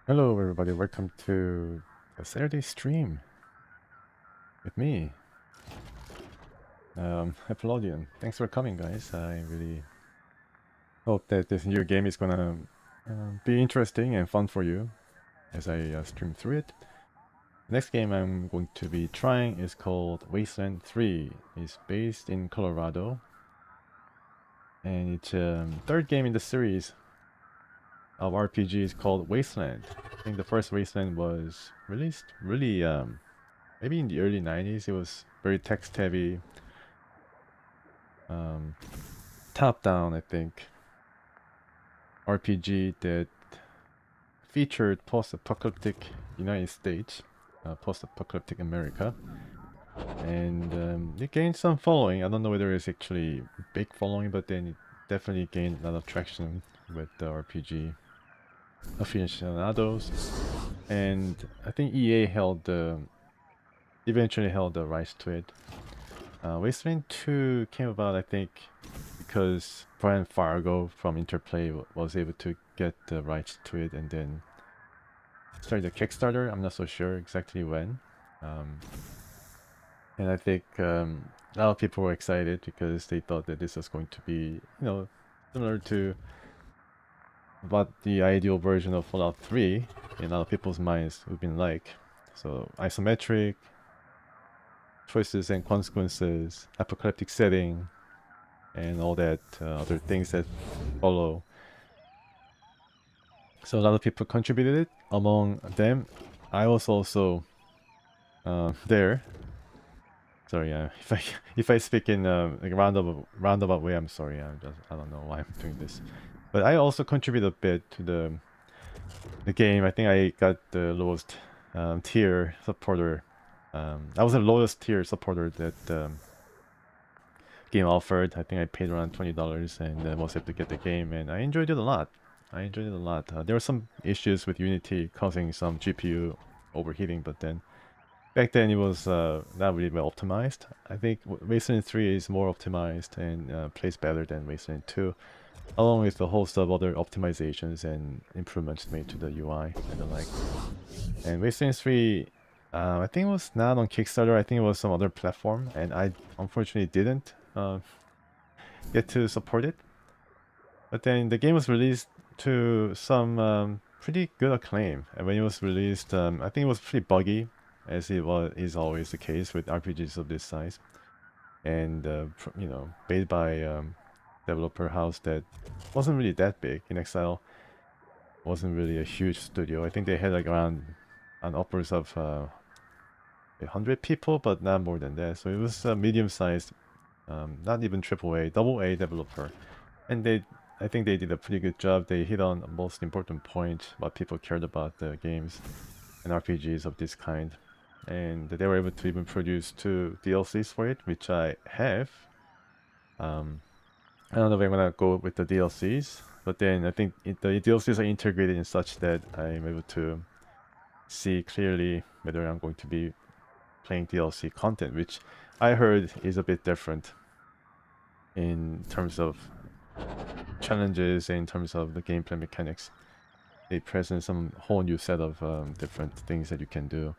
Hello everybody, welcome to the Saturday stream with me, Epilodian. Thanks for coming guys, I really hope that this new game is gonna be interesting and fun for you as I stream through it. The next game I'm going to be trying is called Wasteland 3. It's based in Colorado and it's third game in the series of RPGs called Wasteland. I think the first Wasteland was released really maybe in the early 90s. It was very text heavy, top down I think RPG that featured post-apocalyptic United States, post-apocalyptic America, and it gained some following. I don't know whether it's actually big following, but then it definitely gained a lot of traction with the RPG aficionados, and I think EA eventually held the rights to it. Wasteland 2 came about, I think, because Brian Fargo from Interplay was able to get the rights to it and then started a Kickstarter. I'm not so sure exactly when. And I think a lot of people were excited because they thought that this was going to be, similar to what the ideal version of Fallout 3 in a lot of people's minds would be like. So isometric, choices and consequences, apocalyptic setting, and all that other things that follow. So a lot of people contributed it. Among them, I was also there. Sorry, if I speak in like a roundabout way, I'm sorry. I don't know why I'm doing this, but I also contributed a bit to the game. I think I got the lowest tier supporter. I was the lowest tier supporter that game offered. I think I paid around $20 and was able to get the game, and I enjoyed it a lot. There were some issues with Unity causing some GPU overheating, but then back then it was not really well optimized. I think Wasteland 3 is more optimized and plays better than Wasteland 2, along with a host of other optimizations and improvements made to the UI and the like. And Wasteland 3, I think it was not on Kickstarter. I think it was some other platform, and I unfortunately didn't get to support it. But then the game was released to some pretty good acclaim, and when it was released, I think it was pretty buggy, as is always the case with RPGs of this size, and made by developer house that wasn't really that big. In Exile wasn't really a huge studio. I think they had like around an upwards of 100 people, but not more than that. So it was a medium-sized, not even AAA, double A developer, and I think they did a pretty good job. They hit on the most important point, what people cared about the games and RPGs of this kind. And they were able to even produce 2 DLCs for it, which I have. I don't know if I'm gonna go with the DLCs, but then I think the DLCs are integrated in such that I'm able to see clearly whether I'm going to be playing DLC content, which I heard is a bit different in terms of challenges and in terms of the gameplay mechanics. They present some whole new set of different things that you can do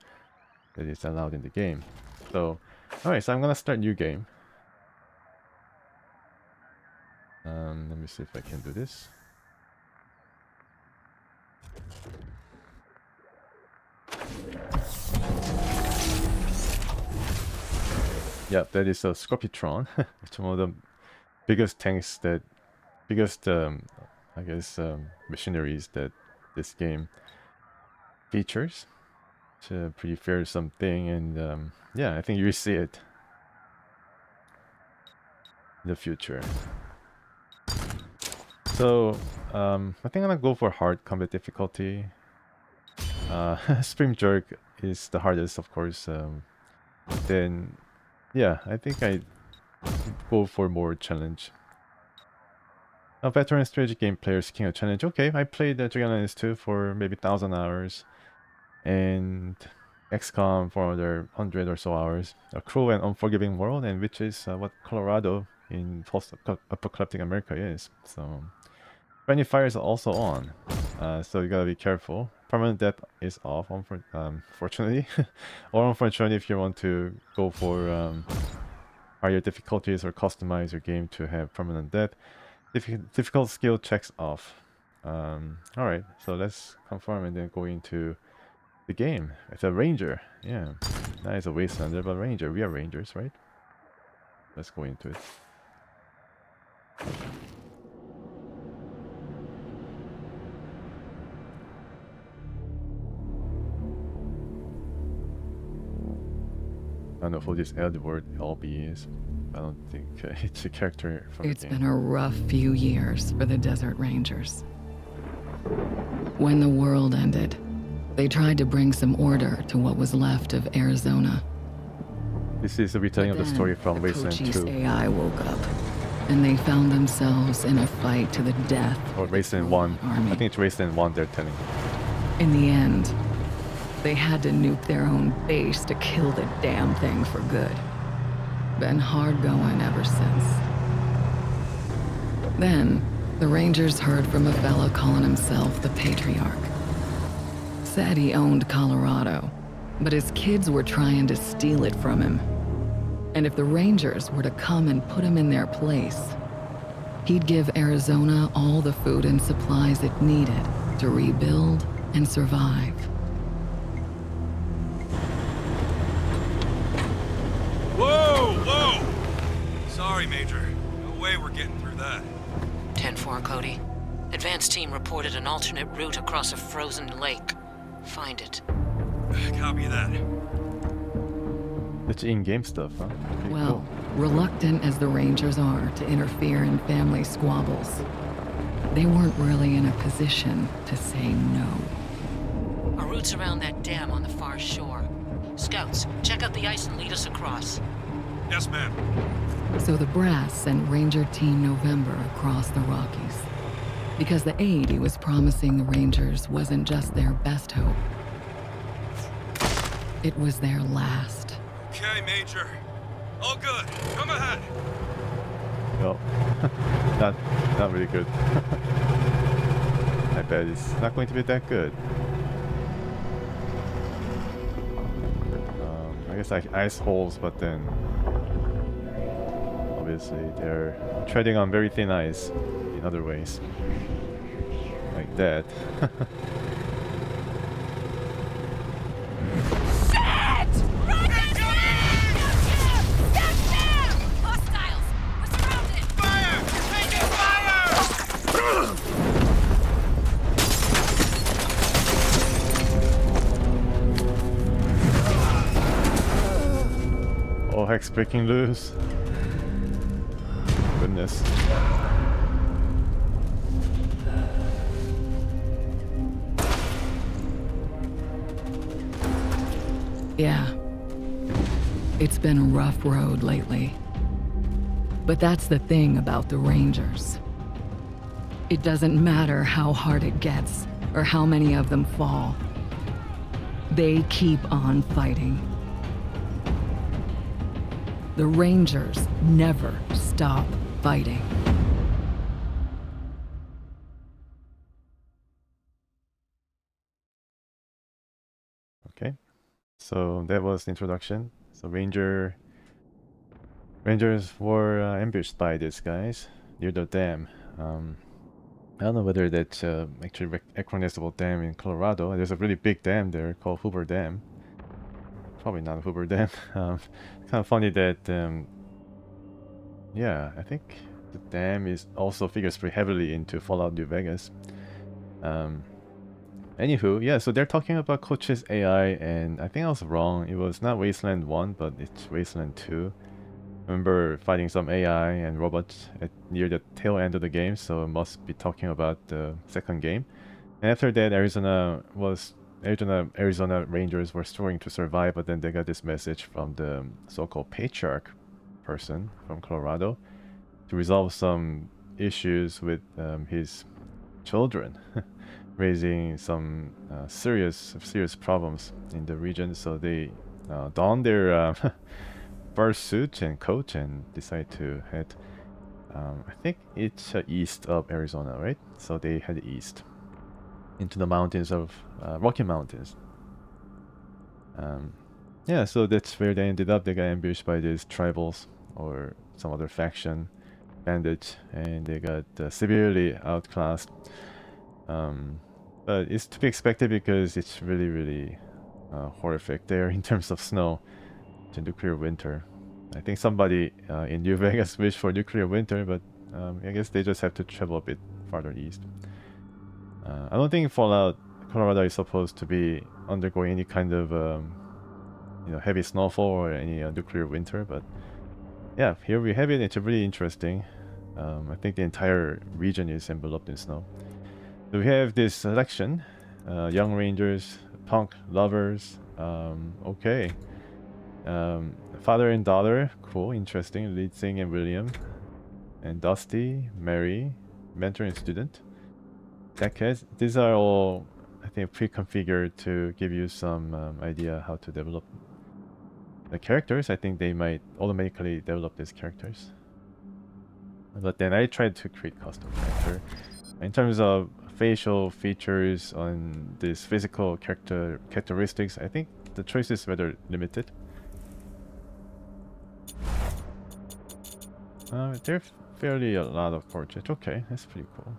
that is allowed in the game. So, alright, so I'm gonna start new game. Let me see if I can do this. Yeah, that is a Scorpiotron. It's one of the biggest tanks I guess, machineries that this game features. It's a pretty fearsome thing, and yeah, I think you'll see it in the future. So, I think I'm gonna go for hard combat difficulty. Spring Jerk is the hardest, of course. Then, yeah, I think I go for more challenge. A veteran strategy game player seeking a challenge. Okay, I played the Dragon Lines 2 for maybe 1,000 hours, and XCOM for another 100 or so hours. A cruel and unforgiving world, and which is what Colorado in post-apocalyptic America is. So, friendly fire is also on, so you gotta be careful. permanent death is off, fortunately. Or unfortunately, if you want to go for higher difficulties or customize your game to have permanent death, difficult skill checks off. Alright, so let's confirm and then go into the game. It's a ranger, yeah. Not as a wastelander, but ranger. We are rangers, right? Let's go into it. I don't know who this Edward LB is. I don't think it's a character from It's the game. been a rough few years for the Desert Rangers. When the world ended, they tried to bring some order to what was left of Arizona. This is a retelling of the story from Wasteland 2. AI woke up, and they found themselves in a fight to the death. Or Wasteland 1. Army. I think it's Wasteland 1 they're telling. In the end, they had to nuke their own base to kill the damn thing for good. Been hard going ever since. Then, the Rangers heard from a fella calling himself the Patriarch. Said he owned Colorado, but his kids were trying to steal it from him. And if the Rangers were to come and put him in their place, he'd give Arizona all the food and supplies it needed to rebuild and survive. Whoa, whoa! Sorry, Major. No way we're getting through that. 10-4, Cody. Advance team reported an alternate route across a frozen lake. Find it. Copy that. It's in-game stuff, huh? Pretty Well, cool. reluctant as the Rangers are to interfere in family squabbles, they weren't really in a position to say no. Our route's around that dam on the far shore. Scouts, check out the ice and lead us across. Yes, ma'am. So the Brass sent Ranger Team November across the Rockies, because the aid he was promising the Rangers wasn't just their best hope. It was their last. Okay, Major. All good. Come ahead. Well, not really good. I bet it's not going to be that good. I guess like ice holes, but then obviously they're treading on very thin ice in other ways. Like that. Oh, heck's breaking loose. Goodness. Yeah. It's been a rough road lately. But that's the thing about the Rangers. It doesn't matter how hard it gets or how many of them fall. They keep on fighting. The Rangers never stop fighting. Okay, so that was the introduction. So Rangers were ambushed by these guys near the dam. I don't know whether that's actually recognizable dam in Colorado. There's a really big dam there called Hoover Dam. Probably not Hoover Dam. Kind of funny that yeah, I think the dam is also figures pretty heavily into Fallout New Vegas. Anywho, yeah, so they're talking about Coach's AI, and I think I was wrong. It was not Wasteland 1, but it's Wasteland 2. I remember fighting some AI and robots near the tail end of the game, so it must be talking about the second game. And after that, Arizona Rangers were struggling to survive, but then they got this message from the so-called Patriarch person from Colorado to resolve some issues with his children, raising some serious problems in the region. So they donned their fursuit and coat and decide to head. I think it's east of Arizona, right? So they head east. into the mountains of Rocky Mountains. Yeah, so that's where they ended up. They got ambushed by these tribals or some other faction, bandits, and they got severely outclassed. But it's to be expected because it's really, really horrific there in terms of snow. It's a nuclear winter. I think somebody in New Vegas wished for nuclear winter, but I guess they just have to travel a bit farther east. I don't think Fallout Colorado is supposed to be undergoing any kind of heavy snowfall or any nuclear winter, but yeah, here we have it. It's really interesting. I think the entire region is enveloped in snow. So we have this selection: young rangers, punk lovers. Okay. Father and daughter, cool, interesting. Lead Sing and William, and Dusty, Mary, mentor and student. Decades. These are all, I think, pre-configured to give you some idea how to develop the characters. I think they might automatically develop these characters. But then I tried to create custom character. In terms of facial features on these physical characteristics, I think the choice is rather limited. There are fairly a lot of portraits. Okay, that's pretty cool.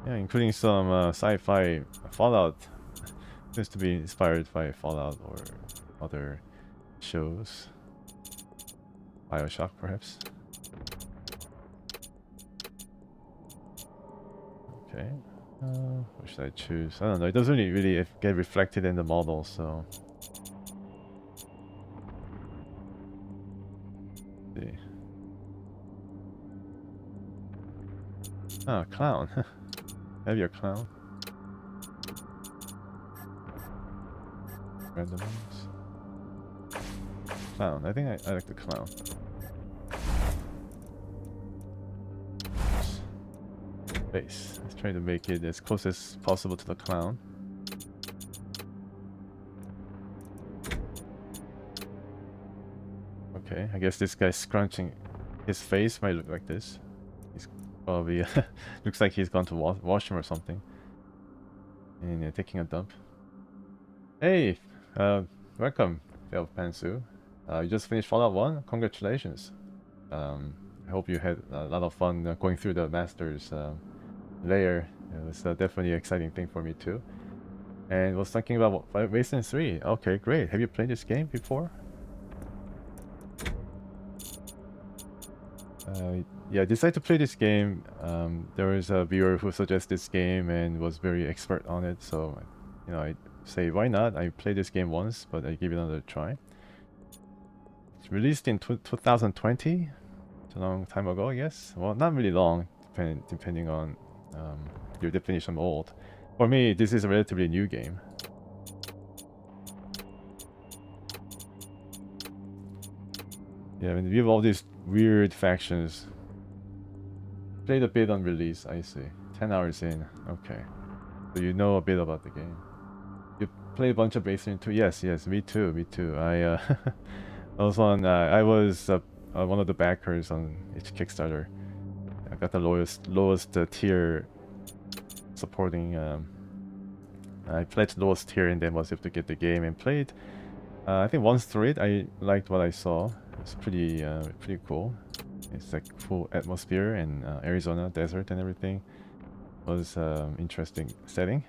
Yeah, including some sci-fi Fallout. Seems to be inspired by Fallout or other shows. BioShock, perhaps. Okay. What should I choose? I don't know. It doesn't really get reflected in the model, so. Let's see. Ah, clown. Have your clown. Random ones. Clown. I think I like the clown. Face. Let's try to make it as close as possible to the clown. Okay, I guess this guy's scrunching. His face might look like this. He's probably looks like he's gone to washroom or something. And taking a dump. Hey, welcome, Phil Pansu. You just finished Fallout 1? Congratulations. I hope you had a lot of fun going through the Masters layer. It was definitely an exciting thing for me too. And was thinking about Wasteland 3. Okay, great. Have you played this game before? Yeah, I decided to play this game. There was a viewer who suggested this game and was very expert on it, so I say why not? I played this game once, but I give it another try. It's released in 2020. It's a long time ago, I guess. Well, not really long, depending on your definition of old. For me, this is a relatively new game. Yeah, I mean, we have all these weird factions. Played a bit on release, I see. 10 hours in, okay. So you know a bit about the game. You played a bunch of Wasteland 2? Yes, me too. I was on, I was one of the backers on each Kickstarter. I got the lowest tier supporting. I pledged lowest tier and then was able to get the game and played. I think once through it, I liked what I saw. It's pretty cool. It's like full atmosphere and Arizona desert and everything. It was interesting setting.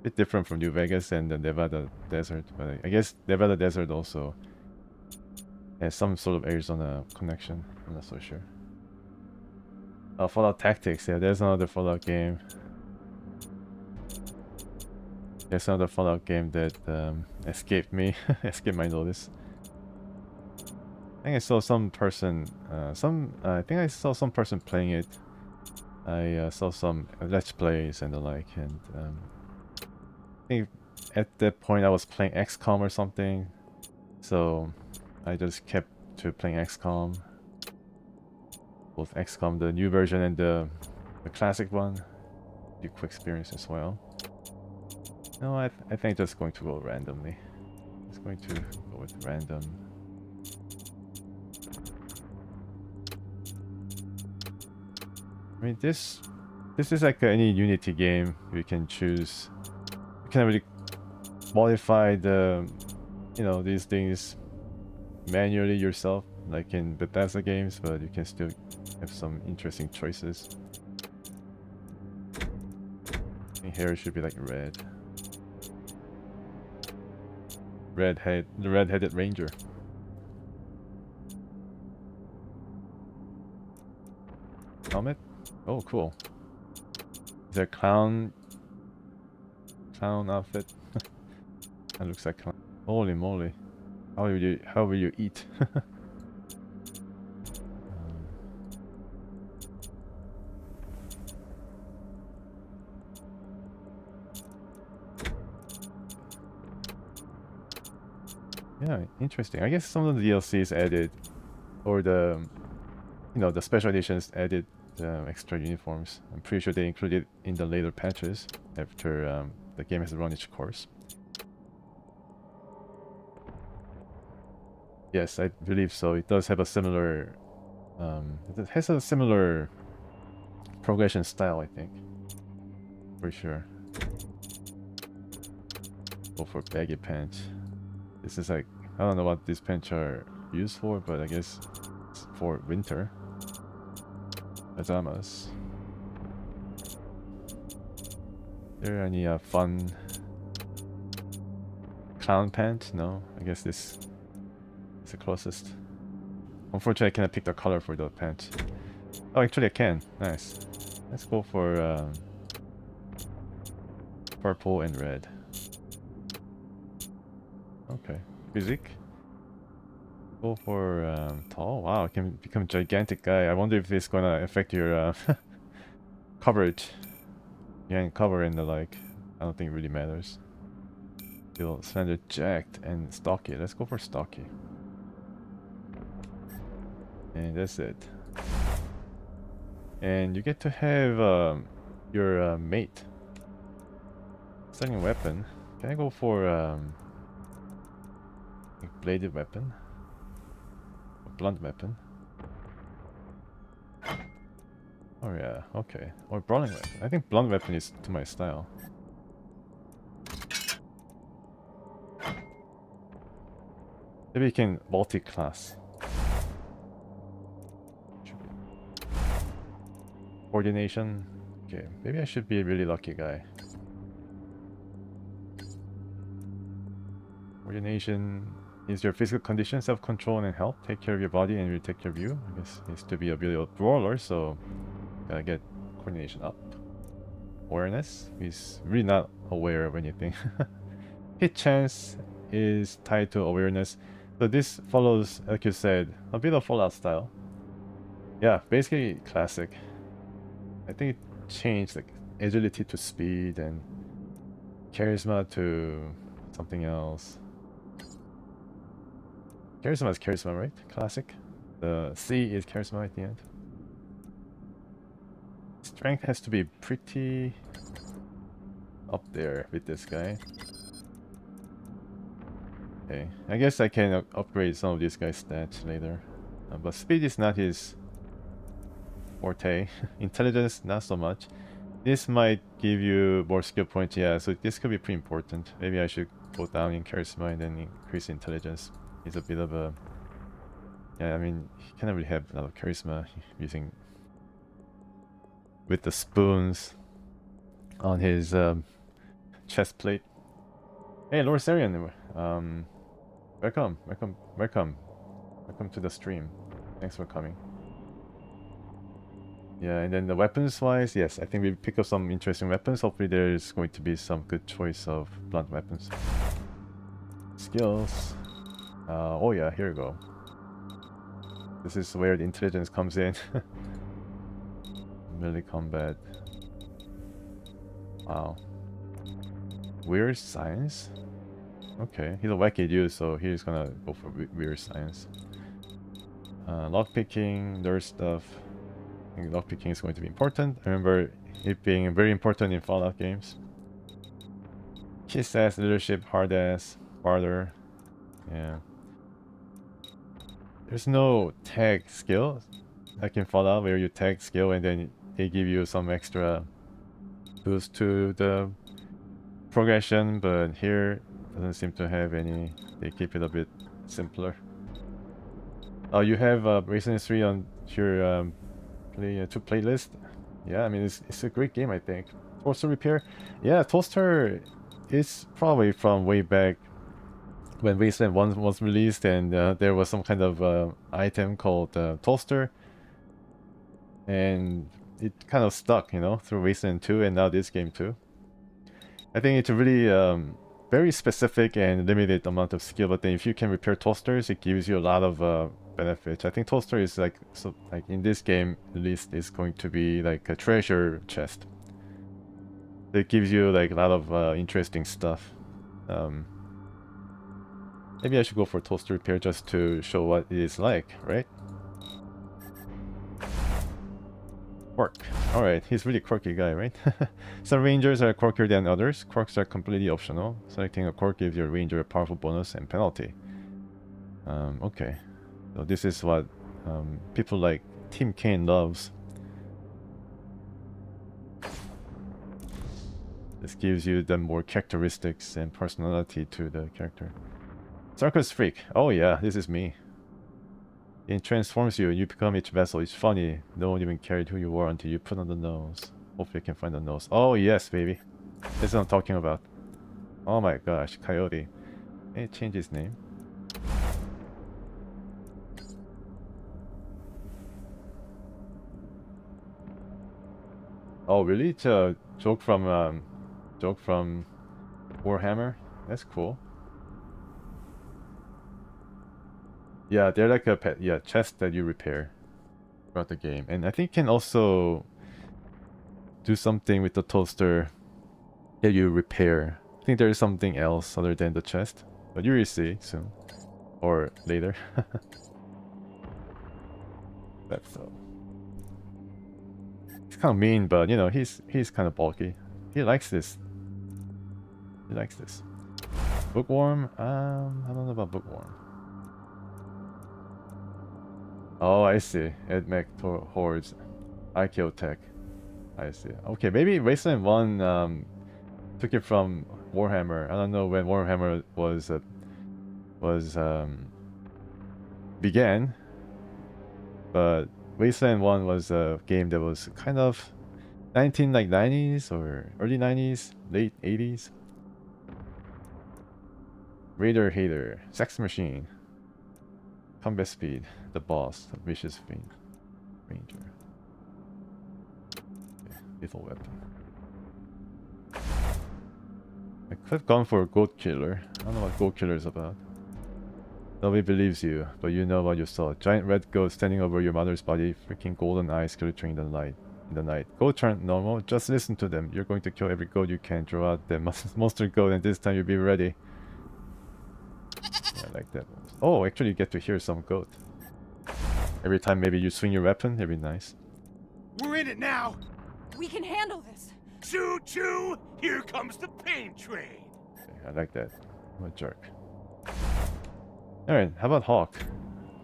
Bit different from New Vegas and the Nevada desert, but I guess Nevada desert also has some sort of Arizona connection. I'm not so sure. Fallout Tactics. Yeah, there's another Fallout game. There's another Fallout game that escaped me, escaped my notice. I think I saw some person, I think I saw some person playing it. I saw some Let's Plays and the like, and I think at that point I was playing XCOM or something, so I just kept to playing XCOM. Both XCOM, the new version, and the classic one. Pretty quick experience as well. No, I think just going to go randomly. Just going to go with random. I mean, this This is like any Unity game. You can choose. You can really modify the, these things manually yourself, like in Bethesda games, but you can still have some interesting choices. I think hair should be like red. The red-headed ranger. Helmet? Oh, cool. Is that clown outfit? That looks like clown. Holy moly! How will you eat? Yeah, interesting. I guess some of the DLCs added, or the special editions added extra uniforms. I'm pretty sure they included in the later patches after the game has run its course. Yes, I believe so. It does have a similar, it has a similar progression style, I think. For sure. Go for baggy pants. This is like, I don't know what these pants are used for, but I guess it's for winter. Pajamas. There any fun clown pants? No, I guess this is the closest. Unfortunately, I cannot pick the color for the pants. Oh, actually I can. Nice. Let's go for purple and red. Okay. Physique. Go for tall. Wow, I can become gigantic guy. I wonder if it's gonna affect your coverage. Yeah, cover and the like. I don't think it really matters. Feel slender, jacked, and stocky. Let's go for stocky. And that's it. And you get to have your mate. Second weapon. Can I go for bladed weapon? A blunt weapon? Oh yeah, okay. Or brawling weapon. I think blunt weapon is to my style. Maybe you can multi-class. Coordination. Okay, maybe I should be a really lucky guy. Coordination is your physical condition, self-control and health. Take care of your body and will take care of you. I guess it needs to be a bit of a brawler, so gotta get coordination up. Awareness. He's really not aware of anything. Hit chance is tied to awareness. So this follows, like you said, a bit of Fallout style. Yeah, basically classic. I think it changed like agility to speed and charisma to something else. Charisma is charisma, right? Classic. The C is charisma at the end. Strength has to be pretty up there with this guy. Okay, I guess I can upgrade some of these guys' stats later. But speed is not his forte. Intelligence, not so much. This might give you more skill points, yeah, so this could be pretty important. Maybe I should go down in charisma and then increase intelligence. He's a bit of a... Yeah, I mean, he cannot really have a lot of charisma using... with the spoons on his chest plate. Hey, Lord Sarian, welcome to the stream. Thanks for coming. Yeah, and then the weapons wise, yes, I think we pick up some interesting weapons. Hopefully there's going to be some good choice of blunt weapons. Skills. Oh yeah, here we go. This is where the intelligence comes in. Melee combat. Wow. Weird science? Okay, he's a wacky dude, so he's gonna go for weird science. Lockpicking, nerd stuff. I think lockpicking is going to be important. I remember it being very important in Fallout games. Kiss ass, leadership, hard ass, barter. Yeah. There's no tag skill like in Fallout where you tag skill and then they give you some extra boost to the progression, but here doesn't seem to have any. They keep it a bit simpler. You have Wasteland 3 on your playlist. Yeah, I mean it's a great game, I think. Toaster Repair. Yeah, Toaster is probably from way back when Wasteland 1 was released, and there was some kind of item called Toaster, and it kind of stuck, you know, through Wasteland 2 and now this game too. I think it's a really very specific and limited amount of skill, but then if you can repair toasters, it gives you a lot of benefits. I think toaster is like, so like in this game at least, is going to be like a treasure chest. It gives you like a lot of interesting stuff. Maybe I should go for toaster repair just to show what it is like, right? Quirk. Alright, he's really quirky guy, right? Some rangers are quirkier than others. Quirks are completely optional. Selecting a quirk gives your ranger a powerful bonus and penalty. Okay. So this is what people like Team Kane loves. This gives you the more characteristics and personality to the character. Circus Freak. Oh yeah, this is me. It transforms you and you become each vessel. It's funny. No one even cared who you were until you put on the nose. Hopefully you can find the nose. Oh yes, baby. This is what I'm talking about. Oh my gosh, Coyote. Can you change his name? Oh really? It's a joke from Warhammer? That's cool. Yeah, they're like a pet, yeah, chest that you repair throughout the game. And I think you can also do something with the toaster that you repair. I think there's something else other than the chest, but you will see soon. Or later. That's so. It's kind of mean, but you know, he's kind of bulky. He likes this. He likes this. Bookworm? I don't know about Bookworm. Oh, I see. Edmech Hordes. Archaeotech. I see. Okay, maybe Wasteland 1 took it from Warhammer. I don't know when Warhammer was began, but Wasteland 1 was a game that was kind of 90s or early 90s, late 80s. Raider Hater, Sex Machine, Combat Speed, the boss, the Vicious Fiend, Ranger. Okay, lethal weapon. I could have gone for a Goat Killer. I don't know what Goat Killer is about. Nobody believes you, but you know what you saw. Giant red goat standing over your mother's body, freaking golden eyes glittering in the night. Goats aren't normal, just listen to them. You're going to kill every goat you can, draw out the monster goat, and this time you'll be ready. Yeah, I like that one. Oh, actually you get to hear some goat. Every time maybe you swing your weapon, it'd be nice. We're in it now! We can handle this! Choo-choo! Here comes the pain train! Okay, I like that. I'm a jerk. Alright, how about Hawk?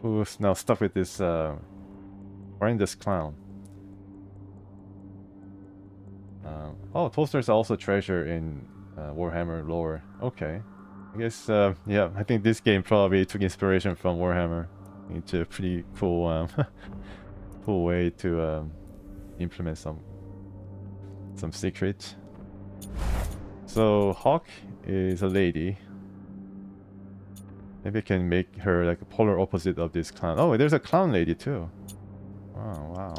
Who's now stuck with this horrendous clown. Oh, toasters are also treasure in Warhammer lore. Okay. I guess, yeah, I think this game probably took inspiration from Warhammer. It's a pretty cool, cool way to implement some secrets. So Hawk is a lady. Maybe I can make her like a polar opposite of this clown. Oh, there's a clown lady too. Oh wow.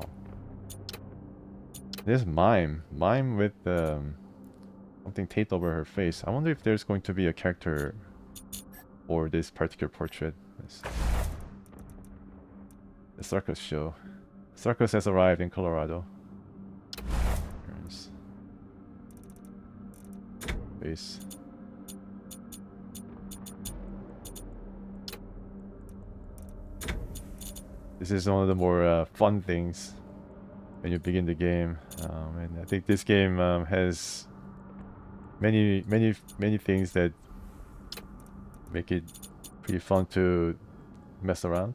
There's Mime with something taped over her face. I wonder if there's going to be a character for this particular portrait. Let's see. The circus show. Circus has arrived in Colorado. Face. This is one of the more fun things when you begin the game, and I think this game has many things that make it pretty fun to mess around.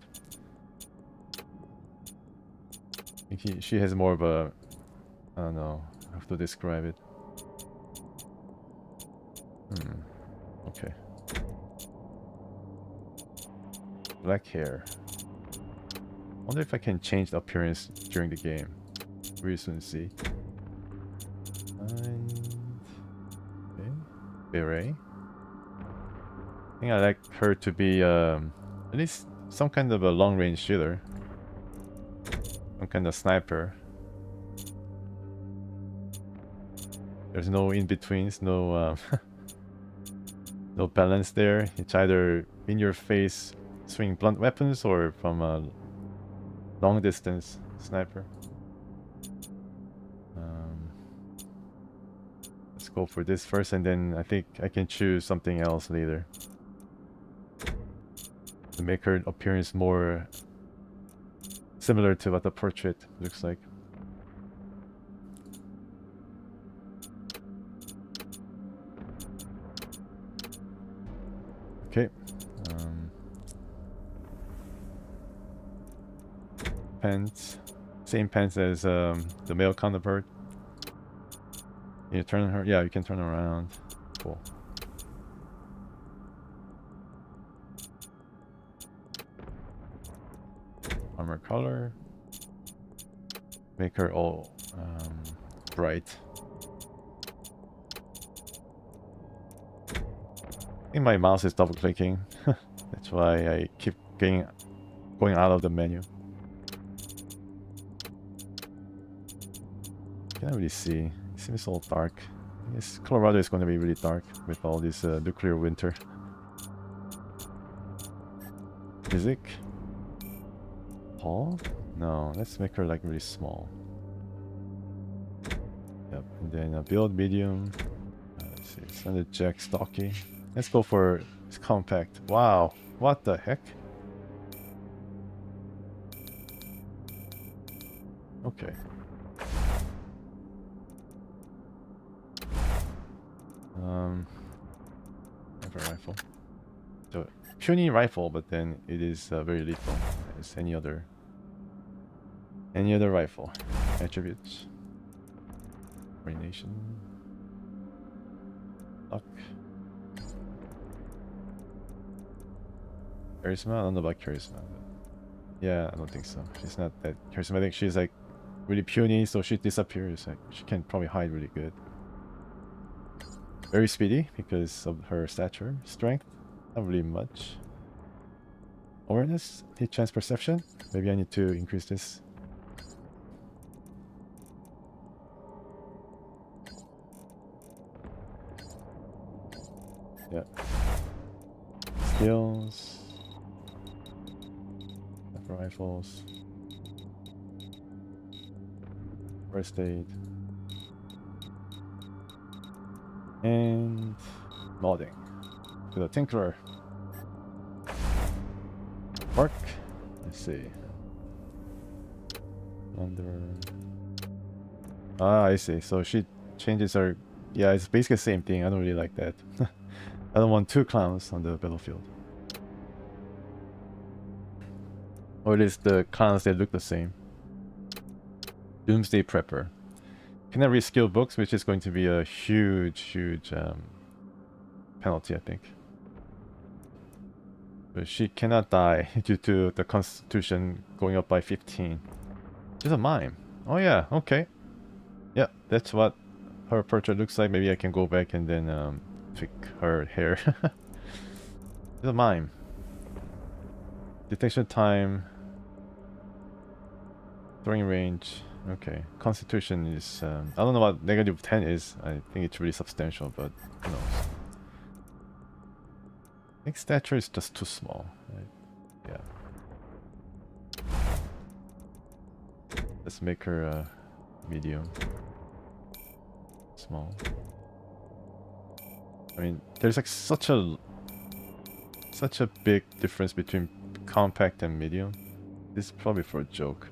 I think she has more of a I don't know how to describe it. Okay. Black hair. Wonder if I can change the appearance during the game. We'll soon see. And okay. Beret. I think I like her to be at least some kind of a long-range shooter. Some kind of sniper. There's no in-betweens, no no balance there. It's either in your face swinging blunt weapons or from a long distance sniper. Let's go for this first, and then I think I can choose something else later to make her appearance more similar to what the portrait looks like. Okay. Pants. Same pants as the male counterpart. Can you turn her? Yeah, you can turn her around. Cool. Armor color. Make her all bright. I think my mouse is double clicking. That's why I keep going out of the menu. Can't really see. It seems all dark. I guess Colorado is going to be really dark with all this nuclear winter. Music. Tall? No, let's make her like really small. Yep, and then build medium. Let's see, standard jack stocky. Let's go for it's compact. Wow, what the heck? Okay. Sniper rifle. So puny rifle, but then it is very lethal as any other rifle. Attributes. Coordination. Luck. Charisma? I don't know about charisma. But yeah, I don't think so. She's not that charismatic. She's like really puny, so she disappears. Like she can probably hide really good. Very speedy because of her stature. Strength, not really much. Awareness, hit chance perception. Maybe I need to increase this. Yeah. Skills. Sniper rifles. First aid. And modding to the Tinkerer. Park. Let's see. Under. Ah, I see. So she changes her. Yeah, it's basically the same thing. I don't really like that. I don't want two clowns on the battlefield. Or at least the clowns, they look the same. Doomsday Prepper. Cannot read skill books, which is going to be a huge penalty, I think. But she cannot die due to the Constitution going up by 15. She's a mime. Oh yeah, okay. Yeah, that's what her portrait looks like. Maybe I can go back and then tweak her hair. She's a mime. Detection time. Throwing range. Okay, Constitution is, I don't know what -10 is. I think it's really substantial, but who knows. I think stature is just too small. Right? Yeah. Let's make her medium. Small. I mean, there's like such a big difference between compact and medium. This is probably for a joke.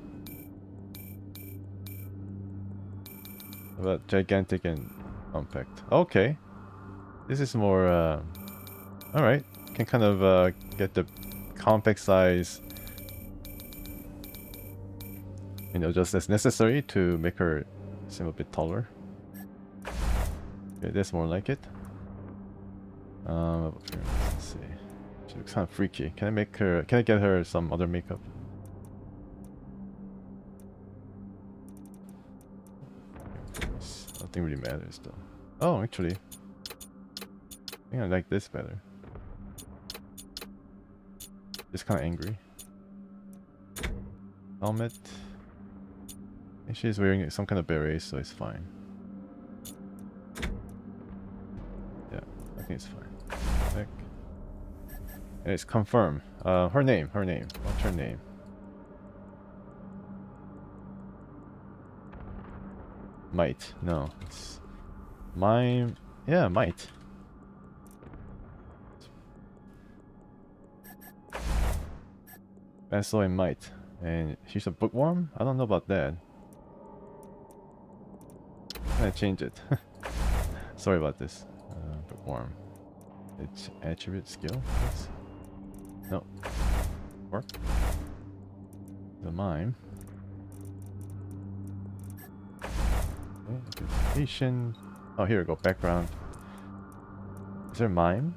About gigantic and compact. Okay. This is more, alright. Can kind of get the compact size, you know, just as necessary to make her seem a bit taller. Okay, that's more like it. Let's see. She looks kind of freaky. Can I get her some other makeup? Nothing really matters though. Oh, actually, I think I like this better. Just kind of angry. Helmet. And she's wearing some kind of beret, so it's fine. Yeah, I think it's fine. Back. And it's confirmed. Her name. What's her name? Might. No, it's Mime. Yeah, Might. Vessel and Might. And she's a bookworm? I don't know about that. I change it. Sorry about this. Bookworm. It's attribute skill. No. Work. The mime. Occupation. Oh, here we go. Background. Is there mime?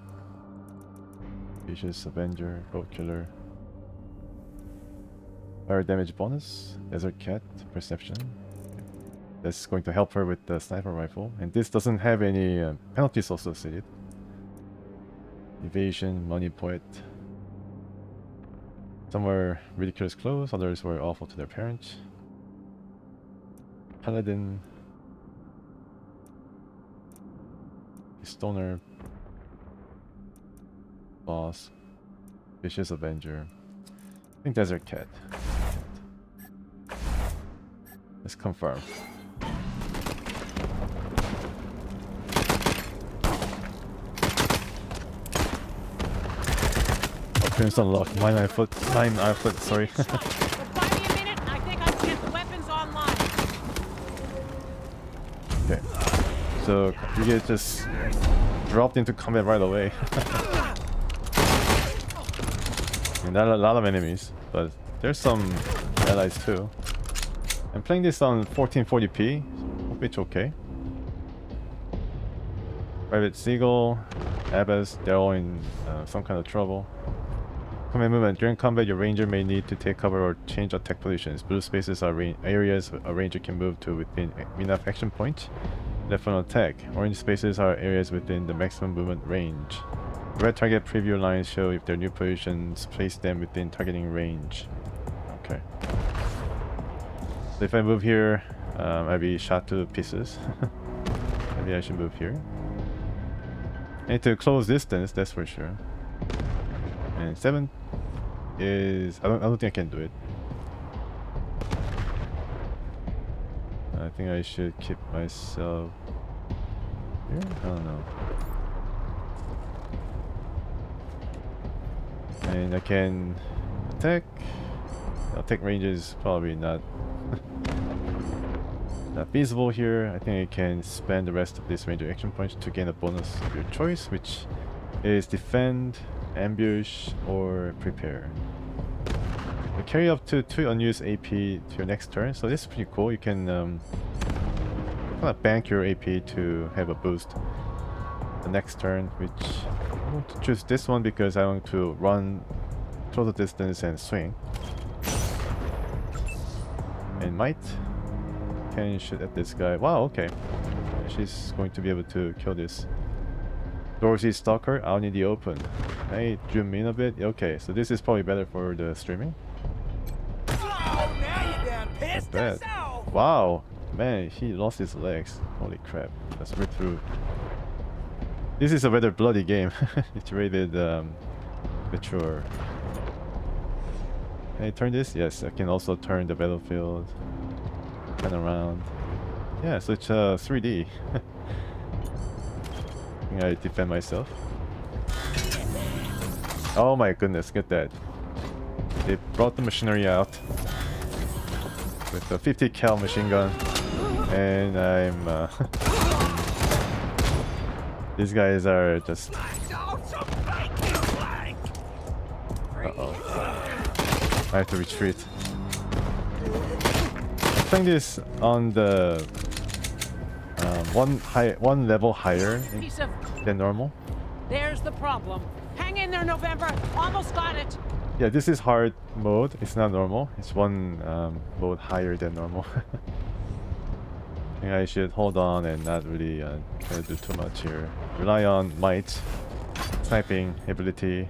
Vicious Avenger, Goat Killer. Fire damage bonus. Desert Cat. Perception. That's going to help her with the sniper rifle. And this doesn't have any penalties associated. Evasion, Money Poet. Some were ridiculous clothes, others were awful to their parents. Paladin. Stoner. Boss. Vicious Avenger. I think Desert Cat. Let's confirm. Appearance unlocked. 9 foot, sorry. Buy me a minute, I think I can get the weapons online. Okay. So you get just dropped into combat right away. And there are a lot of enemies, but there's some allies too. I'm playing this on 1440p, hope it's okay. Private Seagull, Abbas, they're all in some kind of trouble. Command movement. During combat, your ranger may need to take cover or change attack positions. Blue spaces are areas a ranger can move to within enough action points left for an attack. Orange spaces are areas within the maximum movement range. Red target preview lines show if their new positions place them within targeting range. Okay. So if I move here, I'll be shot to pieces. Maybe I should move here. And to close distance, that's for sure. And 7 is I don't think I can do it. I think I should keep myself here. I don't know. And I can attack. Attack range is probably not feasible here. I think I can spend the rest of this ranger action points to gain a bonus of your choice, which is defend, ambush, or prepare. You carry up to 2 unused AP to your next turn, so this is pretty cool. You can kind of bank your AP to have a boost the next turn, which I want to choose this one because I want to run total distance and swing. And Might can shoot at this guy. Wow, okay. She's going to be able to kill this Dorsey Stalker out in the open. I zoom in a bit. Okay, so this is probably better for the streaming. Oh, now you done Not pissed bad. us off. Wow, man, he lost his legs. Holy crap! That's ripped through. This is a rather bloody game. It's rated mature. Can I turn this? Yes, I can also turn the battlefield. Turn around. Yeah, so it's 3D. I defend myself. Oh my goodness, get that. They brought the machinery out with a 50 cal machine gun, and I'm these guys are just I have to retreat. I'm playing this on the one level higher Piece of... than normal. There's the problem. Hang in there, November. Almost got it. Yeah, this is hard mode. It's not normal. It's one mode higher than normal. I think I should hold on and not really try to do too much here. Rely on might, sniping ability,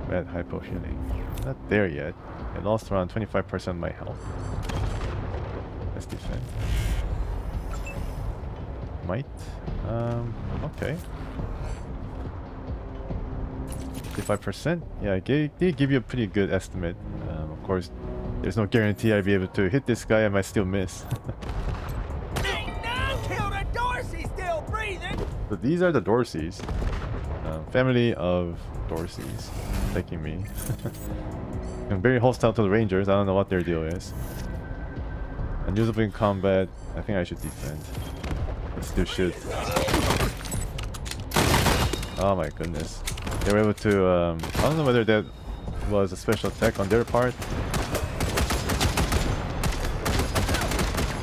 red hypo healing. Not there yet. I lost around 25% of my health. Let's defend. Might. Okay. 55%? Yeah, they give you a pretty good estimate. Of course, there's no guarantee I'll be able to hit this guy. I might still miss. Kill the Dorsey still breathing! So these are the Dorseys. Family of Dorseys attacking me. I'm very hostile to the Rangers. I don't know what their deal is. Unusable in combat. I think I should defend. Let's do shit. Oh my goodness. They were able to, I don't know whether that was a special attack on their part.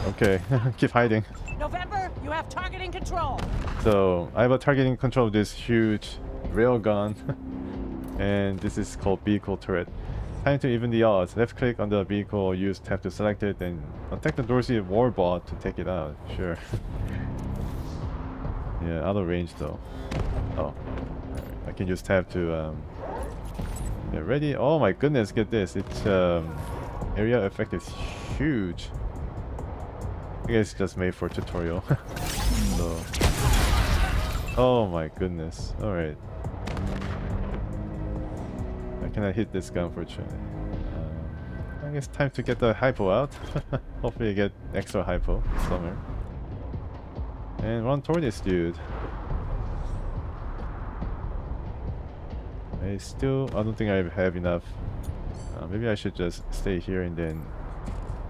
Okay, keep hiding. November, you have targeting control. So, I have a targeting control of this huge railgun. And this is called vehicle turret. Time to even the odds. Left click on the vehicle, use tab to select it, and attack the Dorsey warbot to take it out. Sure. Yeah, out of range though. Oh. I can use tab to get ready. Oh my goodness, get this. It's area effect is huge. I guess it's just made for tutorial. So oh my goodness. Alright. I cannot hit this gun unfortunately. I guess time to get the hypo out. Hopefully get extra hypo somewhere. And run toward this dude. I don't think I have enough. Maybe I should just stay here and then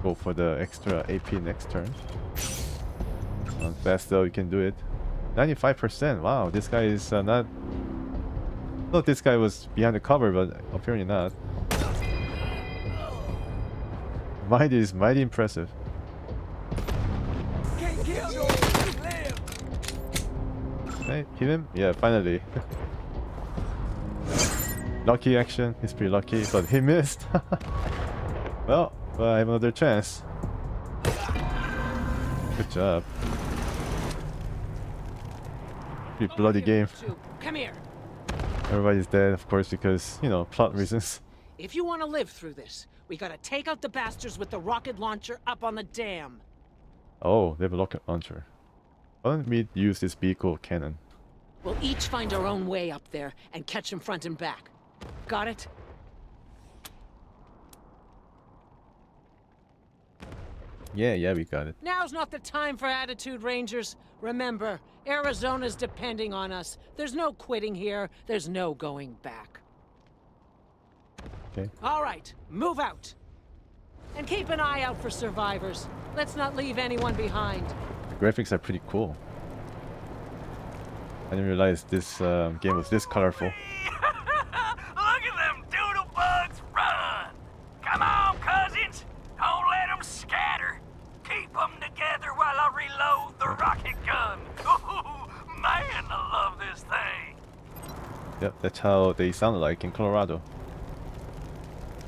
go for the extra AP next turn. Fast though, you can do it. 95%. Wow, this guy is not. I thought this guy was behind the cover, but apparently not. Might is mighty impressive. Can't kill those live! Hey, hit him? Yeah, finally. Lucky action. He's pretty lucky, but he missed. Well, I have another chance. Good job. Pretty bloody game. Come here. Everybody's dead, of course, because, you know, plot reasons. If you want to live through this, we gotta take out the bastards with the rocket launcher up on the dam. Oh, they have a rocket launcher. Why don't we use this vehicle cannon? We'll each find our own way up there and catch them front and back. Got it? Yeah, we got it. Now's not the time for attitude, Rangers. Remember, Arizona's depending on us. There's no quitting here. There's no going back. Okay. All right, move out. And keep an eye out for survivors. Let's not leave anyone behind. The graphics are pretty cool. I didn't realize this game was this colorful. Look at them doodle bugs run! Come on, cousins! Don't let them scatter! Keep them together while I reload the rocket gun! Ooh, man, I love this thing! Yep, that's how they sound like in Colorado.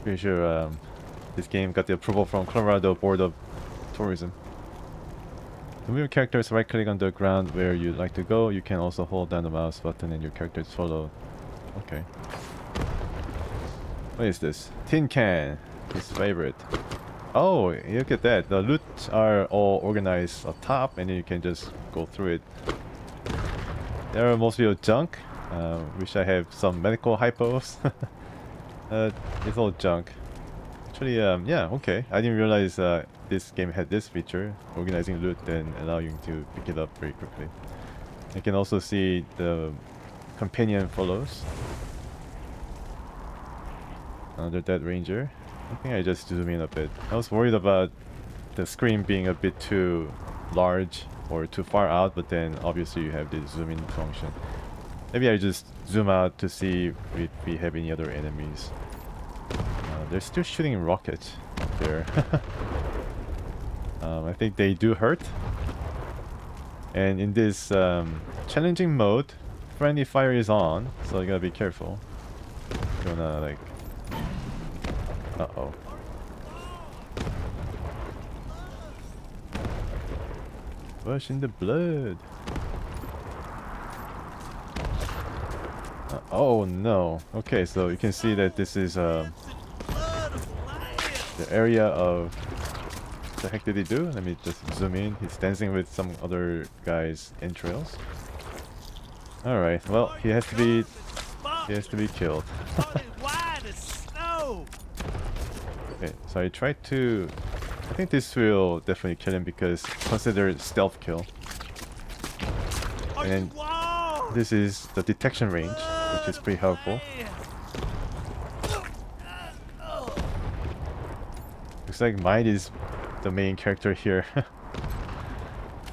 Pretty sure this game got the approval from Colorado Board of Tourism. To move your characters, right click on the ground where you'd like to go. You can also hold down the mouse button and your characters follow. Okay. What is this? Tin can. His favorite. Oh, look at that. The loot are all organized up top and then you can just go through it. They're mostly junk. Wish I have some medical hypos. It's all junk. Actually, yeah, okay. I didn't realize this game had this feature, organizing loot and allowing you to pick it up very quickly. You can also see the companion follows. Another dead ranger. I think I just zoom in a bit. I was worried about the screen being a bit too large or too far out, but then obviously you have the zoom in function. Maybe I just zoom out to see if we have any other enemies. They're still shooting rockets there. I think they do hurt. And in this challenging mode, friendly fire is on, so you gotta be careful. You wanna like... Uh-oh. Push in the blood. Oh no. Okay, so you can see that this is the area of... What the heck did he do? Let me just zoom in. He's dancing with some other guy's entrails. Alright, well, he has to be killed. Okay, so I tried to... I think this will definitely kill him because it's considered stealth kill. And this is the detection range, which is pretty helpful. Looks like Might is the main character here.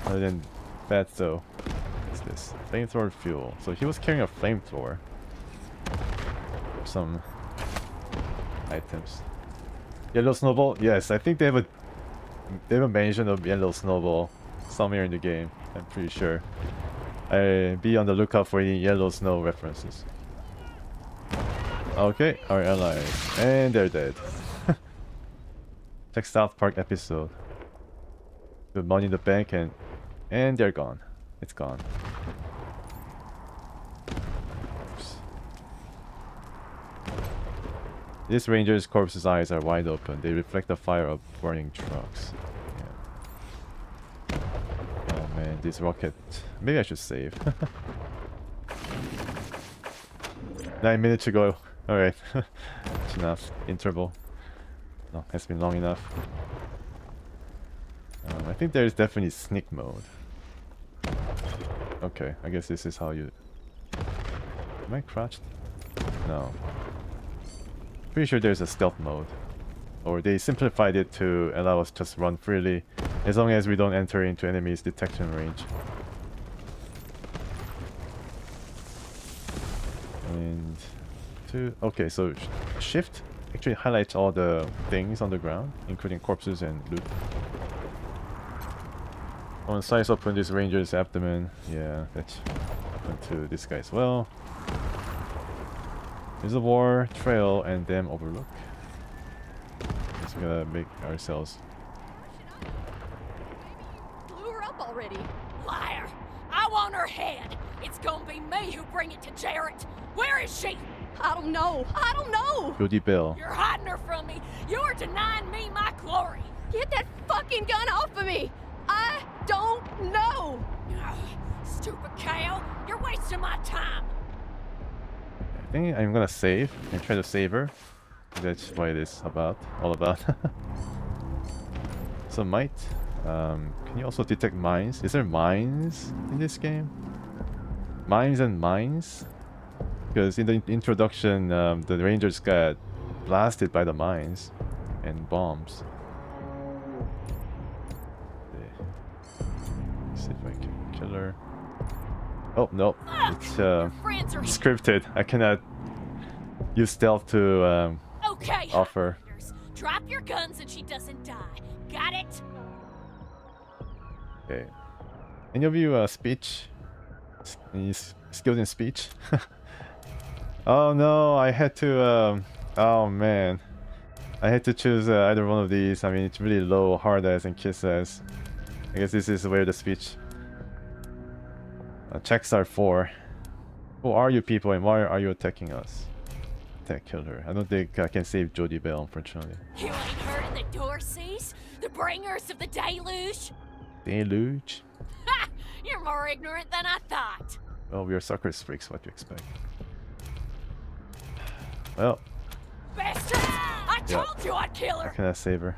Other than that though. What's this? Flamethrower fuel. So he was carrying a flamethrower. Some items. Yellow snowball? Yes, I think they have a mention of yellow snowball somewhere in the game. I'm pretty sure. Be on the lookout for any yellow snow references. Okay, our allies. And they're dead. Check South Park episode. The money in the bank and they're gone. It's gone. Oops. This ranger's corpse's eyes are wide open. They reflect the fire of burning trucks. Yeah. Oh man, this rocket. Maybe I should save. 9 minutes ago. Alright. That's enough. Interval. No, it's been long enough. I think there is definitely sneak mode. Okay, I guess this is how you... Am I crouched? No. Pretty sure there's a stealth mode. Or they simplified it to allow us just run freely as long as we don't enter into enemies' detection range. And... Okay, so shift actually highlights all the things on the ground, including corpses and loot. I want to slice open this ranger's abdomen. Yeah, that's happened to this guy as well. Reservoir, trail, and dam overlook. Guess we gotta make ourselves. Blew her up already. Liar! I want her head. It's gonna be me who bring it to Jarrett. Where is she? I don't know. I don't know. Jody Bell. You're hiding her from me. You're denying me my glory. Get that fucking gun off of me. I don't know. Ugh, stupid cow. You're wasting my time. I think I'm gonna save and try to save her. That's what it is all about. So Might, can you also detect mines? Is there mines in this game? Mines and mines? Because in the introduction, the rangers got blasted by the mines and bombs. Let's see if I can kill her. Oh no, it's Friends are here. scripted. I cannot use stealth to Okay, offer. Highlanders, drop your guns and she doesn't die. Got it? Okay. Any of you speech? Any skilled in speech? Oh no, I had to. Oh man, I had to choose either one of these. I mean, it's really low hard ass and kiss ass. I guess this is where the speech checks are for. Who are you people and why are you attacking us? Attack, kill her. I don't think I can save Jody Bell, unfortunately. You ain't heard of the Dorseys? The bringers of the deluge? Deluge? Ha! You're more ignorant than I thought. Well, we are suckers freaks, what do you expect? Well, Bastards! I told you I'd kill how her! can I save her?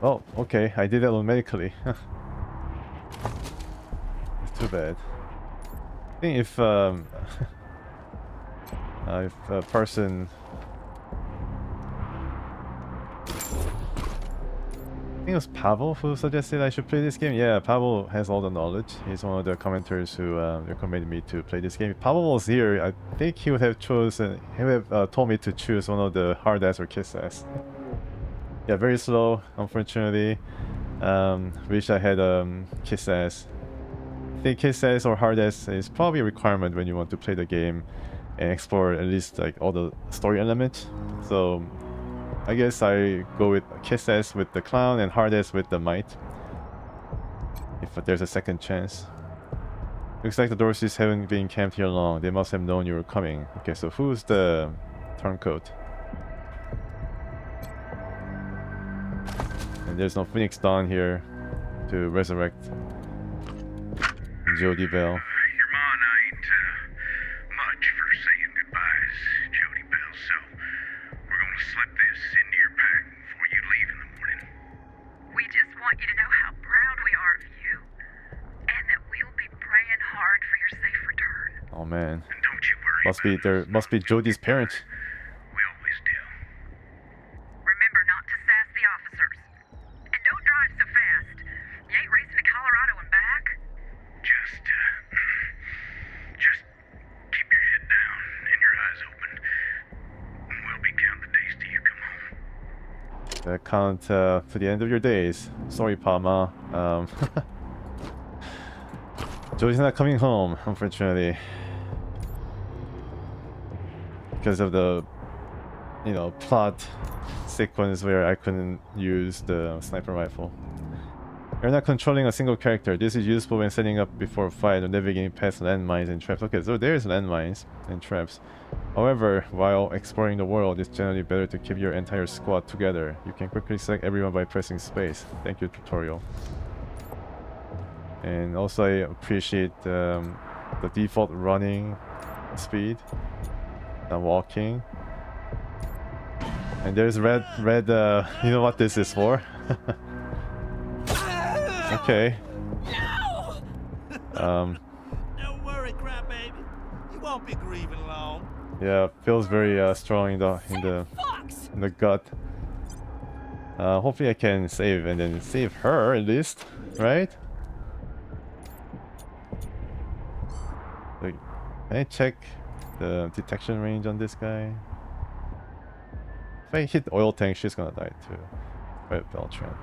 Oh, okay, I did that automatically. It's too bad. I think if a person... I think it was Pavel who suggested I should play this game. Yeah, Pavel has all the knowledge. He's one of the commenters who recommended me to play this game. If Pavel was here, I think he would have chosen. He would have told me to choose one of the hard ass or kiss ass. Yeah, very slow, unfortunately. Wish I had Kiss Ass. I think Kiss Ass or Hard Ass is probably a requirement when you want to play the game and explore at least like all the story elements. So I guess I go with Kiss Ass with the Clown and Hard Ass with the Might, if there's a second chance. Looks like the Dorseys haven't been camped here long. They must have known you were coming. Okay, so who's the turncoat? And there's no Phoenix Dawn here to resurrect Jody Bell. Your ma and I ain't much for saying goodbyes, Jody Bell, so we're gonna slip this into your pack before you leave in the morning. We just want you to know how proud we are of you, and that we'll be praying hard for your safe return. Oh man. And don't you worry. Must be Jody's parents. We always do. Remember not to sass the officers. And don't drive so fast. You ain't racing to Colorado and back. Just keep your head down and your eyes open. And we'll be counting the days till you come home. Count to the end of your days. Sorry, Palma. Jody's not coming home, unfortunately, because of the, plot sequence where I couldn't use the sniper rifle. You're not controlling a single character. This is useful when setting up before a fight or navigating past landmines and traps. Okay, so there's landmines and traps. However, while exploring the world, it's generally better to keep your entire squad together. You can quickly select everyone by pressing space. Thank you, tutorial. And also I appreciate the default running speed, and walking. And there's red, you know what this is for? Okay. Don't worry, crybaby. You won't be grieving long. Yeah, feels very strong in the gut. Hopefully I can save and then save her at least, right? Like, can I check the detection range on this guy? If I hit oil tank, she's gonna die too. Right, Beltran.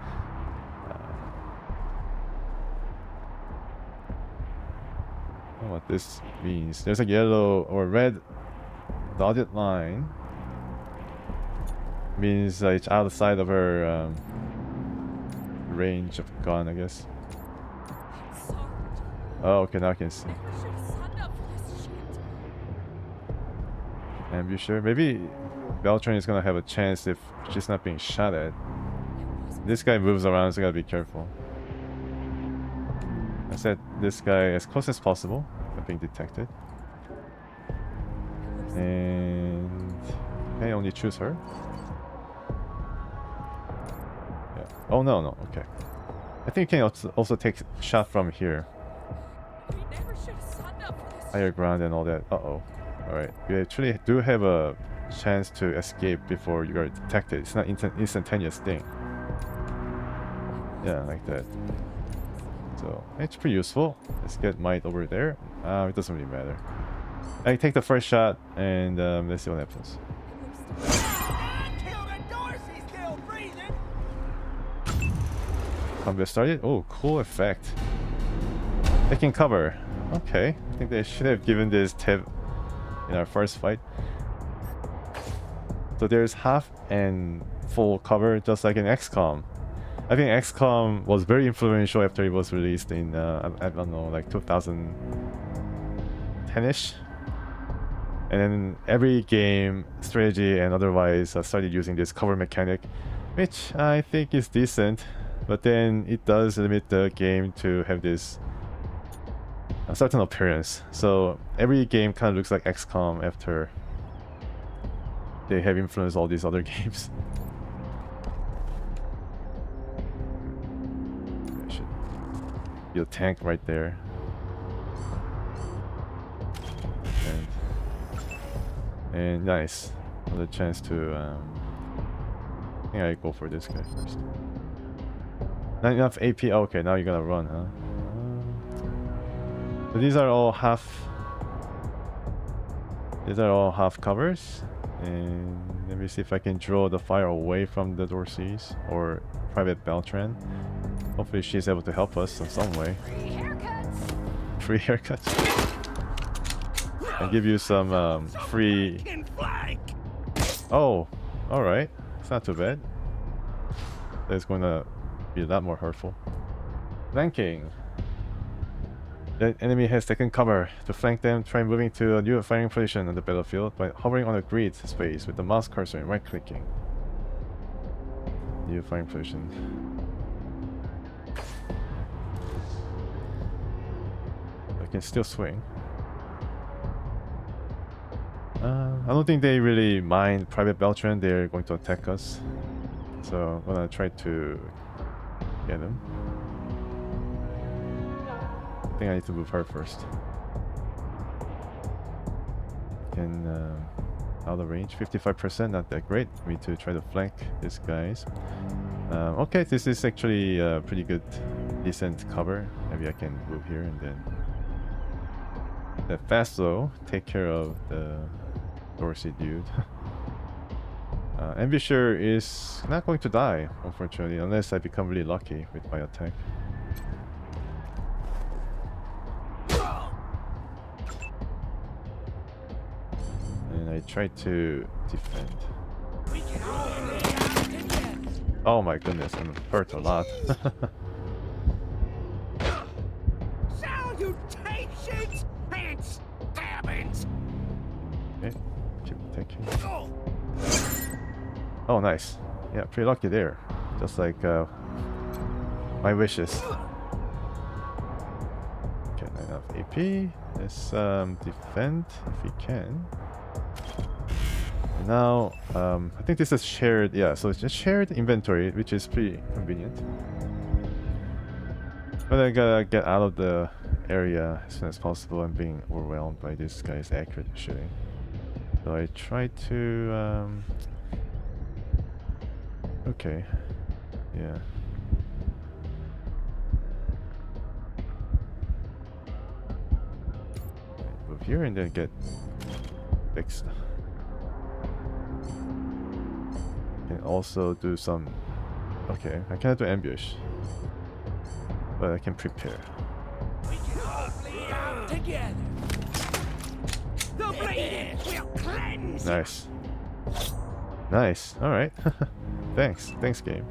I don't know what this means. There's a yellow or red dotted line. Means it's outside of her range of gun, I guess. Oh, okay, now I can see. Ambusher. Maybe Beltran is gonna have a chance if she's not being shot at. This guy moves around, so you gotta be careful. I said this guy as close as possible without being detected. And can I only choose her? Yeah. Oh no, okay. I think you can also take shot from here. Higher ground and all that. Uh-oh. Alright. You actually do have a chance to escape before you are detected. It's not instantaneous thing. Yeah, like that. So it's pretty useful. Let's get Might over there. It doesn't really matter. I take the first shot and let's see what happens. Combat started. Oh, cool effect. Taking cover. Okay, I think they should have given this tip in our first fight. So there's half and full cover, just like in XCOM. I think XCOM was very influential after it was released in I don't know, like 2010ish. And then every game, strategy and otherwise, started using this cover mechanic, which I think is decent. But then it does limit the game to have this a certain appearance. So every game kind of looks like XCOM after they have influenced all these other games. I should be a tank right there. And nice. Another chance to I think I go for this guy first. Not enough AP. Okay, now you're gonna run, huh? So these are all half. These are all half covers. And let me see if I can draw the fire away from the Dorseys or Private Beltran. Hopefully she's able to help us in some way. Free haircuts. And give you some free... Oh, alright. It's not too bad. That's going to be a lot more hurtful. Flanking. The enemy has taken cover. To flank them, try moving to a new firing position on the battlefield by hovering on a grid space with the mouse cursor and right-clicking. New firing position. I can still swing. I don't think they really mind Private Beltran. They're going to attack us. So I'm gonna try to get him. I think I need to move her first. Can out of range, 55%, not that great. For me to try to flank these guys. Okay, this is actually pretty good, decent cover. Maybe I can move here and then that fast though take care of the Dorsey dude. Ambusher is not going to die, unfortunately, unless I become really lucky with my attack. And I try to defend. Oh my goodness, I'm hurt a lot. Salutations and stabbings. Okay, keep attacking. Oh, nice. Yeah, pretty lucky there. Just like my wishes. Okay, not enough AP. Let's defend if we can. And now, I think this is shared. Yeah, so it's just shared inventory, which is pretty convenient. But I gotta get out of the area as soon as possible. I'm being overwhelmed by this guy's accurate shooting. So I try to. Okay. Yeah. Move here and then get fixed. Can also do some. Okay, I cannot do ambush, but I can prepare. We can all bleed out together. The bleeding will cleanse. Nice. Nice. All right. Thanks. Thanks, game.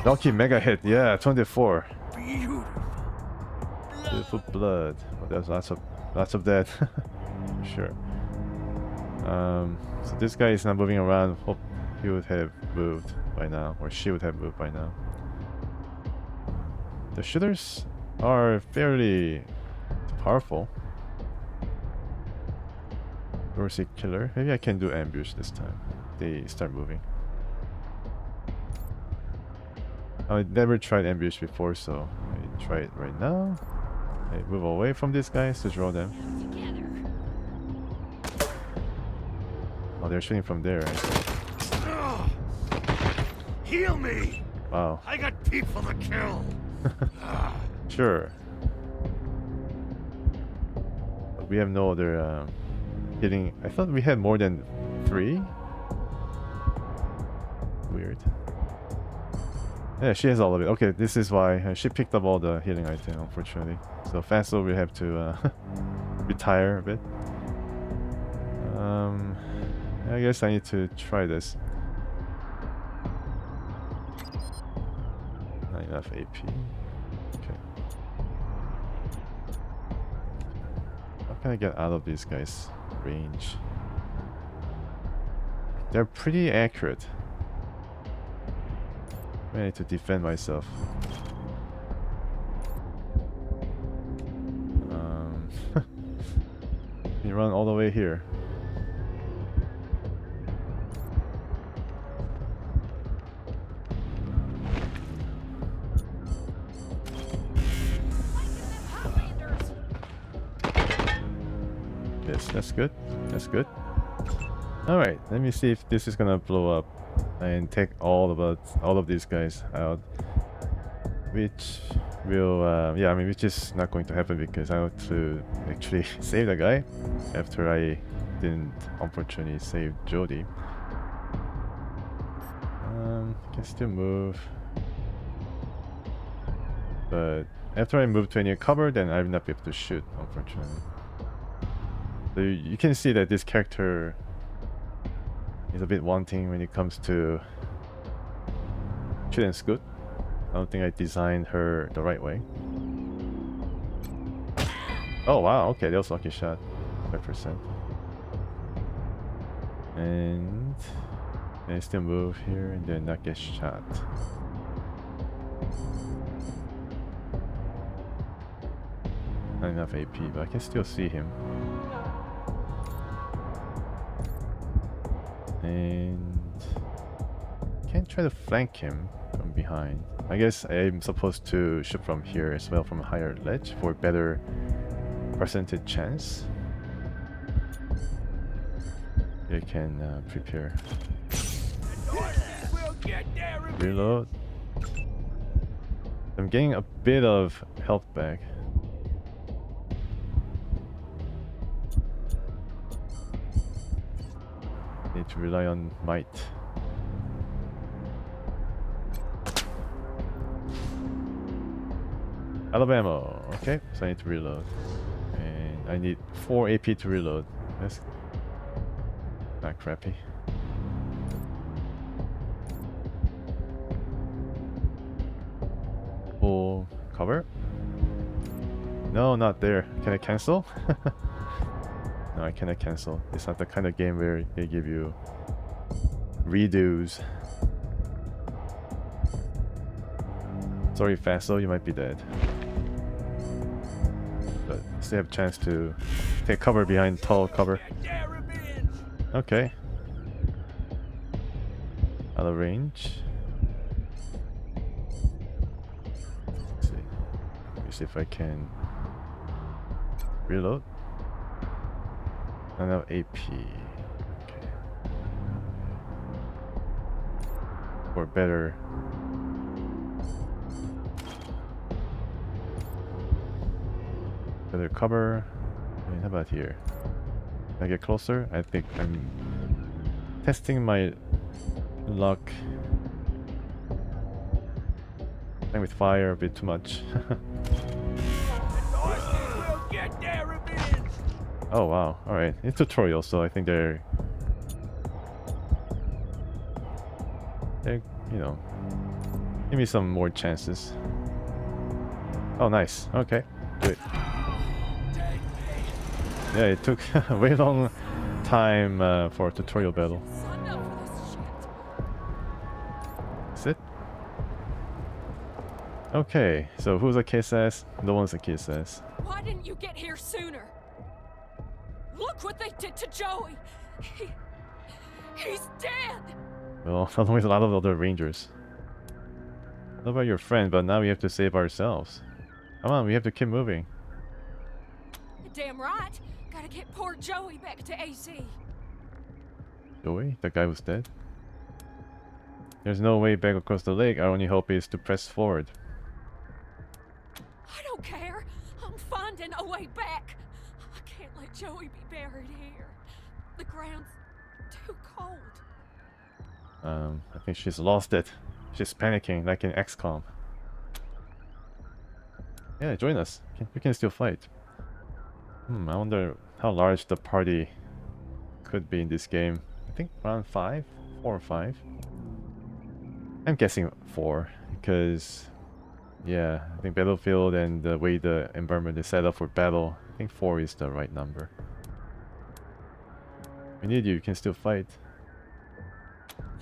Lucky mega hit. Yeah, 24. Beautiful blood. Oh, there's lots of that. Sure. So this guy is not moving around. Hope he would have moved by now, or she would have moved by now. The shooters are fairly powerful. Dorsey killer. Maybe I can do ambush this time. They start moving. I never tried ambush before, so I try it right now. I move away from these guys to draw them. Oh, they're shooting from there. Heal me! Wow. I got people to kill. Sure. But we have no other hitting. I thought we had more than 3. Weird. Yeah, she has all of it. Okay, this is why she picked up all the healing item, unfortunately. So Faso we have to retire a bit. I guess I need to try this. Not enough AP. Okay. How can I get out of these guys' range? They're pretty accurate. I need to defend myself. You run all the way here. Yes, that's good. That's good. Alright, let me see if this is gonna blow up and take all of these guys out. Which yeah, I mean, which is not going to happen because I want to actually save the guy after I didn't unfortunately save Jody. Can still move, but after I move to a new cover, then I will not be able to shoot, unfortunately. So you can see that this character is a bit wanting when it comes to shoot and scoot. I don't think I designed her the right way. Oh wow, okay, that was a lucky shot. 5%. And I still move here and then not get shot. Not enough AP, but I can still see him. And can't try to flank him from behind. I guess I'm supposed to shoot from here as well, from a higher ledge for better percentage chance. I can prepare. Reload. I'm getting a bit of health back. Need to rely on might. Out of ammo. Okay, so I need to reload. And I need 4 AP to reload. That's not crappy. Full cover? No, not there. Can I cancel? No, I cannot cancel. It's not the kind of game where they give you redos. Sorry, Faso, you might be dead. But still have a chance to take cover behind tall cover. Okay. Out of range. Let's see. Let me see if I can reload. And now AP. Okay. For better. Better cover. And how about here? Can I get closer? I think I'm testing my luck. Playing with fire a bit too much. Oh wow, alright. It's tutorial, so I think they're, you know, give me some more chances. Oh nice, okay, good. Yeah, it took a very long time for a tutorial battle. That's it? Okay, so who's a kiss ass? No one's a kiss ass. Why didn't you get here sooner? Look what they did to Joey. He's dead. Well, along with a lot of other rangers. What about your friend? But now we have to save ourselves. Come on, we have to keep moving. Damn right. Gotta get poor Joey back to AZ. Joey? That guy was dead? There's no way back across the lake. Our only hope is to press forward. I don't care. I'm finding a way back. I can't let Joey be buried here. The ground's too cold. I think she's lost it. She's panicking like in XCOM. Yeah, join us. We can still fight. I wonder how large the party could be in this game. I think around 5? 4 or 5? I'm guessing 4 because, yeah, I think Battlefield and the way the environment is set up for battle, I think 4 is the right number. We need you, you can still fight.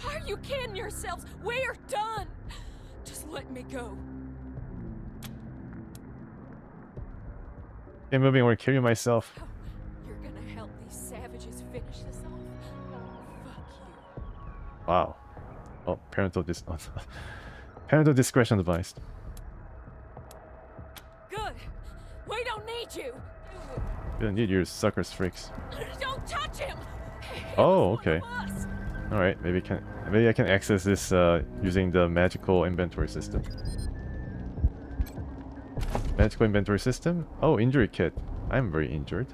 Why are you kidding yourselves? We're done. Just let me go. Okay, moving or kill you myself. Oh, you're gonna help these savages finish this off? Fuck you. Wow. Oh, parental discretion advised. Good. We don't need you. You don't need your suckers freaks. Don't touch him. Oh, okay. Alright, maybe I can access this using the magical inventory system. Medical inventory system. Oh, injury kit. I'm very injured.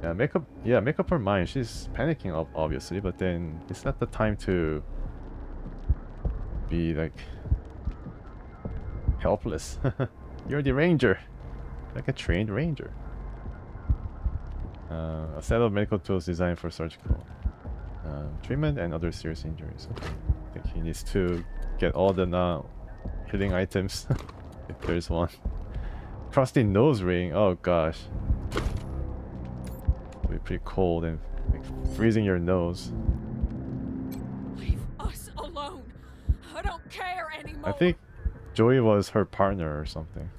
Yeah, make up her mind. She's panicking, obviously, but then it's not the time to be like helpless. You're the ranger, like a trained ranger. A set of medical tools designed for surgical treatment and other serious injuries. Okay. I think he needs to get all the healing items, if there's one. Crusty nose ring. Oh gosh. It'll be pretty cold and like freezing your nose. Leave us alone. I don't care anymore. I think Joey was her partner or something.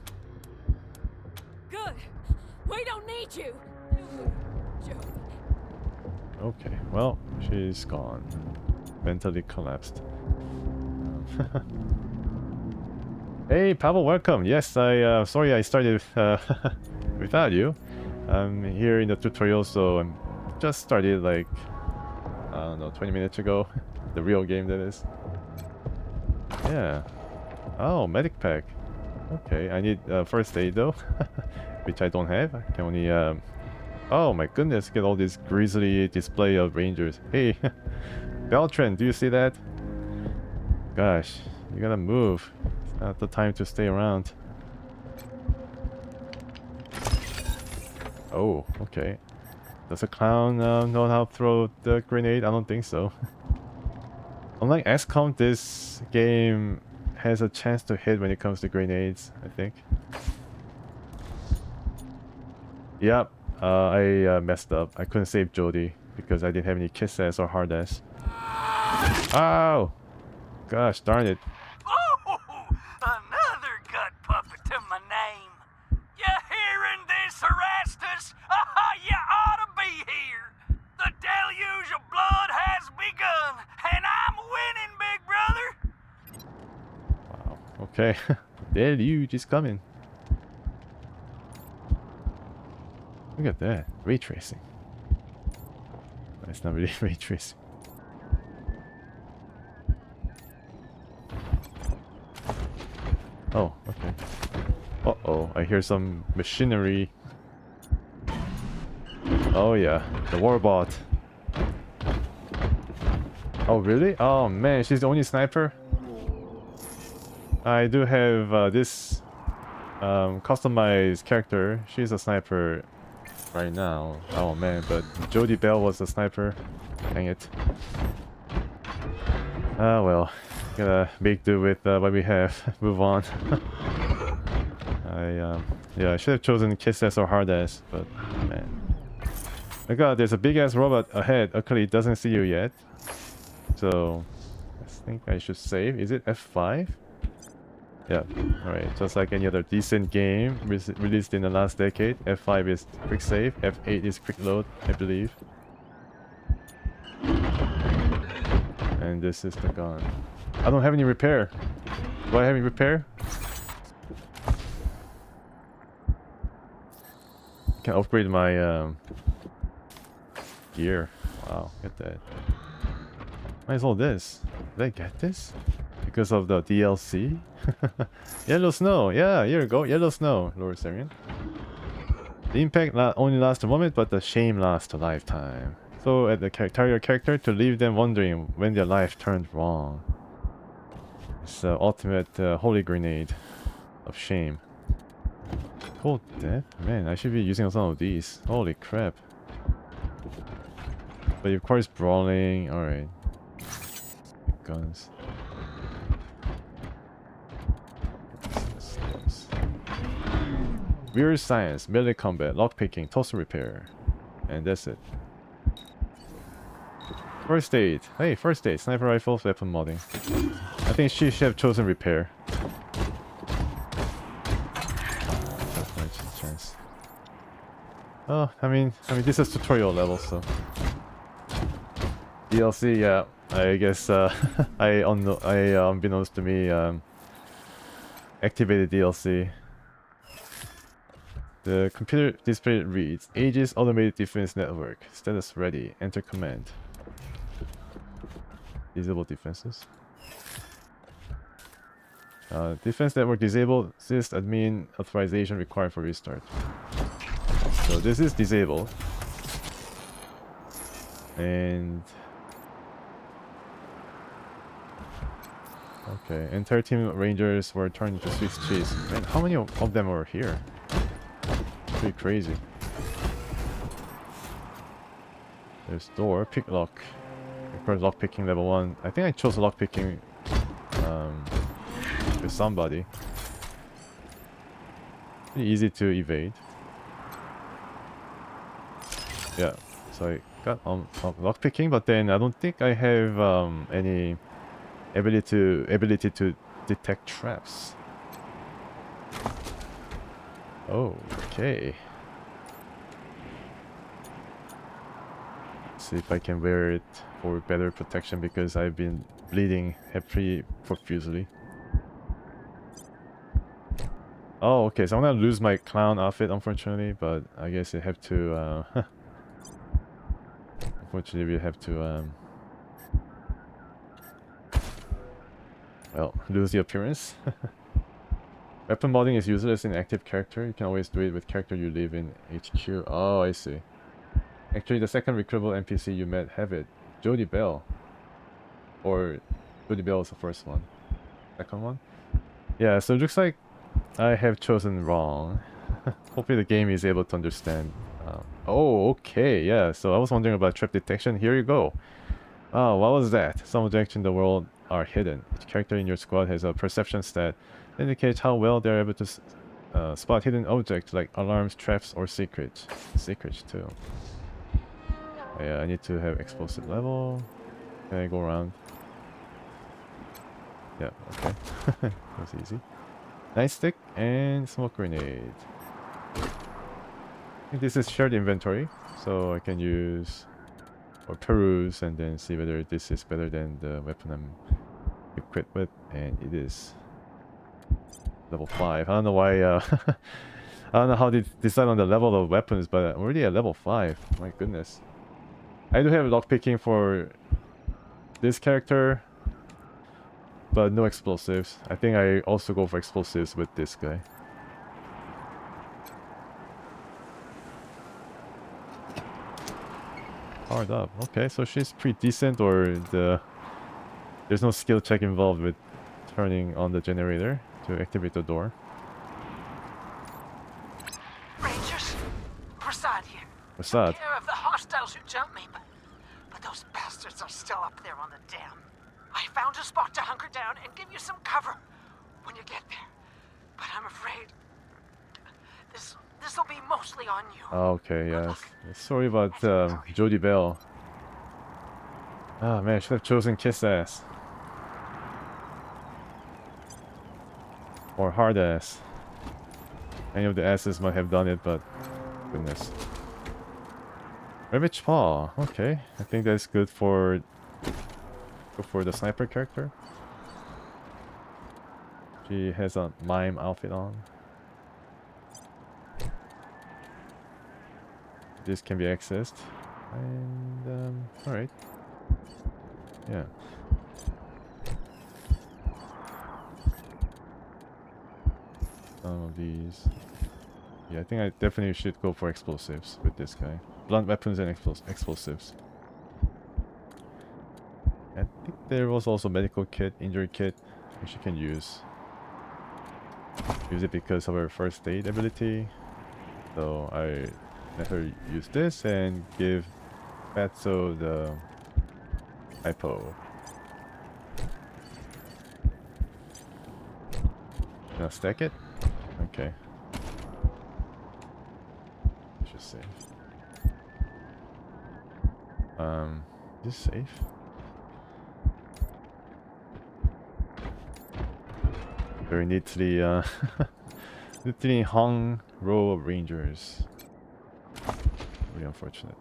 Good. We don't need you. Joey. Okay, well, she's gone. Mentally collapsed. Hey, Pavel, welcome. Yes, I sorry I started without you. I'm here in the tutorial, so I'm just started like I don't know, 20 minutes ago. The real game, that is. Yeah. Oh, medic pack. Okay, I need first aid though, which I don't have. I can only oh my goodness, get all this grisly display of rangers. Hey, Beltran, do you see that? Gosh, you gotta move. It's not the time to stay around. Oh, okay. Does a clown know how to throw the grenade? I don't think so. Unlike XCOM, this game has a chance to hit when it comes to grenades, I think. Yep, I messed up. I couldn't save Jody because I didn't have any kiss ass or hard ass. Oh! Gosh darn it. Oh, another gut puppet to my name. You hearing this, Erastus? You ought to be here. The deluge of blood has begun, and I'm winning, big brother. Wow, okay. Deluge is coming. Look at that. Ray tracing. That's not really ray tracing. Oh, okay. Uh-oh, I hear some machinery. Oh yeah, the warbot. Oh really? Oh man, she's the only sniper? I do have this customized character. She's a sniper right now. Oh man, but Jodie Bell was a sniper. Dang it. Ah well, gotta make do with what we have. Move on. Yeah, I should have chosen kiss ass or hard ass, but man. My god, there's a big ass robot ahead. Luckily it doesn't see you yet. So I think I should save. Is it F5? Yeah, alright. Just like any other decent game released in the last decade. F5 is quick save, F8 is quick load, I believe. And this is the gun. I don't have any repair. Do I have any repair? I can upgrade my gear. Wow, get that. Might as well this. Did I get this? Because of the DLC? Yellow snow! Yeah, here we go. Yellow snow, Lord Sarian. The impact only lasts a moment, but the shame lasts a lifetime. So at the target character to leave them wondering when their life turned wrong. It's the ultimate holy grenade of shame. Cold death? Man, I should be using some of these. Holy crap. But of course brawling, alright. Guns. Weird science, melee combat, lockpicking, toaster repair. And that's it. First aid. Hey, first aid. Sniper rifles, weapon modding. I think she should have chosen repair. Chance. Oh, I mean this is tutorial level, so. DLC, yeah. I guess unbeknownst to me, activated DLC. The computer display reads Aegis Automated Defense Network. Status ready. Enter command. Disable defenses. Defense network disabled. Sysadmin authorization required for restart. So this is disabled. And okay, entire team of Rangers were turned into Swiss cheese. Man, how many of them are here? Pretty crazy. There's door, pick lock. Requires lock picking level 1. I think I chose lock picking with somebody. Pretty easy to evade. Yeah, so I got lock picking, but then I don't think I have any ability to detect traps. Oh, okay. See if I can wear it for better protection because I've been bleeding pretty profusely. Oh, okay, so I'm gonna lose my clown outfit unfortunately, but I guess I have to unfortunately we have to well, lose the appearance. Weapon modding is useless in active character. You can always do it with character you live in HQ. Oh, I see. Actually, the second recruitable NPC you met have it. Jody Bell. Or Jody Bell was the first one. Second one? Yeah, so it looks like I have chosen wrong. Hopefully the game is able to understand. Oh, okay, yeah. So I was wondering about trap detection. Here you go. Oh, what was that? Some objects in the world are hidden. Each character in your squad has a perception stat that indicates how well they're able to spot hidden objects like alarms, traps, or secrets. Secrets too. Yeah, I need to have explosive level. Can I go around? Yeah, okay. That's easy. Nightstick and smoke grenade. I think this is shared inventory, so I can use or peruse and then see whether this is better than the weapon I'm equipped with, and it is. Level 5. I don't know why I don't know how they decide on the level of weapons, but I'm already at level 5. My goodness. I do have lockpicking for this character, but no explosives. I think I also go for explosives with this guy. Powered up. Okay, so she's pretty decent, or there's no skill check involved with turning on the generator to activate the door. Rangers, Prasad here. Prasad. Care of the hostiles who jumped me, but those bastards are still up there on the dam. I found a spot to hunker down and give you some cover when you get there. But I'm afraid this'll be mostly on you. Okay, yes. Sorry about Jody Bell. Ah man, I should have chosen Kiss Ass. Or Hard Ass. Any of the asses might have done it, but goodness. Ravage Paw. Okay, I think that's good for the sniper character. She has a mime outfit on. This can be accessed. And alright. Yeah. Some of these. Yeah, I think I definitely should go for explosives with this guy. Blunt weapons and explosives. I think there was also medical kit, injury kit, which you can use. Use it because of her first aid ability. So I let her use this and give Fatso the hypo. Now stack it? Okay. Just save. Is this safe? Very neatly, neatly hung row of rangers. Really unfortunate.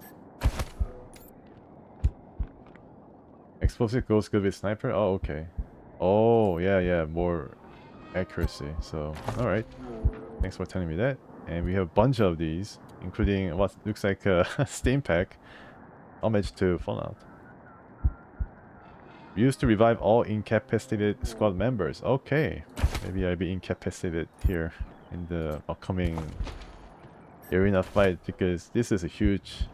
Explosive goes good with sniper? Oh, okay. Oh, yeah, more accuracy. So, alright. Thanks for telling me that. And we have a bunch of these, including what looks like a steam pack. Homage to Fallout. Used to revive all incapacitated squad members. Okay. Maybe I'll be incapacitated here in the upcoming arena fight, because this is a huge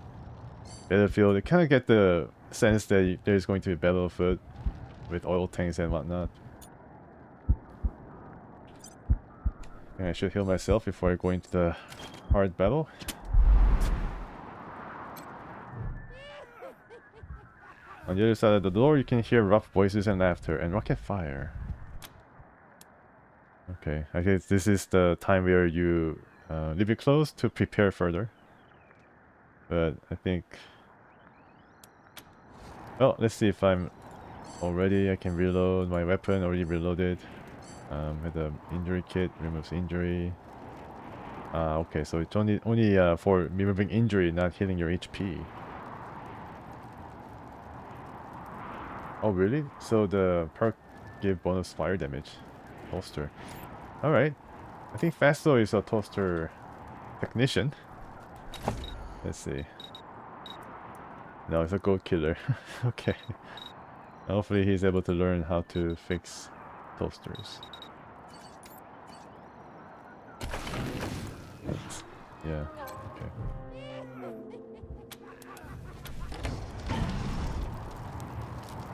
battlefield. I kind of get the sense that there's going to be a battlefield with oil tanks and whatnot. And I should heal myself before I go into the hard battle. On the other side of the door, you can hear rough voices and laughter and rocket fire. Okay, I guess this is the time where you leave your clothes to prepare further. But I think... Well, let's see if I'm already... I can reload my weapon, already reloaded. With the injury kit, removes injury. Okay, so it's only for removing injury, not healing your HP. Oh really? So the perk give bonus fire damage. Toaster. Alright. I think Fasto is a toaster technician. Let's see. No, it's a goat killer. Okay. Hopefully he's able to learn how to fix toasters. Yeah, okay.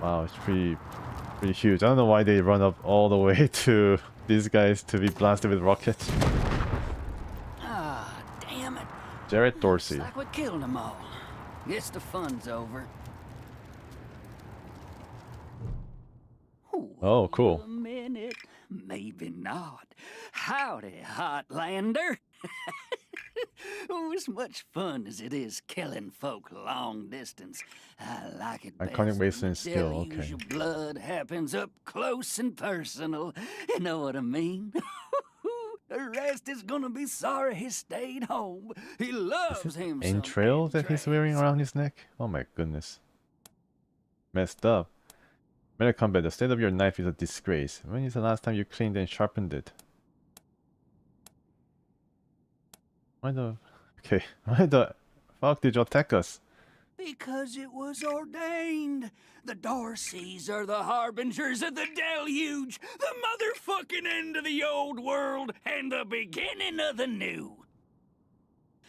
Wow, it's pretty huge. I don't know why they run up all the way to these guys to be blasted with rockets. Ah, damn it. Jared Dorsey. Looks like we killed them all. Guess the fun's over. Oh, cool. A minute, maybe not. Howdy, Hotlander. Oh, as much fun as it is killing folk long distance, I like it best. Iconic Wasteland skill, Deluge okay. of blood happens up close and personal. You know what I mean? The rest is gonna be sorry he stayed home. He loves him. Entrail that he's wearing around his neck? Oh my goodness. Messed up. Metal combat, the state of your knife is a disgrace. When is the last time you cleaned and sharpened it? Why the... Okay, why the fuck did you attack us? Because it was ordained. The Darcys are the harbingers of the deluge, the motherfucking end of the old world, and the beginning of the new.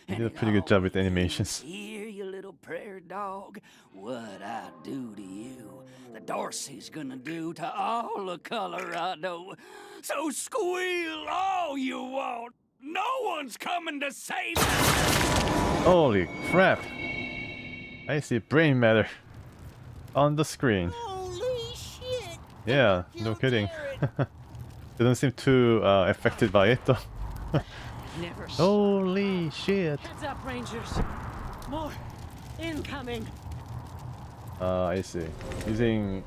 You did a pretty good job with animations. Here, you little prairie dog, what I do to you, the Darcy's gonna do to all of Colorado. So squeal all you want. No one's coming to save us. Holy crap! I see brain matter on the screen. Holy shit! Yeah, no kidding. Didn't seem too affected by it though. Never. Holy shit! Heads up, Rangers. More incoming. I see. Using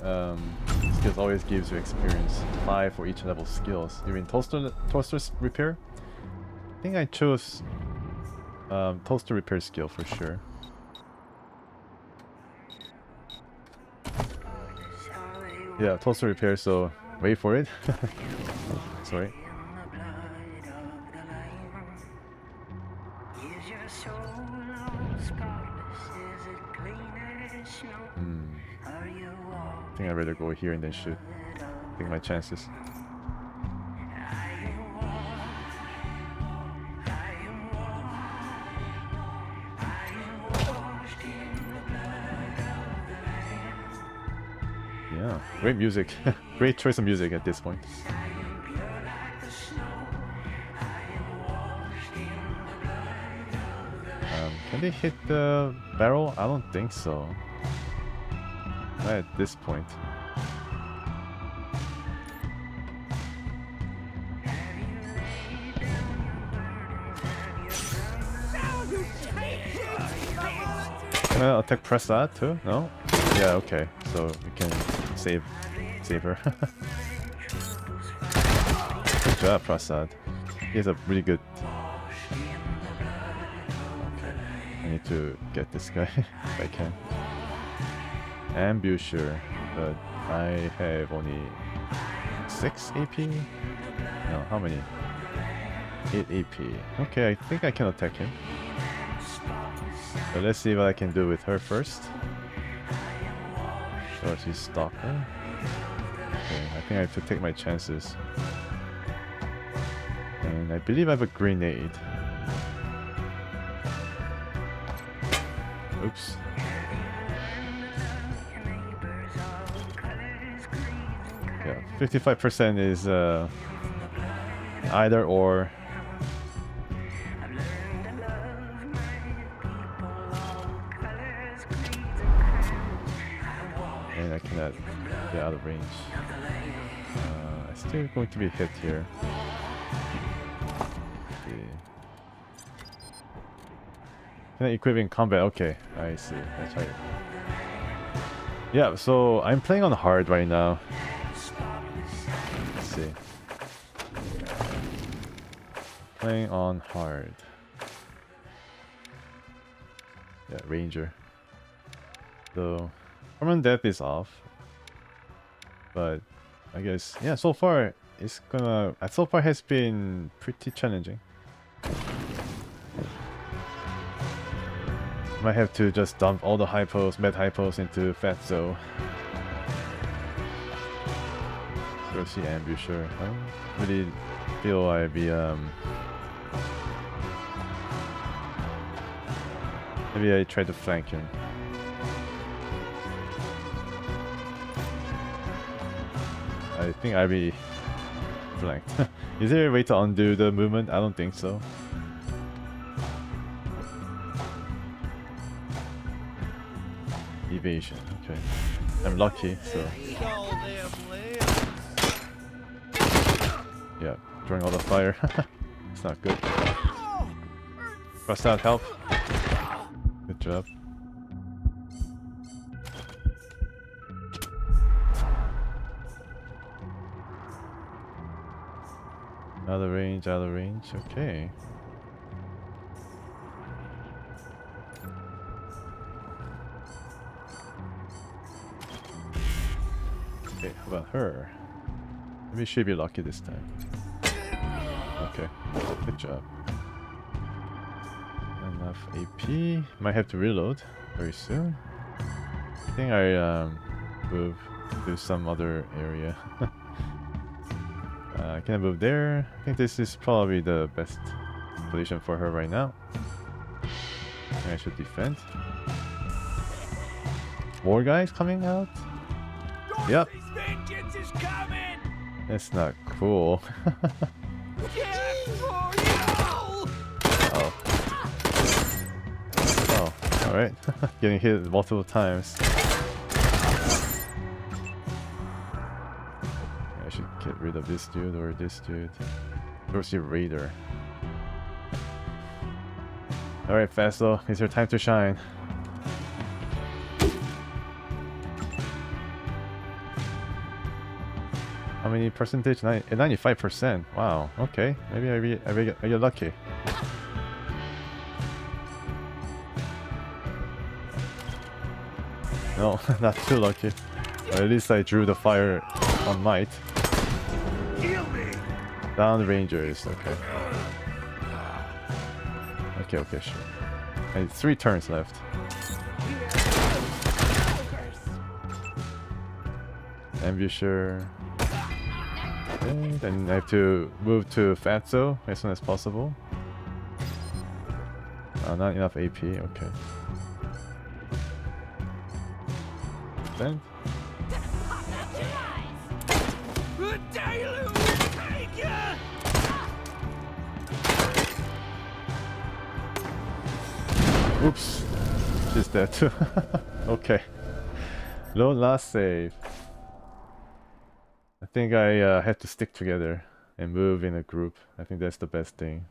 skills always gives you experience. 5 for each level skills. You mean toaster's repair? I think I chose toaster repair skill for sure. Yeah, toaster repair, so wait for it. Sorry. I think I'd rather go here and then shoot. Take my chances. Yeah, great music. Great choice of music at this point. Can they hit the barrel? I don't think so. Not at this point. Can I attack Prasad too? No? Yeah, okay. So we can save her. Good job, Prasad. He has a really good... Okay. I need to get this guy if I can. Ambusher, but I have only 6 AP? No, how many? 8 AP. Okay, I think I can attack him. But let's see what I can do with her first. towards his stalker. Okay, I think I have to take my chances. And I believe I have a grenade. Oops. Yeah, 55% is either or. And I cannot get out of range. I'm still going to be hit here. Can I equip in combat? Okay, I see. That's right. Yeah, so I'm playing on hard right now. Let's see. Playing on hard. Yeah, Ranger. So, permanent death is off. But I guess, yeah, so far it's gonna. So far has been pretty challenging. Might have to just dump all the hypos, med hypos into Fatso. Go see Ambusher. I don't really feel I'd be maybe I try to flank him. I think I'd be flanked. Is there a way to undo the movement? I don't think so. Evasion, okay. I'm lucky, so. Yeah, drawing all the fire. It's not good. Bust out help. Good job. Out of range, okay. Okay, how about her? Maybe she'll be lucky this time. Okay, good job. Enough AP. Might have to reload very soon. I think I move to some other area. Can I move there? I think this is probably the best position for her right now. I think I should defend. More guys coming out? Yep. That's not cool. Oh. Oh, alright. Getting hit multiple times. I should get rid of this dude or this dude. Where's your raider? Alright, Fasto, it's your time to shine. How many percentage? 95%. Wow. Okay. Maybe I get lucky. No, not too lucky. Or at least I drew the fire on might. Down the Rangers. Okay. Okay, sure. And 3 turns left. Ambusher. Okay, then I have to move to Fatso as soon as possible. Not enough AP, okay. Then. Oops, she's dead too. Okay. Low last save. I think I have to stick together and move in a group. I think that's the best thing.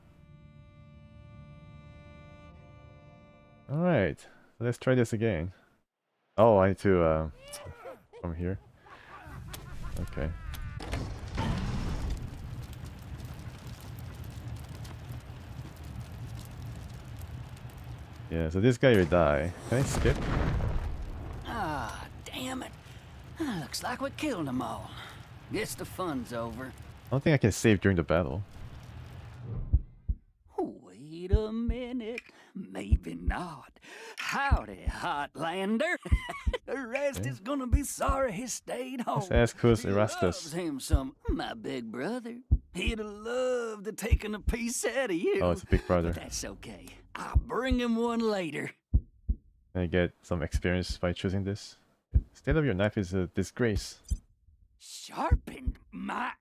Alright, so let's try this again. Oh, I need to come here. Okay. Yeah, so this guy will die. Can I skip? Ah, damn it. Looks like we killed them all. Guess the fun's over. I don't think I can save during the battle. Wait a minute. Maybe not. Howdy, Hotlander. The rest is gonna be sorry he stayed home. Let's ask who's He Erastus. loves him some, my big brother. He'd have loved to taken a piece out of you. Oh, it's a big brother. But that's okay. I'll bring him one later. Can I get some experience by choosing this? State of your knife is a disgrace. Sharpened my...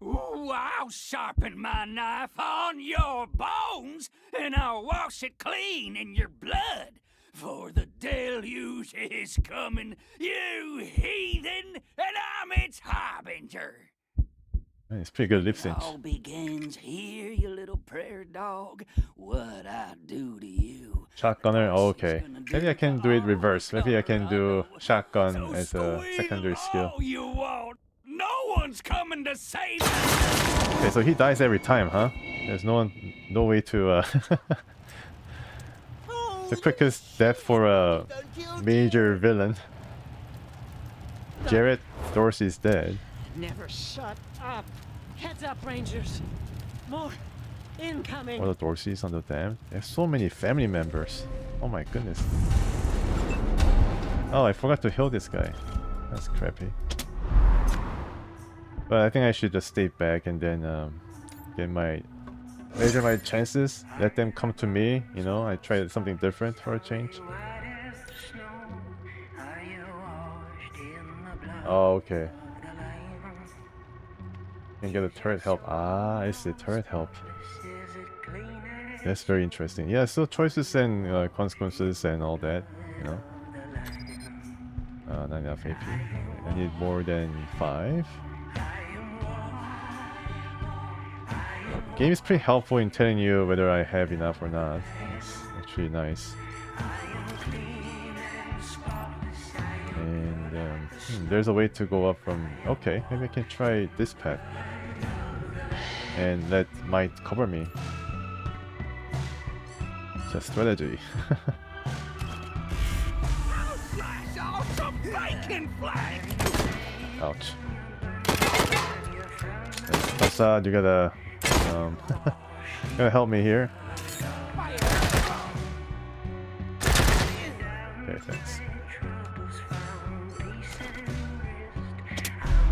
Ooh, I'll sharpen my knife on your bones, and I'll wash it clean in your blood. For the deluge is coming, you heathen, and I'm its harbinger. Man, it's pretty good lip sync. It all begins here, you little prairie dog. What I do to you. Shotgunner, oh, okay. Maybe I can do it reverse. Maybe I can do shotgun as a secondary skill. Oh, you won't. No one's coming to save me. Okay, so he dies every time, huh? There's no way to the quickest death for a major villain. Jarrett Dorsey's dead. Never shut up. Heads up, Rangers. More incoming. Or the Dorseys on the dam. There's so many family members. Oh my goodness. Oh, I forgot to heal this guy. That's crappy. But I think I should just stay back and then measure my chances. Let them come to me. You know, I try something different for a change. Oh, okay. Can get a turret help. Ah, I see. Turret help. That's very interesting. Yeah, so choices and consequences and all that, you know. Not enough AP. I need more than 5. Game is pretty helpful in telling you whether I have enough or not. It's actually nice. And there's a way to go up from... Okay, maybe I can try this path. And that might cover me. Just strategy. Ouch. Assad, you gotta help me here. Okay, thanks.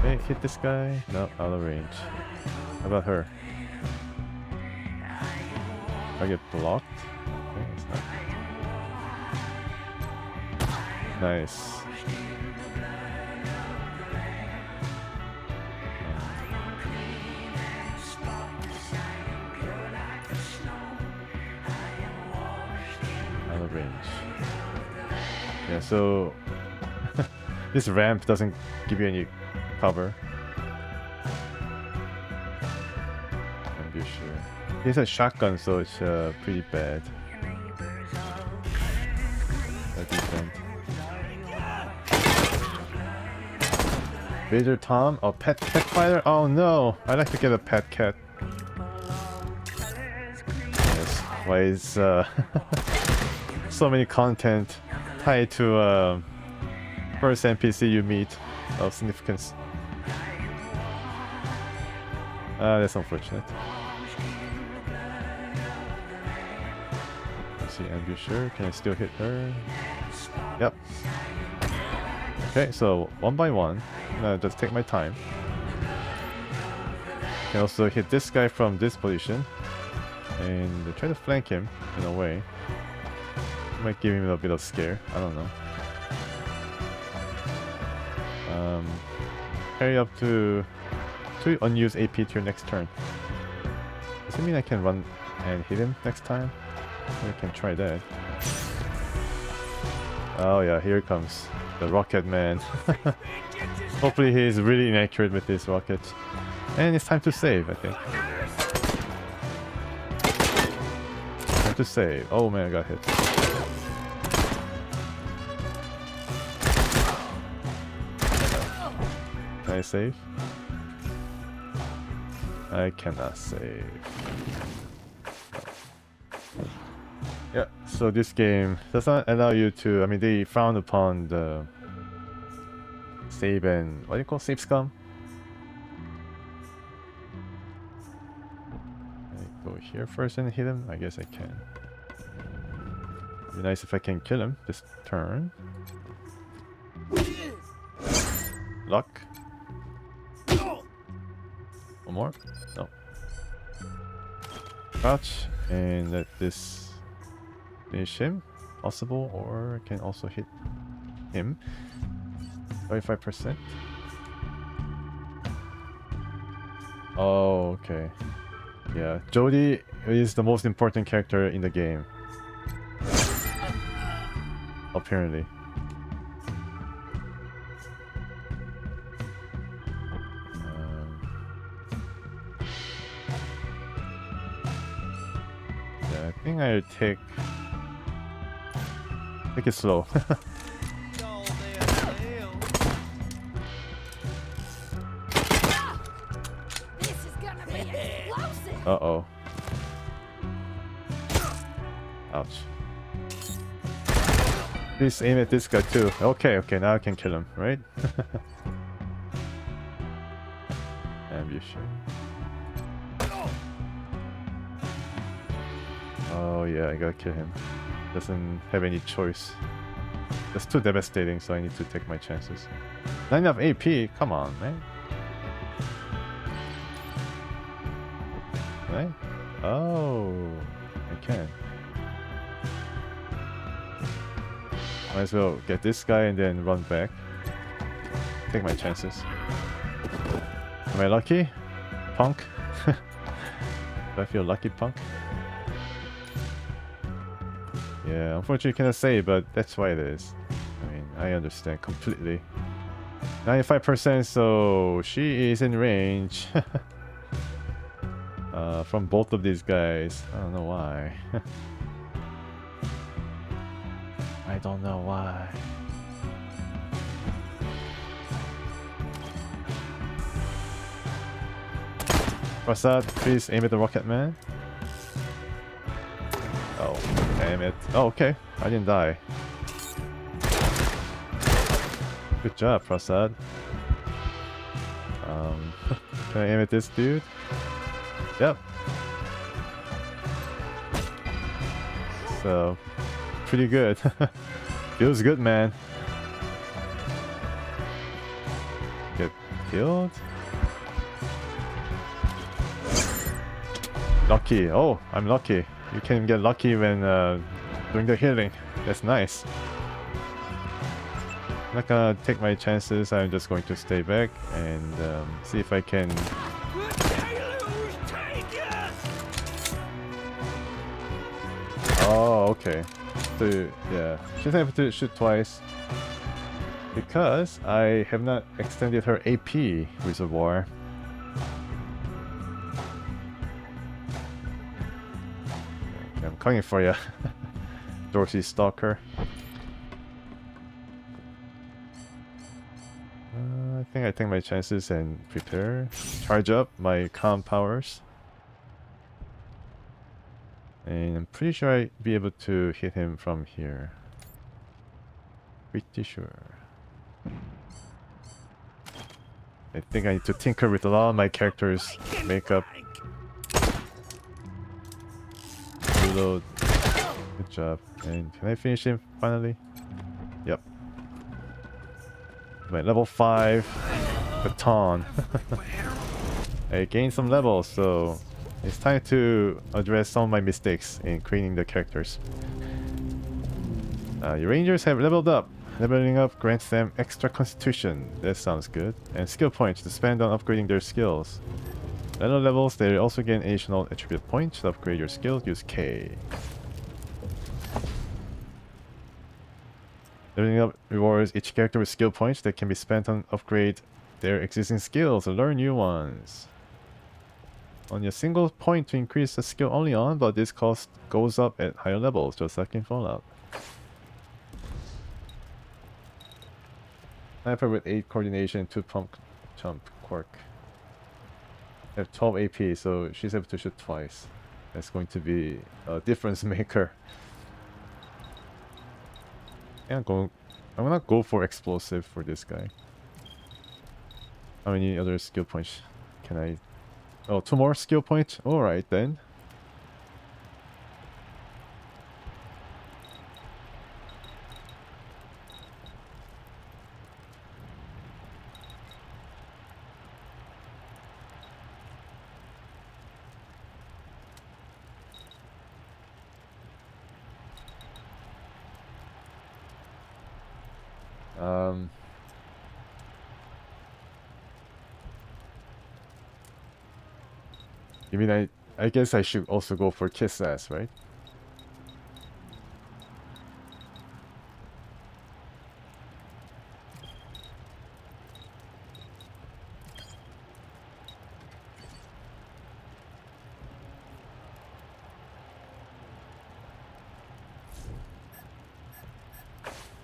Hey, hit this guy. No, out of range. How about her? I get blocked? Okay, it's not. Nice. Out of range. Yeah, so this ramp doesn't give you any cover. Be sure. He's a shotgun, so it's pretty bad. Decent. Vader Tom? Oh, pet fighter? Oh no! I'd like to get a pet cat. Yes. Why is so many content tied to first NPC you meet of significance? That's unfortunate. Let's see, ambusher. Can I still hit her? Yep. Okay, so one by one. I'm gonna just take my time. Can also hit this guy from this position and try to flank him in a way. Might give him a bit of scare. I don't know. Carry up to 2 unused AP to your next turn. Does it mean I can run and hit him next time? I can try that. Oh yeah, here comes the rocket man. Hopefully he's really inaccurate with this rocket. And it's time to save, I think. Time to save. Oh man, I got hit. Can I save? I cannot save. Yeah, so this game does not allow you to... I mean, they frown upon the save and... what do you call save scum? Can I go here first and hit him? I guess I can. Be nice if I can kill him this turn. Luck. One more? No. Crouch and let this finish him. Possible, or I can also hit him. 35%. Oh, okay. Yeah, Jodie is the most important character in the game. Apparently. Yeah, I think I'll take it slow. Uh-oh. Ouch. Please aim at this guy too. Okay, now I can kill him, right? Ambush. Oh yeah, I gotta kill him. Doesn't have any choice. That's too devastating, so I need to take my chances. Not enough AP? Come on, man. Right? Oh, I can. Might as well get this guy and then run back. Take my chances. Am I lucky? Punk? Do I feel lucky, punk? Yeah, unfortunately cannot say, but that's why it is. I mean, I understand completely. 95%, so she is in range. From both of these guys. I don't know why. I don't know why. Prasad, please aim at the rocket man. Oh, damn it. Oh, okay. I didn't die. Good job, Prasad. Can I aim at this dude? Yep. So, pretty good. Feels good, man. Get killed. Lucky. Oh, I'm lucky. You can get lucky when doing the healing. That's nice. I'm not gonna take my chances. I'm just going to stay back and see if I can. Oh, okay. So, yeah. She's able to shoot twice. Because I have not extended her AP reservoir. Okay, I'm coming for you. Dorsey Stalker. I think I take my chances and prepare. Charge up my calm powers. And I'm pretty sure I'll be able to hit him from here. Pretty sure. I think I need to tinker with a lot of my character's makeup. Reload. Good job. And can I finish him finally? Yep. My level 5 baton. I gained some levels, so it's time to address some of my mistakes in creating the characters. Your rangers have leveled up. Leveling up grants them extra constitution. That sounds good. And skill points to spend on upgrading their skills. At other levels, they also gain additional attribute points to upgrade your skills. Use K. Leveling up rewards each character with skill points that can be spent on upgrade their existing skills or learn new ones. Only a single point to increase the skill only on, but this cost goes up at higher levels, just like in Fallout. Sniper with 8 coordination, 2 pump jump quirk. I have 12 AP, so she's able to shoot twice. That's going to be a difference maker. I'm gonna go for explosive for this guy. How many other skill points can I? Oh, 2 more skill points? Alright then. You mean I guess I should also go for kiss ass, right?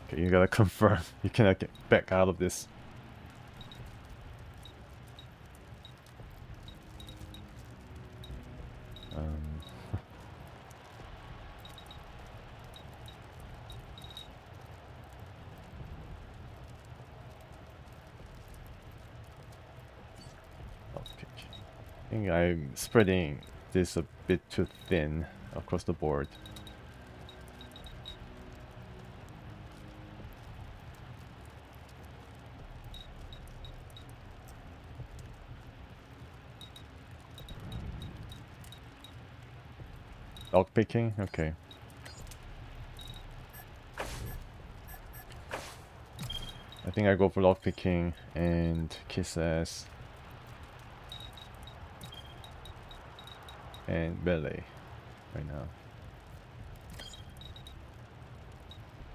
Okay, you gotta confirm. You cannot get back out of this. I think I'm spreading this a bit too thin across the board. Lock picking? Okay. I think I go for lock picking and kiss ass. And melee right now.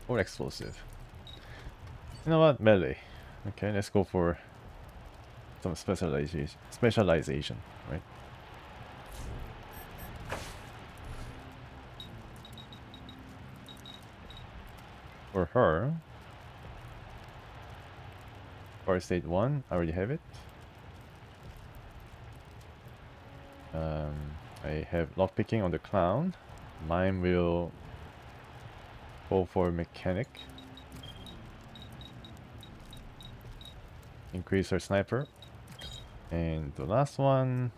Or explosive. You know what? Melee. Okay, let's go for some specialization, right? For her, first aid 1, I already have it. I have lockpicking on the clown. Mine will go for mechanic. Increase her sniper. And the last one,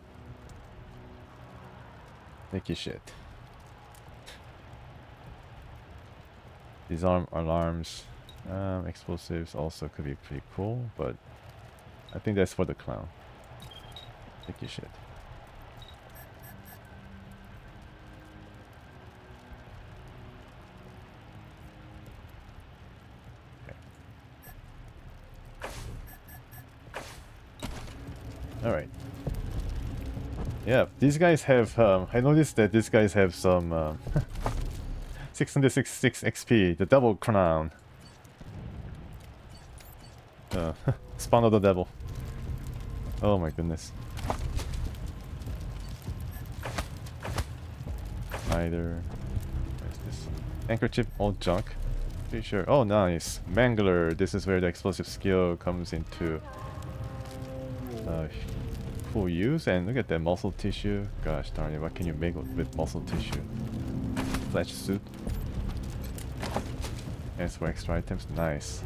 sneaky shit. Disarm alarms. Explosives also could be pretty cool, but I think that's for the clown. Sneaky shit. Alright. Yeah, these guys have, I noticed that these guys have some 666 XP, the double crown. Spawn of the devil. Oh my goodness. Either. What is this? Handkerchief, all junk. Pretty sure. Oh, nice. Mangler. This is where the explosive skill comes into full use. And look at that muscle tissue. Gosh darn it, what can you make with muscle tissue? Flesh suit. As for extra items, nice.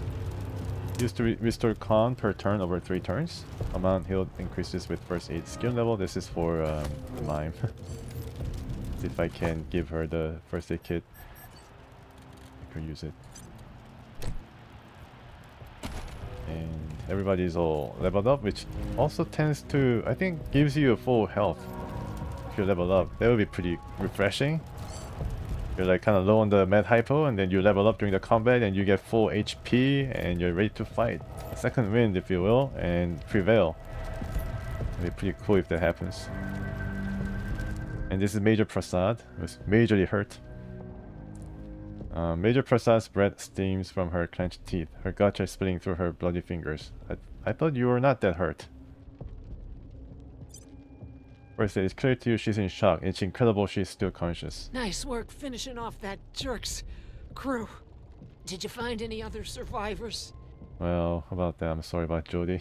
Used to restore con per turn over 3 turns. Amount healed increases with first aid skill level. This is for the mime. See if I can give her the first aid kit. I can use it. And everybody's all leveled up, which also tends to, I think, gives you a full health if you level up. That would be pretty refreshing. You're like kind of low on the med hypo, and then you level up during the combat and you get full HP and you're ready to fight. A second wind, if you will, and prevail. It'd be pretty cool if that happens. And this is Major Prasad, who's majorly hurt. Major Prasad's breath steams from her clenched teeth. Her guts are spilling through her bloody fingers. I thought you were not that hurt. First, it is clear to you she's in shock. It's incredible she's still conscious. Nice work finishing off that jerk's crew. Did you find any other survivors? Well, how about that? I'm sorry about Jody.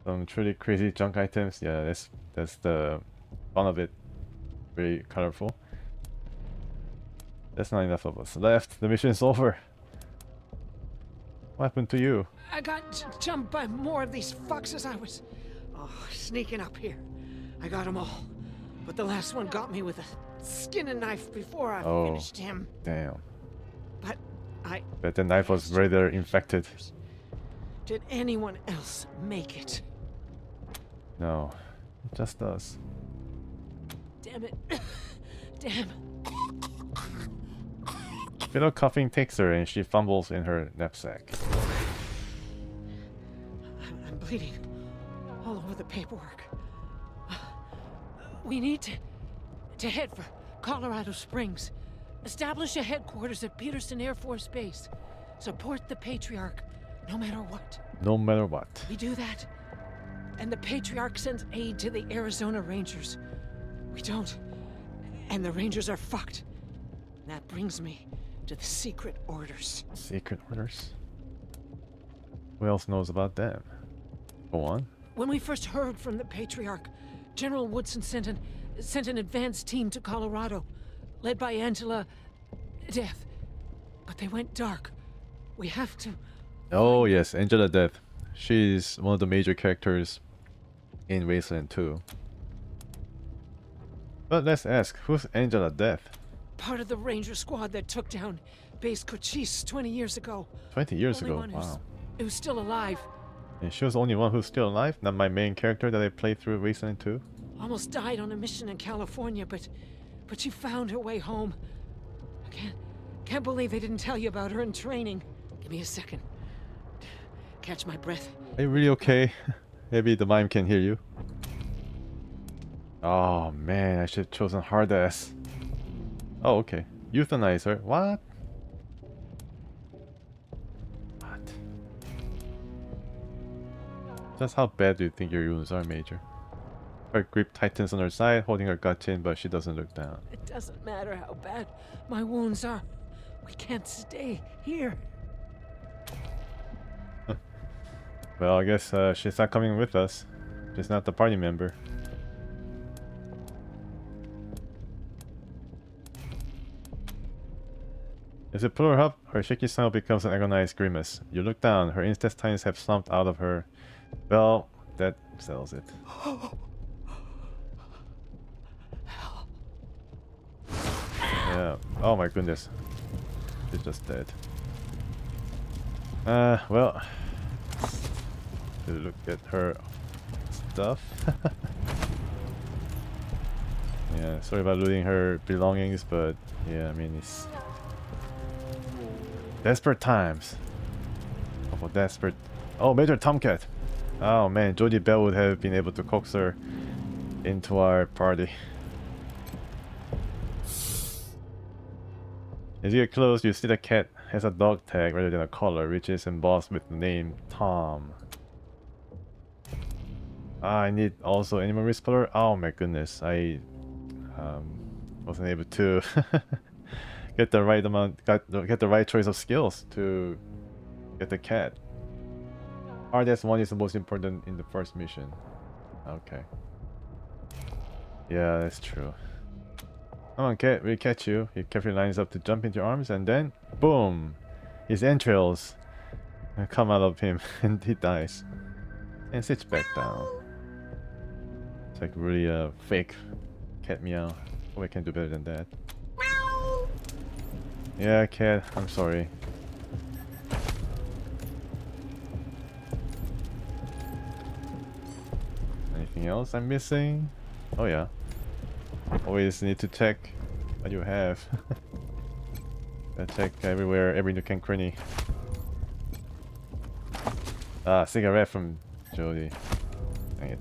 Some truly crazy junk items. Yeah, that's the fun of it. Very colorful. That's not enough of us left. The mission's over. What happened to you? I got jumped by more of these fucks as I was sneaking up here. I got them all. But the last one got me with a skinning knife before I finished him. Damn. But Bet the knife was rather infected. Did anyone else make it? No. Just us. Damn it. Damn. bit of coughing takes her and she fumbles in her knapsack. I'm bleeding all over the paperwork. We need to head for Colorado Springs. Establish a headquarters at Peterson Air Force Base. Support the Patriarch, no matter what. No matter what. We do that, and the Patriarch sends aid to the Arizona Rangers. We don't, and the Rangers are fucked. And that brings me to the secret orders. Secret orders? Who else knows about them? Go on. When we first heard from the Patriarch, General Woodson sent an advance team to Colorado, led by Angela Death. But they went dark. We have to... Oh yes, Angela Death. She's one of the major characters in Wasteland 2. But let's ask, who's Angela Death? Part of the Ranger squad that took down Base Cochise 20 years ago. 20 years Only ago, one wow. who's still alive. And she was the only one who's still alive? Not my main character that I played through Wasteland 2? Almost died on a mission in California, but she found her way home. I can't believe they didn't tell you about her in training. Give me a second. Catch my breath. Are you really okay? Maybe the mime can hear you. Oh man, I should have chosen hard ass. Oh okay. Euthanize her. What? What? Just how bad do you think your wounds are, Major? Her grip tightens on her side, holding her gut in, but she doesn't look down. It doesn't matter how bad my wounds are. We can't stay here. Well, I guess she's not coming with us. She's not the party member. As you pull her up, her shaky smile becomes an agonized grimace. You look down, her intestines have slumped out of her. Well, that settles it. Yeah. Oh my goodness. She's just dead. Well. To look at her stuff. Yeah, sorry about looting her belongings, but yeah, I mean it's desperate times. Oh, desperate. Oh, Major Tomcat. Oh man, Jodie Bell would have been able to coax her into our party. As you get close, you see the cat has a dog tag rather than a collar, which is embossed with the name Tom. I need also animal whisperer. Oh my goodness, I wasn't able to get the right amount, get the right choice of skills to get the cat. RDS1 is the most important in the first mission. Okay. Yeah, that's true. Come on, cat, we'll catch you. He carefully lines up to jump into your arms, and then boom, his entrails come out of him, and he dies and sits back down. It's like really fake cat meow. Oh, I can do better than that. Yeah, cat, I'm sorry. Anything else I'm missing? Oh yeah. Always need to check what you have. Check everywhere, every nook and cranny. Ah, cigarette from Jodie. Dang it.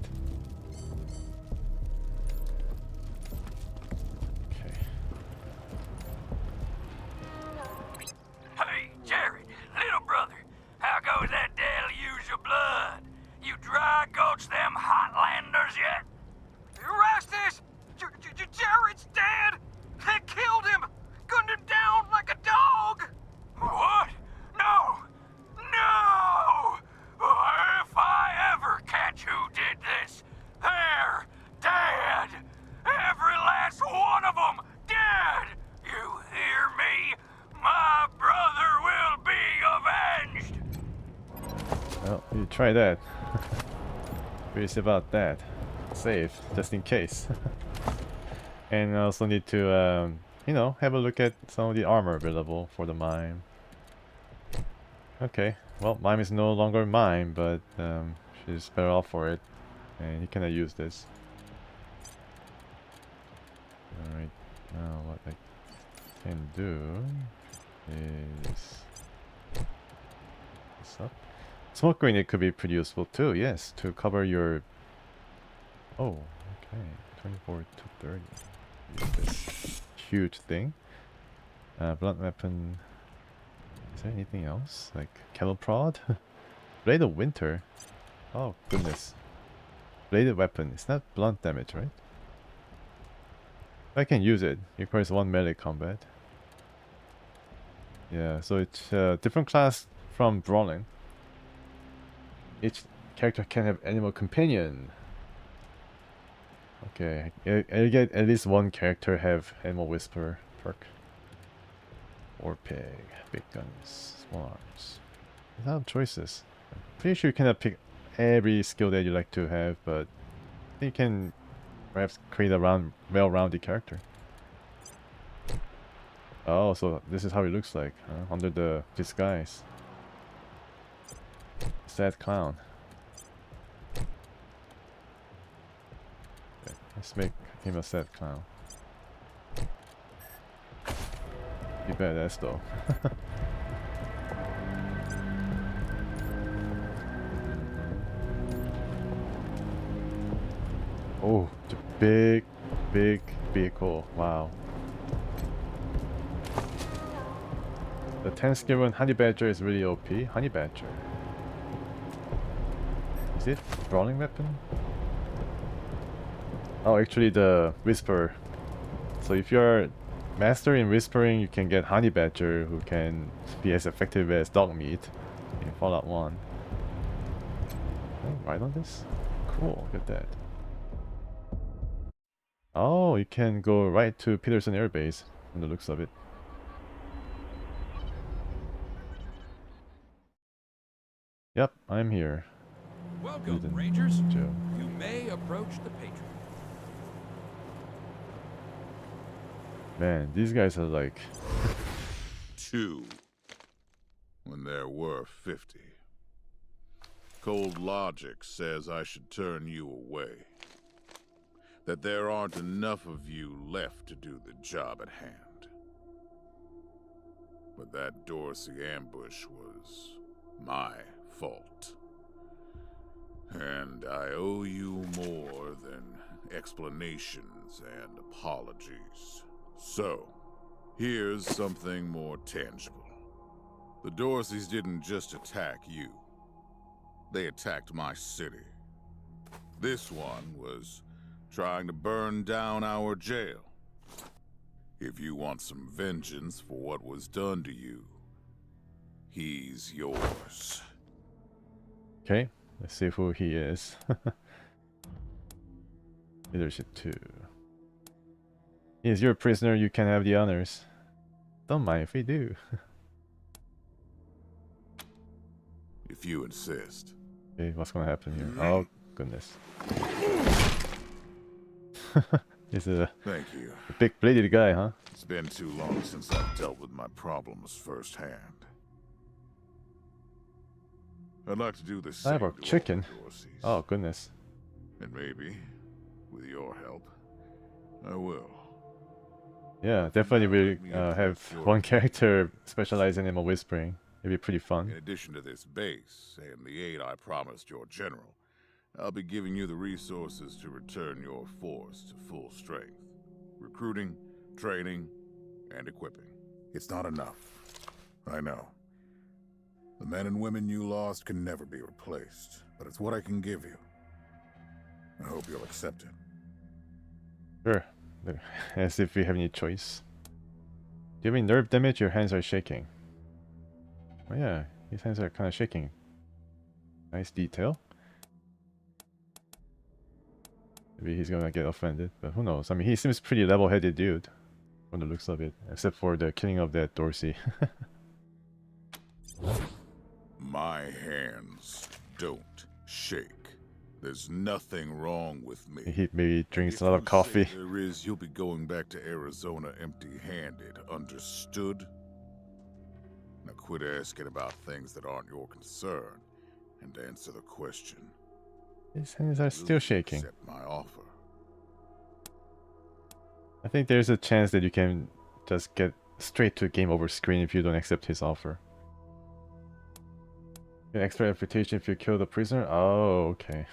Hey, Jared, little brother, how goes that deluge of blood? You dry gulch them Hotlanders yet? Rastus! Jared's dead! They killed him! Gunned him down like a dog! What? No! No! If I ever catch who did this, they're dead! Every last one of them dead! You hear me? My brother will be avenged! Well, you try that. Curious about that. Save, just in case. And I also need to, you know, have a look at some of the armor available for the mime. Okay, well, mime is no longer mime, but she's better off for it. And he cannot use this. Alright, now what I can do... is this up. Smoke grenade could be pretty useful too. Yes, to cover your. Oh, okay. 24 to 30. Use this huge thing. Blunt weapon. Is there anything else? Like kettle prod? Blade of Winter. Oh goodness. Bladed weapon. It's not blunt damage, right? I can use it. It requires 1 melee combat. Yeah, so it's a different class from Brawling. Each character can have animal companion. Okay, I get at least one character have Animal Whisperer perk. Or pig, big guns, small arms. A lot of choices. I'm pretty sure you cannot pick every skill that you like to have, but I think you can perhaps create a well-rounded character. Oh, so this is how it looks like, huh? Under the disguise. Sad clown. Okay, let's make him a sad clown. Be badass though. Oh, the big vehicle. Wow. The 10 skill run Honey Badger is really OP. Honey Badger. Is it brawling weapon? Oh, actually the Whisper. So if you're master in whispering, you can get Honey Badger, who can be as effective as dog meat in Fallout 1. Oh, right on this? Cool, look at that. Oh, you can go right to Peterson Air Base, from the looks of it. Yep, I'm here. Welcome, Rangers. Joe. You may approach the Patriot. Man, these guys are like... 2. When there were 50. Cold logic says I should turn you away. That there aren't enough of you left to do the job at hand. But that Dorsey ambush was my fault. And I owe you more than explanations and apologies. So, here's something more tangible. The Dorseys didn't just attack you. They attacked my city. This one was trying to burn down our jail. If you want some vengeance for what was done to you, he's yours. Okay, let's see who he is. Leadership 2. He's your prisoner, you can have the honors. Don't mind if we do. If you insist. Okay, what's gonna happen here? Oh, goodness. He's a big bladed guy, huh? It's been too long since I've dealt with my problems firsthand. I'd like to do the same. Cyborg chicken. Oh goodness. And maybe, with your help, I will. Yeah, definitely we'll have one character specialize in animal whispering. It'd be pretty fun. In addition to this base and the aid I promised your general, I'll be giving you the resources to return your force to full strength. Recruiting, training, and equipping. It's not enough. I know. The men and women you lost can never be replaced, but it's what I can give you. I hope you'll accept it. Sure. As if we have any choice. Do you have any nerve damage? Your hands are shaking. Oh yeah, his hands are kind of shaking. Nice detail. Maybe he's gonna get offended, but who knows? I mean, he seems pretty level-headed dude, from the looks of it, except for the killing of that Dorsey. My hands don't shake. There's nothing wrong with me. He maybe drinks a lot of coffee. If there is, you'll be going back to Arizona empty-handed. Understood? Now quit asking about things that aren't your concern, and answer the question. His hands are still shaking. Accept my offer. I think there's a chance that you can just get straight to game over screen if you don't accept his offer. Get extra reputation if you kill the prisoner? Oh, okay.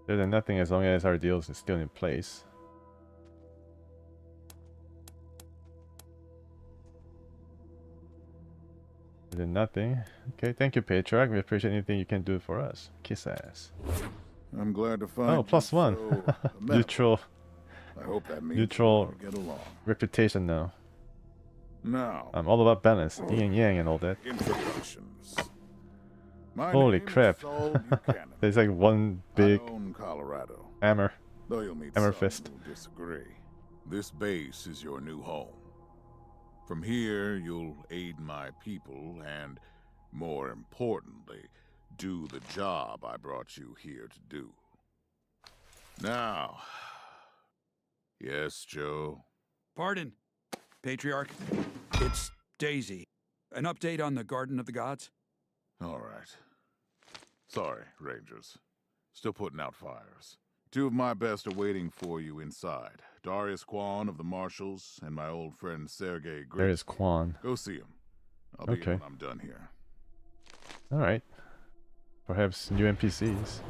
Better than nothing as long as our deal is still in place. Better than nothing. Okay, thank you, Patriarch. We appreciate anything you can do for us. Kiss ass. I'm glad to find. Oh, +1. So Neutral. I hope that means Neutral we get along. reputation now. Now, I'm all about balance, yin and yang and all that. introductions. My Holy name is crap. Saul Buchanan. There's like one big I own Colorado. hammer. Though you'll meet Hammer some fist. who disagree. This base is your new home. From here, you'll aid my people and, more importantly, do the job I brought you here to do. Now, yes, Joe? Pardon, Patriarch. It's Daisy. An update on the Garden of the Gods? All right. Sorry, Rangers. Still putting out fires. Two of my best are waiting for you inside. Darius Kwan of the Marshals and my old friend Sergei Gris. There is Kwan. Go see him. I'll be Okay. in when I'm done here. Alright. Perhaps new NPCs.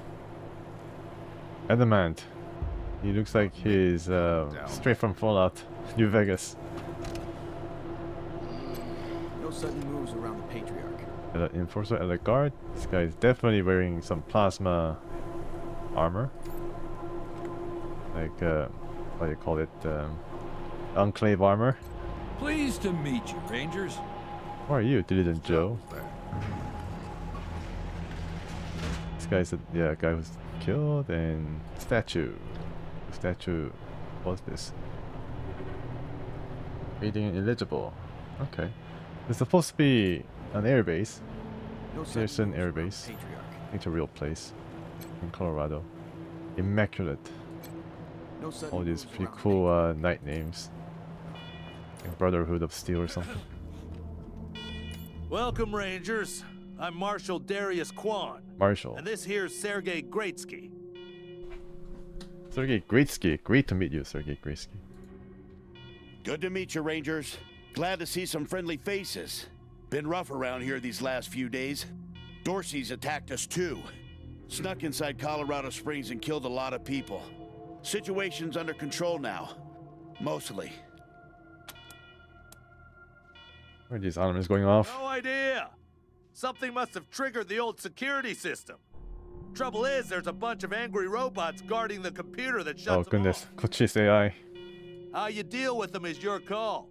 Adamant. He looks like he's straight from Fallout, New Vegas. No sudden moves around the Patriarch. Enforcer at the guard. This guy is definitely wearing some plasma armor. Like, what do you call it? Enclave armor. Pleased to meet you, Rangers. Who are you, Diligent Joe? This guy's a guy who's killed, and statue. Statue. What's this? Reading illegible. Okay. It's supposed to be an airbase. There's an airbase. It's a real place in Colorado. Immaculate. All these pretty cool night names. Like Brotherhood of Steel or something. Welcome, Rangers. I'm Marshal Darius Kwan. Marshal. And this here's Sergei Greatsky. Sergei Greatsky. Great to meet you, Sergei Greatsky. Good to meet you, Rangers. Glad to see some friendly faces. Been rough around here these last few days. Dorsey's attacked us too. Snuck inside Colorado Springs and killed a lot of people. Situation's under control now. Mostly. Where are these alarms going off? No idea. Something must have triggered the old security system. Trouble is, there's a bunch of angry robots guarding the computer that shuts Oh them goodness, Cochise AI. off. How you deal with them is your call.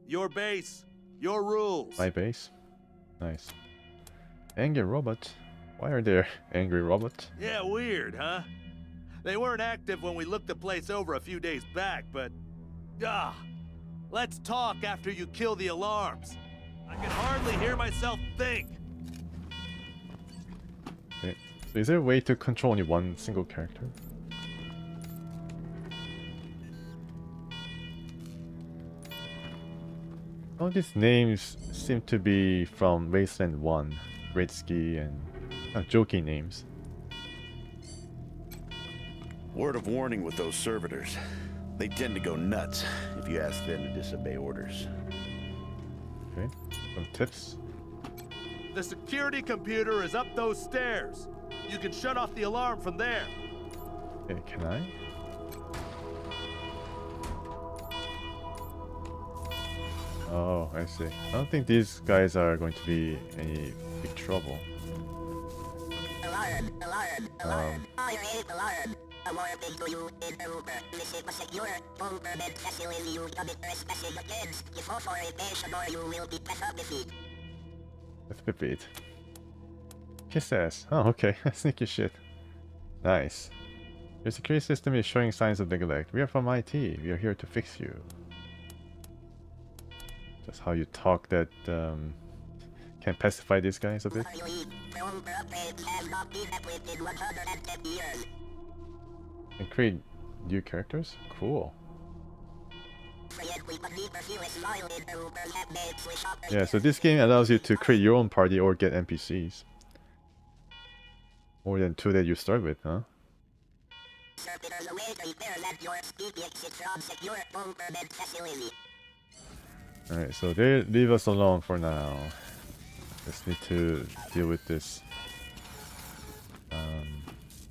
Your base, your rules. My base. Nice. Angry robot. Why are there angry robots? Yeah, weird, huh? They weren't active when we looked the place over a few days back, but... let's talk after you kill the alarms. I can hardly hear myself think. Okay. So is there a way to control only one single character? All these names seem to be from Wasteland 1. Greatsky and jokey names. Word of warning with those servitors. They tend to go nuts if you ask them to disobey orders. Okay, some tips. The security computer is up those stairs. You can shut off the alarm from there. Okay, can I? Oh, I see. I don't think these guys are going to be any big trouble. Alarm! I hate alarm! A warning to you, intruder. Visit a secure, government facility you commit trespassing against. Give authorization or you will be defeated. That's a bit. Kiss ass. Oh, okay. Sneaky shit. Nice. Your security system is showing signs of neglect. We are from IT. We are here to fix you. Just how you talk that can pacify these guys a bit. And create new characters? Cool. Yeah, so this game allows you to create your own party or get NPCs. More than 2 that you start with, huh? Serpenters away to repair that your speed exit from secure bunker bed facility. Alright, so they leave us alone for now. Just need to deal with this.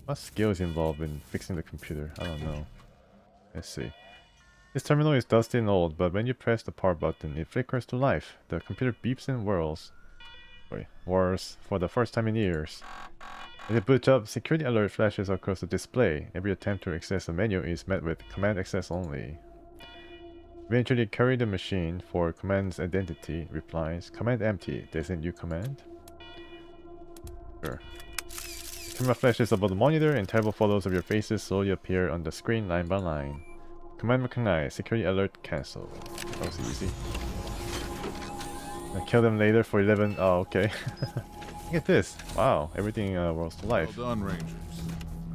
What skill is involved in fixing the computer? I don't know. Let's see. This terminal is dusty and old, but when you press the power button, it flickers to life. The computer beeps and whirs for the first time in years. As it boots up, security alert flashes across the display. Every attempt to access the menu is met with command access only. Eventually carry the machine for command's identity. Replies, command empty. There's a new command? Sure. Camera flashes above the monitor and terrible photos of your faces slowly appear on the screen line by line. Command recognized. Security alert cancelled. That was easy. I kill them later for 11. Oh, okay. Look at this. Wow, everything rolls to life. Well done, Rangers.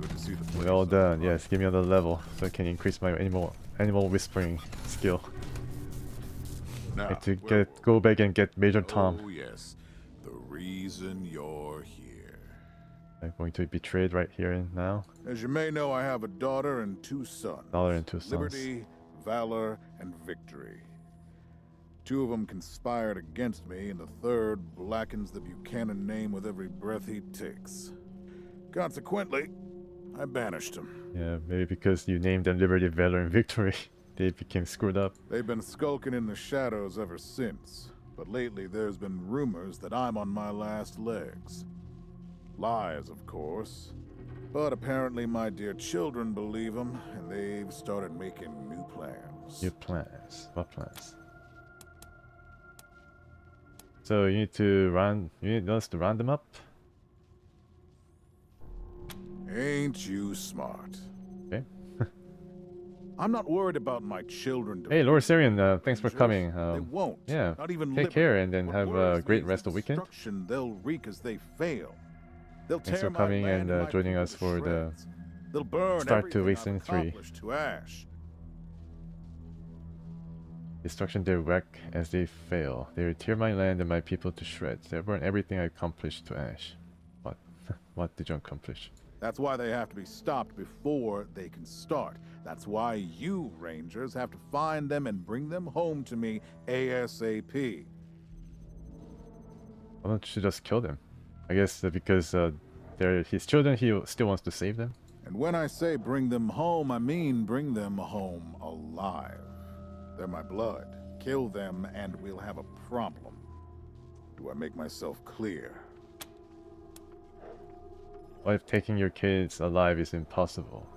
Good to see the place. Well done. Yes, give me another level so I can increase my animal whispering skill. Now, I have to go back and get Major Tom. Oh yes, the reason you're here. I'm going to be betrayed right here and now. As you may know, I have a daughter and 2 sons. Liberty, Valor, and Victory. 2 of them conspired against me, and the third blackens the Buchanan name with every breath he takes. Consequently, I banished him. Yeah, maybe because you named them Liberty, Valor, and Victory, they became screwed up. They've been skulking in the shadows ever since, but lately there's been rumors that I'm on my last legs. Lies, of course, but apparently my dear children believe them, and they've started making new plans. New plans? What plans? So you need us to round them up? Ain't you smart? Okay. I'm not worried about my children. Hey, Lord Syrian, thanks for coming. They won't. Yeah, Not even take care and then have a great rest of the weekend. They'll wreak as they fail. They'll Thanks tear for coming my land and my joining people us to for the shreds. They'll burn start to everything I've Wasteland 3. accomplished to ash. Destruction they wreck as they fail. They tear my land and my people to shreds. They burn everything I accomplished to ash. What? What did you accomplish? That's why they have to be stopped before they can start. That's why you, Rangers, have to find them and bring them home to me ASAP. Why don't you just kill them? I guess because they're his children, he still wants to save them. And when I say bring them home, I mean bring them home alive. They're my blood. Kill them and we'll have a problem. Do I make myself clear? What if taking your kids alive is impossible?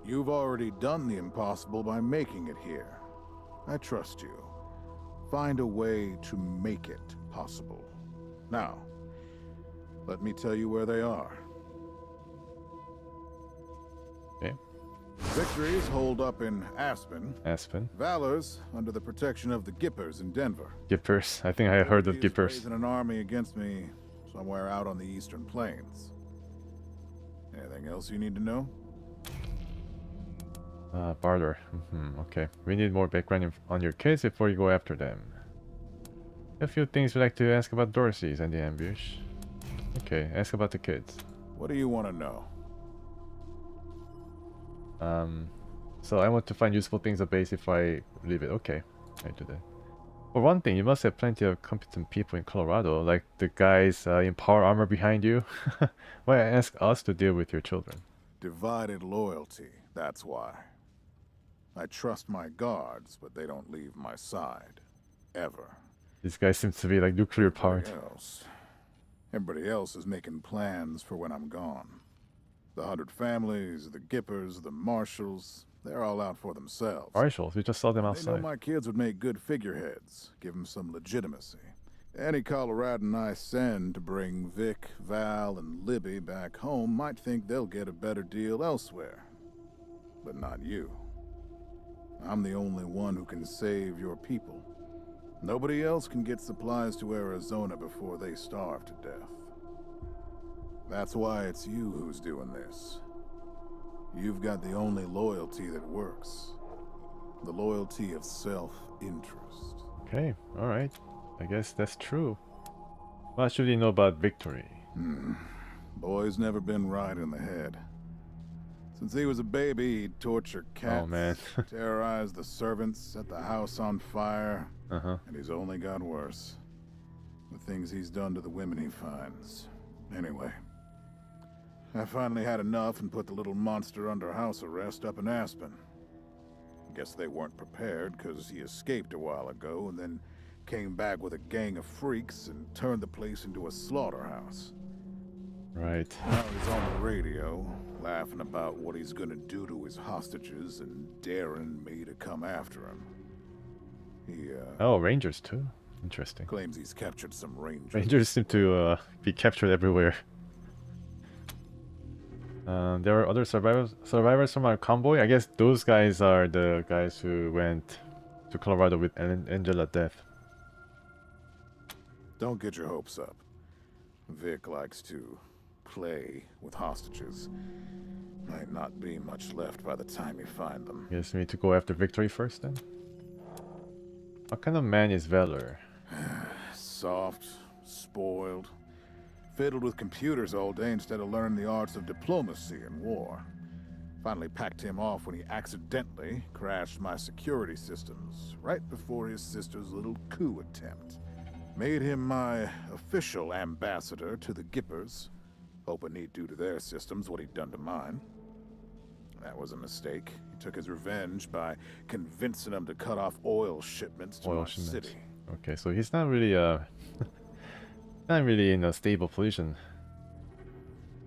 You've already done the impossible by making it here. I trust you. Find a way to make it possible. Now, let me tell you where they are. Okay. Victory's holed up in Aspen. Aspen. Valor's under the protection of the Gippers in Denver. Gippers. I think I heard of Liberty's Gippers. raising an army against me somewhere out on the eastern plains. Anything else you need to know? Barter. Okay. We need more background on your kids before you go after them. A few things we'd like to ask about Dorsey's and the ambush. Okay, ask about the kids. What do you want to know? So I want to find useful things at base if I leave it. Okay, I do that. For one thing, you must have plenty of competent people in Colorado, like the guys in power armor behind you. Why ask us to deal with your children? Divided loyalty, that's why. I trust my guards, but they don't leave my side. Ever. This guy seems to be like nuclear powered. Everybody else is making plans for when I'm gone. The 100 families, the Gippers, the Marshals, they're all out for themselves. Marshals, we just saw them They outside. know my kids would make good figureheads, give them some legitimacy. Any Coloradan I send to bring Vic, Val, and Libby back home might think they'll get a better deal elsewhere. But not you. I'm the only one who can save your people. Nobody else can get supplies to Arizona before they starve to death. That's why it's you who's doing this. You've got the only loyalty that works. The loyalty of self-interest. Okay, alright. I guess that's true. What should we know about Victory? Boy's never been right in the head. Since he was a baby, he'd torture cats, Oh, man. terrorize the servants, set the house on fire, Uh-huh. and he's only got worse. The things he's done to the women he finds. Anyway, I finally had enough and put the little monster under house arrest up in Aspen. Guess they weren't prepared, because he escaped a while ago and then came back with a gang of freaks and turned the place into a slaughterhouse. Right. Now he's on the radio, laughing about what he's gonna do to his hostages and daring me to come after him. He, Oh, Rangers too. Interesting. claims he's captured some rangers. Rangers seem to be captured everywhere. There are other survivors from our convoy. I guess those guys are the guys who went to Colorado with Angela Death. Don't get your hopes up. Vic likes to play with hostages. Might not be much left by the time you find them. Guess we need to go after Victory first then. What kind of man is Valor? Soft, spoiled, fiddled with computers all day instead of learning the arts of diplomacy and war. Finally packed him off when he accidentally crashed my security systems right before his sister's little coup attempt. Made him my official ambassador to the Gippers, hoping he'd do to their systems what he'd done to mine. That was a mistake. He took his revenge by convincing them to cut off oil shipments to my city. Okay, so he's not really not really in a stable position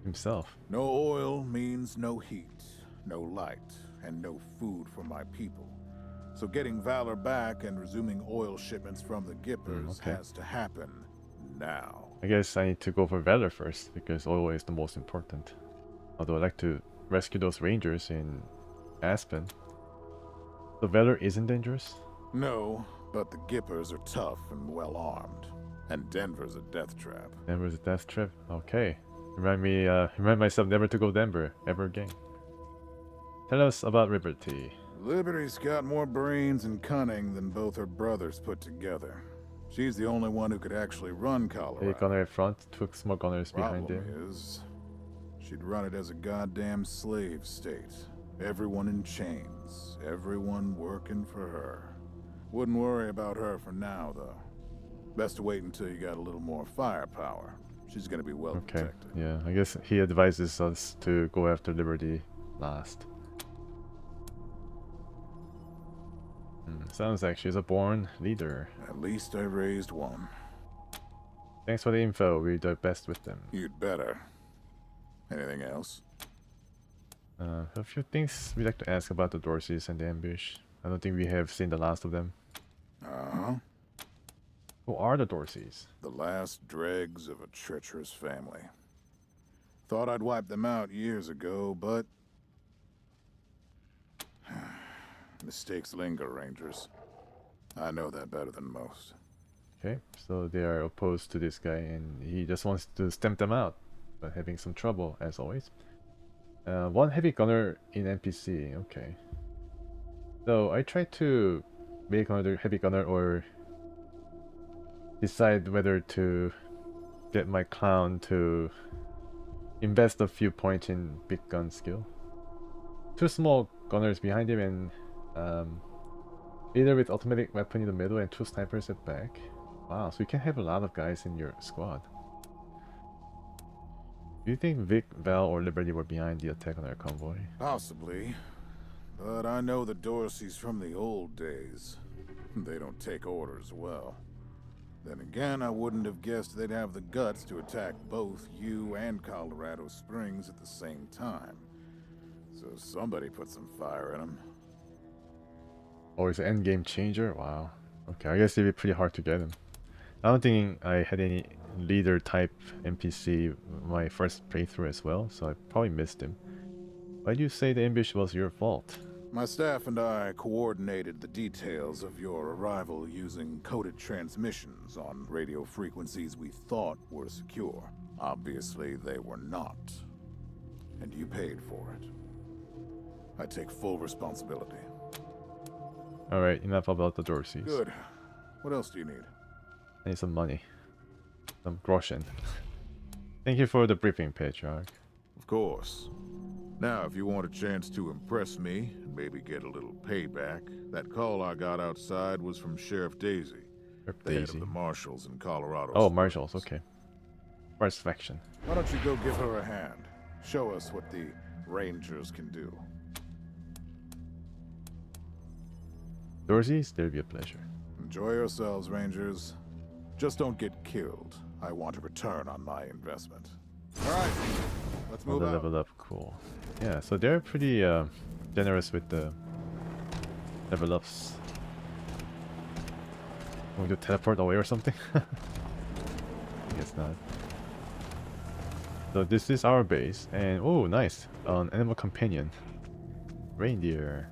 himself. No oil means no heat, no light, and no food for my people. So getting Valor back and resuming oil shipments from the Gippers has to happen now. I guess I need to go for Valor first, because oil is the most important. Although I'd like to rescue those rangers in Aspen. So Valor isn't dangerous? No, but the Gippers are tough and well armed. And Denver's a death trap. Denver's a death trap? Okay. Remind myself never to go Denver ever again. Tell us about Liberty. Liberty's got more brains and cunning than both her brothers put together. She's the only one who could actually run Colorado. Big gunner in front, two small gunners behind him. Problem is, she'd run it as a goddamn slave state. Everyone in chains, everyone working for her. Wouldn't worry about her for now, though. Best to wait until you got a little more firepower. She's gonna be well protected. Yeah, I guess he advises us to go after Liberty last. Sounds like she's a born leader. At least I raised one. Thanks for the info, we do our best with them. You'd better. Anything else? A few things we'd like to ask about the Dorseys and the ambush. I don't think we have seen the last of them. Uh-huh. Who are the Dorseys? The last dregs of a treacherous family. Thought I'd wiped them out years ago, but... mistakes linger, Rangers. I know that better than most. Okay, so they are opposed to this guy and he just wants to stamp them out, but having some trouble as always. One heavy gunner in NPC, okay. So I tried to make another heavy gunner or decide whether to get my clown to invest a few points in big gun skill. Two small gunners behind him and leader with automatic weapon in the middle and two snipers at back. Wow, so you can have a lot of guys in your squad. Do you think Vic, Val, or Liberty were behind the attack on our convoy? Possibly. But I know the Dorseys from the old days. They don't take orders well. Then again, I wouldn't have guessed they'd have the guts to attack both you and Colorado Springs at the same time. So somebody put some fire in them. Oh, it's an endgame changer? Wow. Okay, I guess it'd be pretty hard to get him. I don't think I had any leader type NPC my first playthrough as well, so I probably missed him. Why do you say the ambush was your fault? My staff and I coordinated the details of your arrival using coded transmissions on radio frequencies we thought were secure. Obviously, they were not. And you paid for it. I take full responsibility. Alright, enough about the Dorseys. Good. What else do you need? I need some money. Some groschen. Thank you for the briefing, Patriarch. Of course. Now, if you want a chance to impress me and maybe get a little payback, that call I got outside was from Sheriff Daisy, the head of the marshals in Colorado. Oh, marshals, okay. First faction. Why don't you go give her a hand? Show us what the Rangers can do. Dorsey's, there'll be a pleasure. Enjoy yourselves, Rangers. Just don't get killed. I want a return on my investment. Alright, let's move the out. level up, cool. Yeah, so they're pretty generous with the level ups. Going to teleport away or something? I guess not. So this is our base, and oh, nice, an animal companion, reindeer.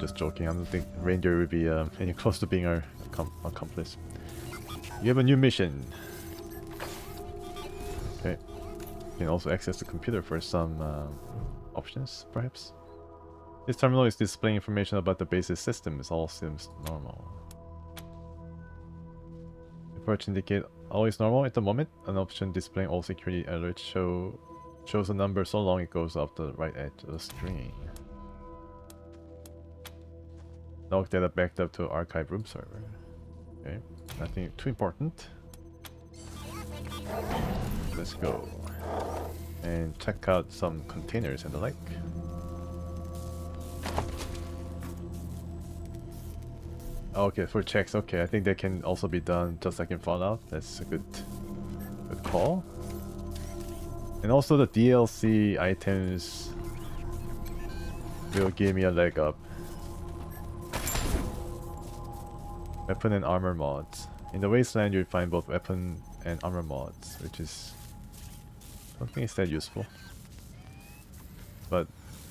Just joking. I don't think reindeer would be any close to being our accomplice. You have a new mission. Okay. You can also access the computer for some options, perhaps. This terminal is displaying information about the base's systems. All seems normal. Reports indicate all is normal at the moment. An option displaying all security alerts shows a number so long it goes up the right edge of the screen. Log data backed up to archive room server. Okay, nothing too important. Let's go and check out some containers and the like. Okay, for checks. Okay, I think they can also be done just like in Fallout. That's a good call. And also the DLC items will give me a leg up. Weapon and armor mods. In the Wasteland, you'll find both weapon and armor mods, which is... I don't think it's that useful. But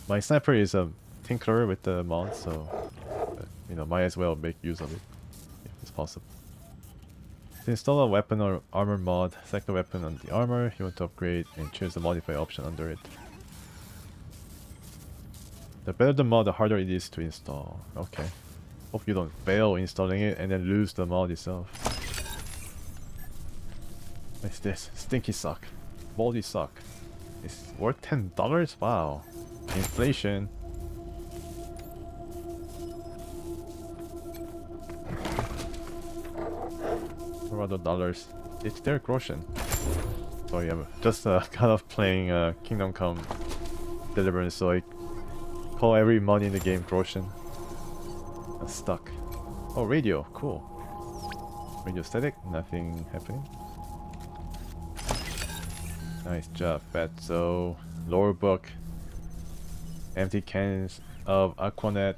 my sniper is a tinkerer with the mods, so you know, might as well make use of it if it's possible. To install a weapon or armor mod, select the weapon on the armor you want to upgrade and choose the modify option under it. The better the mod, the harder it is to install. Okay. Hope you don't fail installing it and then lose the mod itself. What's this? Stinky sock. Baldy sock. It's worth $10? Wow. Inflation. $4. It's their groschen. Sorry, I'm just kind of playing Kingdom Come Deliverance, so I call every money in the game groschen. I'm stuck. Oh, radio, cool. Radio static, nothing happening. Nice job, Fatso. Lore book. Empty cans of Aquanet.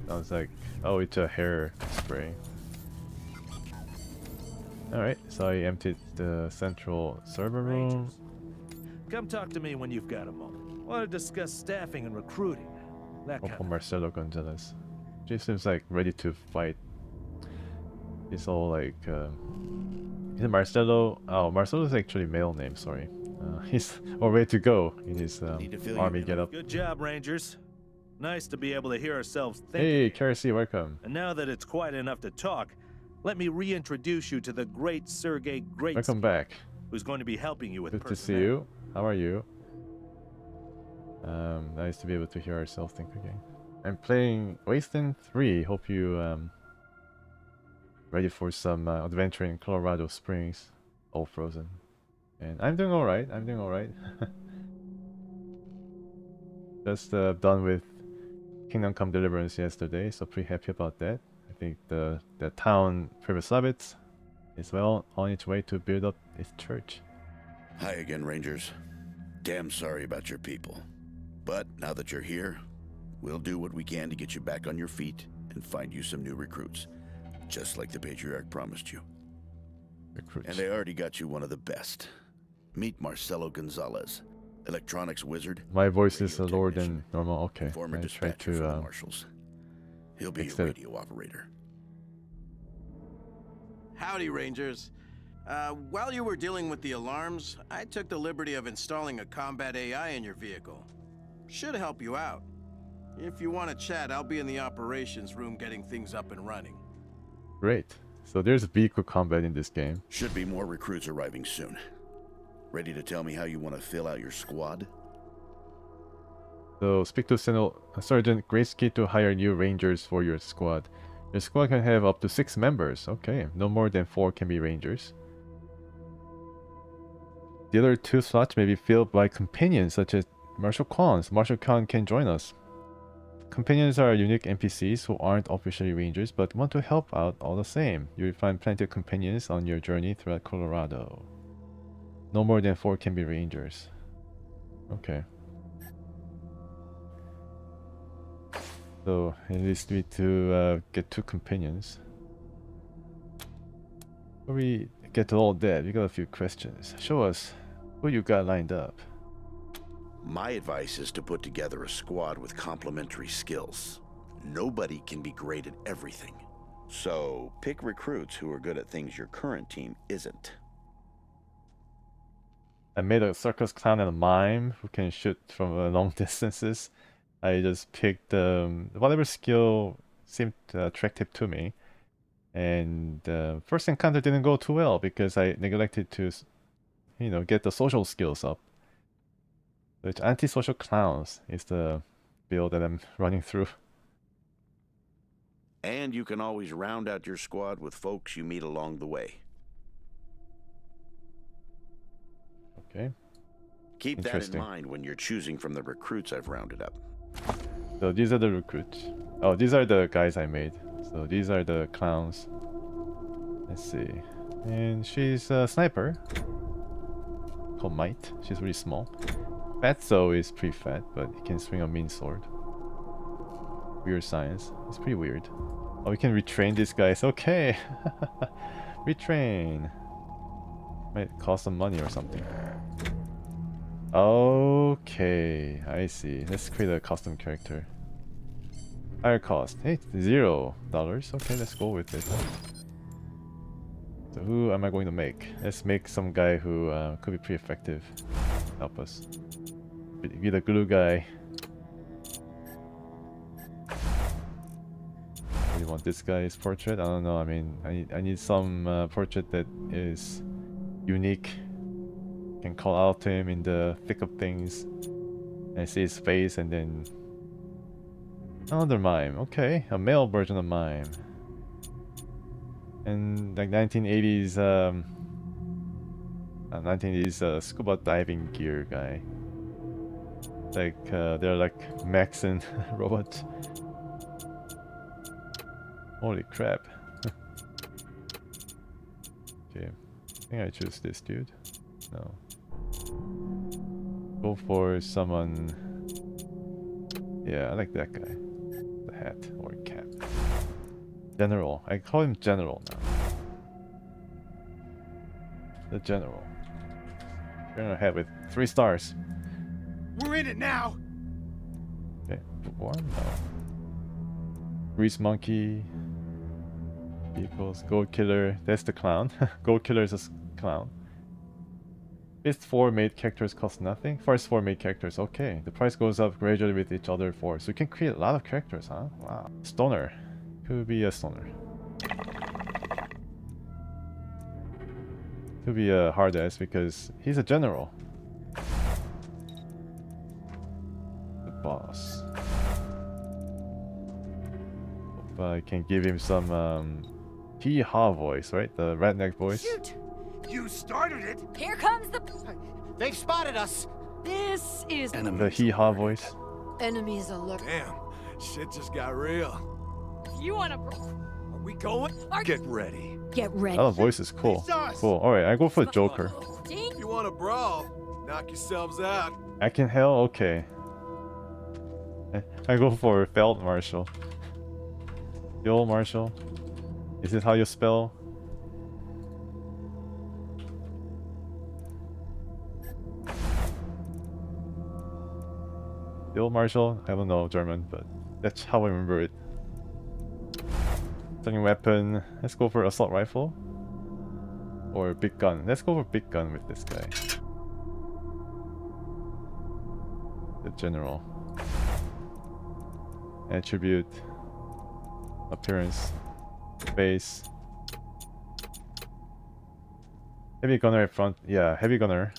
Sounds like, oh, it's a hair spray. Alright, so I emptied the central server room. Come talk to me when you've got a moment. Want to discuss staffing and recruiting. That kind of... Marcelo Gonzalez. She seems like ready to fight. He's all like, is it Marcelo? Oh, Marcelo is actually male name, sorry. He's all ready to go in his army getup. Good job, Rangers. Nice to be able to hear ourselves think. Hey, Kerosene, welcome. And now that it's quiet enough to talk, let me reintroduce you to the great Sergei Great. Welcome back. Who's going to be helping you with Good personnel. to see you. How are you? Nice to be able to hear ourselves think again. I'm playing Wasteland 3. Hope you ready for some adventure in Colorado Springs, all frozen. And I'm doing alright. I'm doing alright. Just done with Kingdom Come Deliverance yesterday, so pretty happy about that. I think the town Privoslavitz is well on its way to build up its church. Hi again, Rangers. Damn sorry about your people. But now that you're here, we'll do what we can to get you back on your feet and find you some new recruits. Just like the Patriarch promised you. Recruits. And they already got you one of the best. Meet Marcelo Gonzalez, electronics wizard. My voice is lower than normal. Okay, former I try dispatcher for the to marshals. He'll be your radio operator. Howdy, Rangers. While you were dealing with the alarms, I took the liberty of installing a combat AI in your vehicle. Should help you out. If you want to chat, I'll be in the operations room getting things up and running. Great. So there's vehicle combat in this game. Should be more recruits arriving soon. Ready to tell me how you want to fill out your squad? So speak to Sergeant Graysky to hire new rangers for your squad. Your squad can have up to 6 members. Okay, no more than 4 can be rangers. The other 2 slots may be filled by companions such as Marshal Kwans. Marshal Kwan can join us. Companions are unique NPCs who aren't officially rangers but want to help out all the same. You'll find plenty of companions on your journey throughout Colorado. No more than 4 can be rangers. Okay. So at least we need to get 2 companions. Before we get to all that, we got a few questions. Show us who you got lined up. My advice is to put together a squad with complementary skills. Nobody can be great at everything. So pick recruits who are good at things your current team isn't. I made a circus clown and a mime who can shoot from long distances. I just picked whatever skill seemed attractive to me. And first encounter didn't go too well because I neglected to, you know, get the social skills up. Which antisocial clowns is the build that I'm running through. And you can always round out your squad with folks you meet along the way. Okay. Keep that in mind when you're choosing from the recruits I've rounded up. So these are the recruits. Oh, these are the guys I made. So these are the clowns. Let's see. And she's a sniper. Called Might. She's really small. Fatso is pretty fat, but he can swing a mean sword. Weird science. It's pretty weird. Oh, we can retrain these guys. Okay. Retrain. Might cost some money or something. Okay, I see. Let's create a custom character. Higher cost. Hey, $0. Okay, let's go with it. So who am I going to make? Let's make some guy who could be pretty effective. Help us. Be the glue guy. Do you want this guy's portrait? I don't know. I mean, I need some portrait that is unique. Can call out to him in the thick of things. And see his face, and then another mime. Okay, a male version of mime. And like 1980s, 1980s scuba diving gear guy. Like they're like mechs and robots. Holy crap! Okay, I think I choose this dude. No. Go for someone. Yeah, I like that guy. The hat or cap. General. I call him General now. The General. General head with 3 stars. We're in it now. Okay, one? No. Grease Monkey. Equals Gold Killer. That's the clown. Gold Killer is a clown. First 4 made characters cost nothing. First 4 made characters, okay. The price goes up gradually with each other 4. So you can create a lot of characters, huh? Wow. Stoner. Could be a stoner. Could be a hard ass because he's a general. The boss. Hope I can give him some hee-haw voice, right? The redneck voice. Shoot! You started it! Here comes the... They've spotted us! This is... The hee-haw voice. Enemies alert. Damn, shit just got real. You wanna... Are we going? Get ready. Get ready. Oh, the voice is cool. Cool. Alright, I go for Joker. If you want to brawl, knock yourselves out. I can hell? Okay. I go for Field Marshal. Field Marshal? Is this how you spell? Field Marshal? I don't know German, but that's how I remember it. Second weapon. Let's go for assault rifle. Or big gun. Let's go for big gun with this guy. The general. Attribute. Appearance. Face. Heavy gunner at front. Yeah, heavy gunner.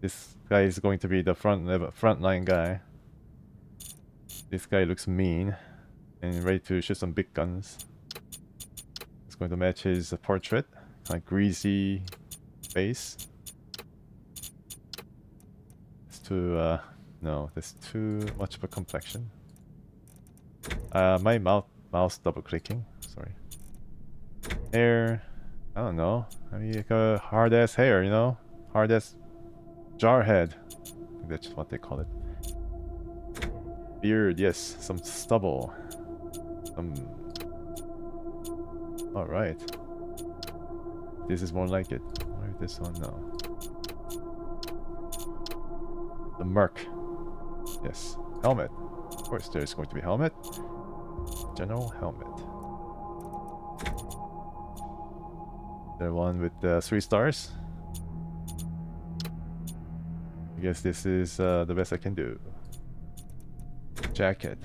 This guy is going to be the frontline guy. This guy looks mean and ready to shoot some big guns. It's going to match his portrait, like greasy face. It's too no, that's too much of a complexion. My mouse double clicking. Sorry. Hair, I don't know. I mean, like a hard ass hair, you know, hard ass jar head. I think that's what they call it. Beard, yes, some stubble. Alright. This is more like it. Why this one? No. The Merc. Yes. Helmet. Of course, there's going to be helmet. General helmet. The one with the 3 stars. I guess this is the best I can do. Jacket.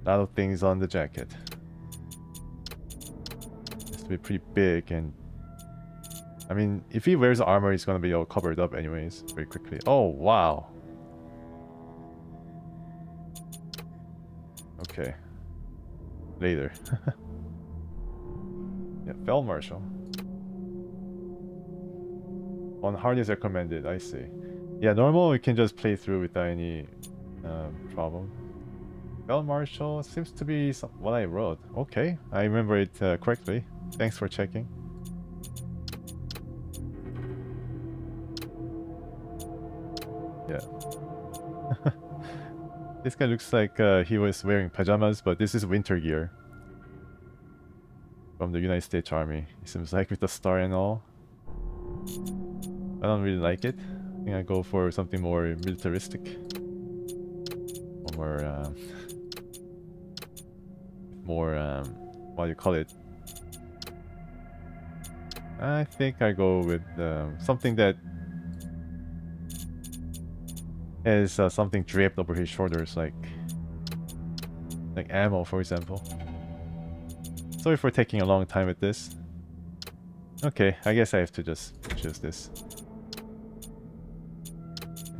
A lot of things on the jacket. Has to be pretty big, and I mean, if he wears armor, he's gonna be all covered up anyways, very quickly. Oh wow. Okay. Later. Yeah, Fell Marshal. On hard is recommended, I see. Yeah, normal we can just play through without any problem. Fell Marshal seems to be what I wrote. Okay, I remember it correctly. Thanks for checking. Yeah. This guy looks like he was wearing pajamas, but this is winter gear. From the United States Army. It seems like with the star and all. I don't really like it. I think I go for something more militaristic. Or more, what do you call it? I think I go with something that has something draped over his shoulders, like ammo, for example. Sorry for taking a long time with this. Okay, I guess I have to just choose this.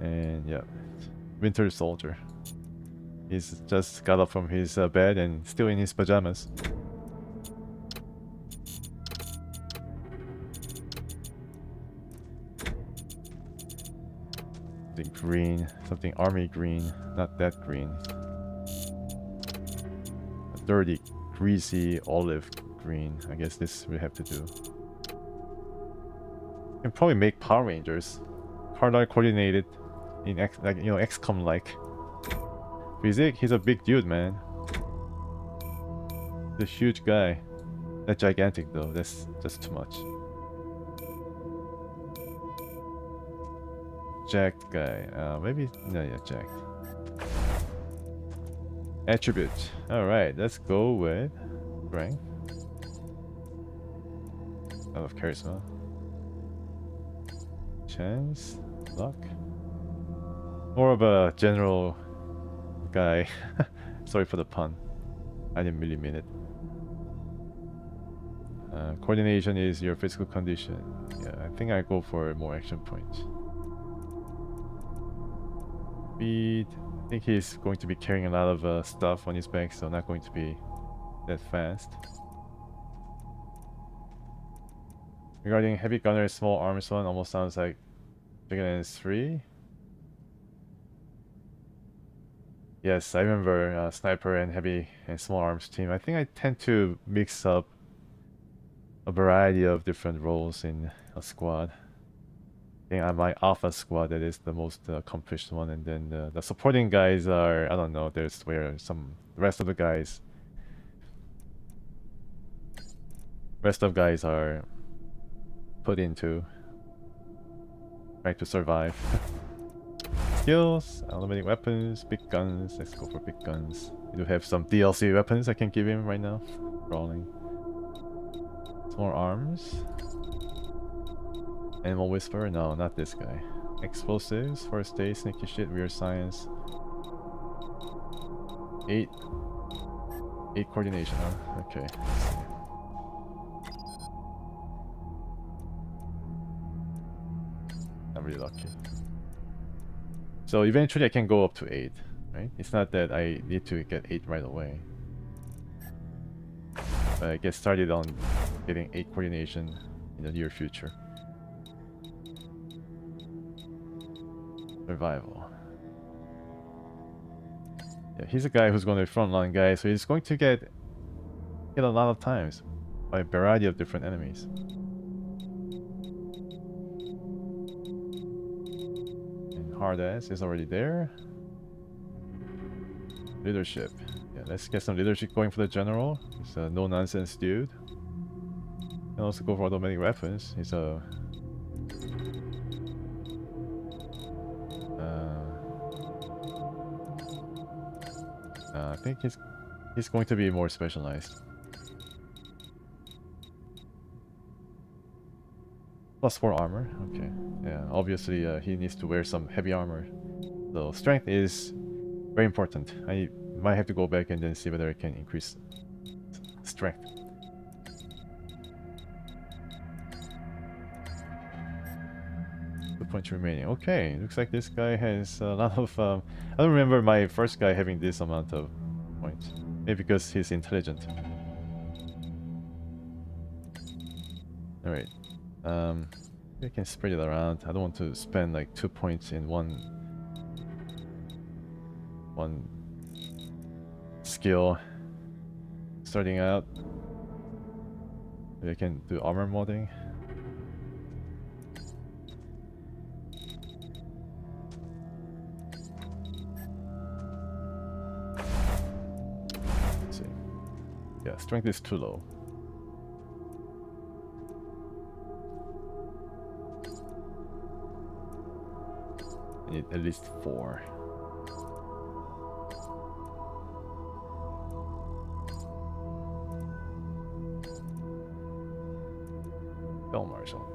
And yeah, Winter Soldier. He's just got up from his bed and still in his pajamas. Something green, something army green, not that green. A dirty, greasy olive green. I guess this we have to do. You can probably make Power Rangers, color coordinated in XCOM like. Physique, he's a big dude, man. He's a huge guy. Not gigantic though, that's just too much. Jacked guy, maybe, no, yeah, jacked. Attribute, alright, let's go with strength. Out of charisma. Chance, luck. More of a general guy. Sorry for the pun. I didn't really mean it. Coordination is your physical condition. Yeah, I think I go for more action points. Speed. I think he's going to be carrying a lot of stuff on his back, so not going to be that fast. Regarding heavy gunner, small arms one almost sounds like Chicken 3. Yes, I remember sniper and heavy and small arms team. I think I tend to mix up a variety of different roles in a squad. I think I'm my alpha squad that is the most accomplished one, and then the supporting guys are, I don't know, there's where the rest of guys are put into trying to survive. Skills, automatic weapons, big guns. Let's go for big guns. We do have some DLC weapons I can give him right now. Crawling. Small arms. Animal Whisperer? No, not this guy. Explosives, first aid, sneaky shit, weird science. 8 coordination, huh? Okay. really lucky. So eventually I can go up to 8, right? It's not that I need to get 8 right away. But I get started on getting 8 coordination in the near future. Survival. Yeah, he's a guy who's going to be frontline guy, so he's going to get hit a lot of times by a variety of different enemies. And hard ass is already there. Leadership. Yeah, let's get some leadership going for the general. He's a no-nonsense dude. And also go for automatic weapons. He's a... I think he's going to be more specialized. +4 armor. Okay. Yeah, obviously he needs to wear some heavy armor. So strength is very important. I might have to go back and then see whether I can increase strength. 2 points remaining. Okay, looks like this guy has a lot of... I don't remember my first guy having this amount of points. Maybe because he's intelligent. Alright. We can spread it around. I don't want to spend like 2 points in one skill starting out. Maybe I can do armor modding. Let's see. Yeah, strength is too low. I need at least 4. Bell Marshal.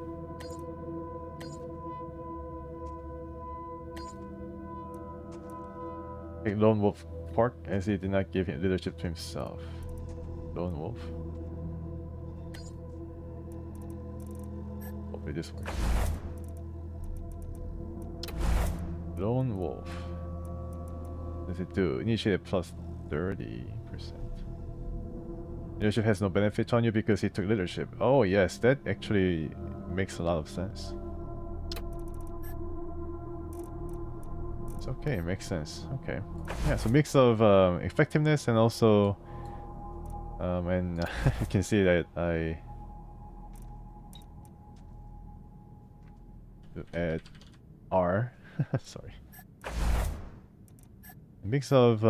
Take Lone Wolf Park as he did not give leadership to himself. Lone Wolf. Hopefully this works. Lone Wolf. What does it do? Initiate plus 30%. Leadership has no benefit on you because he took leadership. Oh yes, that actually makes a lot of sense. It's okay, it makes sense. Okay. Yeah, so mix of effectiveness and also and you can see that I add R. Sorry. A mix of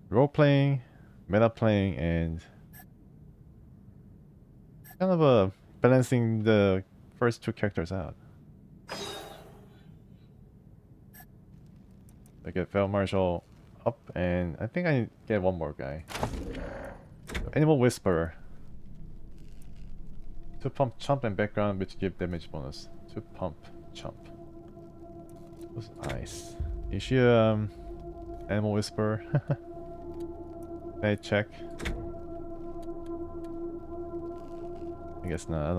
role-playing, meta-playing, and kind of balancing the first 2 characters out. I get Fel Marshal up, and I think I get one more guy. Animal Whisperer. 2 pump, chump, and background, which give damage bonus. 2 pump, chump. What's ice? Is she Animal Whisperer? Can I check? I guess not. I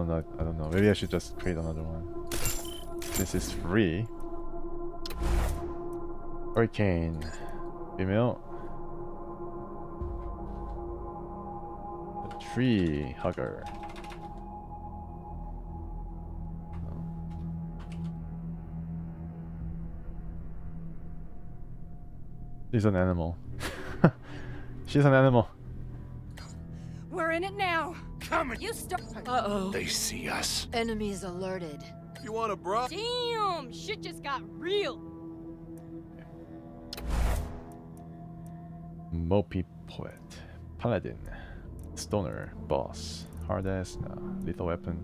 don't know. Maybe I should just create another one. This is free. Hurricane. Female. The tree hugger. She's an animal. She's an animal. We're in it now. Come You start. Uh-oh. They see us. Enemies alerted. You want a bro? Damn! Shit just got real. Mopey Poet. Paladin. Stoner. Boss. Hard ass. No. Lethal weapon.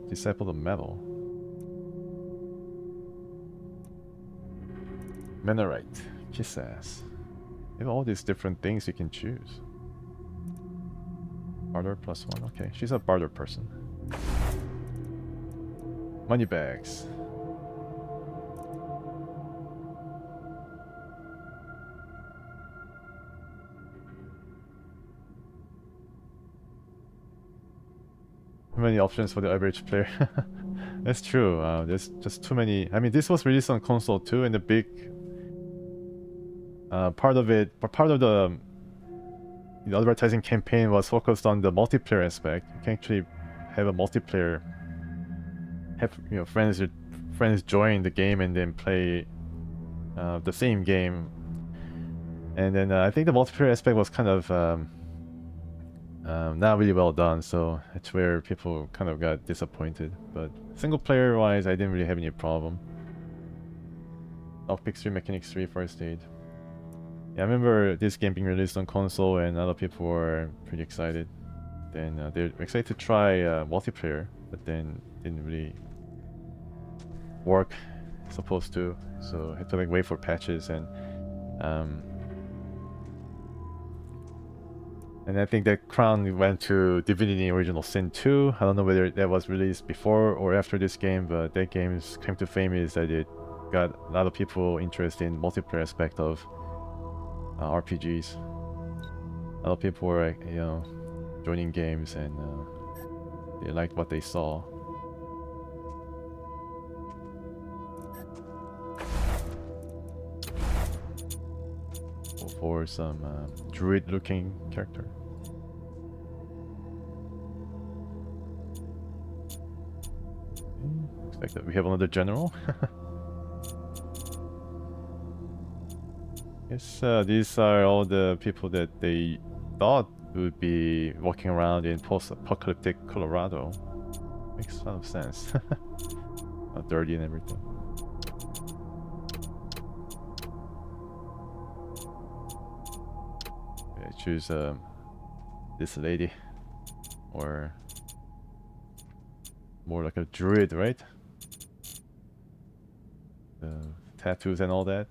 Disciple of Metal. Minorite. Kiss ass. You have all these different things you can choose. Barter +1. Okay, she's a barter person. Money bags. many options for the average player. That's true. There's just too many. I mean, this was released on console too, and the big part of the advertising campaign was focused on the multiplayer aspect. You can actually have a multiplayer, have friends join the game and then play the same game. And then I think the multiplayer aspect was kind of not really well done, so that's where people kind of got disappointed. But single player wise, I didn't really have any problem. Lockpick 3, Mechanics 3, First Aid. Yeah, I remember this game being released on console and a lot of people were pretty excited. Then they're excited to try multiplayer, but then didn't really work supposed to, so had to like wait for patches. And I think that crown went to Divinity Original Sin 2. I don't know whether that was released before or after this game, but that game's claim to fame is that it got a lot of people interested in multiplayer aspect of RPGs. A lot of people were, joining games, and they liked what they saw. For some druid-looking character. Looks like that we have another general. Yes, these are all the people that they thought would be walking around in post-apocalyptic Colorado. Makes a lot of sense. How dirty and everything. Okay, choose this lady, or more like a druid, right? Tattoos and all that.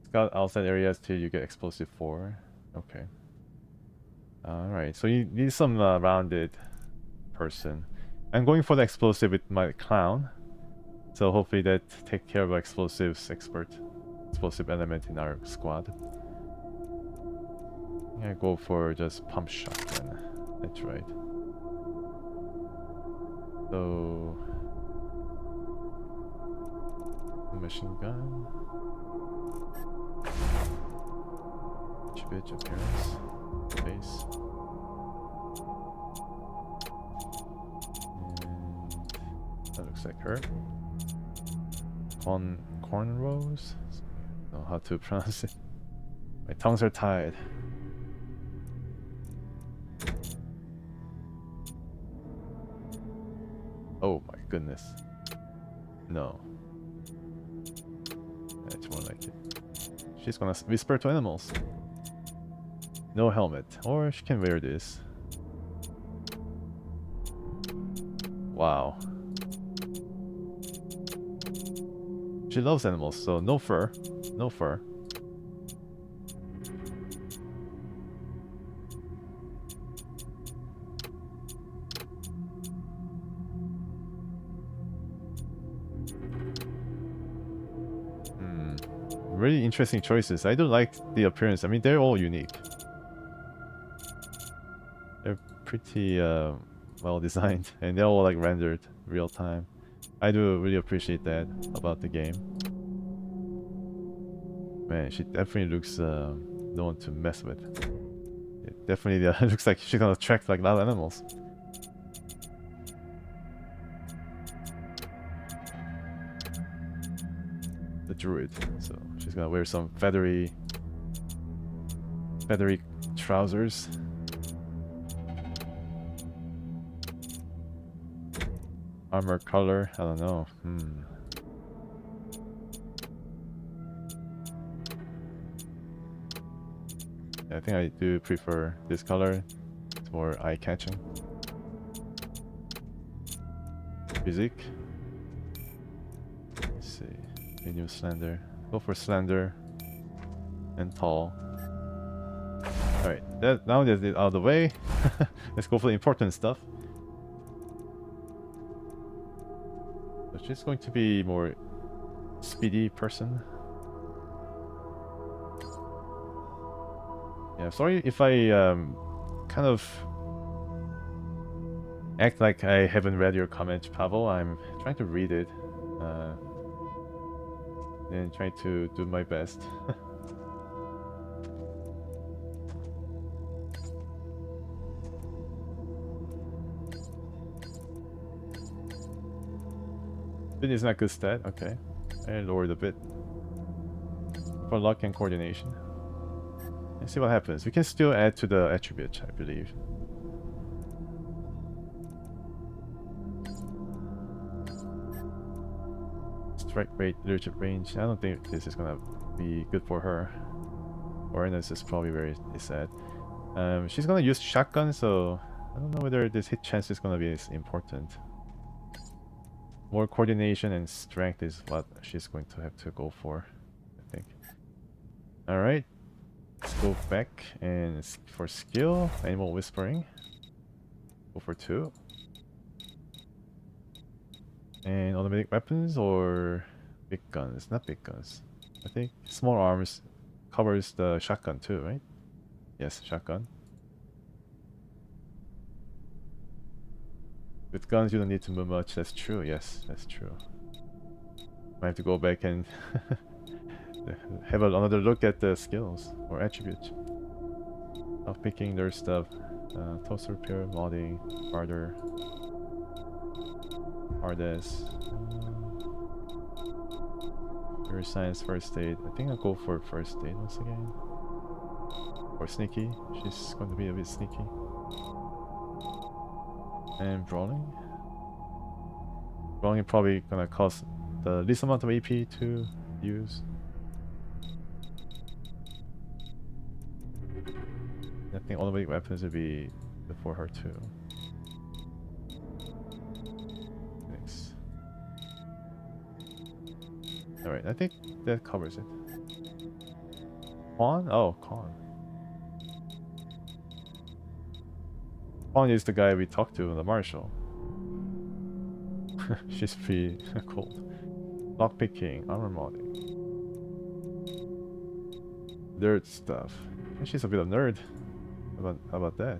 Scout outside areas till you get explosive 4. Okay. Alright, so you need some rounded person. I'm going for the explosive with my clown. So hopefully that take care of explosives expert. Explosive element in our squad. I go for just pump shotgun. That's right. So machine gun. Bitch appearance. Face. And that looks like her. Cornrows? I don't know how to pronounce it. My tongues are tied. Oh my goodness. No. That's more like it. She's gonna whisper to animals. No helmet. Or she can wear this. Wow. She loves animals, so no fur. No fur. Really interesting choices. I do like the appearance. I mean, they're all unique. They're pretty well designed, and they're all like rendered real time. I do really appreciate that about the game. Man, she definitely looks no one to mess with. It definitely looks like she's gonna attract like a lot of animals. The druid, so she's gonna wear some feathery trousers. Armor color, I don't know. I think I do prefer this color. It's more eye-catching. Physique. Let's see. Medium slender. Go for slender and tall. Alright, now that it's out of the way, let's go for the important stuff. So she's going to be more speedy person. Yeah, sorry if I kind of act like I haven't read your comment, Pavel. I'm trying to read it and trying to do my best. Bit is not good stat, okay. I lowered a bit. For luck and coordination. Let's see what happens. We can still add to the attribute, I believe. Strike rate, leadership range. I don't think this is gonna be good for her. Awareness is probably very sad. She's gonna use shotgun, so I don't know whether this hit chance is gonna be as important. More coordination and strength is what she's going to have to go for, I think. Alright. Let's go back and for skill, animal whispering. Go for 2. And automatic weapons or big guns? Not big guns. I think small arms covers the shotgun too, right? Yes, shotgun. With guns you don't need to move much, that's true, yes, that's true. I have to go back and have another look at the skills or attributes. Picking their stuff. Toast repair, modding, harder. Hardest. Pure science, first aid. I think I'll go for first aid once again. Or sneaky. She's going to be a bit sneaky. And brawling. Brawling probably gonna cost the least amount of AP to use. I think automatic weapons would be good for her too. Thanks. Alright, I think that covers it. Quan? Oh, Quan. Quan is the guy we talked to, the marshal. She's pretty cold. Lockpicking, armor modding. Nerd stuff. She's a bit of nerd. How about that?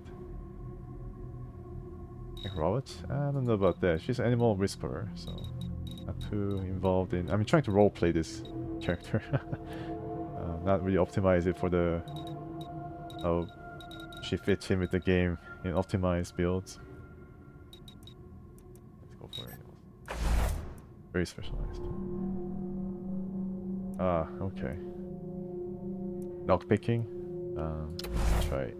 Like robots? I don't know about that. She's an animal whisperer, so not too involved in. I'm trying to roleplay this character. Not really optimize it for the how she fits in with the game in optimized builds. Let's go for animals. Very specialized. Ah, okay. Lockpicking. Let's try it.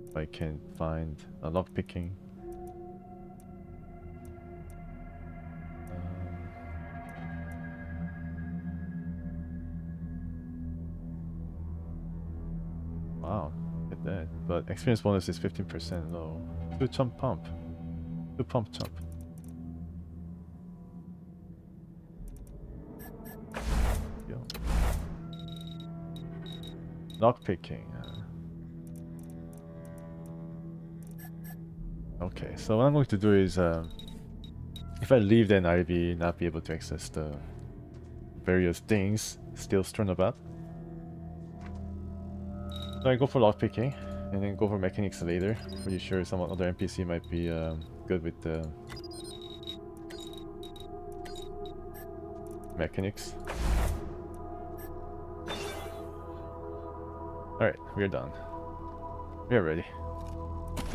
If I can find a lockpicking. Wow, look at that. But experience bonus is 15% low. 2 chump pump. 2 pump chump. Yo. Lockpicking. Okay, so what I'm going to do is, if I leave, then I'll not be able to access the various things still strewn about. So I go for lockpicking, and then go for mechanics later. Pretty sure some other NPC might be good with the mechanics. Alright, we're done. We're ready.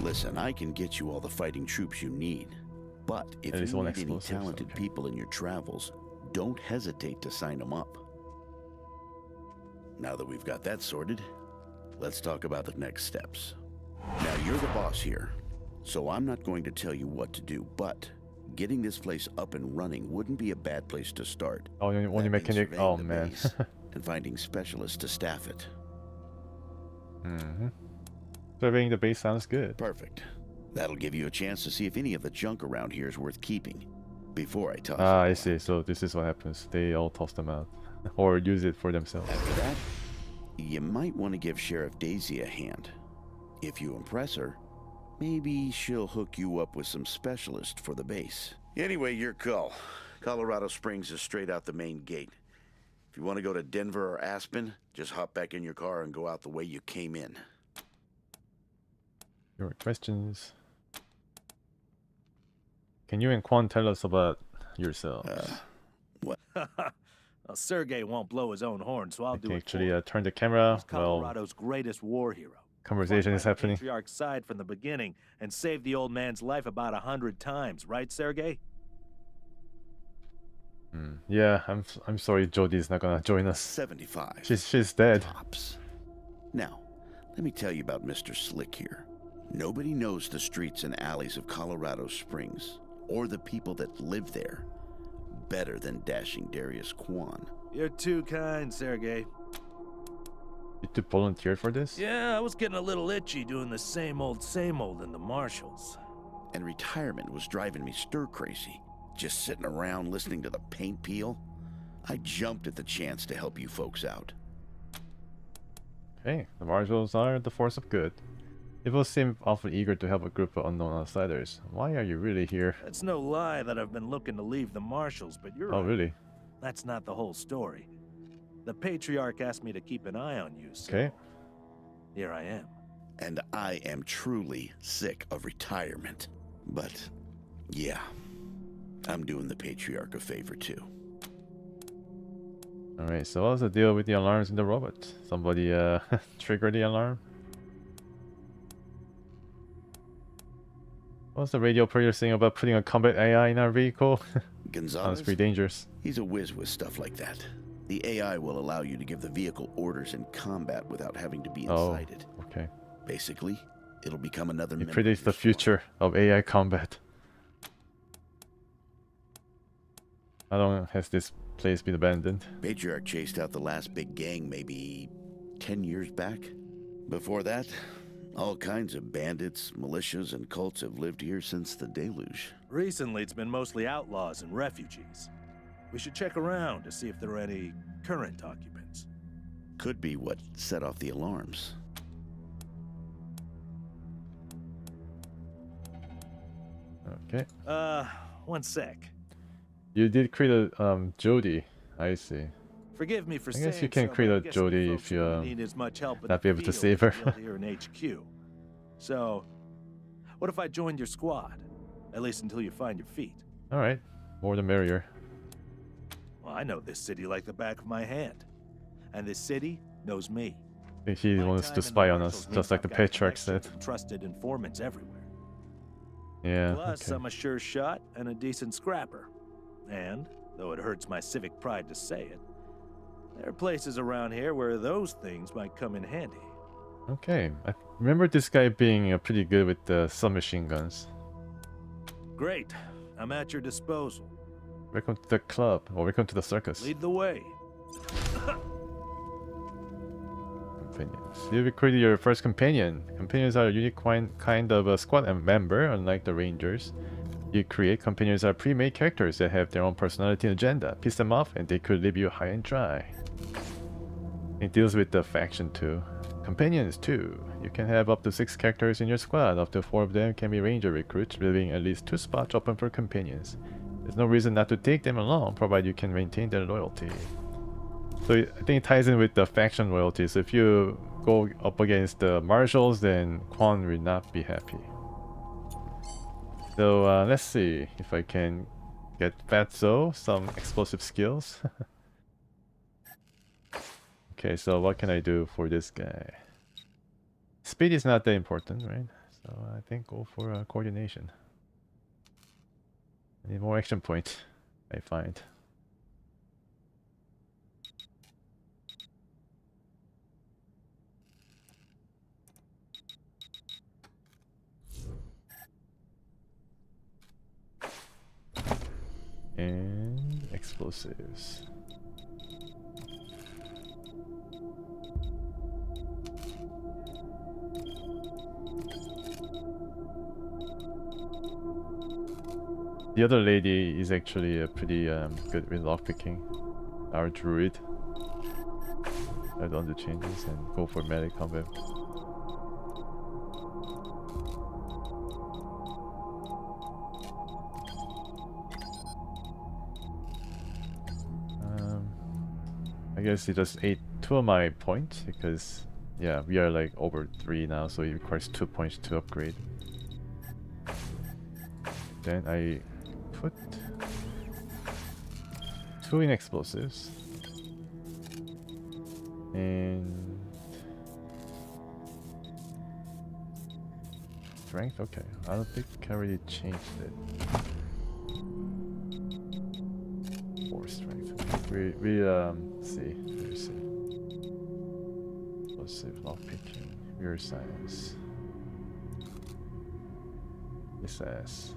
Listen, I can get you all the fighting troops you need. But if you need any talented people in your travels, don't hesitate to sign them up. Now that we've got that sorted, let's talk about the next steps. Now, you're the boss here, so I'm not going to tell you what to do, but getting this place up and running wouldn't be a bad place to start. Oh, only mechanic? Oh, man. And finding specialists to staff it. Mm-hmm. Surveying the base sounds good. Perfect. That'll give you a chance to see if any of the junk around here is worth keeping. Before I toss it. I see. So this is what happens. They all toss them out. Or use it for themselves. After that, you might want to give Sheriff Daisy a hand. If you impress her, maybe she'll hook you up with some specialists for the base. Anyway, your call. Colorado Springs is straight out the main gate. If you want to go to Denver or Aspen, just hop back in your car and go out the way you came in. Your questions. Can you and Quan tell us about yourselves? What? Well, Sergey won't blow his own horn, so I'll do it. Actually, turn the camera. He's Colorado's greatest war hero. Conversation is happening. Patriarch's side from the beginning and saved the old man's life about 100 times, right, Sergey? Yeah, I'm sorry, Jodie's not gonna join us. 75. She's dead. Tops. Now, let me tell you about Mr. Slick here. Nobody knows the streets and alleys of Colorado Springs, or the people that live there, better than dashing Darius Kwan. You're too kind, Sergey. You two volunteered for this? Yeah, I was getting a little itchy doing the same old in the Marshalls. And retirement was driving me stir-crazy. Just sitting around listening to the paint peel. I jumped at the chance to help you folks out. Okay, the Marshals are the force of good. People seem awfully eager to help a group of unknown outsiders. Why are you really here? It's no lie that I've been looking to leave the Marshalls, but you're Oh, right. really? That's not the whole story. The Patriarch asked me to keep an eye on you, so Okay. here I am. And I am truly sick of retirement. But, yeah, I'm doing the Patriarch a favor too. Alright, so what's the deal with the alarms in the robot? Somebody trigger the alarm? What's the radio operator saying about putting a combat AI in our vehicle? Gonzalez? Sounds pretty dangerous. He's a whiz with stuff like that. The AI will allow you to give the vehicle orders in combat without having to be incited. Oh, okay. Basically, it'll become another It member predicts of the your future of AI combat. How long has this place been abandoned? Patriarch chased out the last big gang maybe 10 years back. Before that, all kinds of bandits, militias, and cults have lived here since the deluge. Recently, it's been mostly outlaws and refugees. We should check around to see if there are any current occupants. Could be what set off the alarms. Okay. One sec. You did create a Jodie. I see. Forgive me for I saying guess you can so, create but I a guess Jodie you if folks you won't need as much help in not the be able to field save as her. you will here in HQ. So, what if I joined your squad? At least until you find your feet. Alright. More the merrier. Well, I know this city like the back of my hand. And this city knows me. I think he wants to spy on us, just like the Patriarch said. Trusted informants everywhere. Yeah, Plus, okay. I'm a sure shot and a decent scrapper. And, though it hurts my civic pride to say it, there are places around here where those things might come in handy. Okay, I remember this guy being pretty good with the submachine guns. Great. I'm at your disposal. Welcome to the club, or welcome to the circus. Lead the way. Companions. You recruited your first companion. Companions are a unique kind of a squad member, unlike the rangers. You create companions are pre-made characters that have their own personality and agenda. Piss them off and they could leave you high and dry. It deals with the faction too. Companions too. You can have up to 6 characters in your squad. Up to 4 of them can be ranger recruits, leaving at least 2 spots open for companions. There's no reason not to take them along, provided you can maintain their loyalty. So I think it ties in with the faction loyalty. So if you go up against the Marshals, then Quan will not be happy. So let's see if I can get Fatso some explosive skills. Okay, so what can I do for this guy? Speed is not that important, right? So I think go for coordination. I need more action point, I find. And explosives. The other lady is actually pretty good with lockpicking. Our druid. I'd undo changes and go for melee combat. I guess he just ate 2 of my points because, yeah, we are like over 3 now, so it requires 2 points to upgrade. Then I put 2 in explosives. And strength? Okay, I don't think I really changed it. 4 strength. We see. Let's see. Explosive, lockpicking, rear science. SS.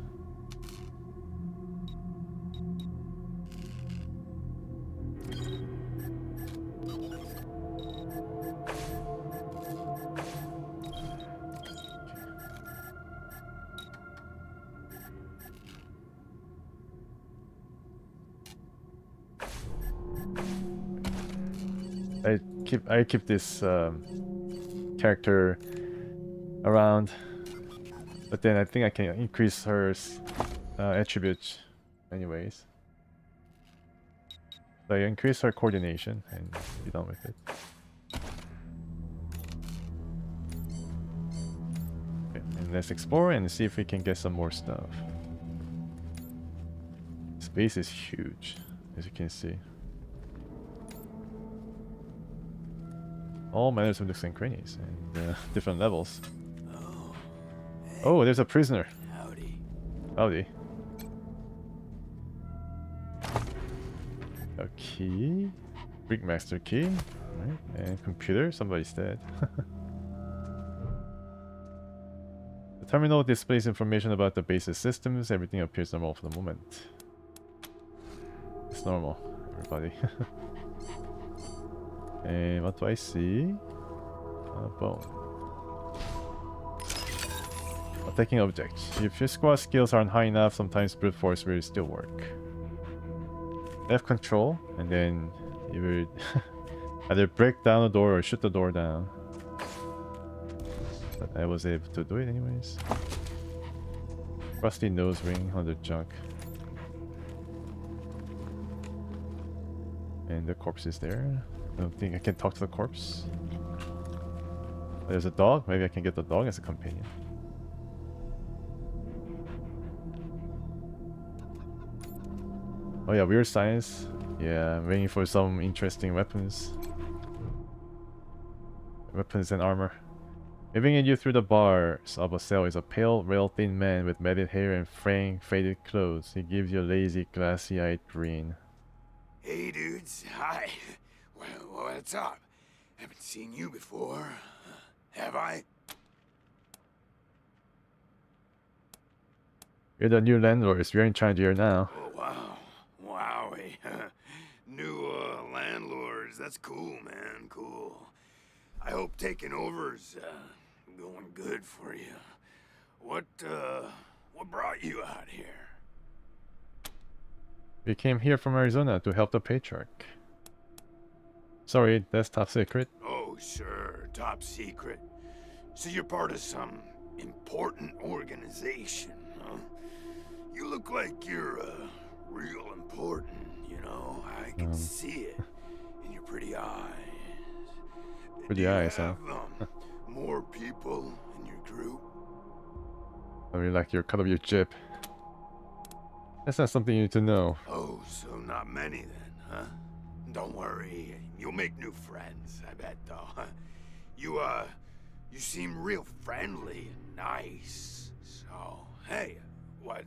I keep this character around, but then I think I can increase her attributes anyways. So I increase her coordination and be done with it. Okay, and let's explore and see if we can get some more stuff. Space is huge, as you can see. All manners of nooks and crannies and different levels. Oh, there's a prisoner. Howdy. Howdy. A key. Brickmaster key. Right. And computer. Somebody's dead. The terminal displays information about the base's systems. Everything appears normal for the moment. It's normal, everybody. And what do I see? A bone. Attacking objects. If your squad skills aren't high enough, sometimes brute force will still work. Left control, and then you will either break down the door or shoot the door down. But I was able to do it anyways. Rusty nose ring on the junk. And the corpse is there. I don't think I can talk to the corpse. There's a dog. Maybe I can get the dog as a companion. Oh yeah, weird science. Yeah, I'm waiting for some interesting weapons. Weapons and armor. Waving at you through the bars of a cell is a pale, rail-thin man with matted hair and fraying, faded clothes. He gives you a lazy, glassy-eyed grin. Hey dudes, hi. Well, what's up? Haven't seen you before, have I? You're the new landlords. We're in charge here now. Oh, wow. Wowie. New landlords. That's cool, man. Cool. I hope taking over's going good for you. What brought you out here? We came here from Arizona to help the Patriarch. Sorry, that's top secret. Oh, sure. Top secret. So you're part of some important organization, huh? You look like you're real important, you know? I can see it in your pretty eyes. Pretty eyes, huh? More people in your group? I mean, like your cut of your chip. That's not something you need to know. Oh, so not many then, huh? Don't worry, you'll make new friends, I bet, though. You seem real friendly and nice. So, hey, what?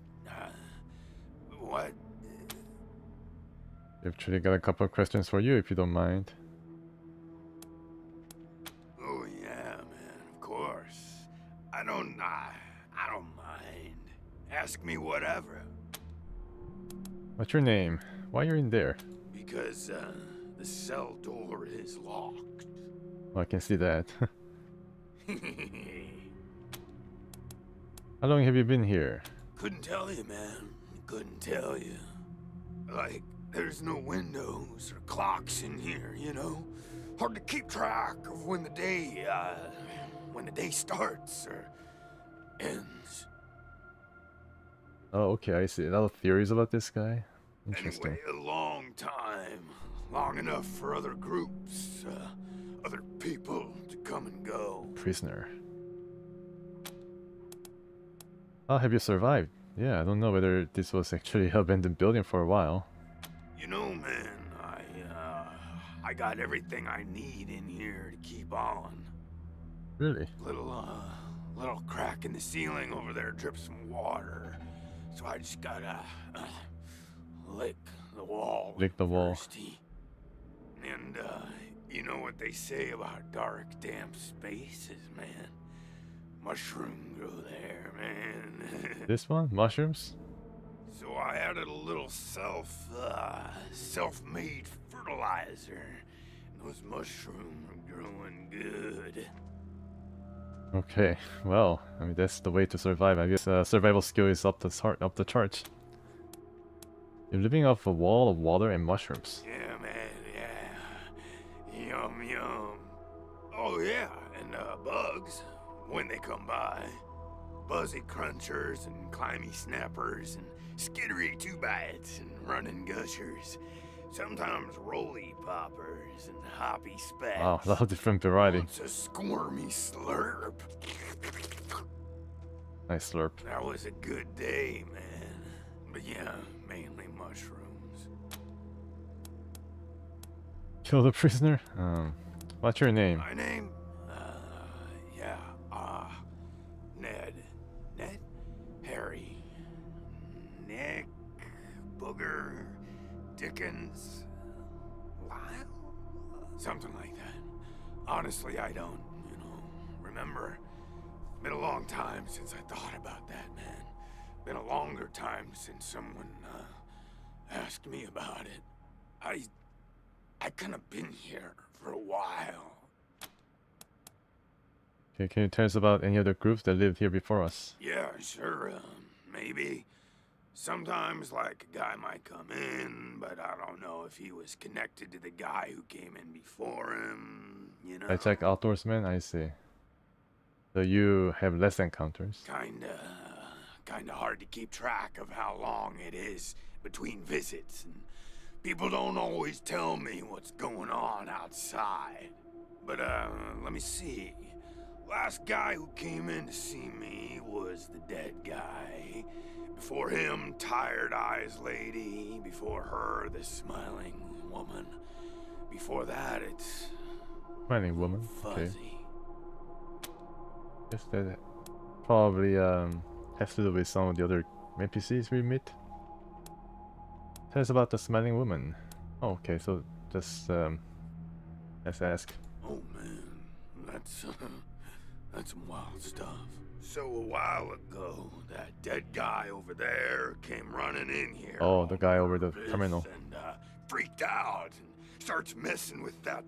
I've actually got a couple of questions for you, if you don't mind. Oh yeah, man, of course. I don't mind. Ask me whatever. What's your name? Why are you in there? Because the cell door is locked. Oh, I can see that. How long have you been here? Couldn't tell you, man. Couldn't tell you. Like, there's no windows or clocks in here, you know? Hard to keep track of when the day starts or ends. Oh, okay, I see. A lot of theories about this guy. Interesting. Anyway, a long time. long enough for other groups, other people to come and go. Prisoner. How have you survived? Yeah, I don't know whether this was actually an abandoned building for a while. You know, man, I got everything I need in here to keep on. Really? Little crack in the ceiling over there drips some water. So I just gotta lick the wall. Lick the wall. Thirsty. And you know what they say about dark, damp spaces, man. Mushroom grow there, man. This one? Mushrooms? So I added a little self-made fertilizer. Those mushrooms are growing good. Okay, well, I mean that's the way to survive. I guess survival skill is up the charts. You're living off a wall of water and mushrooms. Yeah, man, yeah. Yum, yum. Oh, yeah, and bugs, when they come by. Buzzy crunchers and climby snappers and skittery two-bites and running gushers. Sometimes roly poppers and hoppy spats. Wow, a lot of different variety. It's a squirmy slurp. Nice slurp. That was a good day, man. But yeah, mainly mushrooms. Kill the prisoner? What's your name? My name? Ned. Ned? Harry. Nick. Booger. Dickens. Lyle? Something like that. Honestly, I don't, remember. Been a long time since I thought about that, man. Been a longer time since someone, asked me about it. I kind of been here for a while. Okay, can you tell us about any other groups that lived here before us? Yeah, sure, maybe. Sometimes, like, a guy might come in, but I don't know if he was connected to the guy who came in before him, I check outdoorsman, I see. So you have less encounters. Kinda hard to keep track of how long it is between visits, and people don't always tell me what's going on outside. But, let me see. Last guy who came in to see me was the dead guy. Before him, Tired Eyes Lady. Before her, the Smiling Woman. Before that, it's... Smiling Woman, fuzzy. Okay. Guess that probably has to do with some of the other NPCs we meet. Tell us about the Smiling Woman. Oh, okay, so just let's ask. Oh man, that's some wild stuff. So a while ago, that dead guy over there came running in here. Oh, the guy over the terminal. And freaked out and starts messing with that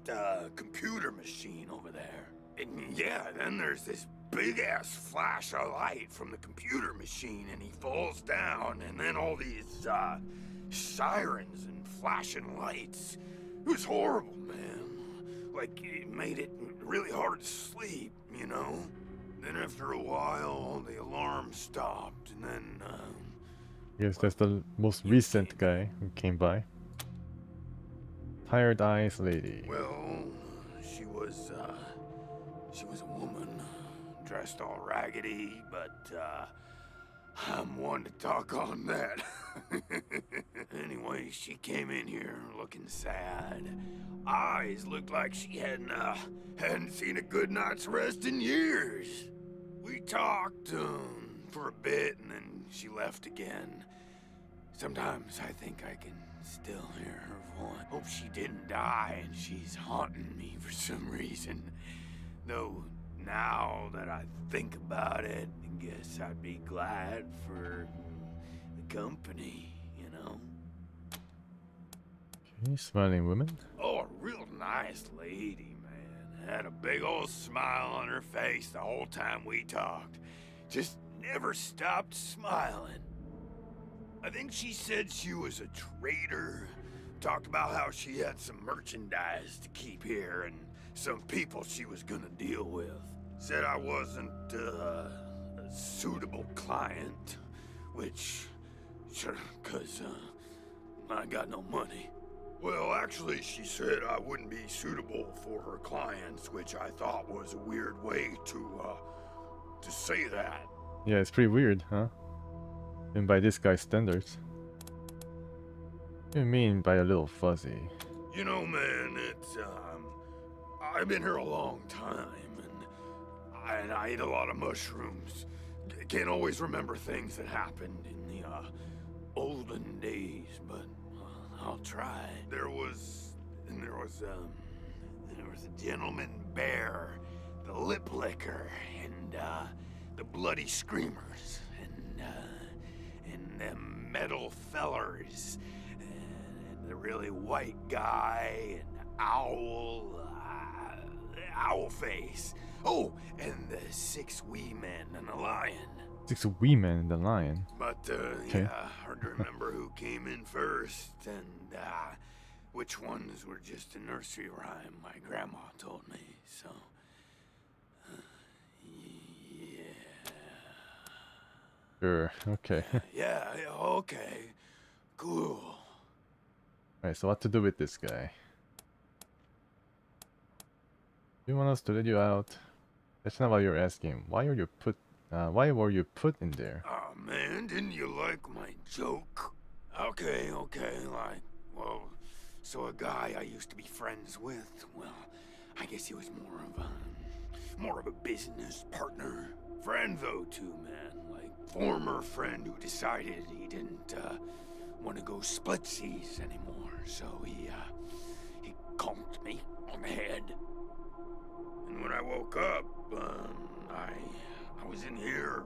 computer machine over there. And yeah, then there's this big-ass flash of light from the computer machine, and he falls down, and then all these sirens and flashing lights. It was horrible, man. Like, it made it really hard to sleep, Then after a while, the alarm stopped, and then, Yes, that's the most recent guy who came by. Tired Eyes Lady. well, she was a woman, dressed all raggedy, but, I'm one to talk on that. Anyway, she came in here looking sad. Eyes looked like she hadn't seen a good night's rest in years. We talked for a bit, and then she left again. Sometimes I think I can still hear her voice. Hope she didn't die and she's haunting me for some reason. Though now that I think about it, I guess I'd be glad for the company, Okay, Smiling Woman. Oh, a real nice lady, man. Had a big old smile on her face the whole time we talked. Just never stopped smiling. I think she said she was a trader. Talked about how she had some merchandise to keep here and some people she was gonna deal with. Said I wasn't a suitable client, which, sure, 'cause I got no money. Well, actually, she said I wouldn't be suitable for her clients, which I thought was a weird way to say that. Yeah, it's pretty weird, huh? Even by this guy's standards. What do you mean by a little fuzzy? You know, man, it's I've been here a long time, and I eat a lot of mushrooms. Can't always remember things that happened in the olden days, but I'll try. There was a gentleman bear, the lip licker, and the bloody screamers, and them metal fellers, and the really white guy, and owl face. Oh, and the 6 wee men and a lion. 6 wee men and a lion. But, okay. Yeah, hard to remember who came in first, and, which ones were just a nursery rhyme my grandma told me, so... yeah... Sure, okay. yeah, okay. Cool. Alright, so what to do with this guy? You want us to let you out? That's not what you're asking. Why were you put in there? Oh man, didn't you like my joke? Okay, like, well, so a guy I used to be friends with, well, I guess he was more of a business partner. Friend though too, man, like former friend who decided he didn't want to go splitsies anymore, so he conked me on the head. And when I woke up, I was in here.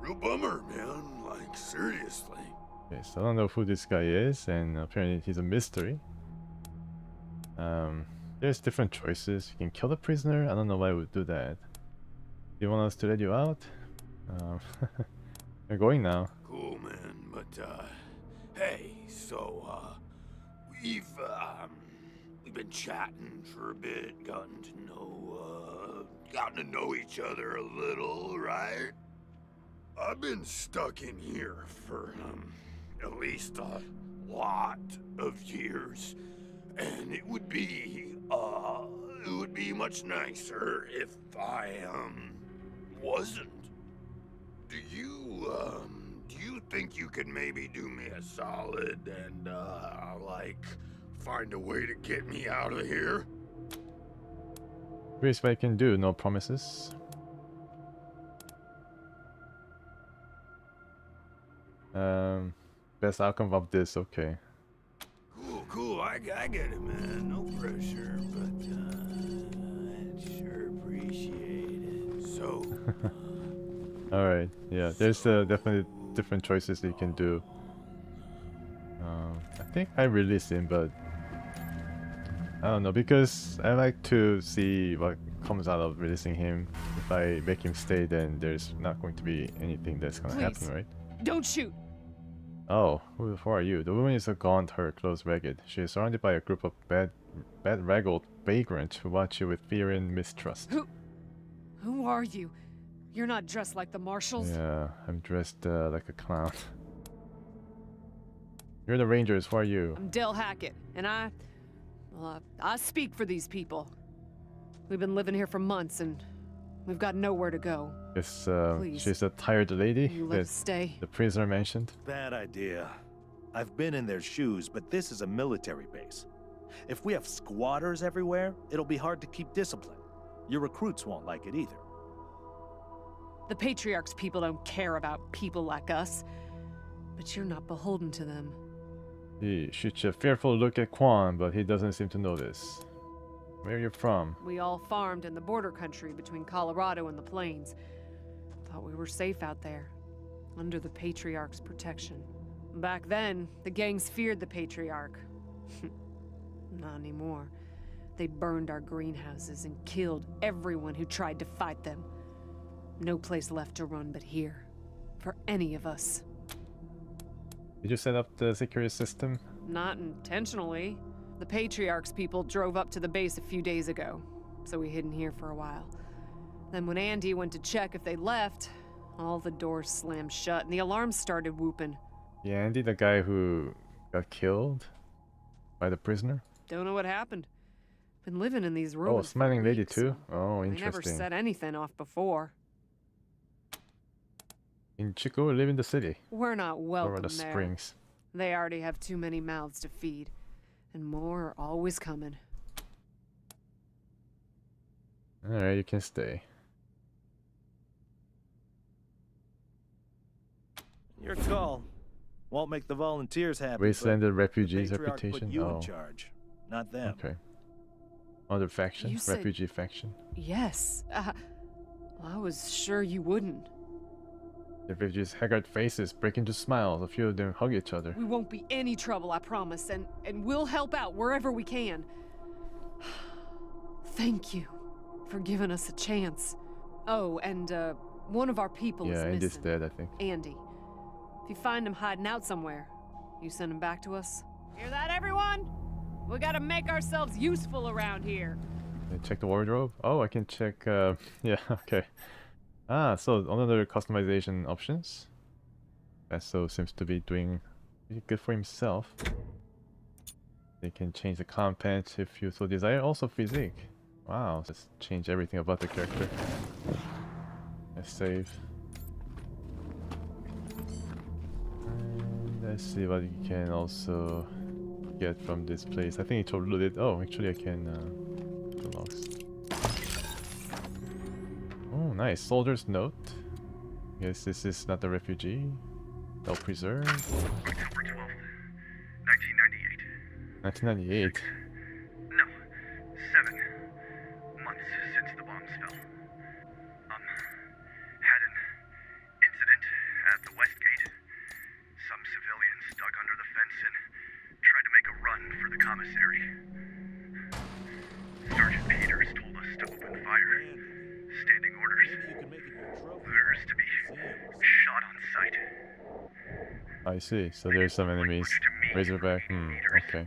Real bummer, man. Like, seriously. Okay, so I don't know who this guy is, and apparently he's a mystery. There's different choices. You can kill the prisoner. I don't know why I would do that. Do you want us to let you out? You're going now. Cool, man. But, hey, so, we've been chatting for a bit, gotten to know each other a little, right? I've been stuck in here for, at least a lot of years, and it would be much nicer if I, wasn't. Do you think you could maybe do me a solid and, like, find a way to get me out of here? Here's what I can do, no promises. Best outcome of this, okay. Cool, I get it, man. No pressure, but, I'd sure appreciate it. So... Alright, yeah, there's definitely different choices that you can do. I think I released him, but I don't know, because I like to see what comes out of releasing him. If I make him stay, then there's not going to be anything that's gonna happen, right? Don't shoot! Oh, who are you? The woman is a gaunt, her clothes ragged. She is surrounded by a group of bad-raggled vagrants who watch you with fear and mistrust. Who are you? You're not dressed like the marshals? Yeah, I'm dressed like a clown. You're the Rangers, who are you? I'm Del Hackett, and I speak for these people. We've been living here for months, and we've got nowhere to go. Yes, Please. she's a tired lady You let us stay. the prisoner mentioned. Bad idea. I've been in their shoes, but this is a military base. If we have squatters everywhere, it'll be hard to keep discipline. Your recruits won't like it either. The Patriarch's people don't care about people like us. But you're not beholden to them. He shoots a fearful look at Quan, but he doesn't seem to notice. Where are you from? We all farmed in the border country between Colorado and the plains. Thought we were safe out there, under the Patriarch's protection. Back then, the gangs feared the Patriarch. Not anymore. They burned our greenhouses and killed everyone who tried to fight them. No place left to run but here, for any of us. Did you set up the security system? Not intentionally. The Patriarch's people drove up to the base a few days ago, so we hid in here for a while. Then when Andy went to check if they left, all the doors slammed shut and the alarms started whooping. Yeah, Andy, the guy who got killed? By the prisoner? Don't know what happened. Been living in these rooms. Oh, smiling for lady weeks. too? Oh, They never interesting. set anything off before. In Chico, we live in the city. We're not welcome Colorado there. Springs. They already have too many mouths to feed. And more are always coming. Alright, you can stay. Your call. Won't make the volunteers happy. Wasteland but refugees the Patriarch reputation. Put you Oh, in charge, not them. okay. Other faction, You said- refugee faction. Yes. I was sure you wouldn't. The refugees' haggard faces break into smiles. A few of them hug each other. We won't be any trouble, I promise. And we'll help out wherever we can. Thank you for giving us a chance. Oh, and one of our people is Yeah, missing. Andy's dead, I think. Andy. If you find him hiding out somewhere, you send him back to us. Hear that, everyone? We gotta make ourselves useful around here. Can I check the wardrobe? Oh, I can check. Yeah, okay. Ah, so another customization options. Esso seems to be doing pretty good for himself. They can change the content if you so desire. Also physique. Wow, just change everything about the character. Let's save. And let's see what you can also get from this place. I think it's overloaded. Oh, actually I can lost. Oh, nice. Soldier's note. Guess this is not the refugee. Well preserved. October 12th, 1998. 1998. No, 7 months since the bombs fell. Had an incident at the West Gate. Some civilians dug under the fence and tried to make a run for the commissary. Sergeant Peters told us to open fire. Standing orders. Orders to be shot on sight. I see. So there's some enemies. Razorback. Okay.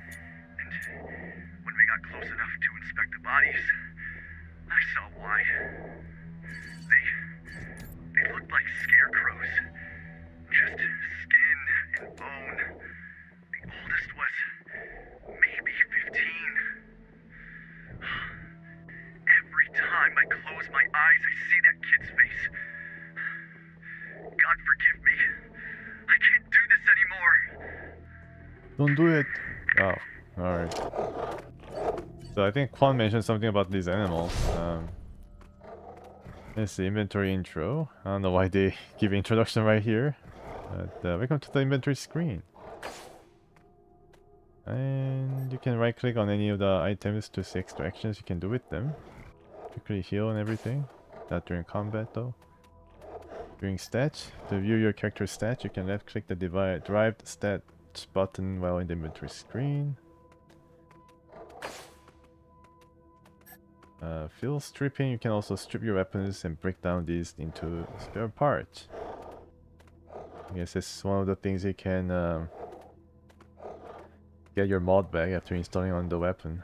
When we got close enough to inspect the bodies, I saw why. They looked like scarecrows. Just skin and bone. The oldest was maybe 15. Every time I close my eyes, I see that kid's face. God forgive me. I can't do this anymore. Don't do it. Oh, alright. So I think Quan mentioned something about these animals. Let's see, inventory intro. I don't know why they give introduction right here. But welcome to the inventory screen. And you can right click on any of the items to see extra actions you can do with them. Quickly heal and everything. Not during combat though. During stats, to view your character's stats, you can left click the derived stats button while in the inventory screen. Field stripping, you can also strip your weapons and break down these into spare parts. I guess it's one of the things you can get your mod back after installing on the weapon.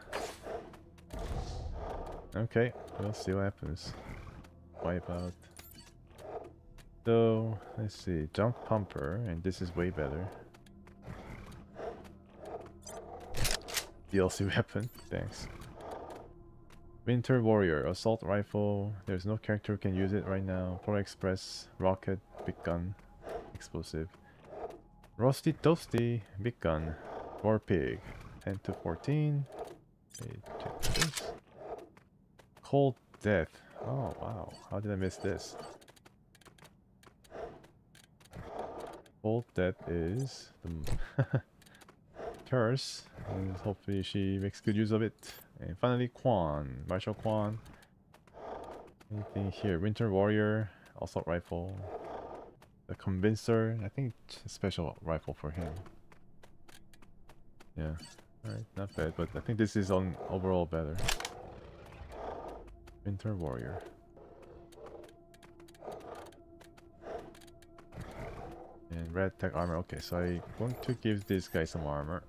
Okay, we'll see what happens. Wipe out. So, let's see, jump pumper, and this is way better. DLC weapon, thanks. Winter Warrior, assault rifle, there's no character who can use it right now. Polar Express, rocket, big gun, explosive. Rusty Toasty, big gun, War Pig, 10 to 14. Okay, check this. Cold Death, oh wow, how did I miss this? Cold Death is the curse, and hopefully she makes good use of it. And finally Quan, Marshal Quan. Anything here? Winter Warrior, assault rifle, the Convincer, I think it's a special rifle for him. Yeah, alright, not bad, but I think this is on overall better. Winter Warrior. And red tech armor. Okay, so I'm going to give this guy some armor.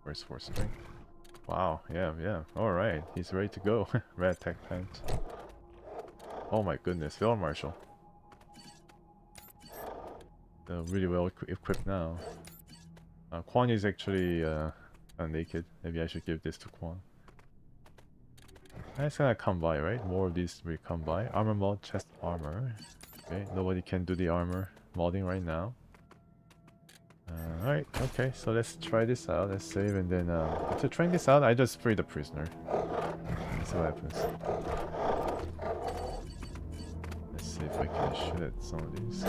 Where's for strength? Wow, yeah. Alright, he's ready to go. Red tech pants. Oh my goodness, Field Marshal. Really well equipped now. Quan is actually naked. Maybe I should give this to Quan. That's gonna come by, right? More of these will come by. Armor mod, chest armor. Okay, nobody can do the armor modding right now. Alright, okay, so let's try this out. Let's save and then after trying this out, I just free the prisoner. Let's see what happens. Let's see if I can shoot at some of these.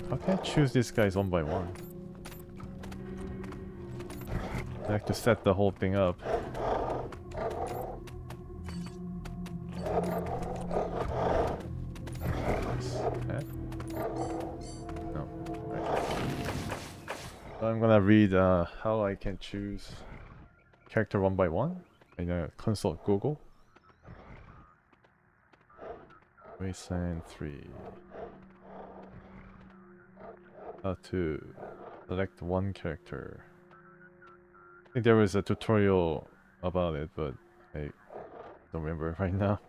How can I choose these guys one by one? I have to set the whole thing up. No. Right. So I'm gonna read how I can choose character one by one in consult Google. Wasteland 3. How to select one character. I think there was a tutorial about it, but I don't remember right now.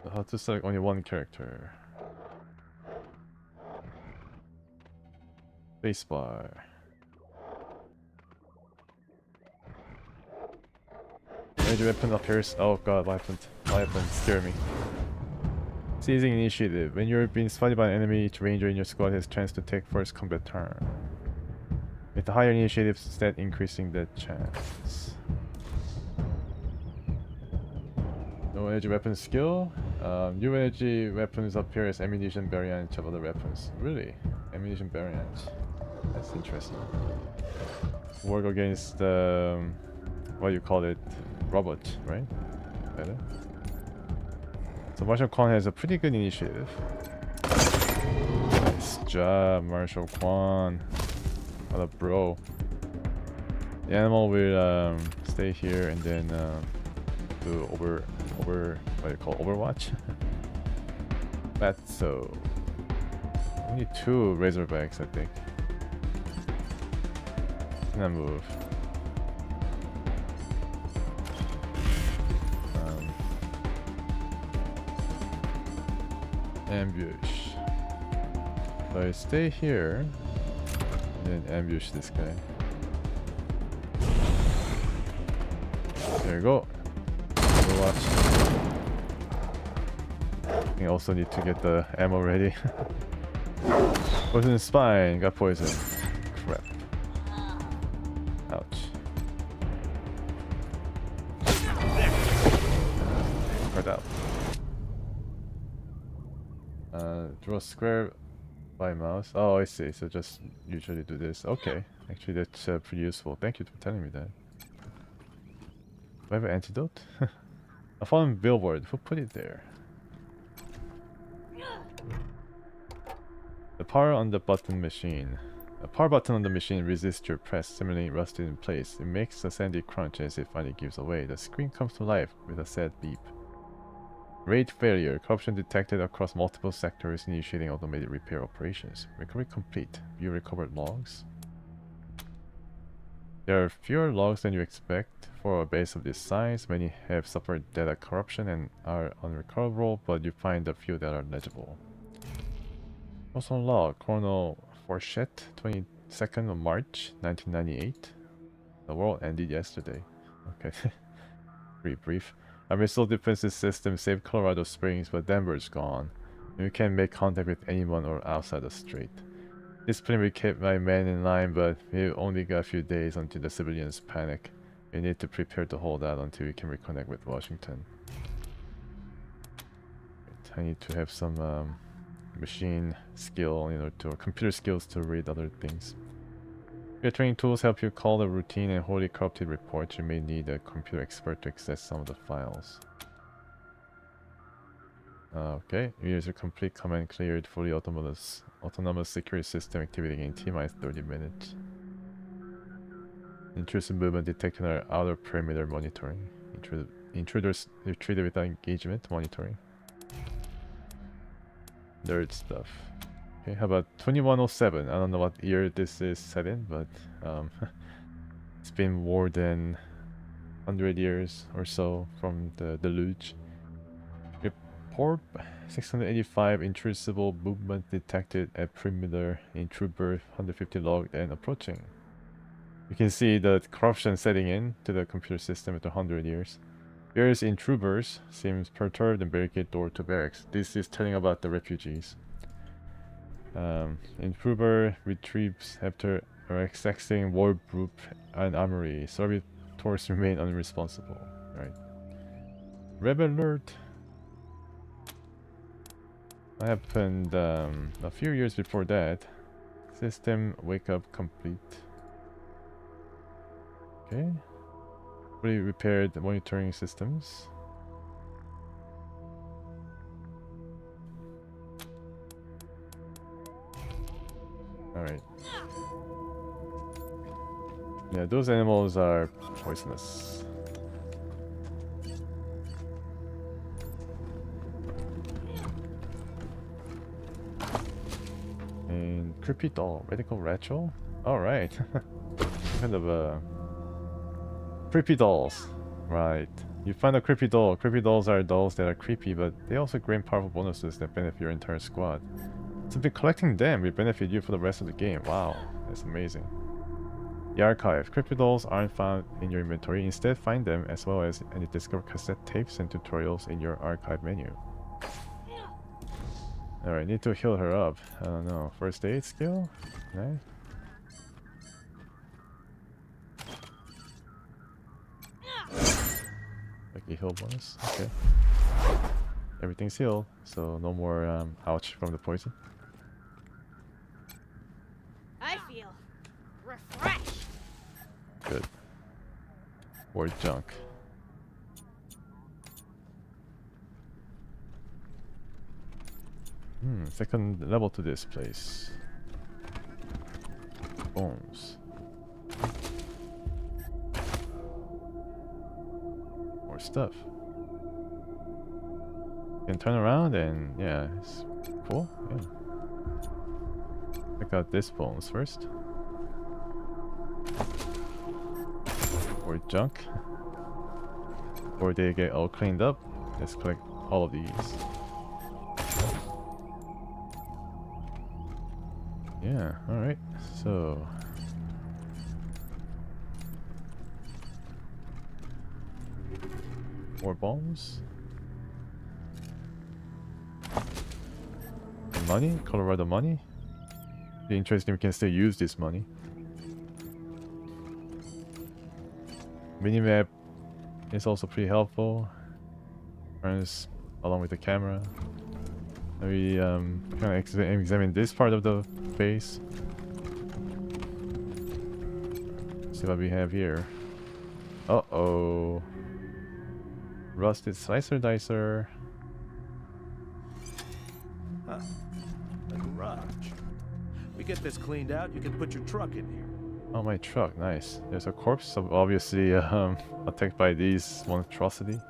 So how to select only one character. Spacebar. Major weapon appears. Oh god, what happened? What happened? Scare me. Seizing initiative. When you're being spotted by an enemy, each ranger in your squad has a chance to take first combat turn. With the higher initiative stat increasing that chance. No energy weapon skill. New energy weapons appear as ammunition variants of other weapons. Really? Ammunition variants. That's interesting. Work against the what you call it? Robot, right? Better. So Marshal Kwan has a pretty good initiative. Nice job, Marshal Kwan. What a bro. The animal will stay here and then do what do you call Overwatch? That's so. Only 2 Razorbacks, I think. Can I move? Ambush. So I stay here and then ambush this guy. There you go. Overwatch. I also need to get the ammo ready. Poison in spine, got poison. Crap. Ouch. Spread out. Draw square by mouse. Oh, I see. So just usually do this. Okay. Actually, that's pretty useful. Thank you for telling me that. Do I have an antidote? A fallen billboard. Who put it there? The power on the button machine. The power button on the machine resists your press, similarly rusted in place. It makes a sandy crunch as it finally gives away. The screen comes to life with a sad beep. Rate failure. Corruption detected across multiple sectors, initiating automated repair operations. Recovery complete. View recovered logs. There are fewer logs than you expect for a base of this size. Many have suffered data corruption and are unrecoverable, but you find a few that are legible. Personal log. Colonel Forchette, 22nd of March, 1998. The world ended yesterday. Okay. Pretty brief. Our missile defenses system saved Colorado Springs, but Denver's gone. And we can't make contact with anyone or outside the strait. This plan will keep my men in line, but we've only got a few days until the civilians panic. We need to prepare to hold out until we can reconnect with Washington. I need to have some machine skill, or computer skills to read other things. Your training tools help you call the routine and wholly corrupted reports. You may need a computer expert to access some of the files. Okay, user complete command cleared. Fully autonomous security system activity in T-minus 30 minutes. Intrusive movement detected on our outer perimeter monitoring. Intruders retreated without engagement monitoring. Nerd stuff. Okay, how about 2107? I don't know what year this is set in, but it's been more than 100 years or so from the deluge. Report 685 intrusible movement detected at perimeter. Intruder 150 logged and approaching. You can see the corruption setting in to the computer system after 100 years. Various intruders seems perturbed and barricade door to barracks. This is telling about the refugees. Intruder retrieves after accessing wardrobe and armory. Servitors remain unresponsible. Right. Rebel alert. What happened a few years before that? System wake up complete. Okay. Fully repaired the monitoring systems. Alright. Yeah, those animals are poisonous. And creepy doll, medical ritual? Alright. Kind of a creepy dolls. Right. You find a creepy doll. Creepy dolls are dolls that are creepy, but they also grant powerful bonuses that benefit your entire squad. Simply collecting them will benefit you for the rest of the game. Wow, that's amazing. The archive. Creepy dolls aren't found in your inventory. Instead, find them as well as any discover cassette tapes and tutorials in your archive menu. Alright, need to heal her up. I don't know. First aid skill? Nice. Lucky heal bonus. Okay. Everything's healed, so no more ouch from the poison. I feel refreshed. Good. Or junk. Second level to this place. Bones. More stuff. You can turn around and yeah, it's cool. Yeah. Check out this bones first. Or junk. Or they get all cleaned up. Let's collect all of these. Yeah, alright. So more bombs. Money? Colorado money? Be interesting if we can still use this money. Minimap is also pretty helpful. Runs along with the camera. We kind of examine this part of the base. See what we have here. Uh-oh. Rusted slicer dicer. Huh. A garage. We get this cleaned out, you can put your truck in here. Oh, my truck, nice. There's a corpse, so obviously attacked by these monstrosity.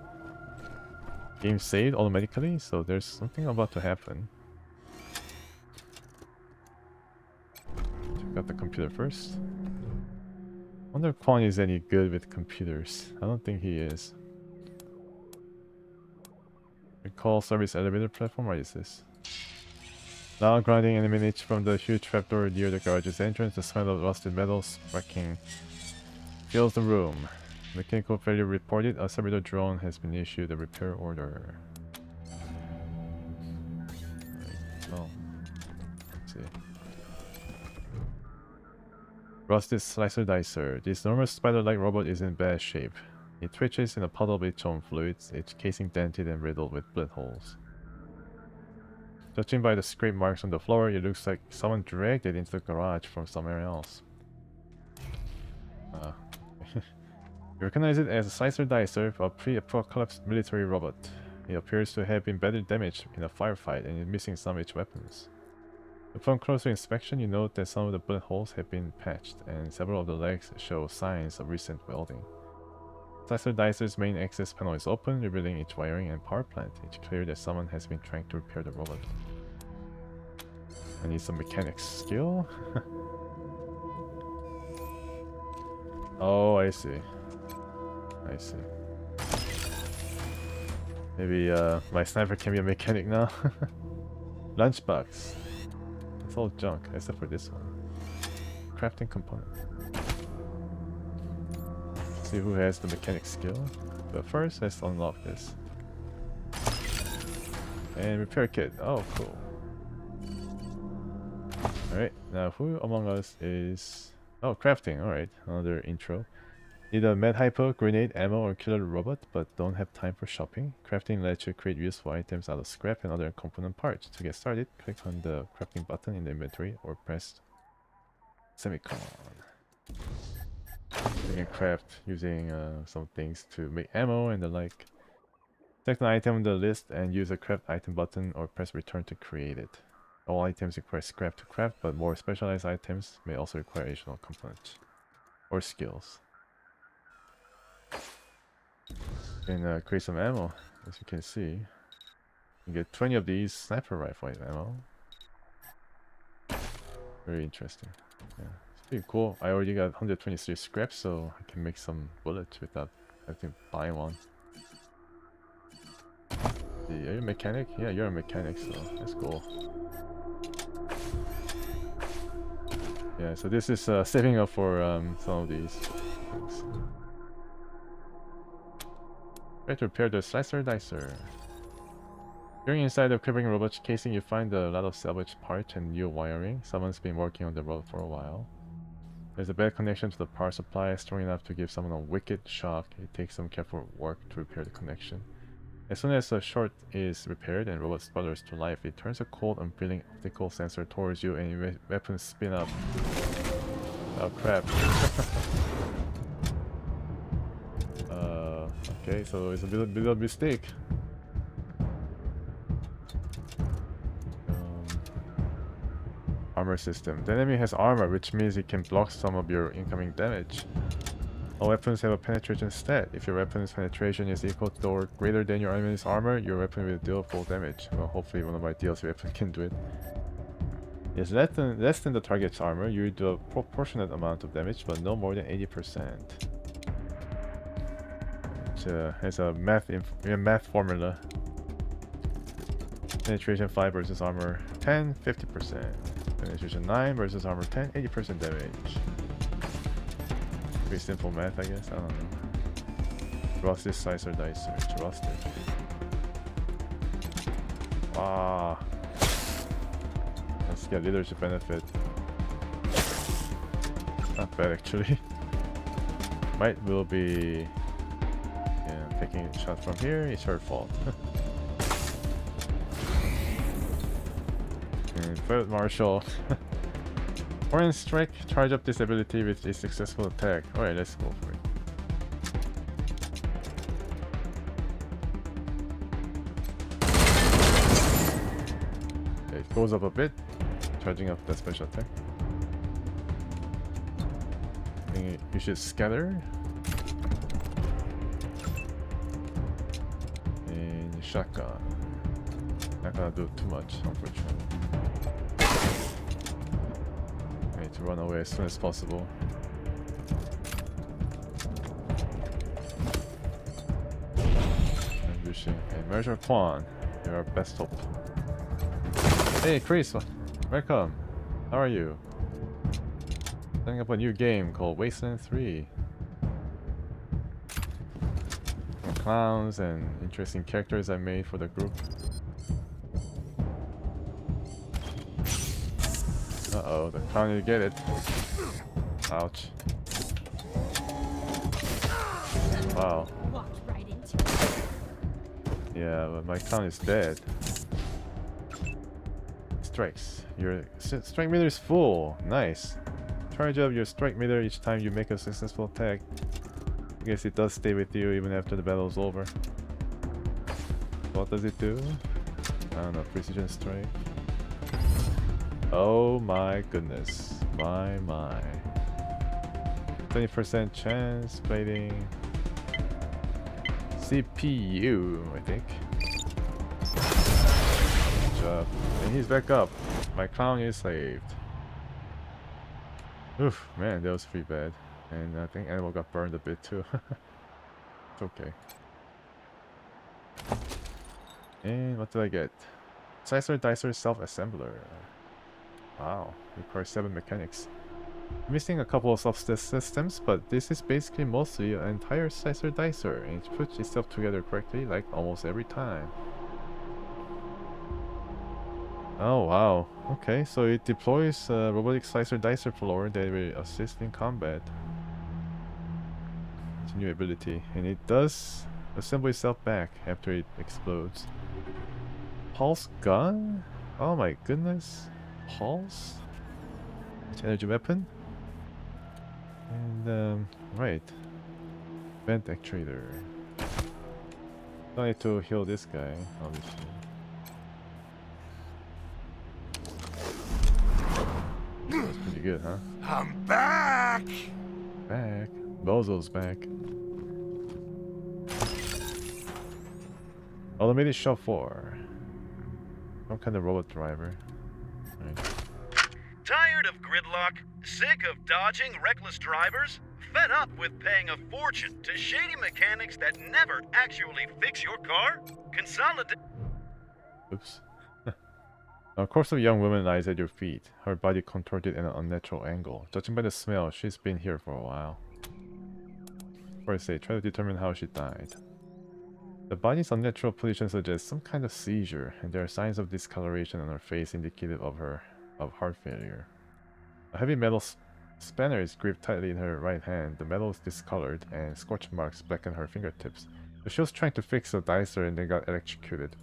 Game saved automatically, so there's something about to happen. Check out the computer first. Wonder if Quan is any good with computers. I don't think he is. Recall service elevator platform. What is this? Now grinding emanates from the huge trapdoor near the garage's entrance. The smell of rusted metal sparking fills the room. Mechanical failure reported. A servitor drone has been issued a repair order. Oh. Let's see. Rusted slicer dicer. This enormous spider-like robot is in bad shape. It twitches in a puddle of its own fluids, its casing dented and riddled with bullet holes. Judging by the scrape marks on the floor, it looks like someone dragged it into the garage from somewhere else. You recognize it as a slicer dicer, a pre-apocalyptic military robot. It appears to have been badly damaged in a firefight and is missing some of its weapons. Upon closer inspection, you note that some of the bullet holes have been patched, and several of the legs show signs of recent welding. Slicer dicer's main access panel is open, revealing its wiring and power plant. It's clear that someone has been trying to repair the robot. I need some mechanics skill. Oh, I see. I see. Maybe my sniper can be a mechanic now. Lunchbox. It's all junk except for this one. Crafting component. See who has the mechanic skill. But first, let's unlock this. And repair kit. Oh, cool. Alright, now who among us is... Oh, crafting. Alright, another intro. Need a med hypo, grenade, ammo, or killer robot, but don't have time for shopping. Crafting lets you create useful items out of scrap and other component parts. To get started, click on the crafting button in the inventory or press semicolon. You can craft using some things to make ammo and the like. Select an item on the list and use the craft item button or press return to create it. All items require scrap to craft, but more specialized items may also require additional components or skills. You can create some ammo, as you can see. You get 20 of these sniper rifle ammo. Very interesting. Yeah, it's pretty cool. I already got 123 scraps, so I can make some bullets without having to buy one. Are you a mechanic? Yeah, you're a mechanic, so that's cool. Yeah, so this is saving up for some of these things. Try to repair the slicer dicer. During inside the crippling robot's casing, you find a lot of salvaged parts and new wiring. Someone's been working on the robot for a while. There's a bad connection to the power supply, strong enough to give someone a wicked shock. It takes some careful work to repair the connection. As soon as the short is repaired and robot sputters to life, it turns a cold, unfeeling optical sensor towards you and your weapons spin up. Oh crap. Okay, so it's a bit of a mistake. Armor system. The enemy has armor, which means it can block some of your incoming damage. All weapons have a penetration stat. If your weapon's penetration is equal to or greater than your enemy's armor, your weapon will deal full damage. Well, hopefully one of my DLC weapons can do it. It's less than the target's armor. You do a proportionate amount of damage, but no more than 80%. It has a math formula. Penetration 5 versus armor 10, 50%. Penetration 9 versus armor 10, 80% damage. Pretty simple math, I guess. I don't know. Trust this slicer dicer. Trust it. Ah. Let's get leadership benefit. Not bad actually. Might will be taking a shot from here. It's her fault. And Field Marshal. Foreign Strike, charge up this ability with a successful attack. Alright, let's go for it. Okay, it goes up a bit, charging up the special attack. I think you should scatter. And shotgun. Not gonna do too much, unfortunately. To run away as soon as possible. Ambushing. And Measure Quan, you're our best hope. Hey Chris, welcome. How are you? Setting up a new game called Wasteland 3. Some clowns and interesting characters I made for the group. Uh-oh, the clown didn't get it. Ouch. Wow. Yeah, but my clown is dead. Strikes. Your strike meter is full. Nice. Charge up your strike meter each time you make a successful attack. I guess it does stay with you even after the battle is over. What does it do? I don't know, precision strike. Oh my goodness. My. 20% chance, plating. CPU, I think. Good job. And he's back up. My clown is saved. Oof, man, that was pretty bad. And I think Animal got burned a bit too. It's okay. And what did I get? Slicer Dicer Self-Assembler. Wow, requires 7 mechanics. Missing a couple of subsystems, but this is basically mostly an entire Slicer Dicer, and it puts itself together correctly like almost every time. Oh wow, okay, so it deploys a robotic Slicer Dicer floor that will assist in combat. It's a new ability, and it does assemble itself back after it explodes. Pulse gun? Oh my goodness. Pulse? It's energy weapon? And right. Vent actuator. Don't need to heal this guy, obviously. That's pretty good, huh? I'm back! Back. Bozo's back. Automated chauffeur. Some kind of robot driver. Right. Tired of gridlock? Sick of dodging reckless drivers? Fed up with paying a fortune to shady mechanics that never actually fix your car? Consolidate. Oops. A corpse of a young woman lies at your feet, her body contorted at an unnatural angle. Judging by the smell, she's been here for a while. First aid, try to determine how she died. The body's unnatural position suggests some kind of seizure, and there are signs of discoloration on her face indicative of heart failure. A heavy metal spanner is gripped tightly in her right hand. The metal is discolored, and scorch marks blacken her fingertips. So she was trying to fix a dicer and then got electrocuted.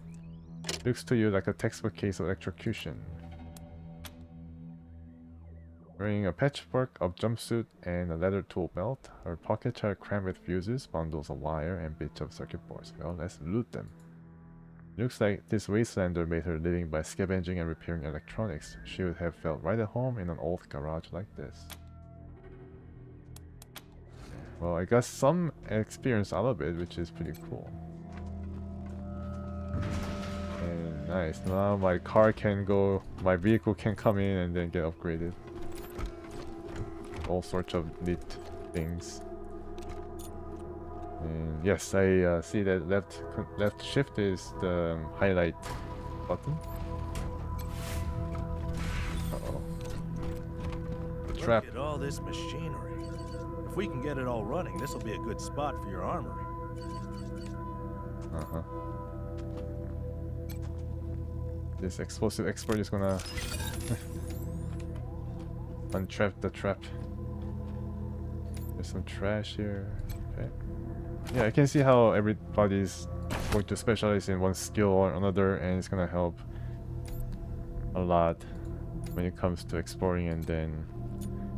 Looks to you like a textbook case of electrocution. Wearing a patchwork of jumpsuit and a leather tool belt, her pockets are crammed with fuses, bundles of wire, and bits of circuit boards. Well, let's loot them. Looks like this Wastelander made her living by scavenging and repairing electronics. She would have felt right at home in an old garage like this. Well, I got some experience out of it, which is pretty cool. And nice, now my car can go, my vehicle can come in and then get upgraded. All sorts of neat things. And yes, I see that left shift is the highlight button. Uh-oh. The trap. Look at all this machinery. If we can get it all running, this will be a good spot for your armor. Uh-huh. This explosive expert is gonna untrap the trap. There's some trash here. Okay. Yeah, I can see how everybody's going to specialize in one skill or another, and it's gonna help a lot when it comes to exploring and then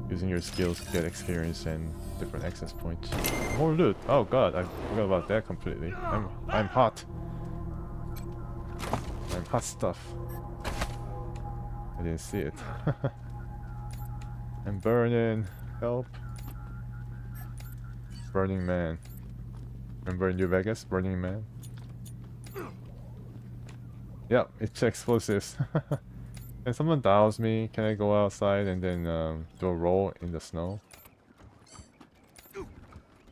using your skills to get experience and different access points. More loot! Oh god, I forgot about that completely. I'm hot. I'm hot stuff. I didn't see it. I'm burning. Help. Burning Man. Remember New Vegas? Burning Man? Yep, it's explosives. Can someone douse me? Can I go outside and then do a roll in the snow?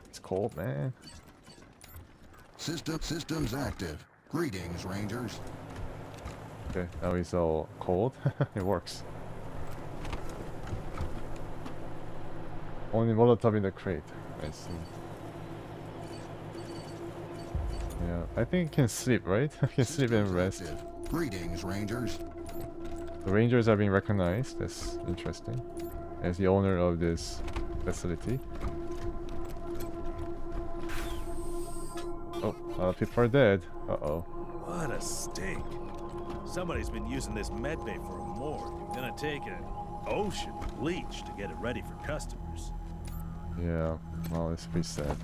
It's cold, man. Systems active. Greetings, Rangers. Okay, now it's all cold. It works. Only Molotov in the crate. I see. Yeah, I think it can sleep, right? I can sleep and rest. Greetings, Rangers. The Rangers are being recognized. That's interesting. As the owner of this facility. Oh, a lot of people are dead. Uh-oh. What a stink. Somebody's been using this medbay for a morgue. Gonna take an ocean bleach to get it ready for customers. Yeah, well, it's pretty sad.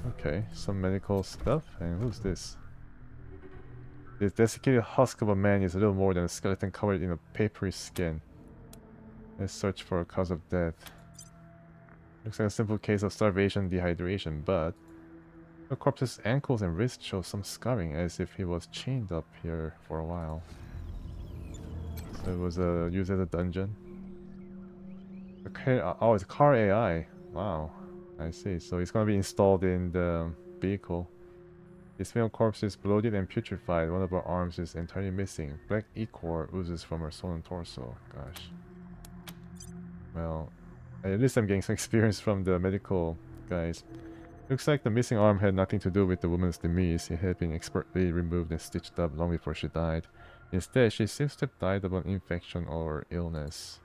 Okay, some medical stuff. And who's this? This desiccated husk of a man is a little more than a skeleton covered in a papery skin. Let's search for a cause of death. Looks like a simple case of starvation dehydration, but the corpse's ankles and wrists show some scarring, as if he was chained up here for a while. So it was used as a dungeon. Oh, it's car AI. Wow. I see. So it's gonna be installed in the vehicle. His male corpse is bloated and putrefied. One of her arms is entirely missing. Black ichor oozes from her swollen torso. Gosh. Well, at least I'm getting some experience from the medical guys. Looks like the missing arm had nothing to do with the woman's demise. It had been expertly removed and stitched up long before she died. Instead, she seems to have died of an infection or illness.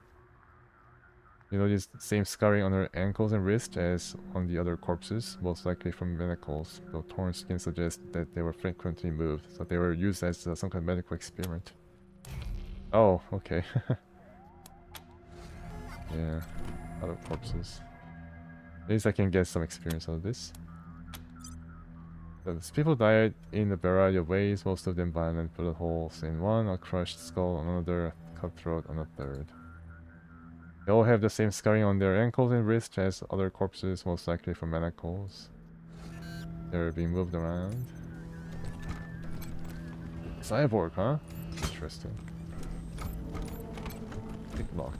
You notice the same scarring on her ankles and wrists as on the other corpses, most likely from manacles, though torn skin suggests that they were frequently moved, so they were used as some kind of medical experiment. Oh, okay. Yeah, other corpses. At least I can get some experience out of this. Those people died in a variety of ways, most of them violent bullet holes in one, a crushed skull on another, a cut throat on a third. They all have the same scarring on their ankles and wrists as other corpses, most likely from manacles. They're being moved around. Cyborg, huh? Interesting. Big lock.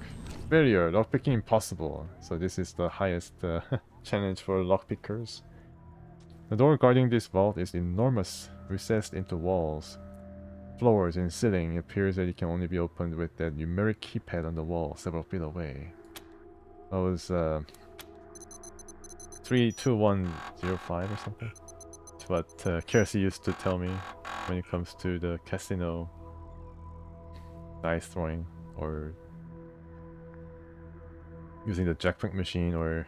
Barrier, lockpicking impossible. So this is the highest challenge for lockpickers. The door guarding this vault is enormous, recessed into walls, floors, and ceiling. It appears that it can only be opened with that numeric keypad on the wall several feet away. That was 32105 or something. It's what Kelsey used to tell me when it comes to the casino dice throwing or using the jackpot machine or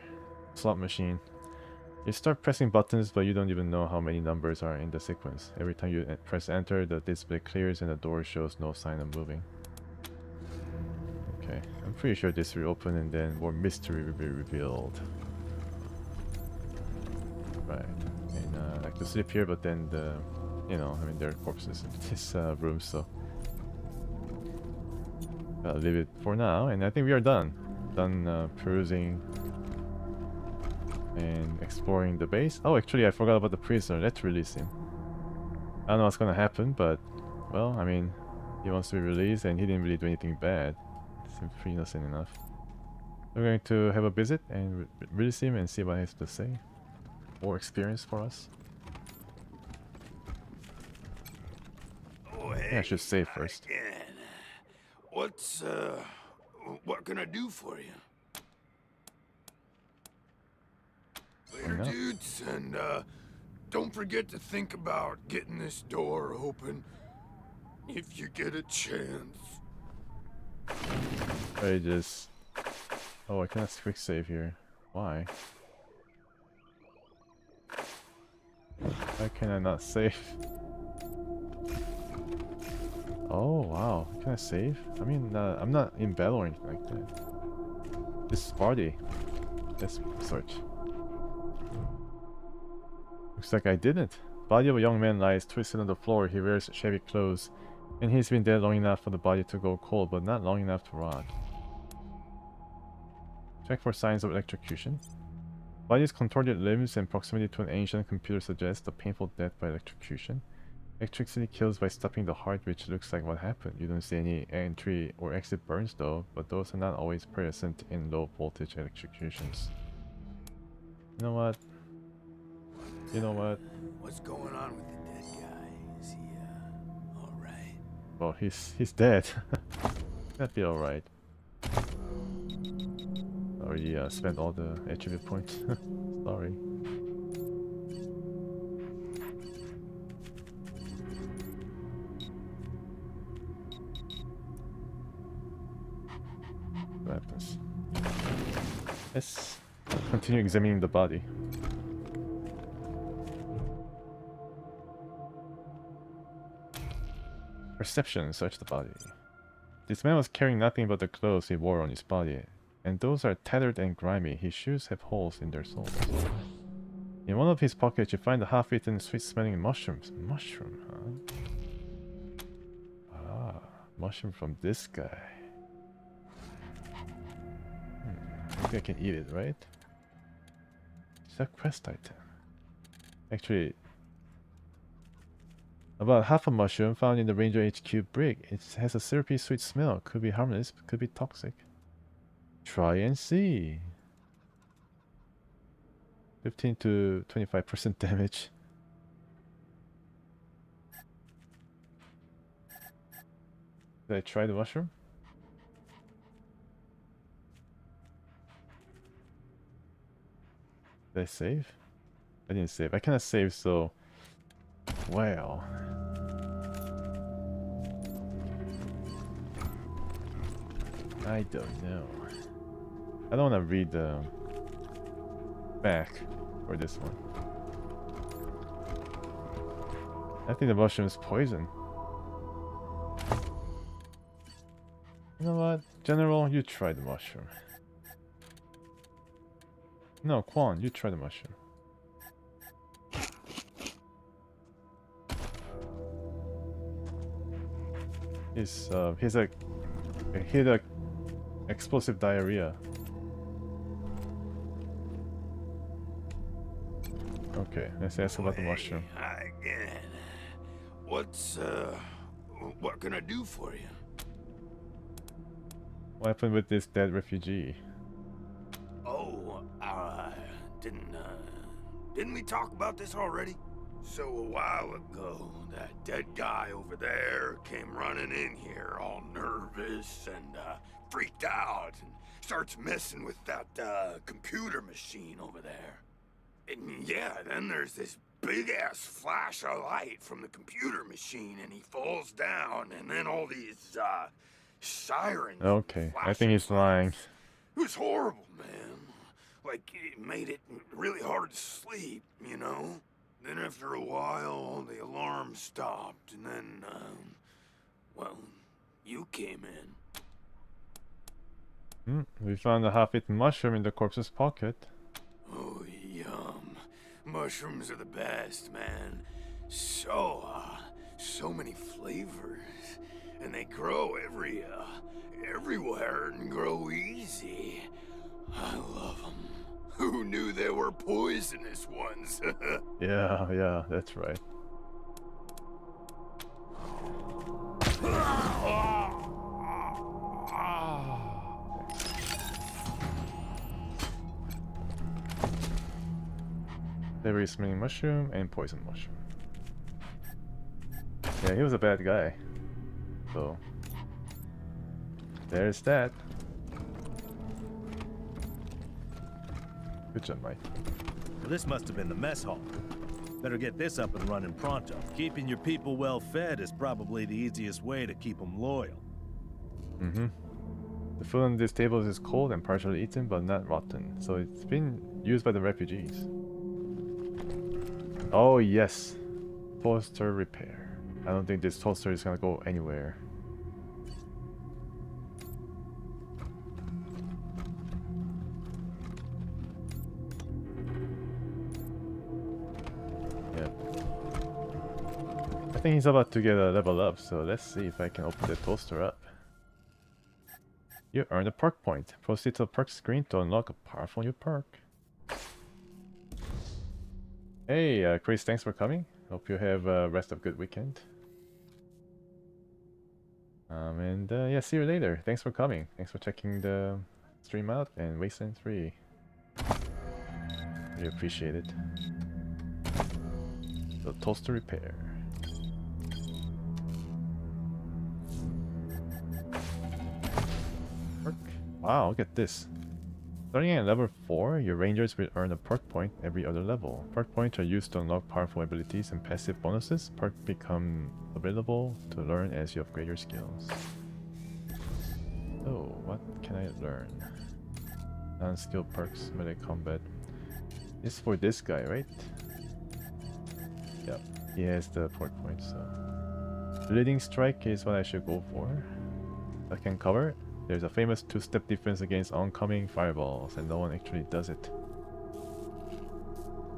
slot machine. You start pressing buttons, but you don't even know how many numbers are in the sequence. Every time you press enter, the display clears and the door shows no sign of moving. Okay, I'm pretty sure this will open and then more mystery will be revealed. Right, and I like to sleep here, but then you know, I mean, there are corpses in this room, so I'll leave it for now, and I think we are done. Done perusing and exploring the base. Oh, actually, I forgot about the prisoner. Let's release him. I don't know what's gonna happen, but well, I mean, he wants to be released, and he didn't really do anything bad. Seems pretty innocent enough. We're going to have a visit and release him and see what he has to say. More experience for us. Oh, hey, yeah, I should save first. Again. What can I do for you? Later, dudes, and don't forget to think about getting this door open if you get a chance. I just... Oh, I cannot quick save here. Why? Why can I not save? Oh, wow. Can I save? I mean, I'm not in battle or anything like that. This is party. Let's search. Looks like I didn't. Body of a young man lies twisted on the floor. He wears shabby clothes. And he's been dead long enough for the body to go cold, but not long enough to rot. Check for signs of electrocution. Body's contorted limbs and proximity to an ancient computer suggest a painful death by electrocution. Electricity kills by stopping the heart, which looks like what happened. You don't see any entry or exit burns though, but those are not always present in low voltage electrocutions. You know what? You know what? What's going on with the dead guy? Is he, alright? Well, he's dead. That'd be alright. Already spent all the attribute points. Sorry. What happens? Let's continue examining the body. Perception, search the body. This man was carrying nothing but the clothes he wore on his body, and those are tattered and grimy. His shoes have holes in their soles. In one of his pockets you find a half-eaten, sweet-smelling mushrooms. Mushroom, huh? Ah, mushroom from this guy. Maybe I can eat it, right? It's a quest item. Actually, about half a mushroom found in the Ranger HQ brick. It has a syrupy sweet smell. Could be harmless, but could be toxic. Try and see. 15 to 25% damage. Did I try the mushroom? Did I save? I didn't save. I cannot save, so... Wow. I don't know. I don't want to read the back for this one. I think the mushroom is poison. You know what? General, you try the mushroom. No, Quan, you try the mushroom. He's he had a explosive diarrhea. Okay, let's ask about the mushroom. Hi again. What can I do for you? What happened with this dead refugee? Oh, didn't we talk about this already? So a while ago, that dead guy over there came running in here all nervous and freaked out and starts messing with that computer machine over there. And yeah, then there's this big-ass flash of light from the computer machine and he falls down and then all these sirens. Okay, I think he's lying. It was horrible, man. Like, it made it really hard to sleep, you know? Then after a while, all the alarms stopped, and then, well, you came in. We found a half-eaten mushroom in the corpse's pocket. Oh, yum. Mushrooms are the best, man. So many flavors. And they grow everywhere and grow easy. I love them. Who knew there were poisonous ones? Yeah, that's right. Very smelling mushroom and poison mushroom. Yeah, he was a bad guy. So there's that. Good job, Mike. Well, this must have been the mess hall. Better get this up and running pronto. Keeping your people well fed is probably the easiest way to keep them loyal. The food on this table is cold and partially eaten, but not rotten. So it's been used by the refugees. Oh yes, toaster repair. I don't think this toaster is gonna go anywhere. I think he's about to get a level up, so let's see if I can open the toaster up. You earned a perk point. Proceed to the perk screen to unlock a powerful new perk. Hey, Chris, thanks for coming. Hope you have a rest of good weekend. Yeah, see you later. Thanks for coming. Thanks for checking the stream out and Wasteland 3. Really appreciate it. So, toaster repair. Perk. Wow, look at this. Starting at level 4, your rangers will earn a perk point every other level. Perk points are used to unlock powerful abilities and passive bonuses. Perks become available to learn as you upgrade your skills. So, what can I learn? Non-skill perks, melee combat. It's for this guy, right? Yep, he has the perk points, so... Bleeding Strike is what I should go for. I can cover. There's a famous two-step defense against oncoming fireballs, and no one actually does it.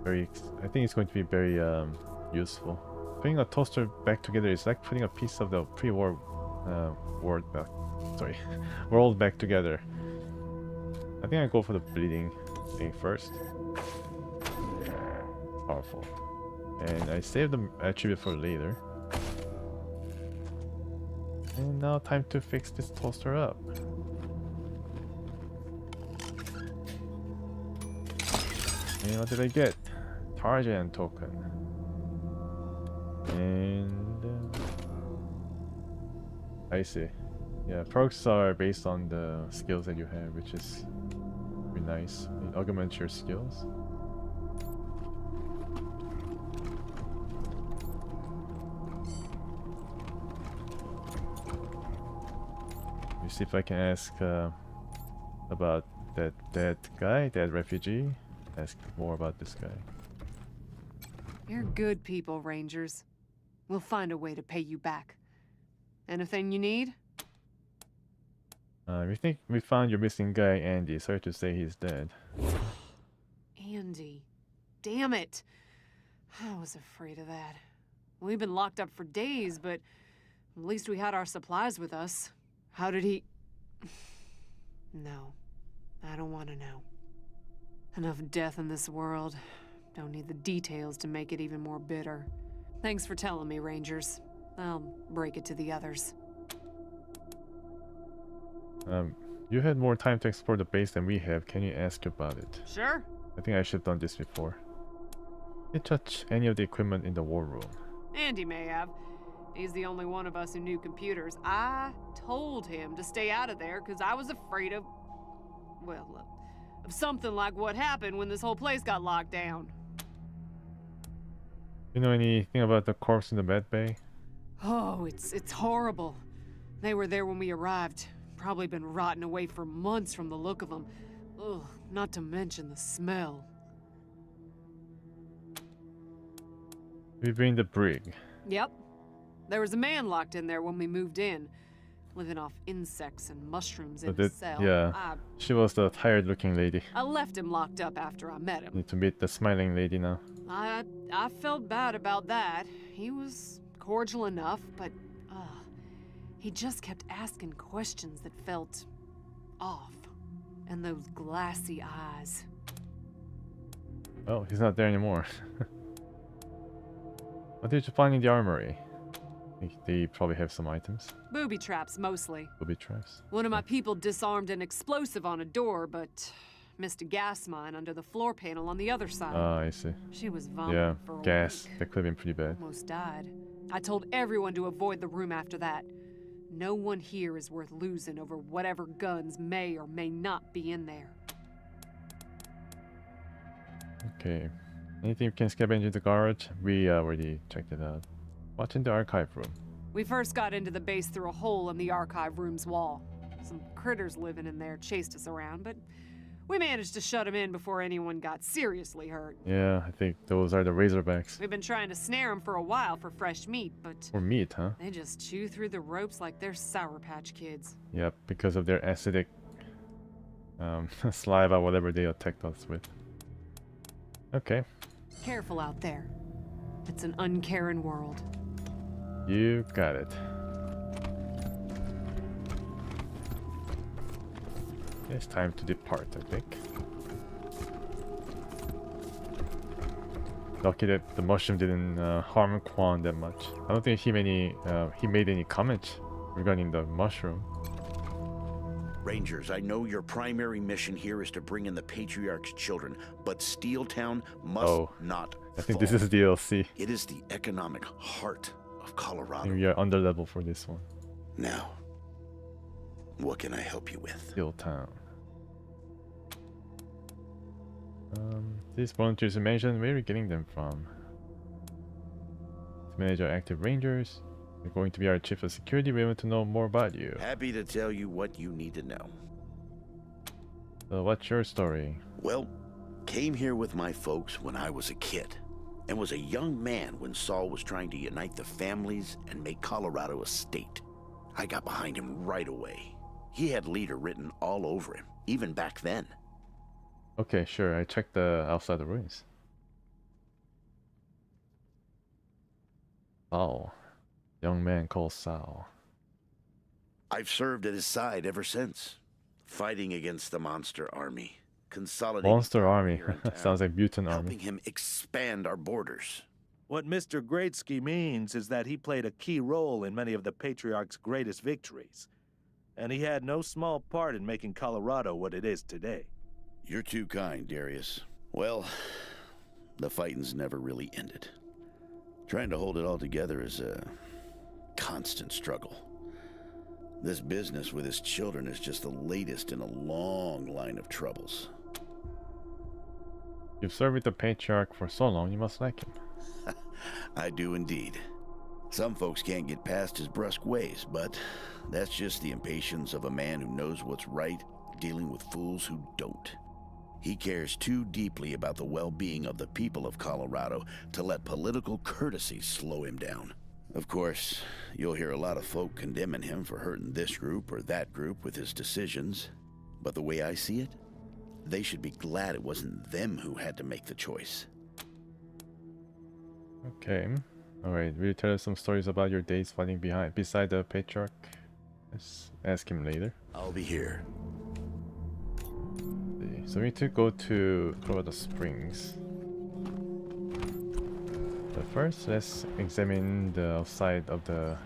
I think it's going to be very useful. Putting a toaster back together is like putting a piece of the pre-war world back together. I think I go for the bleeding thing first. Powerful. And I save the attribute for later. And now time to fix this toaster up. And what did I get? Tarzan token. And I see. Yeah, perks are based on the skills that you have, which is pretty nice. It augments your skills. Let me see if I can ask about that guy, that refugee. Ask more about this guy. You're good people, Rangers. We'll find a way to pay you back. Anything you need? We think we found your missing guy, Andy. Sorry to say he's dead. Andy. Damn it. I was afraid of that. We've been locked up for days, but at least we had our supplies with us. How did he... No. I don't want to know. Enough death in this world. Don't need the details to make it even more bitter. Thanks for telling me, Rangers. I'll break it to the others. You had more time to explore the base than we have. Can you ask about it? Sure. I think I should have done this before. Did you touch any of the equipment in the war room? Andy may have. He's the only one of us who knew computers. I told him to stay out of there because I was afraid of... well, of something like what happened when this whole place got locked down. You know anything about the corpse in the med bay? Oh, it's horrible. They were there when we arrived. Probably been rotting away for months from the look of them. Ugh, not to mention the smell. We've been in the brig. Yep. There was a man locked in there when we moved in, living off insects and mushrooms in his cell. Yeah, she was the tired-looking lady. I left him locked up after I met him. Need to meet the smiling lady now. I felt bad about that. He was cordial enough, but he just kept asking questions that felt off. And those glassy eyes. Oh, he's not there anymore. What did you find in the armory? I think they probably have some items. Booby traps, mostly. Booby traps. One of my people disarmed an explosive on a door, but missed a gas mine under the floor panel on the other side. Ah, I see. She was vomiting Yeah, for a gas. week. That could have been pretty bad. Almost died. I told everyone to avoid the room after that. No one here is worth losing over whatever guns may or may not be in there. Okay. Anything you can scavenge into the garage? We already checked it out. What's in the archive room? We first got into the base through a hole in the archive room's wall. Some critters living in there chased us around, but we managed to shut them in before anyone got seriously hurt. Yeah, I think those are the Razorbacks. We've been trying to snare them for a while for fresh meat, but... Or meat, huh? They just chew through the ropes like they're Sour Patch Kids. Yep, because of their acidic saliva, whatever they attacked us with. Okay. Careful out there. It's an uncaring world. You got it. It's time to depart, I think. Lucky that the mushroom didn't harm Quan that much. I don't think he made any comments regarding the mushroom. Rangers, I know your primary mission here is to bring in the Patriarch's children, but Steeltown must not I think fall. this is DLC. It is the economic heart of I Colorado. think we are under level for this one. Now, what can I help you with? Steel Town. These volunteers you mentioned, where are we getting them from? To manage our active rangers. You're going to be our chief of security. We want to know more about you. Happy to tell you what you need to know. So what's your story? Well, came here with my folks when I was a kid, and was a young man when Saul was trying to unite the families and make Colorado a state. I got behind him right away. He had leader written all over him, even back then. Okay, sure. I checked the outside the ruins. Saul. Young man called Saul. I've served at his side ever since, fighting against the monster army, consolidating Monster Army. here in town, Sounds like Mutant Army. helping him expand our borders. What Mr. Greatsky means is that he played a key role in many of the Patriarch's greatest victories. And he had no small part in making Colorado what it is today. You're too kind, Darius. Well, the fighting's never really ended. Trying to hold it all together is a constant struggle. This business with his children is just the latest in a long line of troubles. You've served with the Patriarch for so long, you must like him. I do indeed. Some folks can't get past his brusque ways, but that's just the impatience of a man who knows what's right, dealing with fools who don't. He cares too deeply about the well-being of the people of Colorado to let political courtesy slow him down. Of course, you'll hear a lot of folk condemning him for hurting this group or that group with his decisions, but the way I see it, they should be glad it wasn't them who had to make the choice. Okay. Alright, will you tell us some stories about your days fighting beside the Patriarch? Let's ask him later. I'll be here. So we need to go to Colorado Springs. But first, let's examine the outside of the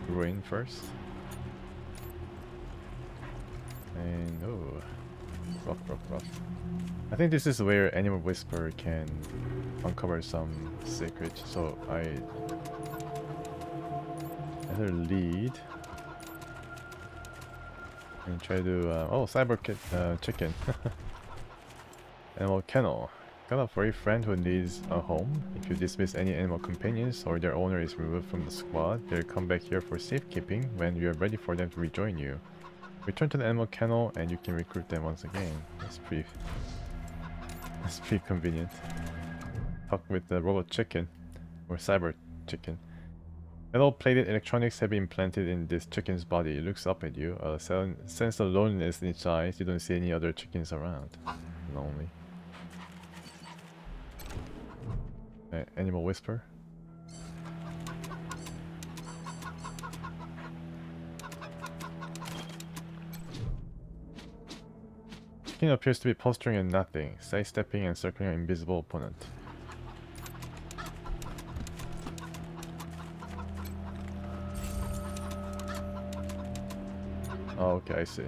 ruin first. And oh, rough. I think this is where Animal Whisperer can uncover some secrets. So I better lead and try to oh, cyber chicken. Animal kennel. Got a furry friend who needs a home. If you dismiss any animal companions or their owner is removed from the squad, they'll come back here for safekeeping when you are ready for them to rejoin you. Return to the animal kennel and you can recruit them once again. That's pretty convenient. Talk with the robot chicken or cyber chicken. Metal-plated electronics have been implanted in this chicken's body. It looks up at you. A sense of loneliness in its eyes. You don't see any other chickens around. Lonely. Animal Whisper. Chicken appears to be posturing at nothing, sidestepping and circling an invisible opponent. Oh, okay, I see.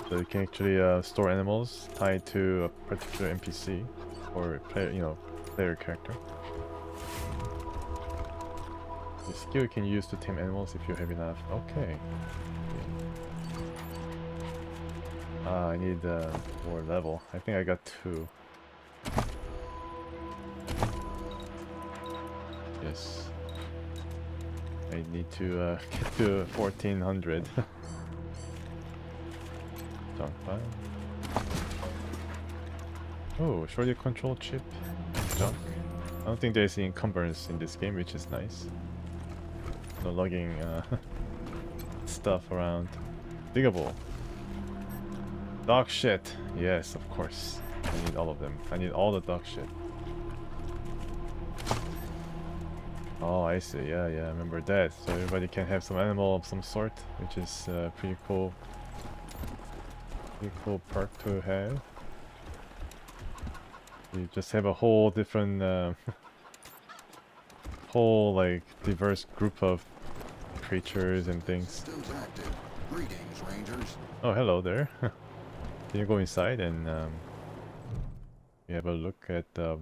So you can actually store animals tied to a particular NPC or player, player character. The skill you can use to tame animals if you have enough. Okay. I need more level. I think I got 2. Yes. I need to get to 1400. Junk file. Oh, shorty control chip. Junk. I don't think there's any encumbrance in this game, which is nice. No lugging stuff around. Diggable. Dog shit. Yes, of course. I need all of them. I need all the dog shit. Oh, I see. Yeah, I remember that. So everybody can have some animal of some sort, which is pretty cool. Pretty cool perk to have. You just have a whole different, whole like diverse group of creatures and things. Greetings, Rangers. Oh, hello there. Can you go inside and you have a look at the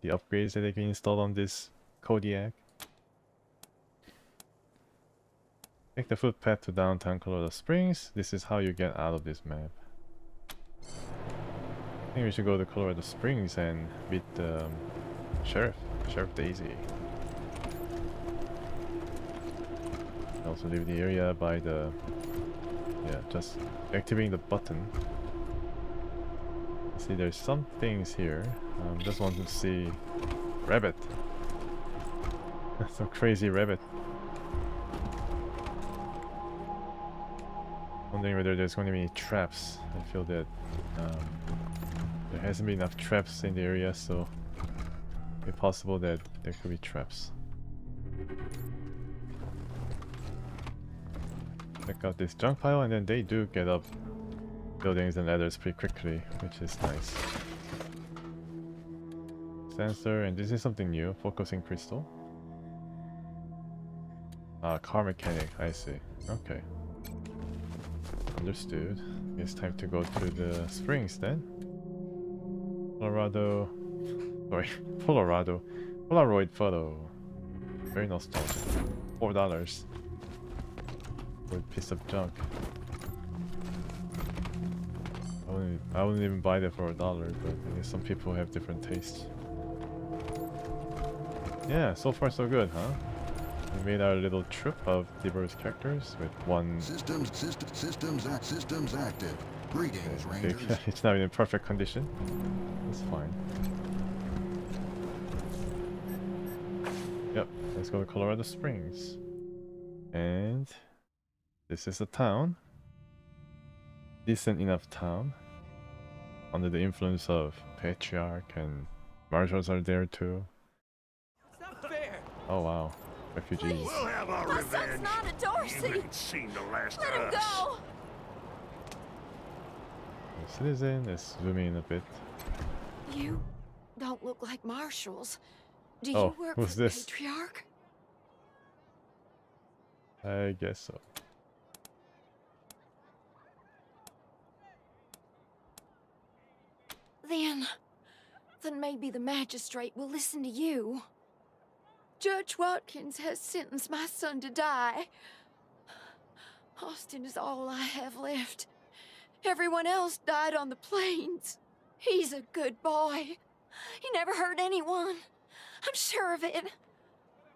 upgrades that they can install on this Kodiak? Take the footpath to downtown Colorado Springs. This is how you get out of this map. I think we should go to Colorado Springs and meet the Sheriff Daisy. Also leave the area by the... yeah, just activating the button. See, there's some things here. Just want to see... rabbit! Some crazy rabbit. Wondering whether there's going to be any traps. I feel that there hasn't been enough traps in the area, so it's possible that there could be traps. Check out this junk pile, and then they do get up buildings and ladders pretty quickly, which is nice. Sensor, and this is something new, focusing crystal. Car mechanic, I see. Okay. understood. It's time to go to the springs then. Colorado. Sorry, Colorado. Polaroid photo. Very nostalgic. $4 for a piece of junk. I wouldn't even buy that for $1, but I guess some people have different tastes. Yeah, so far so good, huh? We made our little troop of diverse characters with one. Systems active. Greetings, Okay, Rangers. it's not in perfect condition. That's fine. Yep, let's go to Colorado Springs. And this is a town. Decent enough town. Under the influence of Patriarch, and marshals are there too. It's not fair. Oh wow, refugees. We'll have our My revenge. son's not a Dorsey. You ain't seen the last Let of him us. go. Citizen, let's zoom in a bit. You don't look like marshals. Do Oh, you work who's for the this? Patriarch? I guess so. Then maybe the magistrate will listen to you. Judge Watkins has sentenced my son to die. Austin is all I have left. Everyone else died on the plains. He's a good boy. He never hurt anyone. I'm sure of it.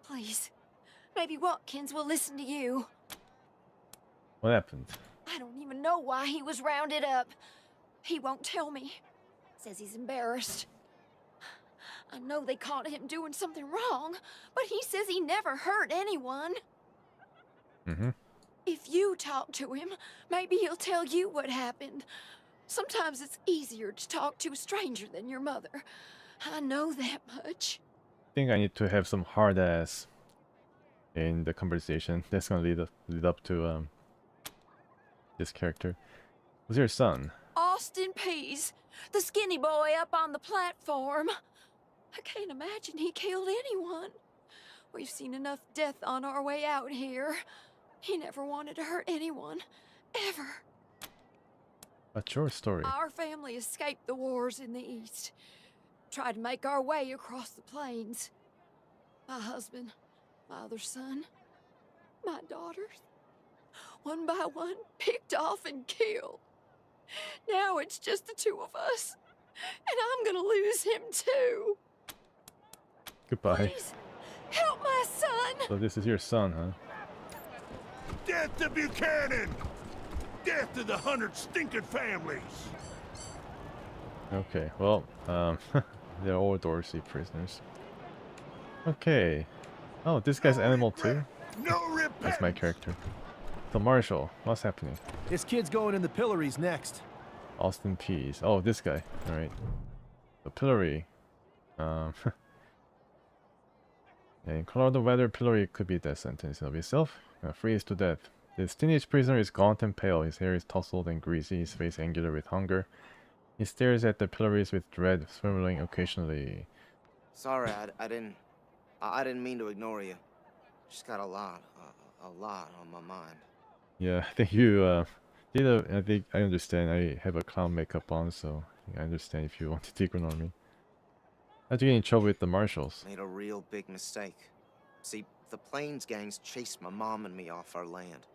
Please, maybe Watkins will listen to you. What happened? I don't even know why he was rounded up. He won't tell me. Says he's embarrassed. I know they caught him doing something wrong, but he says he never hurt anyone. Mm-hmm. If you talk to him, maybe he'll tell you what happened. Sometimes it's easier to talk to a stranger than your mother. I know that much. I think I need to have some hard ass in the conversation. That's gonna lead up to this character. Who's your son? Austin Pease, the skinny boy up on the platform. I can't imagine he killed anyone. We've seen enough death on our way out here. He never wanted to hurt anyone, ever. What's your story? Our family escaped the wars in the East. Tried to make our way across the plains. My husband, my other son, my daughters. One by one, picked off and killed. Now it's just the two of us. And I'm gonna lose him too. Goodbye. Please, help my son! So this is your son, huh? Death to Buchanan! Death to the 100 stinking families! Okay, well, they're all Dorsey prisoners. Okay. Oh, this guy's animal too? No repentance! That's my character. So Marshall, what's happening? This kid's going in the pillories next. Austin Pease. Oh, this guy. Alright. The pillory. In Colorado weather, pillory could be death sentence in of itself. Freeze to death. This teenage prisoner is gaunt and pale. His hair is tousled and greasy. His face angular with hunger. He stares at the pillories with dread, swimming occasionally. Sorry, I didn't mean to ignore you. Just got a lot on my mind. Yeah, I think you I think I understand. I have a clown makeup on, so I understand if you wanted to ignore me. How'd you get in trouble with the marshals? Made a real big mistake. See, the Plains gangs chased my mom and me off our land.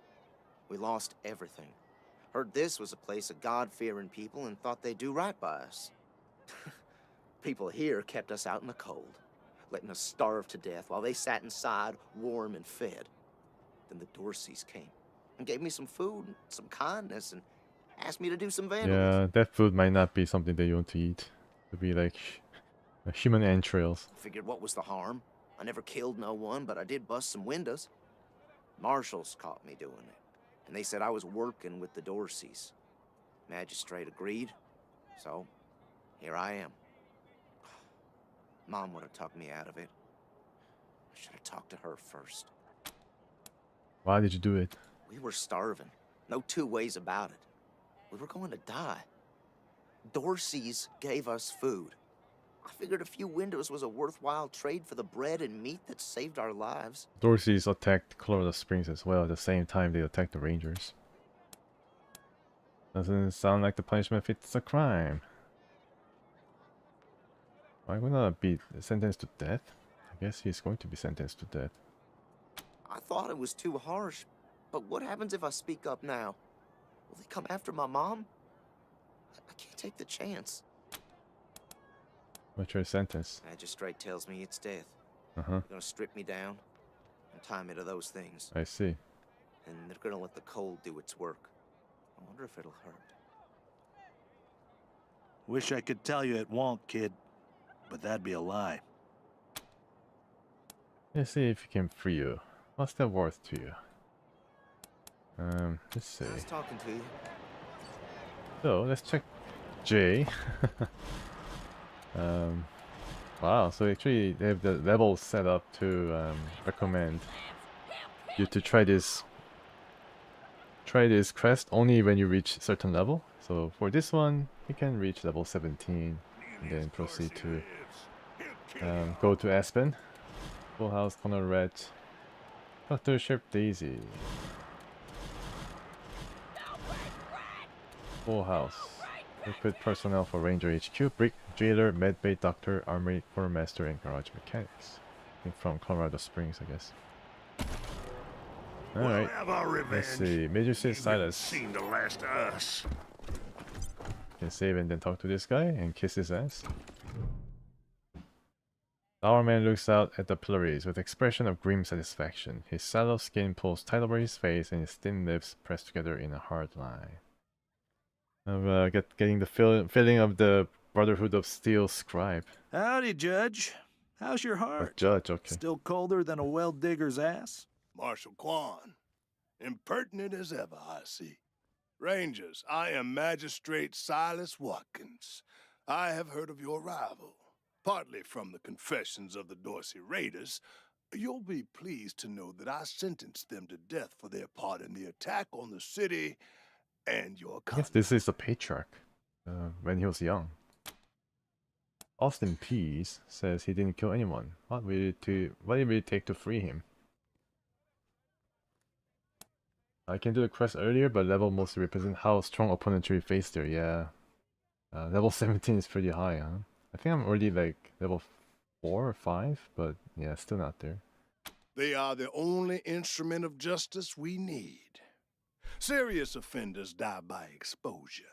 We lost everything. Heard this was a place of God-fearing people and thought they'd do right by us. People here kept us out in the cold, letting us starve to death while they sat inside, warm and fed. Then the Dorseys came and gave me some food and some kindness and asked me to do some vandalism. Yeah, that food might not be something that you want to eat. It would be like human entrails. Figured what was the harm? I never killed no one, but I did bust some windows. Marshals caught me doing it, and they said I was working with the Dorseys. Magistrate agreed, so here I am. Mom would have talked me out of it. I should have talked to her first. Why did you do it? We were starving. No two ways about it. We were going to die. Dorseys gave us food. I figured a few windows was a worthwhile trade for the bread and meat that saved our lives. Dorseys attacked Colorado Springs as well at the same time they attacked the Rangers. Doesn't sound like the punishment fits the crime. Am I gonna be sentenced to death? I guess he's going to be sentenced to death. I thought it was too harsh, but what happens if I speak up now? Will they come after my mom? I can't take the chance. What's your sentence? Magistrate tells me it's death. Uh-huh. They're gonna strip me down and tie me to those things. I see. And they're gonna let the cold do its work. I wonder if it'll hurt. Wish I could tell you it won't, kid. But that'd be a lie. Let's see if he can free you. What's that worth to you? Let's see. Nice talking to you. So let's check J. Wow, so actually they have the levels set up to recommend you to try this quest only when you reach certain level. So for this one, you can reach level 17 and then proceed to go to Aspen, Full House, Corner Red, Dr. Sheriff Daisy, Full House. Recruit personnel for Ranger HQ, Brick, Jailer, Medbay, Doctor, Armory, Quartermaster, and Garage Mechanics. I think from Colorado Springs, I guess. Alright, let's see. Major Sid Silas. Seen the last of us. Can save and then talk to this guy and kiss his ass. Our man looks out at the pillories with expression of grim satisfaction. His sallow skin pulls tight over his face and his thin lips pressed together in a hard line. I'm getting the feeling of the Brotherhood of Steel scribe. Howdy, Judge. How's your heart? Judge, okay. Still colder than a well digger's ass? Marshal Quan, impertinent as ever, I see. Rangers, I am Magistrate Silas Watkins. I have heard of your arrival, partly from the confessions of the Dorsey Raiders. You'll be pleased to know that I sentenced them to death for their part in the attack on the city and your I guess this is the Patriarch, when he was young. Austin Pease says he didn't kill anyone. What did it take to free him? I can do the quest earlier, but level mostly represent how strong opponents we face there. Yeah, level 17 is pretty high, huh? I think I'm already like level 4 or 5, but yeah, still not there. They are the only instrument of justice we need. Serious offenders die by exposure.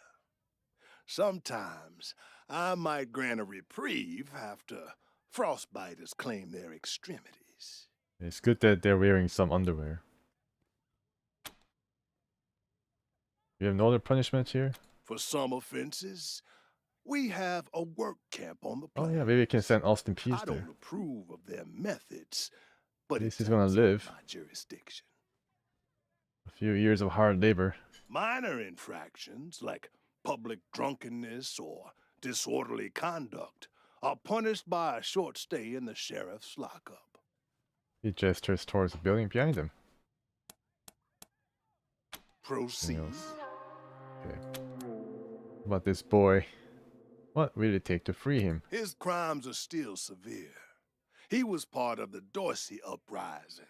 Sometimes I might grant a reprieve after frostbiters claim their extremities. It's good that they're wearing some underwear. You have no other punishment here? For some offenses, we have a work camp on the plains. Oh yeah, maybe we can send Austin Pease I there. don't approve of their methods, but At least he's gonna live. my jurisdiction. A few years of hard labor. Minor infractions like public drunkenness or disorderly conduct are punished by a short stay in the sheriff's lockup. He gestures towards the building behind him. Proceed. Okay. What about this boy? What will it take to free him? His crimes are still severe. He was part of the Dorsey uprising.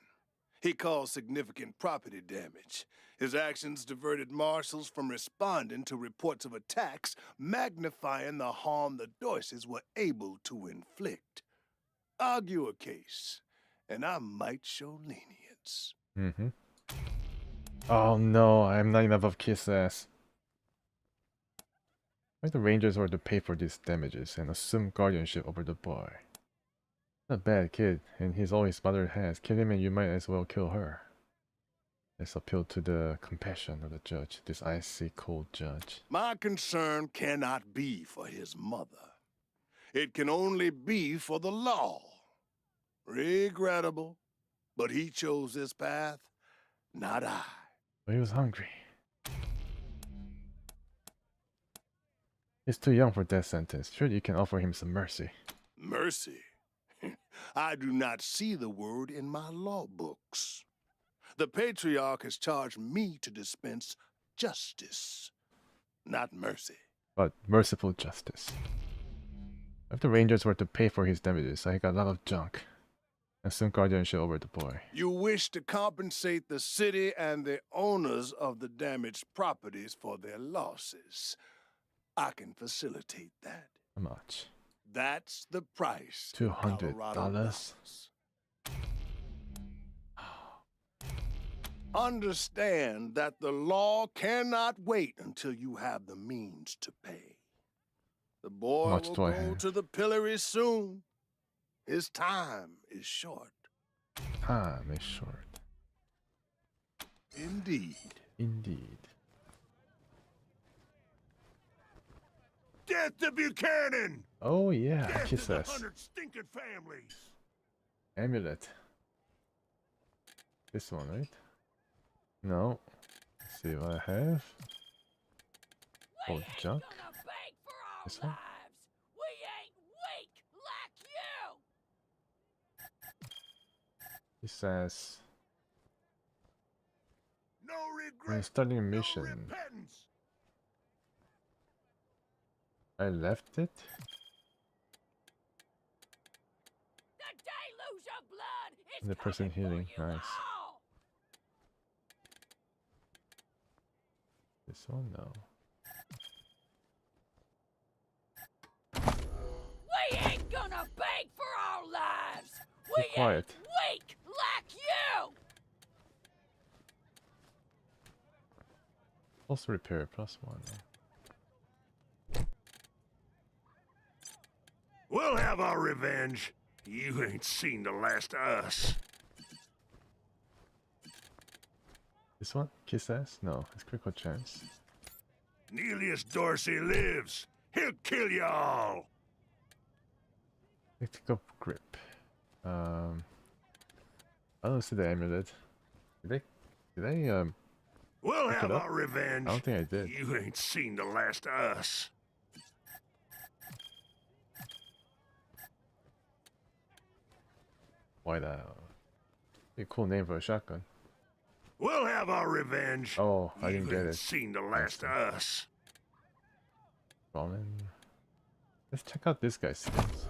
He caused significant property damage. His actions diverted marshals from responding to reports of attacks, magnifying the harm the Dorseys were able to inflict. Argue a case, and I might show lenience. Mm-hmm. Oh no, I'm not enough of kiss ass. Why the Rangers were to pay for these damages and assume guardianship over the boy? Not a bad kid, and he's all his mother has. Kill him and you might as well kill her. Let's appeal to the compassion of the judge, this icy cold judge. My concern cannot be for his mother. It can only be for the law. Regrettable, but he chose this path, not I. But he was hungry. He's too young for death sentence. Surely you can offer him some mercy. Mercy? I do not see the word in my law books. The Patriarch has charged me to dispense justice, not mercy. But merciful justice. If the Rangers were to pay for his damages, I got a lot of junk. Assume guardianship over the boy. You wish to compensate the city and the owners of the damaged properties for their losses. I can facilitate that. How much? That's the price. $200. Understand that the law cannot wait until you have the means to pay. The boy Much will do I go have? to the pillory soon. His time is short. Time is short. Indeed. Indeed. Death to Buchanan! Oh yeah, Death to the kisses. 100 stinking families! Amulet. This one, right? No. Let's see what I have. Oh, junk. This one. He says, No "I'm regret, starting a no mission." repentance. I left it. And the person healing, nice. This one, no. We ain't gonna beg for our lives. Be quiet. Weak like you. Also repair +1. We'll have our revenge. You ain't seen the last of us. This one? Kiss ass? No, it's critical chance. Nelius Dorsey lives. He'll kill you all. Tactical grip. I don't see the amulet. Did I We'll pick have it up? our revenge. I don't think I did. You ain't seen the last of us. Why that? Be a cool name for a shotgun. We'll have our revenge. Oh, I didn't You get ain't it. seen the last of us. Ramen. Let's check out this guy's skills.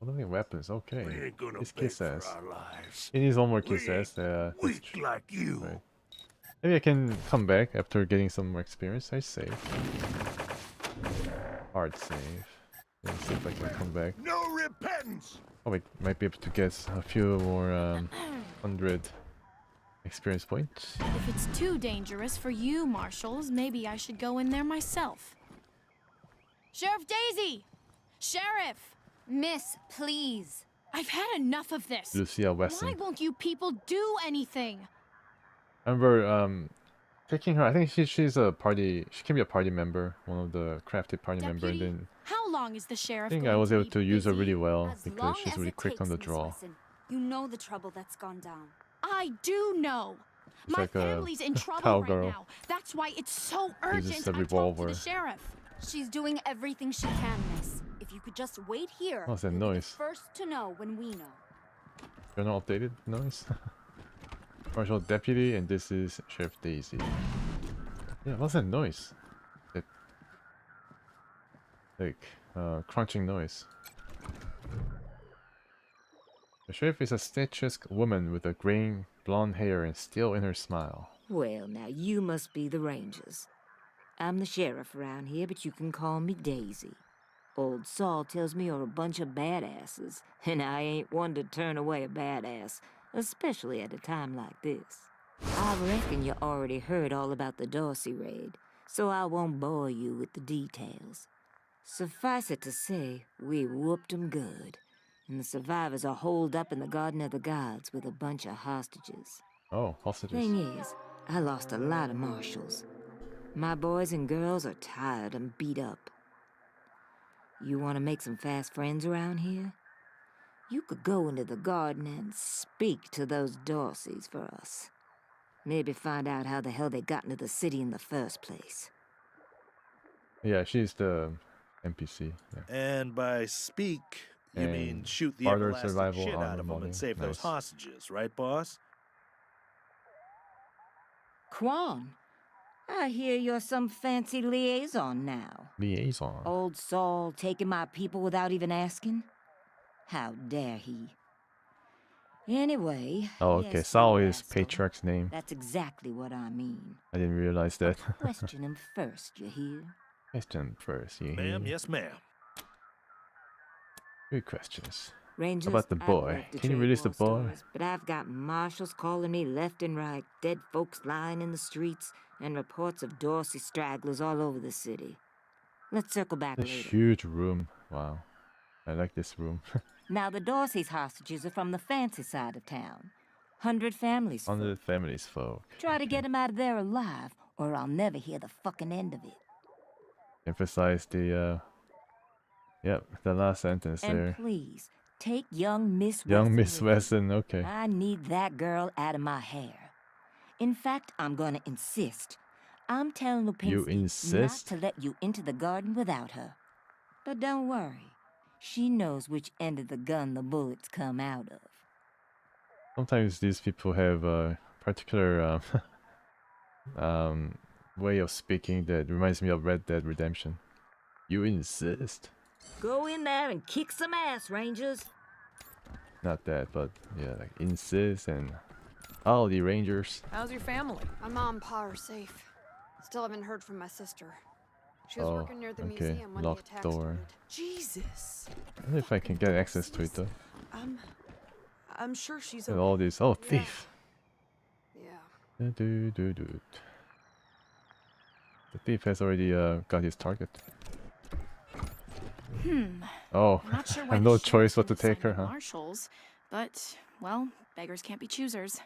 Only weapons, okay. We ain't gonna His beg kiss for ass. our lives. He needs one more We kiss ass. That's weak true. like you. Right. Maybe I can come back after getting some more experience. I save. Hard save. Let's see if I can come back. No repentance. Oh, we might be able to get a few more 100 experience points. If it's too dangerous for you, Marshals, maybe I should go in there myself. Sheriff Daisy! Sheriff! Miss, please. I've had enough of this. Lucia Wesson. Why won't you people do anything? I remember taking her. I think she's a party. She can be a party member, one of the crafted party member, and then How long is the sheriff I think going I was to able be to use her busy? really well As because long she's as really it quick on takes, the Miss draw. Wesson. You know the trouble that's gone down. I do know. It's My like a family's in trouble cowgirl. right now. That's why it's so Uses urgent a I talk to revolver. the sheriff. She's doing everything she can, miss. If you could just wait here, What's that you'll be the noise? first to know when we know. You're not updated noise. Marshal Deputy, and this is Sheriff Daisy. Yeah, what's that noise? That like crunching noise. The sheriff is a statuesque woman with a graying blonde hair and steel in her smile. Well, now you must be the Rangers. I'm the sheriff around here, but you can call me Daisy. Old Saul tells me you're a bunch of badasses, and I ain't one to turn away a badass, especially at a time like this. I reckon you already heard all about the Dorsey raid, so I won't bore you with the details. Suffice it to say, we whooped 'em good, and the survivors are holed up in the Garden of the Gods with a bunch of hostages. Oh, hostages. Thing is, I lost a lot of marshals. My boys and girls are tired and beat up. You want to make some fast friends around here? You could go into the garden and speak to those Dorseys for us. Maybe find out how the hell they got into the city in the first place. Yeah, she's the NPC. Yeah. And by speak, you And mean shoot the barter, everlasting survival, shit out armor of them modding. and save those Nice. hostages, right, boss? Quan, I hear you're some fancy liaison now. Liaison. Old Saul taking my people without even asking? How dare he? Anyway. Oh, yes, okay. you Saul is rascal. Patriarch's name. That's exactly what I mean. I didn't realize that. Question him first, you hear? Question first, you Ma'am, hear? yes, ma'am. Good questions. Rangers, How about the I'd boy? love to Can you trade release the war boy? stories, but I've got marshals calling me left and right, dead folks lying in the streets, and reports of Dorsey stragglers all over the city. Let's circle back A later. huge room. Wow. I like this room. Now, the Dorsey's hostages are from the fancy side of town. 100 families full. 100 families folk. Try to get them out of there alive, or I'll never hear the fucking end of it. Emphasize the, yep, the last sentence And there. please, take young Miss Young Wesson Miss with you. Wesson, okay. I need that girl out of my hair. In fact, I'm gonna insist. I'm telling You Lupinski insist? not to let you into the garden without her. But don't worry. She knows which end of the gun the bullets come out of. Sometimes these people have a particular way of speaking that reminds me of Red Dead Redemption. You insist? Go in there and kick some ass, Rangers. Not that, but yeah, like insist and howdy Rangers. How's your family? My mom and pa are safe. Still haven't heard from my sister. She was Oh, working near the okay. museum when the Locked attack door. started. Jesus. I don't know if I can get access to it though. I'm sure she's And okay. all these. Oh, thief. Yeah. The thief has already got his target. Oh, I'm not sure I why have the no sheriff choice but to didn't take her, assign me huh? Marshals, but, well, beggars can't be choosers.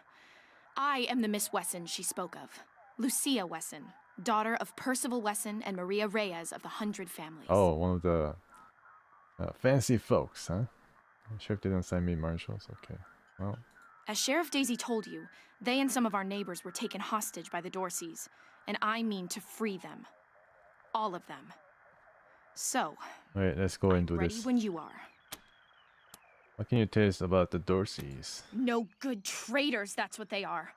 I am the Miss Wesson she spoke of. Lucia Wesson, daughter of Percival Wesson and Maria Reyes of the 100 Families. Oh, one of the fancy folks, huh? Sheriff didn't send me marshals. Okay, well. As Sheriff Daisy told you, they and some of our neighbors were taken hostage by the Dorseys, and I mean to free them. All of them. So, Wait, let's go and do ready this. when you are. What can you tell us about the Dorseys? No good traitors, that's what they are.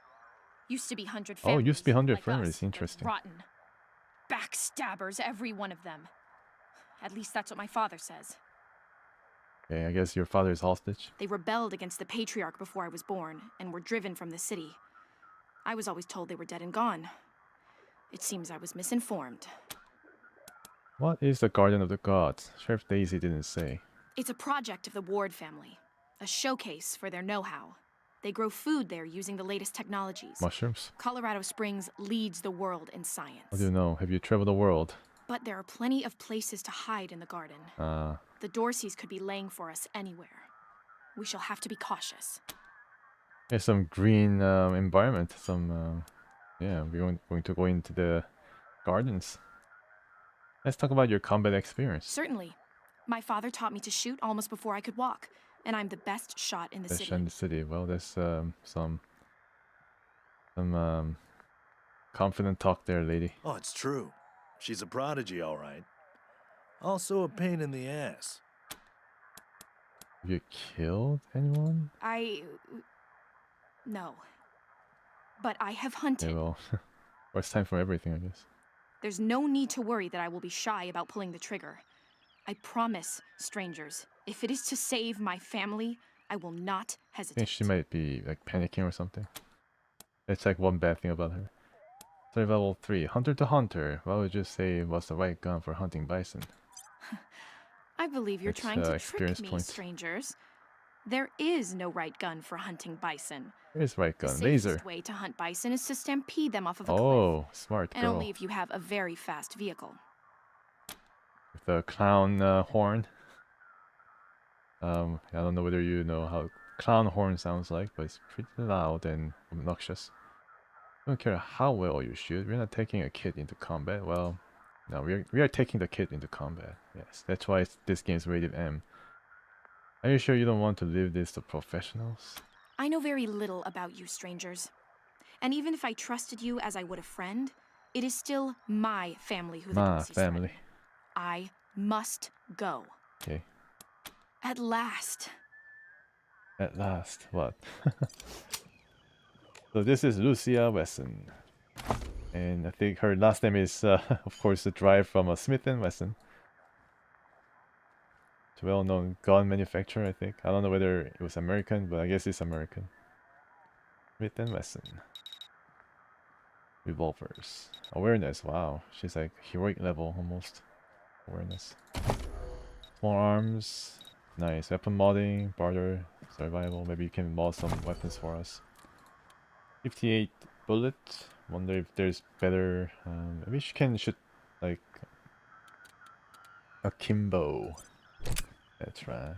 Used to be 100 Oh, families. used to be 100 like families. us, but Interesting. rotten. Backstabbers, every one of them. At least that's what my father says. Okay, I guess your father is hostage. They rebelled against the Patriarch before I was born, and were driven from the city. I was always told they were dead and gone. It seems I was misinformed. What is the Garden of the Gods? Sheriff Daisy didn't say. It's a project of the Ward family. A showcase for their know-how. They grow food there using the latest technologies. Mushrooms? Colorado Springs leads the world in science. How do you know? Have you traveled the world? But there are plenty of places to hide in the garden. The Dorseys could be laying for us anywhere. We shall have to be cautious. There's some green environment. Some, yeah, we're going to go into the gardens. Let's talk about your combat experience. Certainly. My father taught me to shoot almost before I could walk, and I'm the best shot in the Best city. shot in the city. Well, there's some confident talk there, lady. Oh, it's true. She's a prodigy, all right. Also a pain in the ass. Have you killed anyone? No. But I have hunted. Okay, well, well, it's time for everything, I guess. There's no need to worry that I will be shy about pulling the trigger. I promise, strangers, if it is to save my family, I will not I hesitate. think she might be like panicking or something. That's like one bad thing about her. Survival 3. Hunter to hunter. What would you say was the right gun for hunting bison? I believe you're That's, trying to trick experience me, points. strangers. There is no right gun for hunting bison. There is right The gun. safest Laser. way to hunt bison is to stampede them off of a cliff. Oh, smart And girl. only if you have a very fast vehicle. With the clown horn. I don't know whether you know how clown horn sounds like, but it's pretty loud and obnoxious. I don't care how well you shoot. We're not taking a kid into combat. Well, no, we are taking the kid into combat. Yes, that's why this game's rated M. Are you sure you don't want to leave this to professionals? I know very little about you, strangers. And even if I trusted you as I would a friend, it is still my family who the My Dorseys family. threaten. I must go. Okay. At last. At last, what? So this is Lucia Wesson. And I think her last name is, of course, the drive from Smith & Wesson. It's a well-known gun manufacturer, I think. I don't know whether it was American, but I guess it's American. Smith & Wesson. Revolvers. Awareness, wow. She's like heroic level almost. Awareness. Small arms. Nice. Weapon modding, barter, survival. Maybe you can mod some weapons for us. 58 bullet. Wonder if there's better. Maybe she can shoot like akimbo. That's right.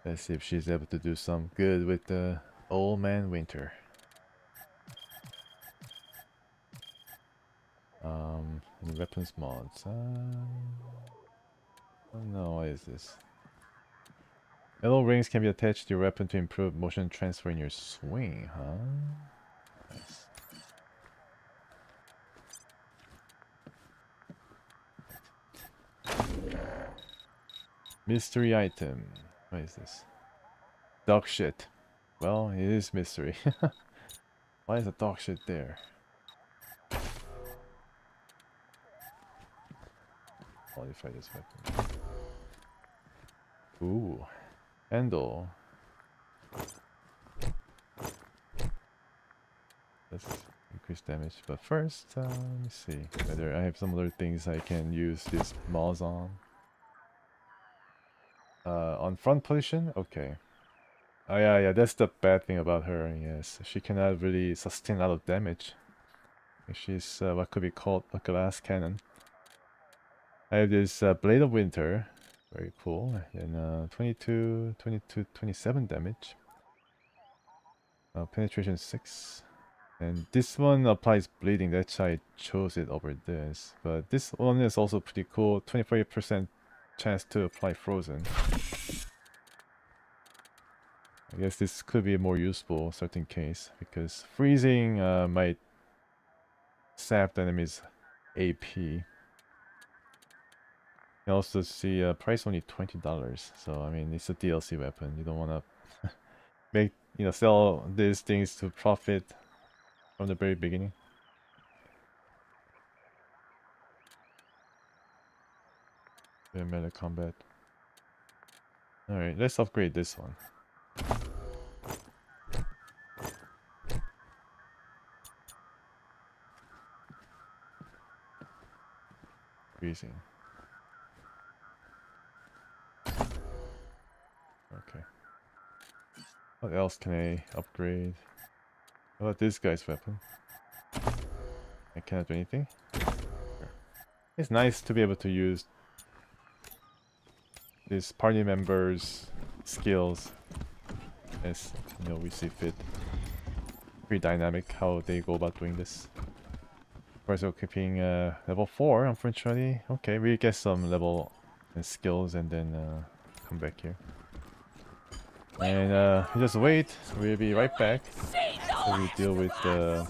Let's see if she's able to do some good with the Old Man Winter. Any weapons mods? Oh no, what is this? Yellow rings can be attached to your weapon to improve motion transfer in your swing, huh? Nice. Mystery item. What is this? Dog shit. Well, it is mystery. Why is the dog shit there? Modify this weapon. Ooh. Handle. Let's increase damage. But first, let me see whether I have some other things I can use this mouse on. On front position? Okay. Oh yeah, that's the bad thing about her, yes. She cannot really sustain a lot of damage. She's what could be called a glass cannon. I have this Blade of Winter. Very cool. And 22, 27 damage. Penetration 6. And this one applies bleeding, that's why I chose it over this. But this one is also pretty cool. 25% chance to apply frozen. I guess this could be more useful in certain case, because freezing might sap the enemy's AP. You can also see price only $20, so I mean it's a DLC weapon. You don't want to make sell these things to profit from the very beginning. Melee combat. All right, let's upgrade this one. Freezing. Okay. What else can I upgrade? How about this guy's weapon? I cannot do anything. Sure. It's nice to be able to use these party members' skills as we see fit. Pretty dynamic how they go about doing this. Of course, keeping level 4, unfortunately. Okay, we get some level and skills and then come back here. And just wait, we'll be right back. So we deal with the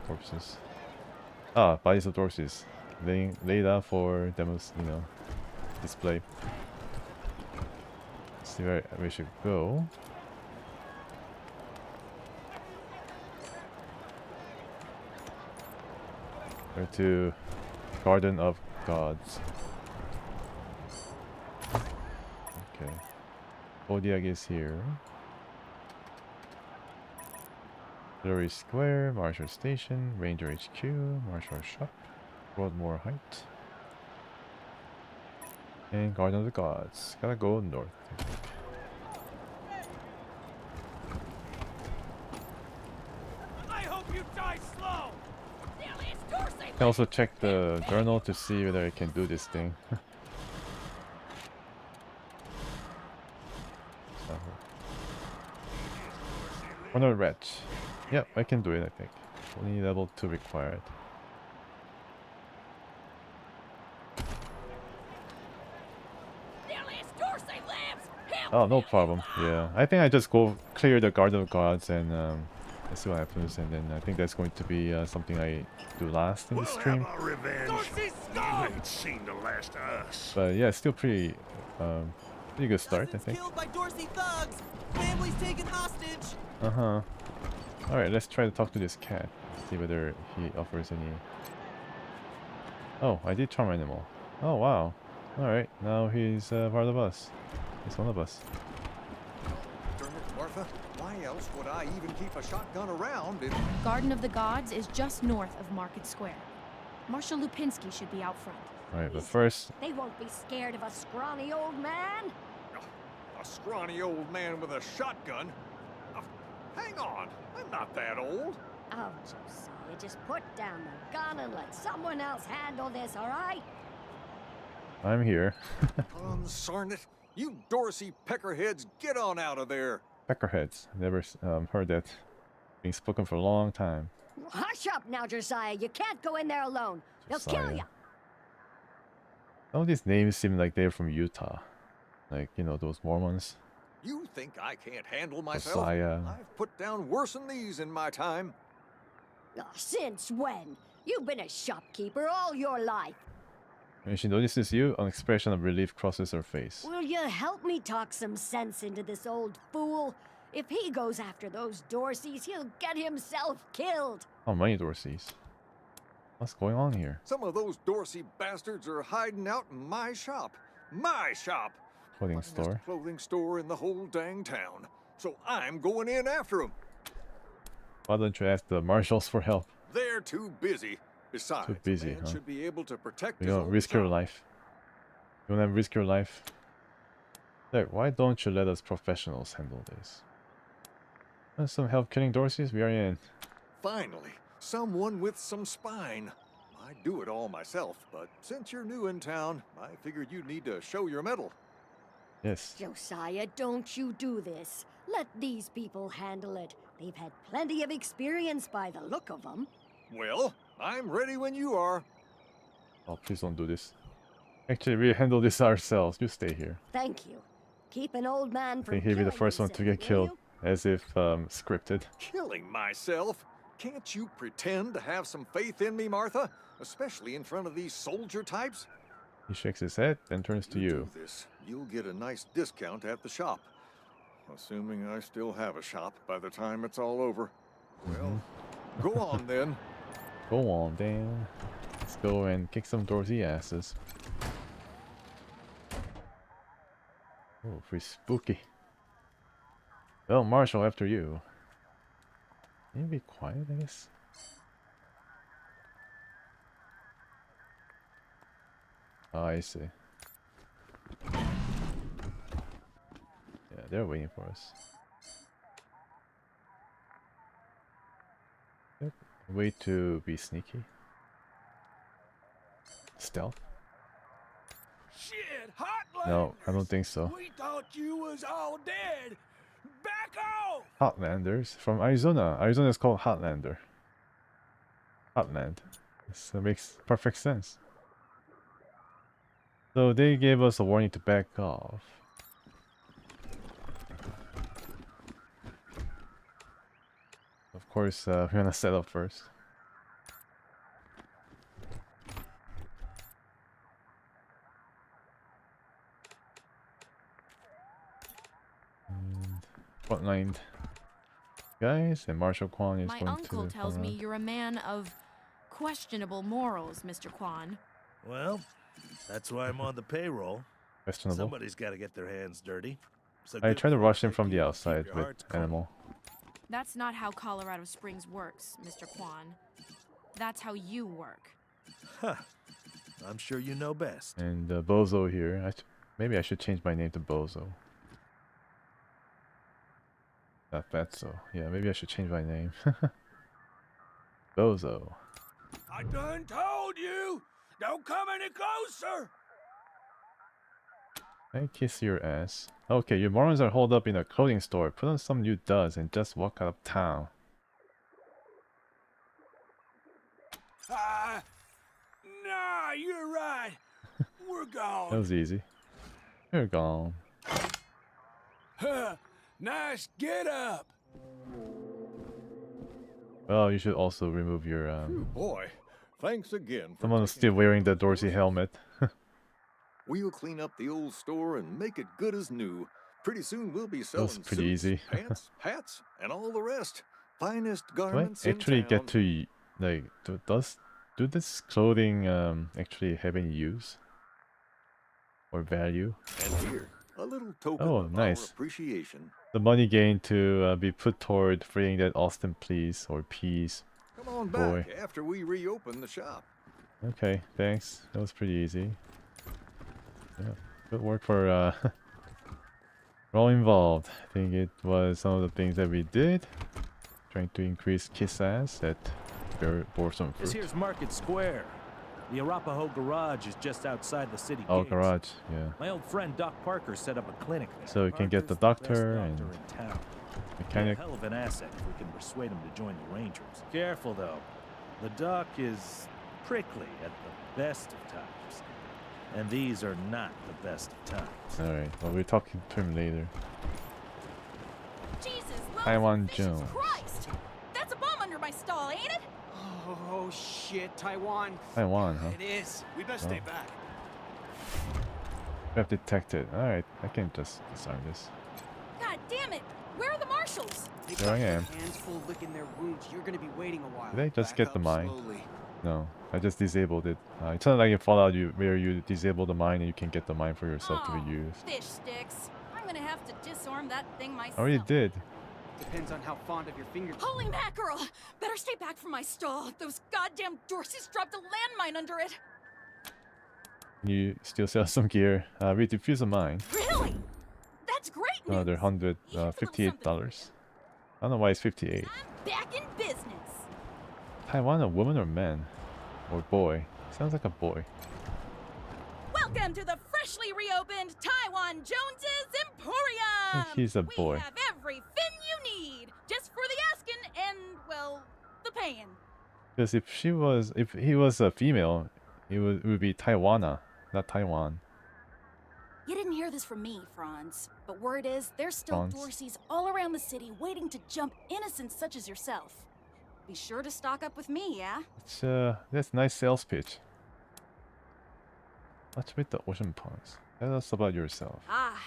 corpses. Ah, bodies of horses. Laid out for demos, display. Let's see where we should go. Or to Garden of Gods. Okay. Kodiak is here. Glory Square, Marshall Station, Ranger HQ, Marshall Shop, Broadmoor Height, and Garden of the Gods. Gotta go north. I hope you die slow. I can also check the journal to see whether I can do this thing. Honor Wretch. Yep, I can do it, I think. Only level 2 required. Oh, no problem. Yeah, I think I just go clear the Garden of Gods and let's see what happens. And then I think that's going to be something I do last in the stream. You ain't seen the last of us. But yeah, still pretty good start, I think. Killed by Dorsey thugs. Family's taken hostage. Alright, let's try to talk to this cat. See whether he offers any Oh, I did charm animal. Oh wow. Alright, now he's part of us. He's one of us. Darn it, Martha. Why else would I even keep a shotgun around if... Garden of the Gods is just north of Market Square. Marshal Lupinski should be out front. Alright, but first... They won't be scared of a scrawny old man. A scrawny old man with a shotgun? Hang on, I'm not that old. Oh, Josiah, just put down the gun and let someone else handle this, all right? I'm here. Consarn it. You Dorsey peckerheads, get on out of there. Peckerheads. Never heard that being spoken for a long time. Hush up now, Josiah. You can't go in there alone. They'll kill Josiah. you. Some of these names seem like they're from Utah. Like, you know, those Mormons. You think I can't handle myself? Josiah. I've put down worse than these in my time. Oh, since when? You've been a shopkeeper all your life. When she notices you, an expression of relief crosses her face. Will you help me talk some sense into this old fool? If he goes after those Dorseys, he'll get himself killed. How many Dorseys? What's going on here? Some of those Dorsey bastards are hiding out in my shop. My shop! Clothing store. Clothing store in the whole dang town. So I'm going in after them. Why don't you ask the marshals for help? They're too busy. Besides, Too busy, a man huh? should be able to protect You his don't own risk your shop. life. You wanna risk your life? Look, why don't you let us professionals handle this? Want some help killing Dorseys? We are in. Finally, someone with some spine. I'd do it all myself, but since you're new in town, I figured you'd need to show your mettle. Yes. Josiah, don't you do this. Let these people handle it. They've had plenty of experience by the look of them. Well, I'm ready when you are. Oh, please don't do this. Actually, we handle this ourselves. You stay here. Thank you. Keep an old man I from think he'll be the killing first one himself, to get will killed. you? As if scripted. Killing myself? Can't you pretend to have some faith in me, Martha? Especially in front of these soldier types? He shakes his head, then turns to you. Do this. You'll get a nice discount at the shop. Assuming I still have a shop by the time it's all over. Well, go on then. Go on, Dan. Let's go and kick some Dorsey asses. Oh, pretty spooky. Well, Marshall, after you. Can you be quiet, I guess? Oh, I see. Yeah, they're waiting for us. Yep. Way to be sneaky. Stealth? Shit, Hotlanders! No, I don't think so. We thought you was all dead. Back off! Hotlanders from Arizona. Arizona is called Hotlander. Hotland. This makes perfect sense. So they gave us a warning to back off. Of course, we're gonna set up first. Frontlined guys, and Marshal Kwan is My going uncle to tells come me around. you're a man of questionable morals, Mr. Kwan. Well, that's why I'm on the payroll. Questionable. Somebody's got to get their hands dirty. So I good tried to for rush you him from the keep outside your with hearts cold. Animal. That's not how Colorado Springs works, Mr. Kwan. That's how you work. Huh. I'm sure you know best. And Bozo here. Maybe I should change my name to Bozo. Not Fatso. Yeah, maybe I should change my name. Bozo. I done told you! Don't come any closer! I kiss your ass. Okay, you morons are holed up in a clothing store. Put on some new duds and just walk out of town. Nah, you're right. We're gone. That was easy. You're gone. Huh, nice get up. Well, you should also remove your Boy, thanks again. For Someone's still wearing the Dorsey helmet. We'll clean up the old store and make it good as new. Pretty soon we'll be selling was pretty suits, easy. pants, hats, and all the rest. Finest Do I garments actually in town. get to like does Do this clothing actually have any use or value? And here, a little token Oh, of our nice. appreciation. The money gained to be put toward freeing that Austin please or peace. Come on Boy. back after we reopen the shop. Okay, thanks. That was pretty easy. Yeah, good work for we're all involved. I think it was some of the things that we did. Trying to increase kiss ass that bore some fruit. This here's Market Square. The Arapahoe Garage is just outside the city Oh, gates. garage, yeah. My old friend Doc Parker set up a clinic there. So we can get the Parker's doctor best and doctor in town. mechanic. Be a hell of an asset if we can persuade him to join the Rangers. Careful though, the Doc is prickly at the best of times, and these are not the best of times. Alright, well we're talking to him later. Jesus, Taiwan Jones. Christ! That's a bomb under my stall, ain't it? Oh shit, Taiwan. Taiwan, huh? It is. We best stay back. We have detected. Alright, I can just disarm this. God damn it! Where are the marshals? There I am. Hands full licking their wounds. You're gonna be waiting a while. Did I just Back get the up mine? slowly. No, I just disabled it. It's not like in Fallout where you disable the mine and you can get the mine for yourself to be used. Fish sticks. I'm gonna have to disarm that thing myself. I already did. Depends on how fond of your finger. Holy mackerel! Better stay back from my stall. Those goddamn Dorseys dropped a landmine under it. You still sell some gear. We defuse a mine. Really? That's great news. Another $58. I don't know why it's 58. Back in business. Taiwan, a woman or man? Or boy? Sounds like a boy. Welcome to the freshly reopened Taiwan Jones's I Emporium. think he's a boy. We have everything you need, just for the asking and, well, the paying. Because if he was a female, it would be Taiwana, not Taiwan. You didn't hear this from me, Franz, but word is there's still Franz. Dorseys all around the city waiting to jump innocents such as yourself. Be sure to stock up with me, yeah? It's that's a nice sales pitch. Let's meet the ocean ponds. Tell us about yourself. Ah,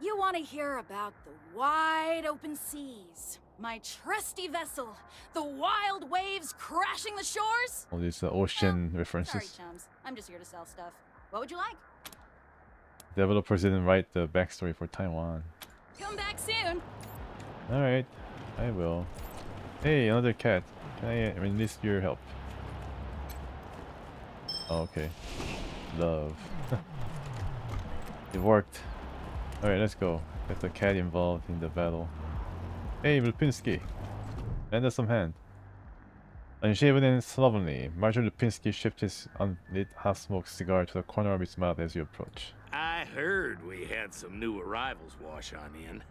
you want to hear about the wide open seas, my trusty vessel, the wild waves crashing the shores? All these ocean Sorry, references. chums. I'm just here to sell stuff. What would you like? Developers didn't write the backstory for Taiwan. Come back soon. Alright, I will. Hey, another cat. Can I enlist your help? Oh, okay. Love. It worked. Alright, let's go. Get the cat involved in the battle. Hey, Lupinski. Lend us some hand. Unshaven and slovenly, Marshal Lupinski shifts his unlit half-smoked cigar to the corner of his mouth as you approach. I heard we had some new arrivals wash on in.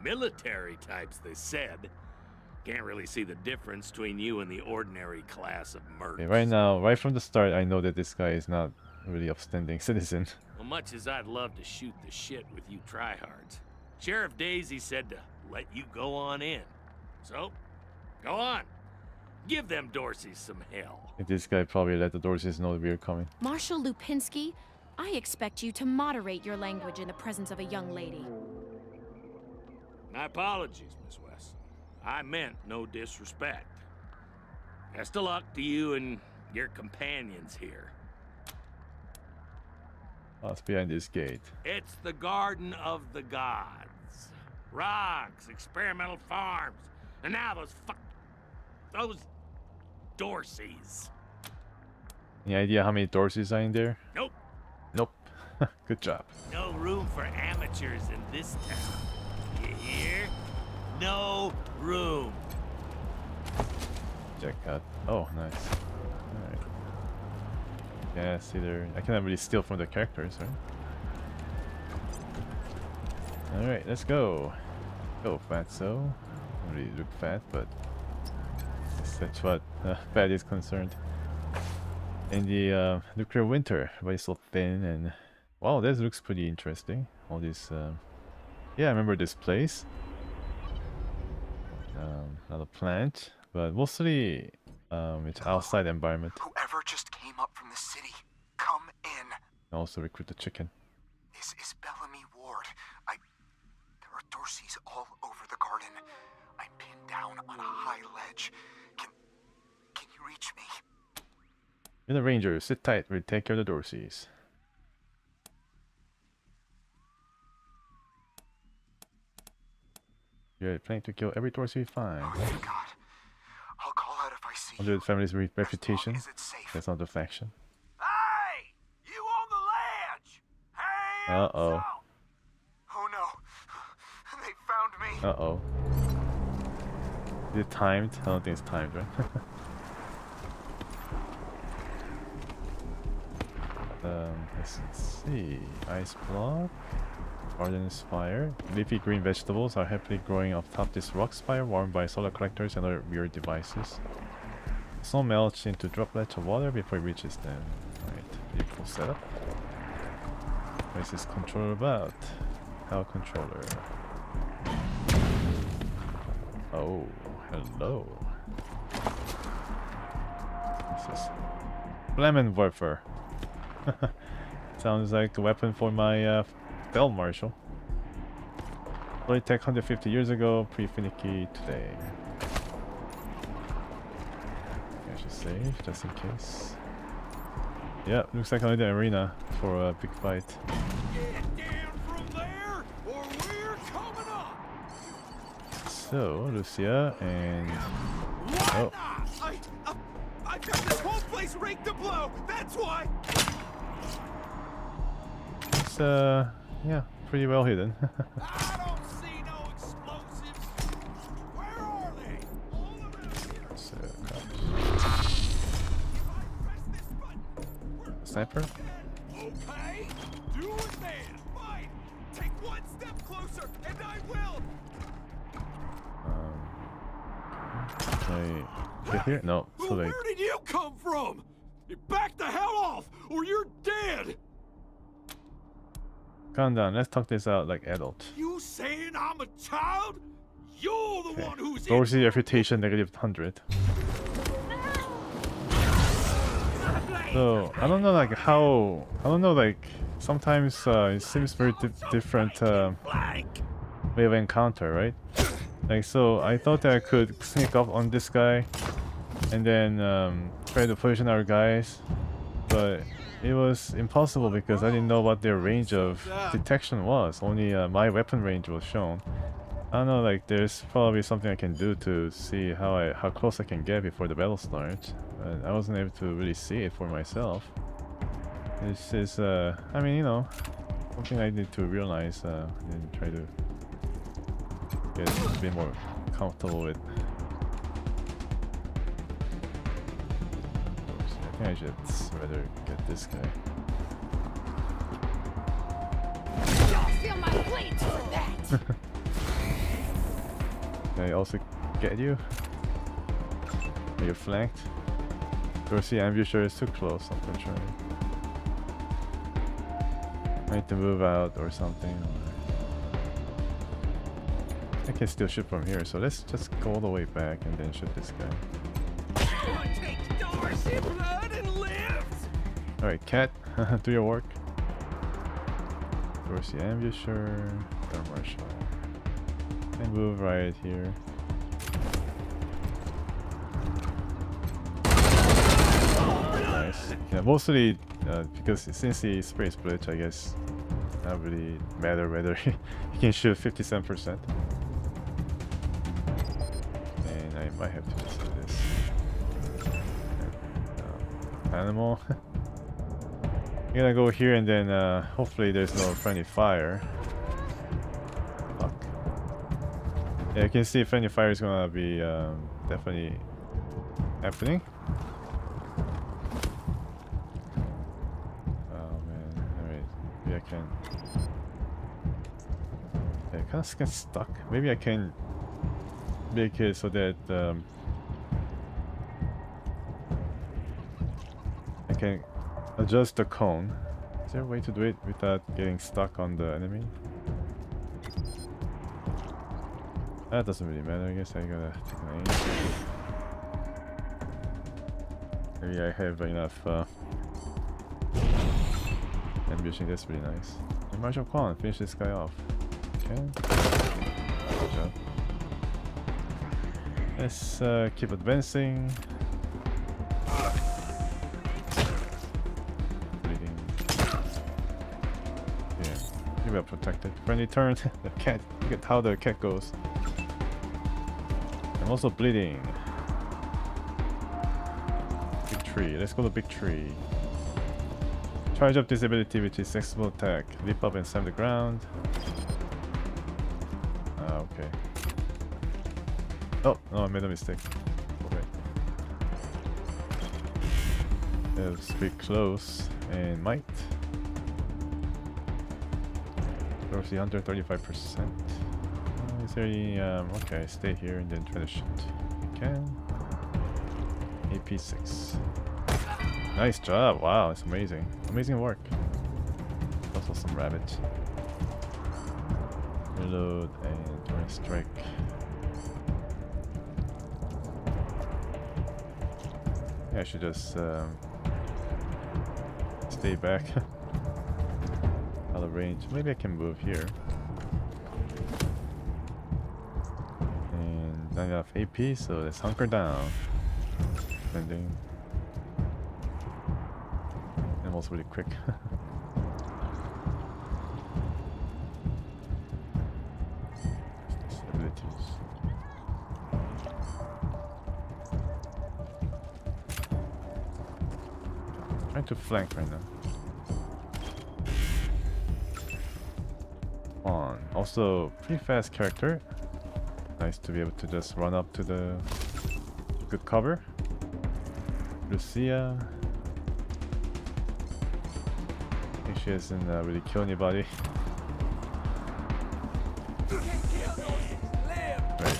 Military types, they said. Can't really see the difference between you and the ordinary class of murderers. Okay, right now, right from the start, I know that this guy is not really upstanding citizen. Well, much as I'd love to shoot the shit with you tryhards, Sheriff Daisy said to let you go on in. So, go on. Give them Dorseys some hell. I think this guy probably let the Dorseys know that we are coming. Marshal Lupinski, I expect you to moderate your language in the presence of a young lady. My apologies, Miss West. I meant no disrespect. Best of luck to you and your companions here. What's behind this gate? It's the Garden of the Gods. Rocks, experimental farms, and now those Dorseys. Any idea how many Dorseys are in there? Nope. Nope. Good job. No room for amateurs in this town. You hear? No room. Jackpot. Oh, nice. Alright. Yeah, see there. I cannot really steal from the characters, right? Alright, let's go. Go, Fatso. Don't really look fat, but that's what fat is concerned. In the nuclear winter, everybody's so thin and... Wow, this looks pretty interesting. All this... Yeah, I remember this place. Not a plant, but mostly it's outside environment. Whoever just came up from the city, come in. I also recruit the chicken. This is Bellamy Ward. There are Dorseys all over the garden. I'm pinned down on a high ledge. Can you reach me? You're the ranger. Sit tight. We'll take care of the Dorseys. You're planning to kill every Dorsey we find. Oh, thank God. I'll call out if I see 100 families' reputation. That's not the faction. Hey! You on the ledge! Uh-oh. Oh no. They found me. Uh-oh. Is it timed? I don't think it's timed, right? Let's see. Ice block. Garden's fire. Leafy green vegetables are happily growing atop this rock spire, warmed by solar collectors and other weird devices. Snow melts into droplets of water before it reaches them. Alright, beautiful setup. What is this controller about? How controller. Oh, hello. This is Flammenwerfer. Sounds like a weapon for my Bell Marshal. Early tech 150 years ago, pretty finicky today. I should save just in case. Yeah, looks like I'm in the arena for a big fight. Get down from there, or we're coming up. So, Lucia and... Oh. I got this whole place rigged to blow. That's why. It's yeah, pretty well hidden. I don't see no explosives. Where are they? All around here. Sniper? Okay, do it then. Fine. Take one step closer, and I will. Can I get here? No, too late. Where did you come from? Back the hell off, or you're dead. Calm down, let's talk this out like adult. You saying I'm a child? You're the one who's Dorsey reputation negative 100. So I don't know like how, I don't know like sometimes it seems very different way of encounter, right? Like so I thought that I could sneak up on this guy and then try to position our guys, but it was impossible because I didn't know what their range of detection was. Only my weapon range was shown. I don't know, like there's probably something I can do to see how close I can get before the battle starts. But I wasn't able to really see it for myself. This is, I mean, you know, something I need to realize and try to get a bit more comfortable with. I think I should rather get this guy. Y'all feel my blade for that. Can I also get you? Are you flanked? Dorsey ambusher is too close, I'm sure. I need to move out or something. Or... I can still shoot from here, so let's just go all the way back and then shoot this guy. Take Dorsey blood and live. Alright, Cat, do your work. Dorsey ambusher, Dark Marshal. And move right here. Nice. Yeah, mostly because since he spray split, I guess not really matter whether he can shoot 57%. And I might have to just do this. And, animal. I'm gonna go here and then hopefully there's no friendly fire. Fuck. Yeah, you can see friendly fire is gonna be definitely happening. Oh man, alright. Maybe I can... Yeah, I kinda get stuck. Maybe I can make it so that I can adjust the cone. Is there a way to do it without getting stuck on the enemy? That doesn't really matter, I guess I gotta take an aim. Maybe I have enough ambushing, that's really nice. And Marshal Kwan, finish this guy off. Okay. Good job. Let's keep advancing. Pretty well protected. Friendly turn. The cat. Look at how the cat goes. I'm also bleeding. Big tree. Let's go to big tree. Charge up this ability with his flexible attack. Leap up and slam the ground. Okay. Oh, no, I made a mistake. Okay. Let's be close and might. Dorsey 135%. Is there any, okay, stay here and then try to shoot. You can. AP6. Nice job, wow, it's amazing. Amazing work. Also some rabbit. Reload and try and strike. Yeah, I should just stay back. Out of range. Maybe I can move here. And not enough AP, so let's hunker down. Landing. I'm also really quick. Abilities. Trying to flank right now. On. Also, pretty fast character. Nice to be able to just run up to the good cover. Lucia. I think she hasn't really killed anybody. Right.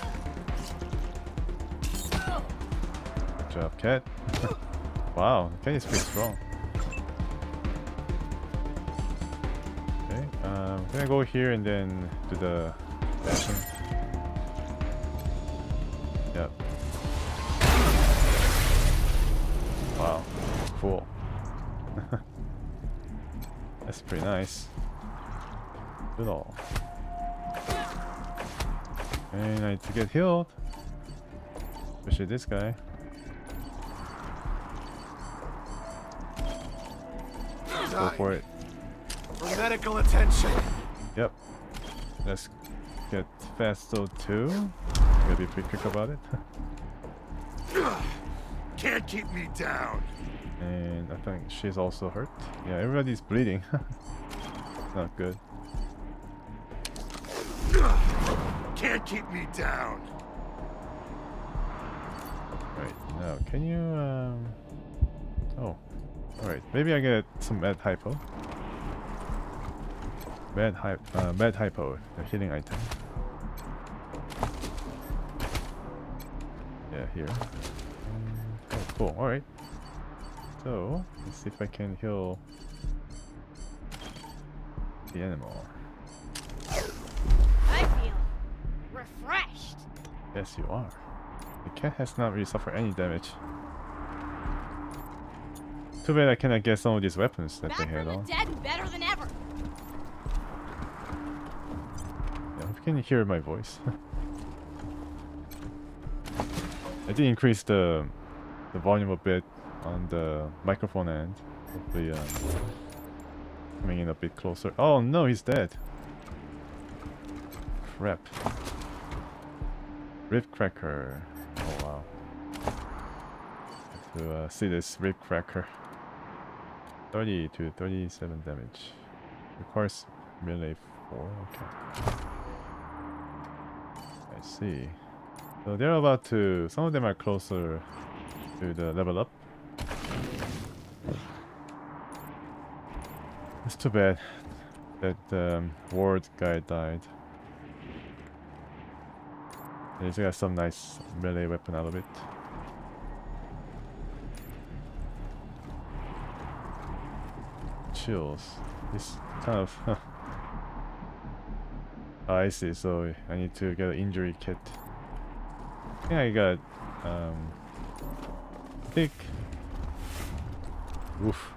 Good job, Cat. Wow, Cat is pretty strong. Okay, I'm gonna go here and then do the dashing. Yep. Wow, cool. That's pretty nice. Good all. And I need to get healed. Especially this guy. Go for it. For medical attention. Yep. Let's get Fasto too. Gotta be pretty quick about it. Can't keep me down. And I think she's also hurt. Yeah, everybody's bleeding. Not good. Can't keep me down. Right, now can you oh. Alright, maybe I get some med hypo. Med hypo, the healing item. Yeah, here. Oh, cool, alright. So, let's see if I can heal the animal. I feel refreshed. Yes, you are. The cat has not really suffered any damage. Too bad I cannot get some of these weapons that they had on. Dead and better than ever. Yeah, if you can hear my voice. I did increase the volume a bit on the microphone end. Hopefully coming in a bit closer. Oh no, he's dead. Crap. Rib cracker. Oh wow. To see this rib cracker. 30 to 37 damage. Requires melee 4. Okay. I see. So they're about to. Some of them are closer to the level up. It's too bad that ward guy died. He's got some nice melee weapon out of it. Chills. It's kind of. Oh, I see. So I need to get an injury kit. I think I got. I think. Oof.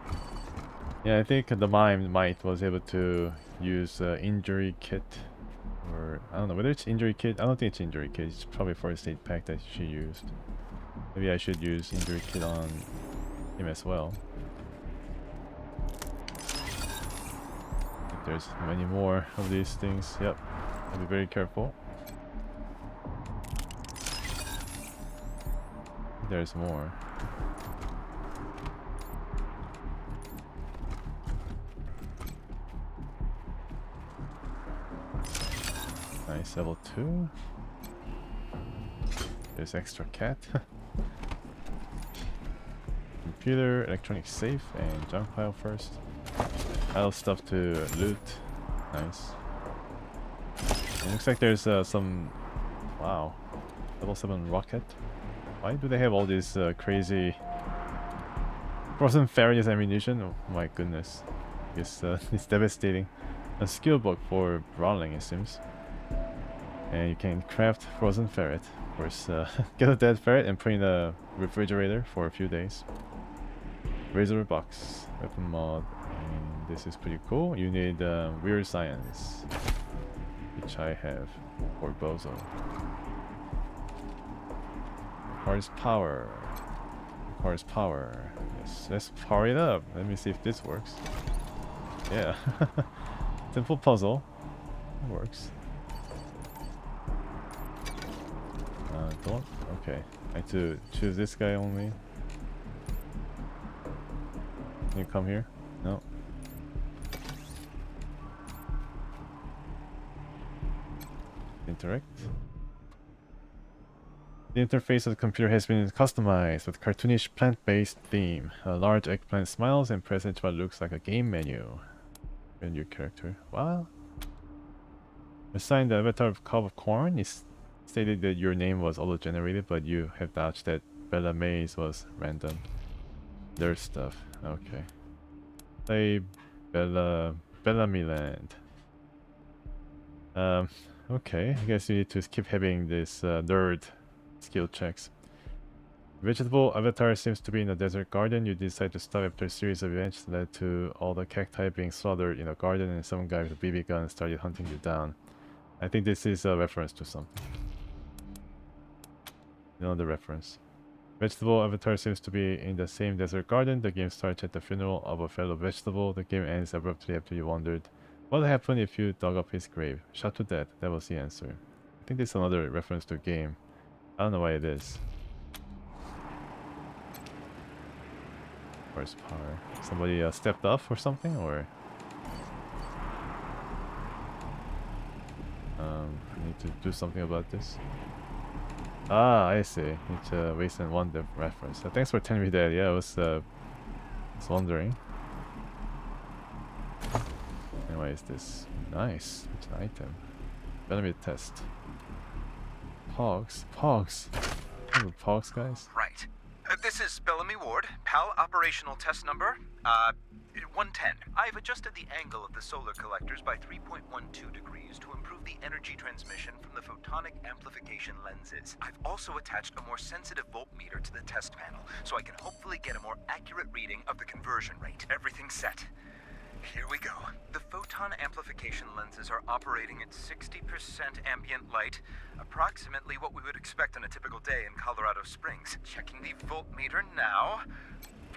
Yeah, I think the mime might was able to use injury kit, or I don't know whether it's injury kit. I don't think it's injury kit. It's probably first aid pack that she used. Maybe I should use injury kit on him as well. there's many more of these things. Yep. I'll be very careful. There's more. Nice, level 2. There's extra cat. Computer, electronic safe, and junk pile first. I have stuff to loot. Nice. It looks like there's some... Wow. Level 7 rocket. Why do they have all these crazy... Frozen Fairies ammunition? Oh my goodness. I guess it's devastating. A skill book for brawling, it seems. And you can craft Frozen Ferret. Of course, get a dead ferret and put in a refrigerator for a few days. Razor box, weapon mod, and this is pretty cool. You need weird science, which I have, or bozo. Requires power. Requires power. Yes, let's power it up. Let me see if this works. Yeah, simple puzzle. It works. Don't. Okay, I have to choose this guy only. Can you come here? No. Interact. The interface of the computer has been customized with cartoonish plant-based theme. A large eggplant smiles and presents what looks like a game menu. And your character. Wow. Assigned the avatar of cob of corn. It's stated that your name was auto-generated, but you have vouched that Bella Maze was random. There's stuff. Okay. Play Bellamy Land. Okay. I guess you need to keep having this nerd skill checks. Vegetable avatar seems to be in a desert garden. You decide to stop after a series of events that led to all the cacti being slaughtered in a garden, and some guy with a BB gun started hunting you down. I think this is a reference to something. You know the reference. Vegetable avatar seems to be in the same desert garden. The game starts at the funeral of a fellow vegetable. The game ends abruptly after you wondered what would happen if you dug up his grave. Shot to death. That was the answer. I think this is another reference to a game. I don't know why it is. Where's power? Somebody stepped off or something, or I need to do something about this. Ah, I see. It's a Wasteland 1 reference. Thanks for telling me that. Yeah, I was wondering. And why is this? Nice. It's an item. Enemy test. Pogs. Pogs. Remember Pogs, guys? Right. This is Bellamy Ward, PAL operational test number, 110. I've adjusted the angle of the solar collectors by 3.12 degrees to improve the energy transmission from the photonic amplification lenses. I've also attached a more sensitive voltmeter to the test panel, so I can hopefully get a more accurate reading of the conversion rate. Everything's set. Here we go. The photon amplification lenses are operating at 60% ambient light, approximately what we would expect on a typical day in Colorado Springs. Checking the voltmeter now.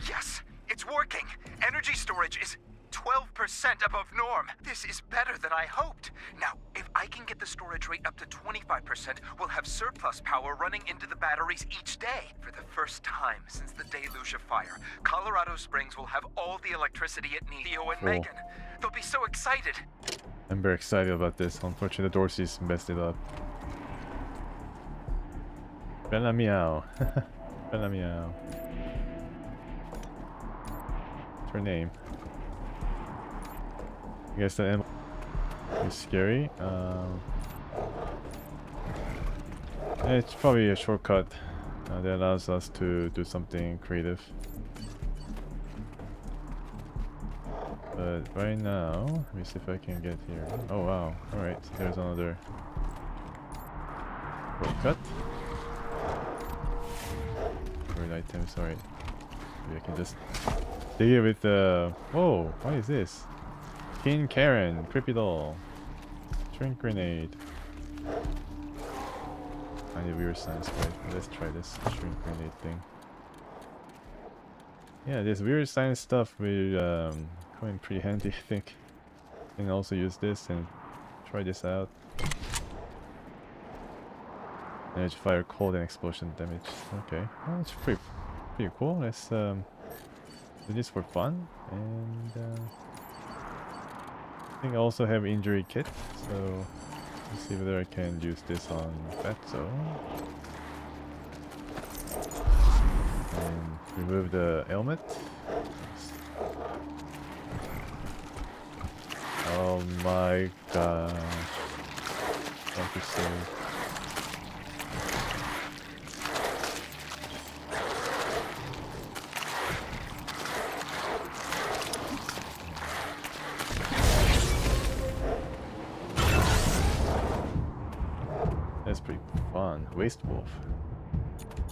Yes, it's working. Energy storage is 12% above norm. This is better than I hoped. Now, if I can get the storage rate up to 25%, we'll have surplus power running into the batteries each day. For the first time since the deluge of fire, Colorado Springs will have all the electricity it needs. Theo and Megan, they'll be so excited. I'm very excited about this. Unfortunately, the Dorseys messed it up. Bella Meow. Bella Meow. What's her name? I guess the M is scary. It's probably a shortcut that allows us to do something creative. But right now, let me see if I can get here. Oh wow, alright, there's another shortcut. Great items, alright. Maybe I can just dig it with the... Whoa, what is this? King Karen, creepy doll, shrink grenade. I need weird science, right? Let's try this shrink grenade thing. Yeah, this weird science stuff will come in pretty handy, I think. Can also use this and try this out. Energy fire, cold, and explosion damage. Okay, well, it's pretty cool. Let's do this for fun. And I think I also have injury kit, so let's see whether I can use this on Fatso. And remove the helmet. Oh my gosh. What to say? That's pretty fun. Waste Wolf.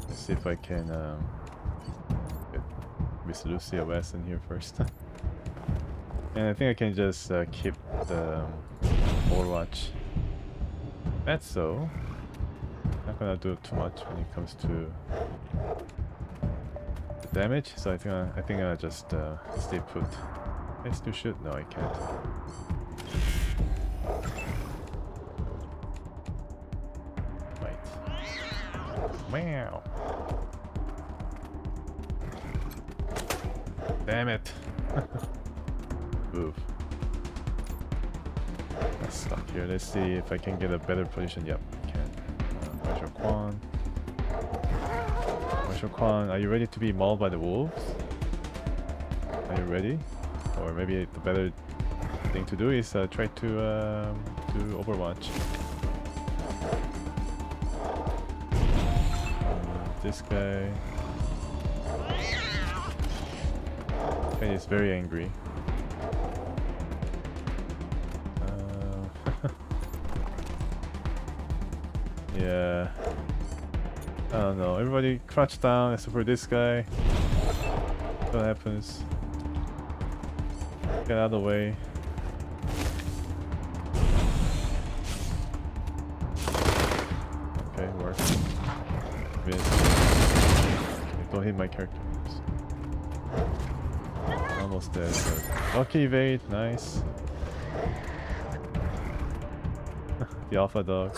Let's see if I can get Miss Lucia Wesson here first. And I think I can just keep the Overwatch. That's so. Not gonna do too much when it comes to the damage, so I think I'll just stay put. Can I still shoot? No, I can't. Wow. Damn it. Move. I'm stuck here. Let's see if I can get a better position. Yep, I can. Marshal Quan. Marshal Quan, are you ready to be mauled by the wolves? Are you ready? Or maybe the better thing to do is try to do Overwatch. This guy. Okay, he's very angry. Yeah. I don't know. Everybody crouch down except for this guy. What happens? Get out of the way. Okay, works. Miss. Don't hit my character. Almost dead. But lucky evade, nice. The alpha dog.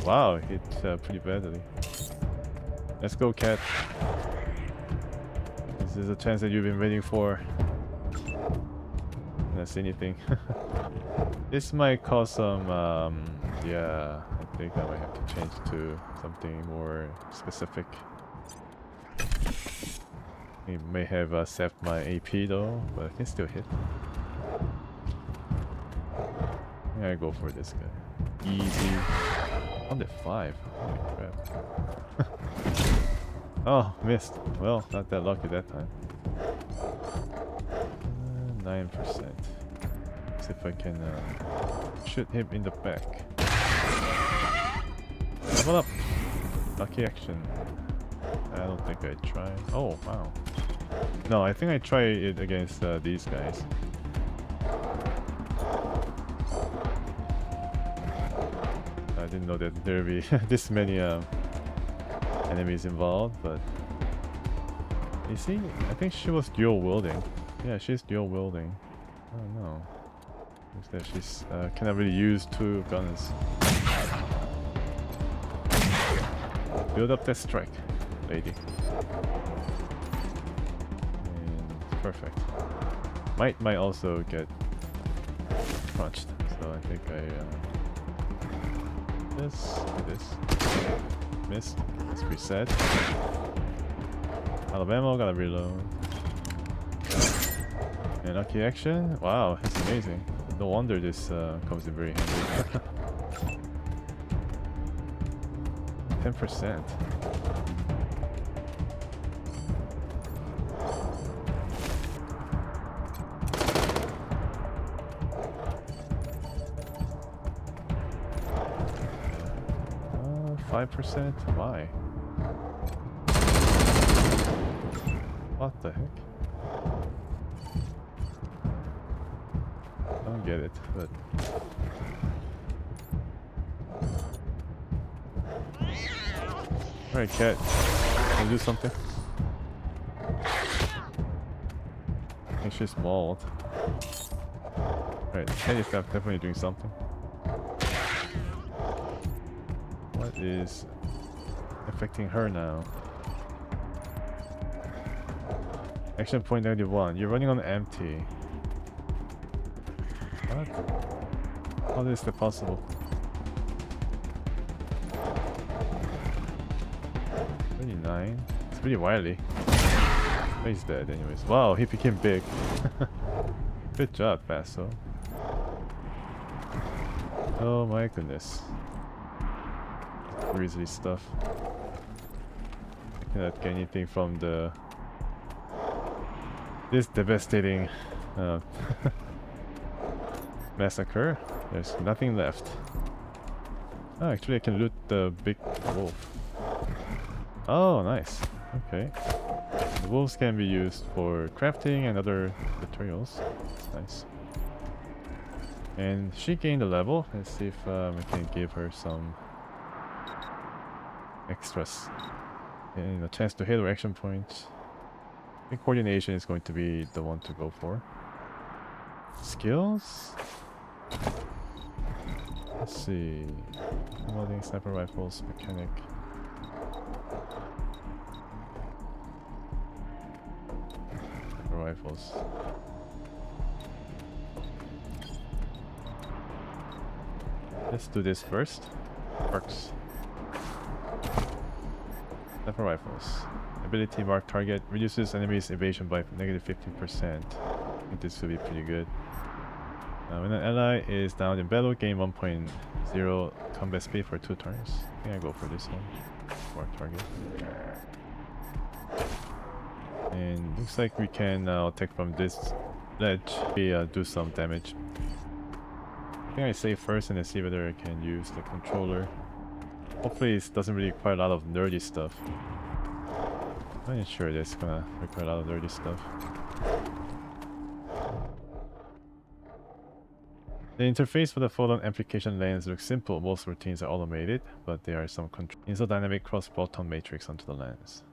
Wow, hit pretty badly. Let's go, cat. This is a chance that you've been waiting for. Not see anything. This might cause some. Yeah, I think I might have to change to something more specific. It may have sapped my AP though, but I can still hit. I'm gonna go for this guy. Easy. On the 5. Holy crap. Oh, missed. Well, not that lucky that time. 9%. See if I can shoot him in the back. Level up! Lucky action. I don't think I tried. Oh, wow. No, I think I try it against these guys. I didn't know that there'd be this many enemies involved, but you see, I think she was dual wielding. Yeah, she's dual wielding. I don't know. Looks that she's cannot really use 2 guns. Build up that strike, lady. And perfect. Might also get crunched, so I think this. Missed. Let's reset. Out of ammo, gotta reload. And lucky action. Wow, that's amazing. No wonder this comes in very handy. 10%. %? Why? What the heck? I don't get it, but... Alright, cat. Can you do something? I think she's mauled. Alright, Alright, Teddy's definitely doing something. What is affecting her now? Action point -1. You're running on empty. What? How is that possible? 29. It's pretty wily. But he's dead anyways. Wow, he became big. Good job, Basso. Oh my goodness. Grisly stuff. I cannot get anything from this devastating massacre. There's nothing left. Oh, actually I can loot the big wolf. Oh, nice. Okay. The wolves can be used for crafting and other materials. That's nice. And she gained a level. Let's see if I can give her some extras. And a chance to hit her action points. I think coordination is going to be the one to go for. Skills? Let's see. Loading, sniper rifles, mechanic. Sniper rifles. Let's do this first. Works. Sniper rifles. Ability mark target reduces enemies evasion by -50%. I think this will be pretty good. When an ally is down in battle, gain 1.0 combat speed for 2 turns. I think I go for this one. Mark target. And looks like we can now attack from this ledge. We do some damage. I think I save first and then see whether I can use the controller. Hopefully it doesn't really require a lot of nerdy stuff. I'm not sure that's gonna require a lot of nerdy stuff. The interface for the photon amplification lens looks simple. Most routines are automated, but there are some control. Insert dynamic cross-photon matrix onto the lens.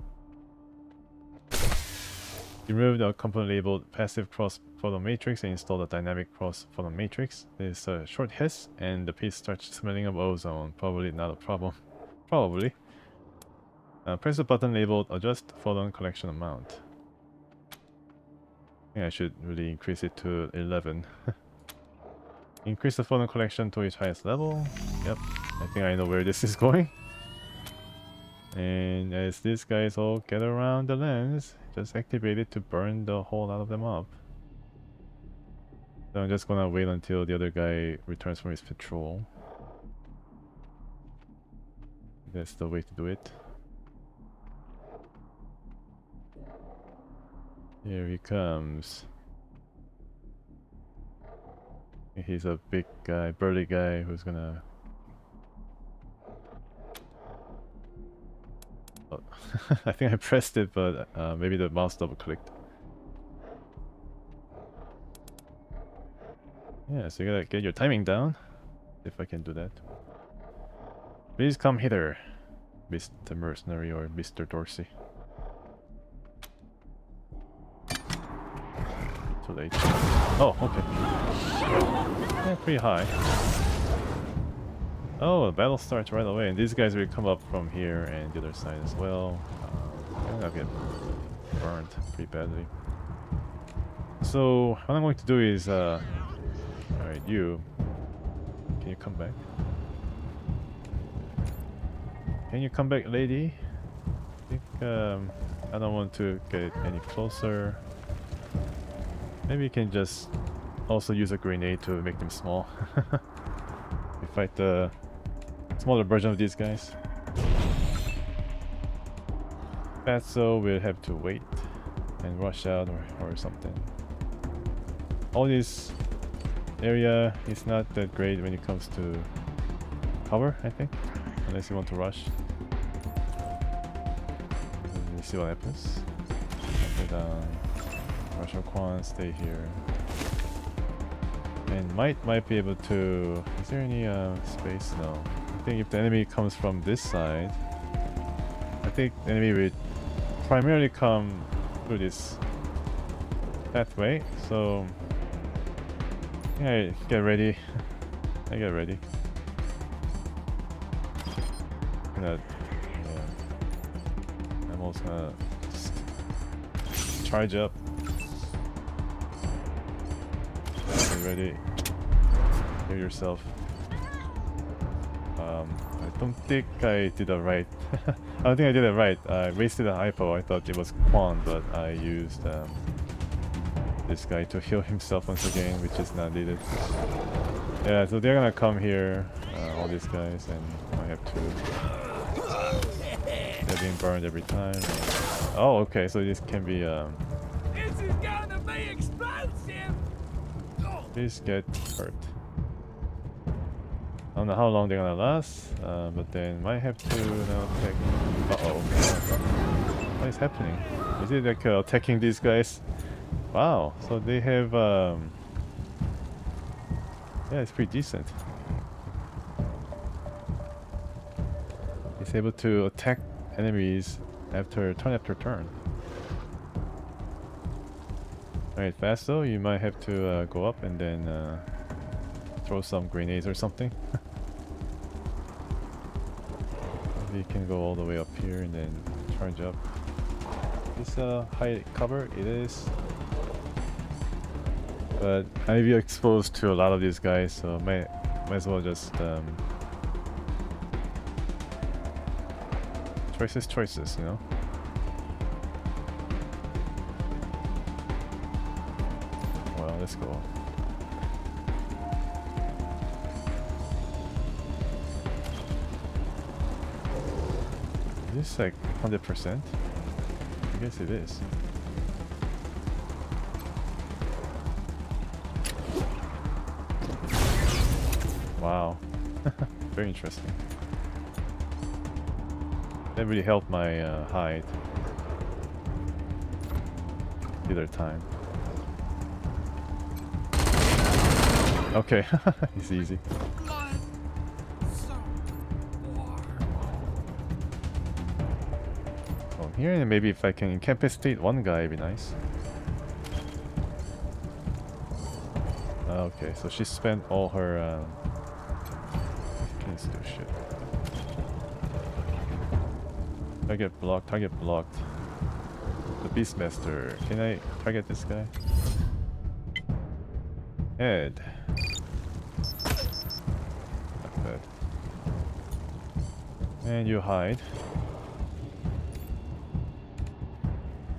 Remove the component labeled passive cross-photon matrix and install the dynamic cross-photon matrix. There's a short hiss and the piece starts smelling of ozone. Probably not a problem. Probably. Press the button labeled adjust photon collection amount. I think I should really increase it to 11. Increase the photon collection to its highest level. Yep, I think I know where this is going. And as these guys all get around the lens, just activate it to burn the whole lot of them up. So I'm just gonna wait until the other guy returns from his patrol. That's the way to do it. Here he comes. He's a big guy, burly guy who's gonna... Oh. I think I pressed it, but maybe the mouse double clicked. Yeah, so you gotta get your timing down. If I can do that. Please come hither, Mr. Mercenary or Mr. Dorsey. Too late. Oh, okay. Yeah, pretty high. Oh, the battle starts right away, and these guys will come up from here and the other side as well. I'm gonna get burned pretty badly. So, what I'm going to do is, alright, you. Can you come back? Can you come back, lady? I think, I don't want to get any closer. Maybe you can just also use a grenade to make them small. We fight the smaller version of these guys. So we'll have to wait and rush out or something. All this area is not that great when it comes to cover, I think. Unless you want to rush. Let's see what happens. Go down. Rush or Quan, stay here. And might be able to... Is there any space? No. I think if the enemy comes from this side, I think the enemy will primarily come through this pathway. So Hey, get ready. I get ready. Gonna, yeah. I'm also gonna just charge up. Get ready. Heal yourself. I don't think I did it right. I don't think I did it right. I wasted a hypo. I thought it was Quan, but I used this guy to heal himself once again, which is not needed. Yeah, so they're gonna come here, all these guys, and I have to. They're being burned every time. Oh, okay, so this can be. This is gonna be explosive! Please get hurt. I don't know how long they're gonna last, but then might have to now take. Uh-oh. What is happening? Is it like attacking these guys? Wow, so they have yeah, it's pretty decent. It's able to attack enemies after turn. Alright, fast though, you might have to go up and then throw some grenades or something. Maybe you can go all the way up here and then charge up. This high cover, it is. But I be exposed to a lot of these guys, so might as well just choices, you know. Well, let's go. Is this like 100%? I guess it is. Wow. Very interesting. That really helped my hide. Either time. Okay, it's easy. Oh, here, and maybe if I can incapacitate one guy, it'd be nice. Okay, so she spent all her Let's do shit. Target blocked, target blocked. The Beastmaster. Can I target this guy? Head. Not bad. And you hide.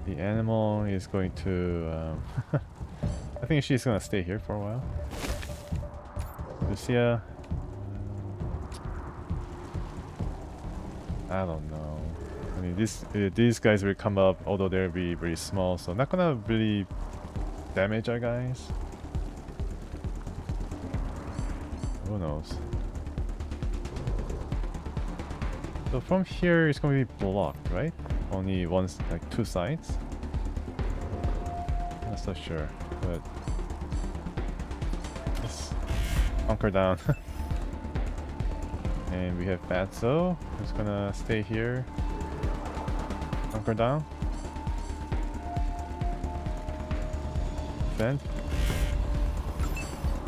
The animal is going to I think she's gonna stay here for a while. Lucia. I don't know. I mean, these guys will come up, although they'll be very small, so not gonna really damage our guys. Who knows? So from here, it's gonna be blocked, right? Only once, like two sides. Not so sure, but let's hunker down. And we have Fatso, who's gonna stay here. Hunker down. Defend.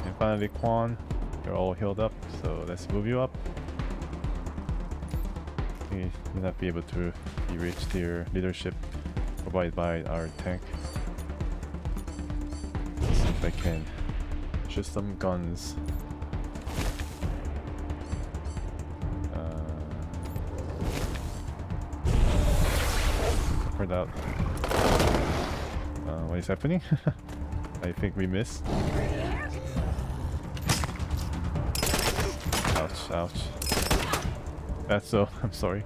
And finally Quan. You're all healed up, so let's move you up. You will not be able to reach your leadership provided by our tank. Let's see if I can shoot some guns. Out. What is happening? I think we missed. Ouch, ouch. That's so. I'm sorry.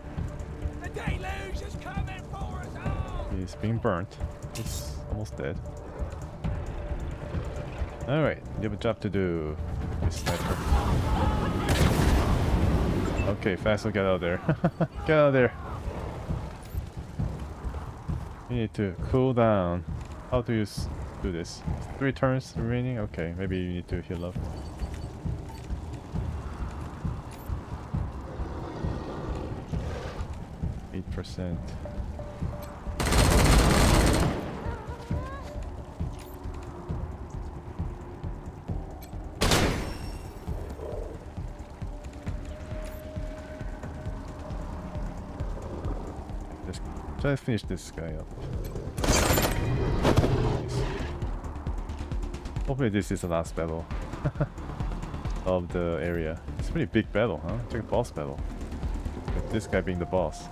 The deluge is coming for us all. He's being burnt. He's almost dead. Alright, you have a job to do, Miss Sniper. Okay, Fasto, get out of there. Get out of there. You need to cool down. How do you do this? 3 turns remaining? Okay, maybe you need to heal up. %. Try to finish this guy up. Nice. Hopefully this is the last battle of the area. It's a pretty big battle, huh? It's like a boss battle. With this guy being the boss.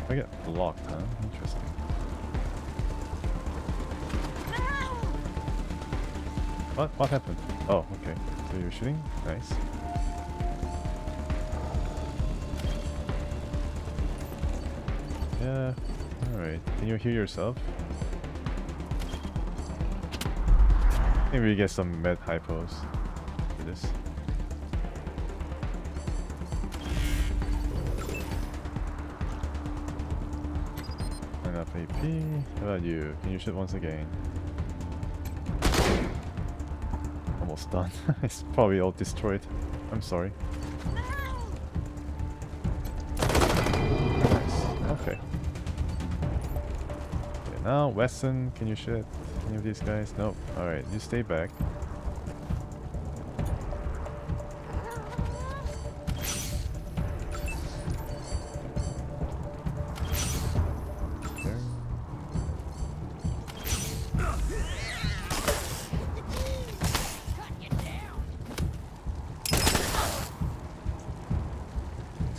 I get blocked, huh? Interesting. What happened? Oh, okay. So you're shooting? Nice. Yeah. Alright. Can you heal yourself? Maybe we get some med hypos for this. Enough AP. How about you? Can you shoot once again? Almost done. It's probably all destroyed. I'm sorry. Nice. Okay. Okay, now Wesson, can you shoot any of these guys? Nope. Alright, you stay back.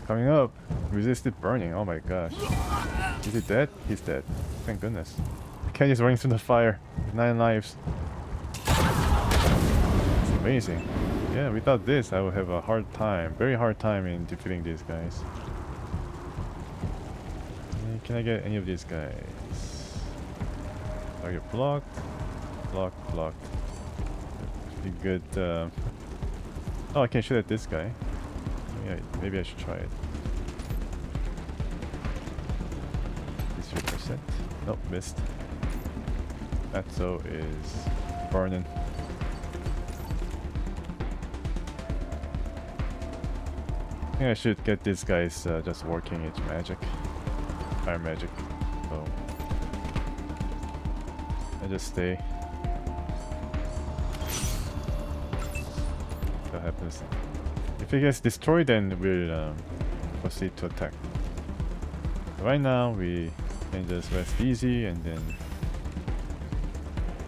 Coming up. Resisted burning. Oh my gosh. Is he dead? He's dead. Thank goodness. Kenny's running through the fire. 9 lives. It's amazing. Yeah, without this I would have a hard time. Very hard time in defeating these guys. Can I get any of these guys? Target blocked. Blocked, blocked. Pretty good. Oh, I can shoot at this guy. Yeah, maybe I should try it. 3%. Nope, missed. Atzo is burning. I think I should get these guys just working its magic. Fire magic. So I just stay. What happens? If it gets destroyed, then we'll proceed to attack. Right now, we can just rest easy, and then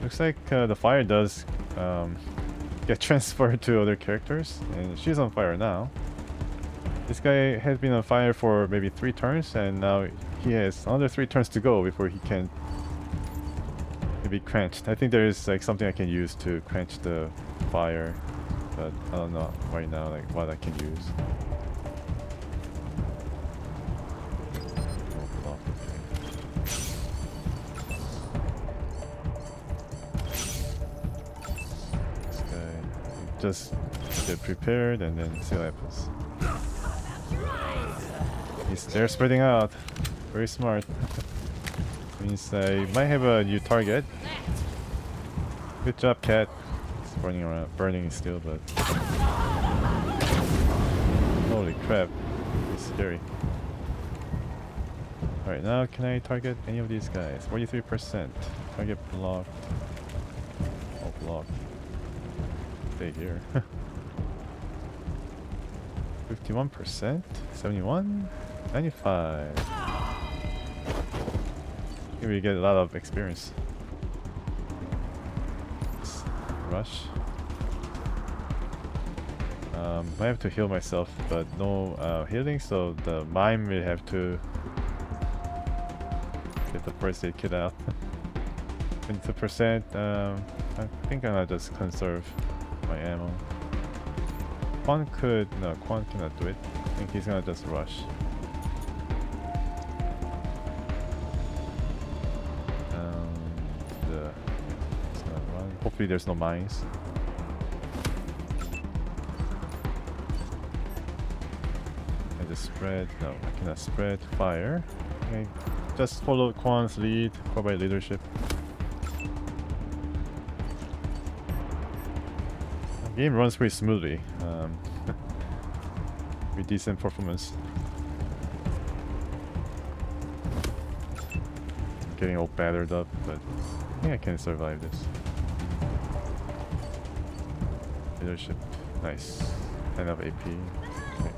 looks like the fire does get transferred to other characters, and she's on fire now. This guy has been on fire for maybe 3 turns, and now he has another 3 turns to go before he can be quenched. I think there is like something I can use to quench the fire, but I don't know right now like what I can use. This guy, just get prepared and then see what happens. They're spreading out. Very smart. Means I might have a new target. Good job, cat. It's burning around, burning still, but holy crap, it's scary. All right, now can I target any of these guys? 43%. Target blocked. Oh, blocked. Stay here. 51%. 71. 95. Here we get a lot of experience. Let's rush. I have to heal myself, but no healing, so the mime will have to get the first aid kit out. 22%. I think I'll just conserve my ammo. Quan could. No, Quan cannot do it. I think he's gonna just rush. Hopefully there's no mines. I just spread. No, I cannot spread fire. I just follow Quan's lead, provide leadership. The game runs pretty smoothly. With decent performance. Getting all battered up, but I think I can survive this. Leadership, nice. Enough AP. Okay.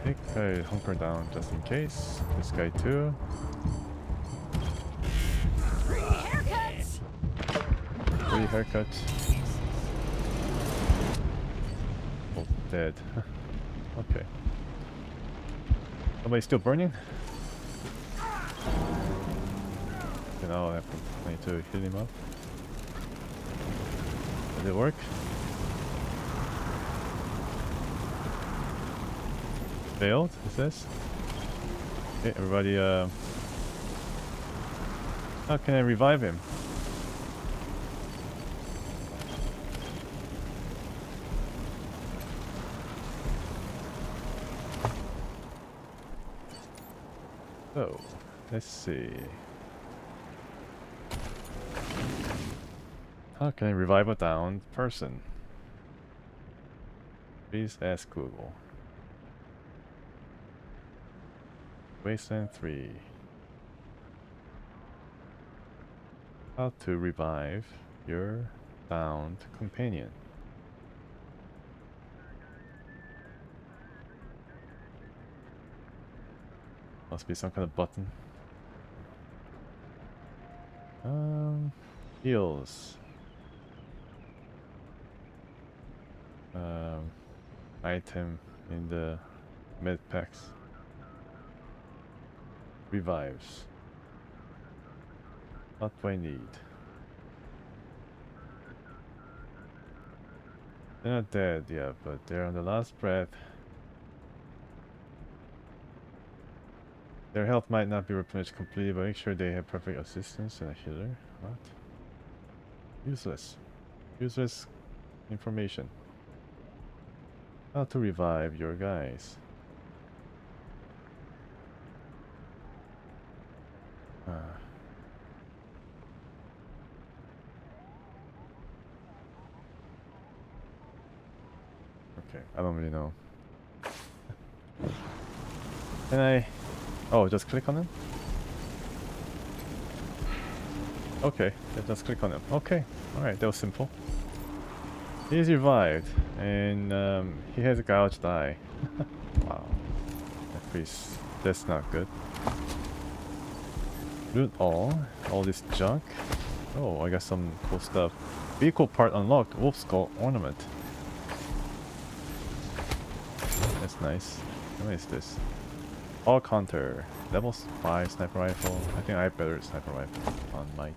think I hunker down just in case. This guy too. Free haircuts! Free haircut. Oh, dead. Okay. Somebody's still burning? Okay, now I need to heal him up. Did it work? Failed, it says. Okay, everybody, how can I revive him? So, let's see. How can I revive a downed person? Please ask Google. Wasteland 3. How to revive your downed companion. Must be some kind of button. Heals. Item in the med packs. Revives. What do I need? They're not dead yet, but they're on the last breath. Their health might not be replenished completely, but make sure they have perfect assistance and a healer. What? Useless. Useless information. How to revive your guys. Okay, I don't really know. Can I... Oh, just click on him? Okay, just click on him. Okay, alright, that was simple. He's revived, and he has a gouged eye. Wow. That's not good. Loot all this junk. Oh, I got some cool stuff. Vehicle part unlocked, wolf skull ornament. That's nice. What is this? All counter. Level 5 sniper rifle. I think I have better sniper rifle on might.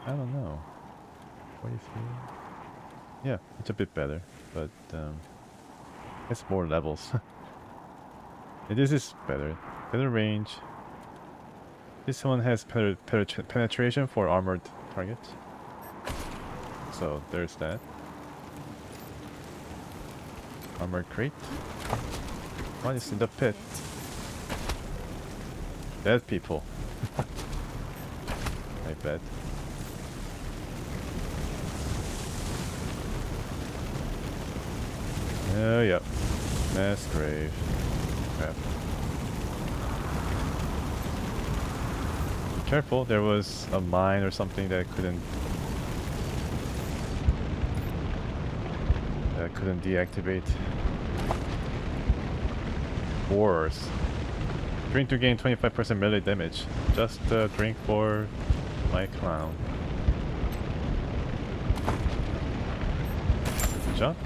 I don't know. 43. Yeah, it's a bit better, but it's more levels. This is better. Better range. This one has penetration for armored targets. So there's that. Armored crate. One is in the pit. Dead people. I bet. Oh, yep. Mass grave. Crap. Be careful, there was a mine or something that couldn't deactivate. Wars. Drink to gain 25% melee damage. Just drink for my clown. Junk?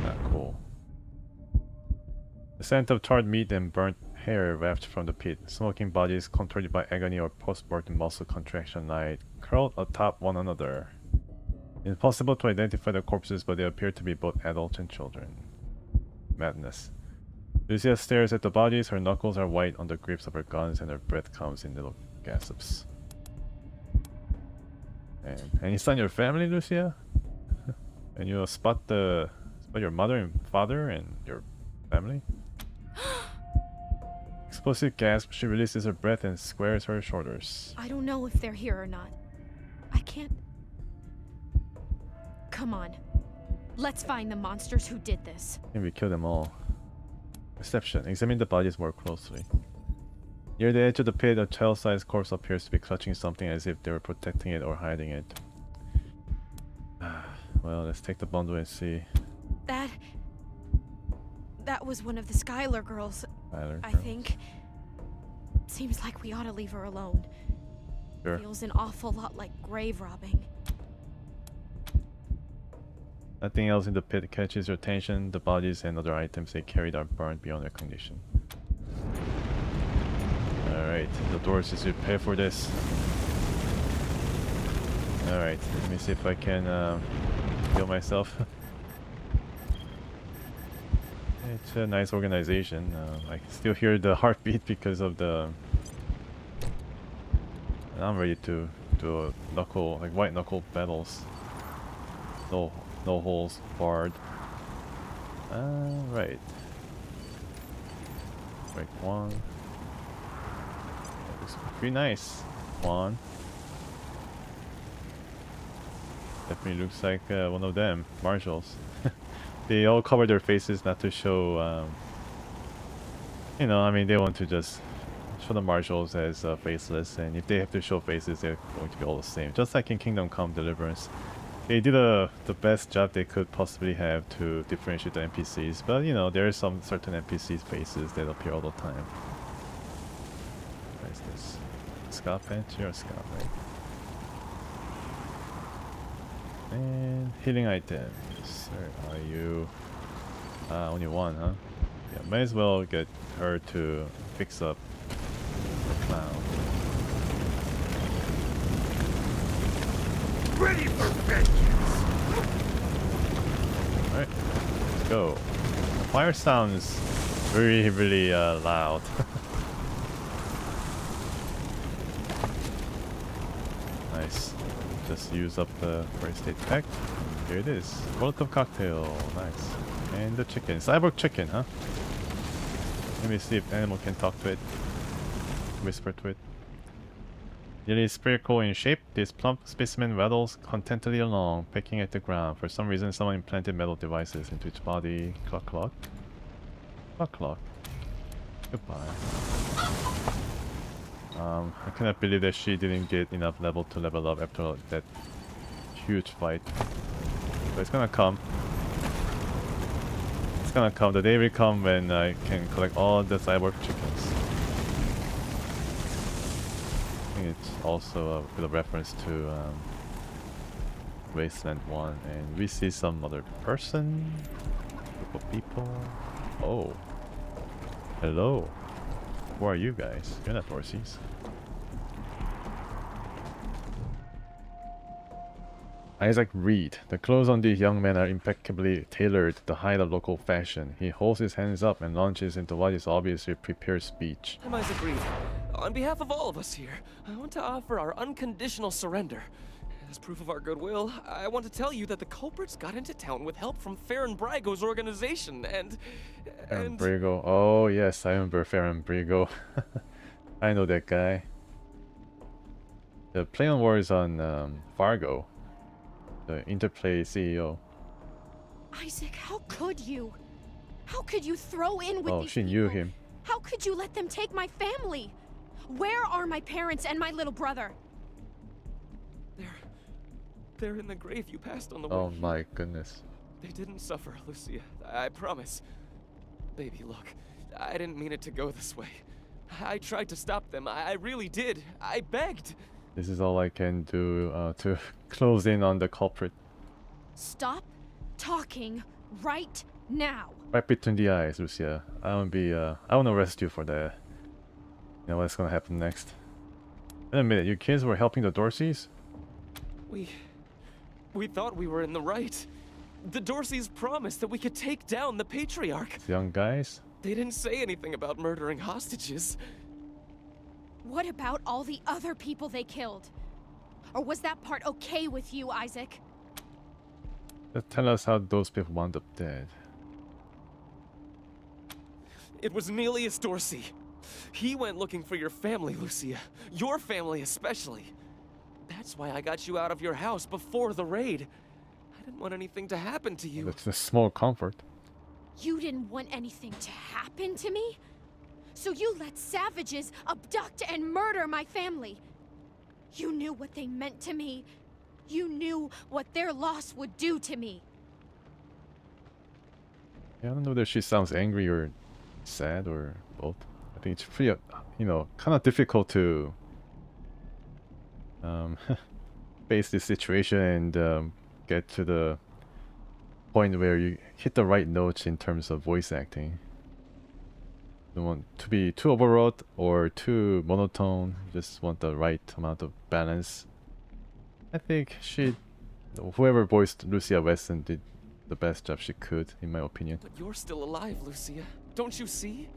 Not cool. The scent of charred meat and burnt hair wafted from the pit. Smoking bodies contorted by agony or post-mortem muscle contraction lie curled atop one another. Impossible to identify the corpses, but they appear to be both adults and children. Madness. Lucia stares at the bodies, her knuckles are white on the grips of her guns, and her breath comes in little gasps. And it's on your family, Lucia? And you spot your mother and father and your family? Explosive gasp, she releases her breath and squares her shoulders. I don't know if they're here or not. I can't... Come on. Let's find the monsters who did this. And we kill them all. Perception. Examine the bodies more closely. Near the edge of the pit, a child-sized corpse appears to be clutching something as if they were protecting it or hiding it. Well, let's take the bundle and see. That was one of the Skylar girls, I think. Seems like we ought to leave her alone. Sure. Feels an awful lot like grave robbing. Nothing else in the pit catches your attention. The bodies and other items they carried are burned beyond recognition. Alright, the doors is prepared for this. Alright, let me see if I can kill myself. It's a nice organization. I can still hear the heartbeat because of the... And I'm ready to do a knuckle, like white knuckle battles. No holes barred. Right. Break one. That looks pretty nice. One. Definitely looks like one of them, marshals. They all cover their faces not to show, you know, I mean, they want to just show the marshals as faceless, and if they have to show faces, they're going to be all the same. Just like in Kingdom Come Deliverance. They did the best job they could possibly have to differentiate the NPCs, but you know, there are some certain NPCs faces that appear all the time. What is this? Scout bench? You're a scout, right? And healing items. Where are you? Only one, huh? Yeah, might as well get her to fix up the clown. Ready for vengeance! Alright, let's go. The fire sounds really loud. Nice. Just use up the first aid pack. Here it is. Molotov cocktail. Nice. And the chicken. Cyborg chicken, huh? Let me see if animal can talk to it. Whisper to it. Nearly spherical in shape, this plump specimen waddles contentedly along, pecking at the ground. For some reason, someone implanted metal devices into its body. Clock clock. Clock clock. Goodbye. I cannot believe that she didn't get enough level to level up after that huge fight. But it's gonna come. It's gonna come. The day will come when I can collect all the cyborg chickens. I think it's also a bit of reference to Wasteland 1, and we see some other person, group of people. Oh, hello. Who are you guys? You're not Dorseys. Isaac Reed. The clothes on these young men are impeccably tailored to hide a local fashion. He holds his hands up and launches into what is obviously a prepared speech. I'm Isaac Reed. On behalf of all of us here, I want to offer our unconditional surrender. As proof of our goodwill, I want to tell you that the culprits got into town with help from Farron Brigo's organization, and... Farron Brigo. Oh yes, I remember Farron Brigo. I know that guy. The Play on Wars on Fargo. The Interplay CEO. Isaac, how could you? How could you throw in with Oh, these she knew him. How could you let them take my family? Where are my parents and my little brother? They're in the grave you passed on the way. Oh my goodness. They didn't suffer, Lucia. I promise. Baby, look. I didn't mean it to go this way. I tried to stop them. I really did. I begged. This is all I can do to close in on the culprit. Stop talking right now. Right between the eyes, Lucia. I wanna arrest you for that. You know what's gonna happen next. Wait a minute, you kids were helping the Dorseys? We thought we were in the right. The Dorseys promised that we could take down the Patriarch. Young guys? They didn't say anything about murdering hostages. What about all the other people they killed? Or was that part okay with you, Isaac? Just tell us how those people wound up dead. It was Nelius Dorsey. He went looking for your family, Lucia. Your family especially. That's why I got you out of your house before the raid. I didn't want anything to happen to you. That's a small comfort. You didn't want anything to happen to me? So you let savages abduct and murder my family. You knew what they meant to me. You knew what their loss would do to me. Yeah, I don't know whether she sounds angry or sad or both. I think it's pretty, kind of difficult to face this situation and get to the point where you hit the right notes in terms of voice acting. You don't want to be too overwrought or too monotone. You just want the right amount of balance. I think whoever voiced Lucia Wesson did the best job she could, in my opinion. But you're still alive, Lucia. Don't you see?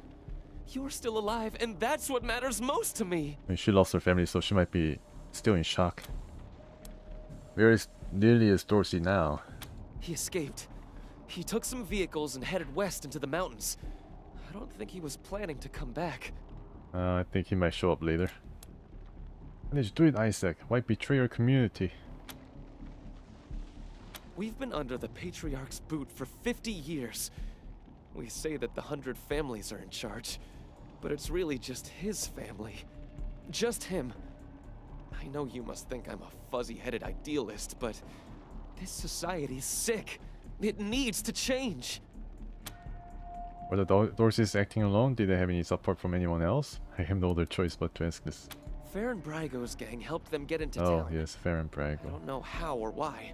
You're still alive, and that's what matters most to me. I mean, she lost her family, so she might be still in shock. Where is Nilius Dorsey now? He escaped. He took some vehicles and headed west into the mountains. I don't think he was planning to come back. I think he might show up later. Why did you do it, Isaac? Why betray your community? We've been under the Patriarch's boot for 50 years. We say that the 100 families are in charge, but it's really just his family. Just him. I know you must think I'm a fuzzy-headed idealist, but this society's sick. It needs to change. Were the Dorseys acting alone? Did they have any support from anyone else? I have no other choice but to ask this. Farron Brago's gang helped them get into Oh, town. yes, Farron Brago. I don't know how or why.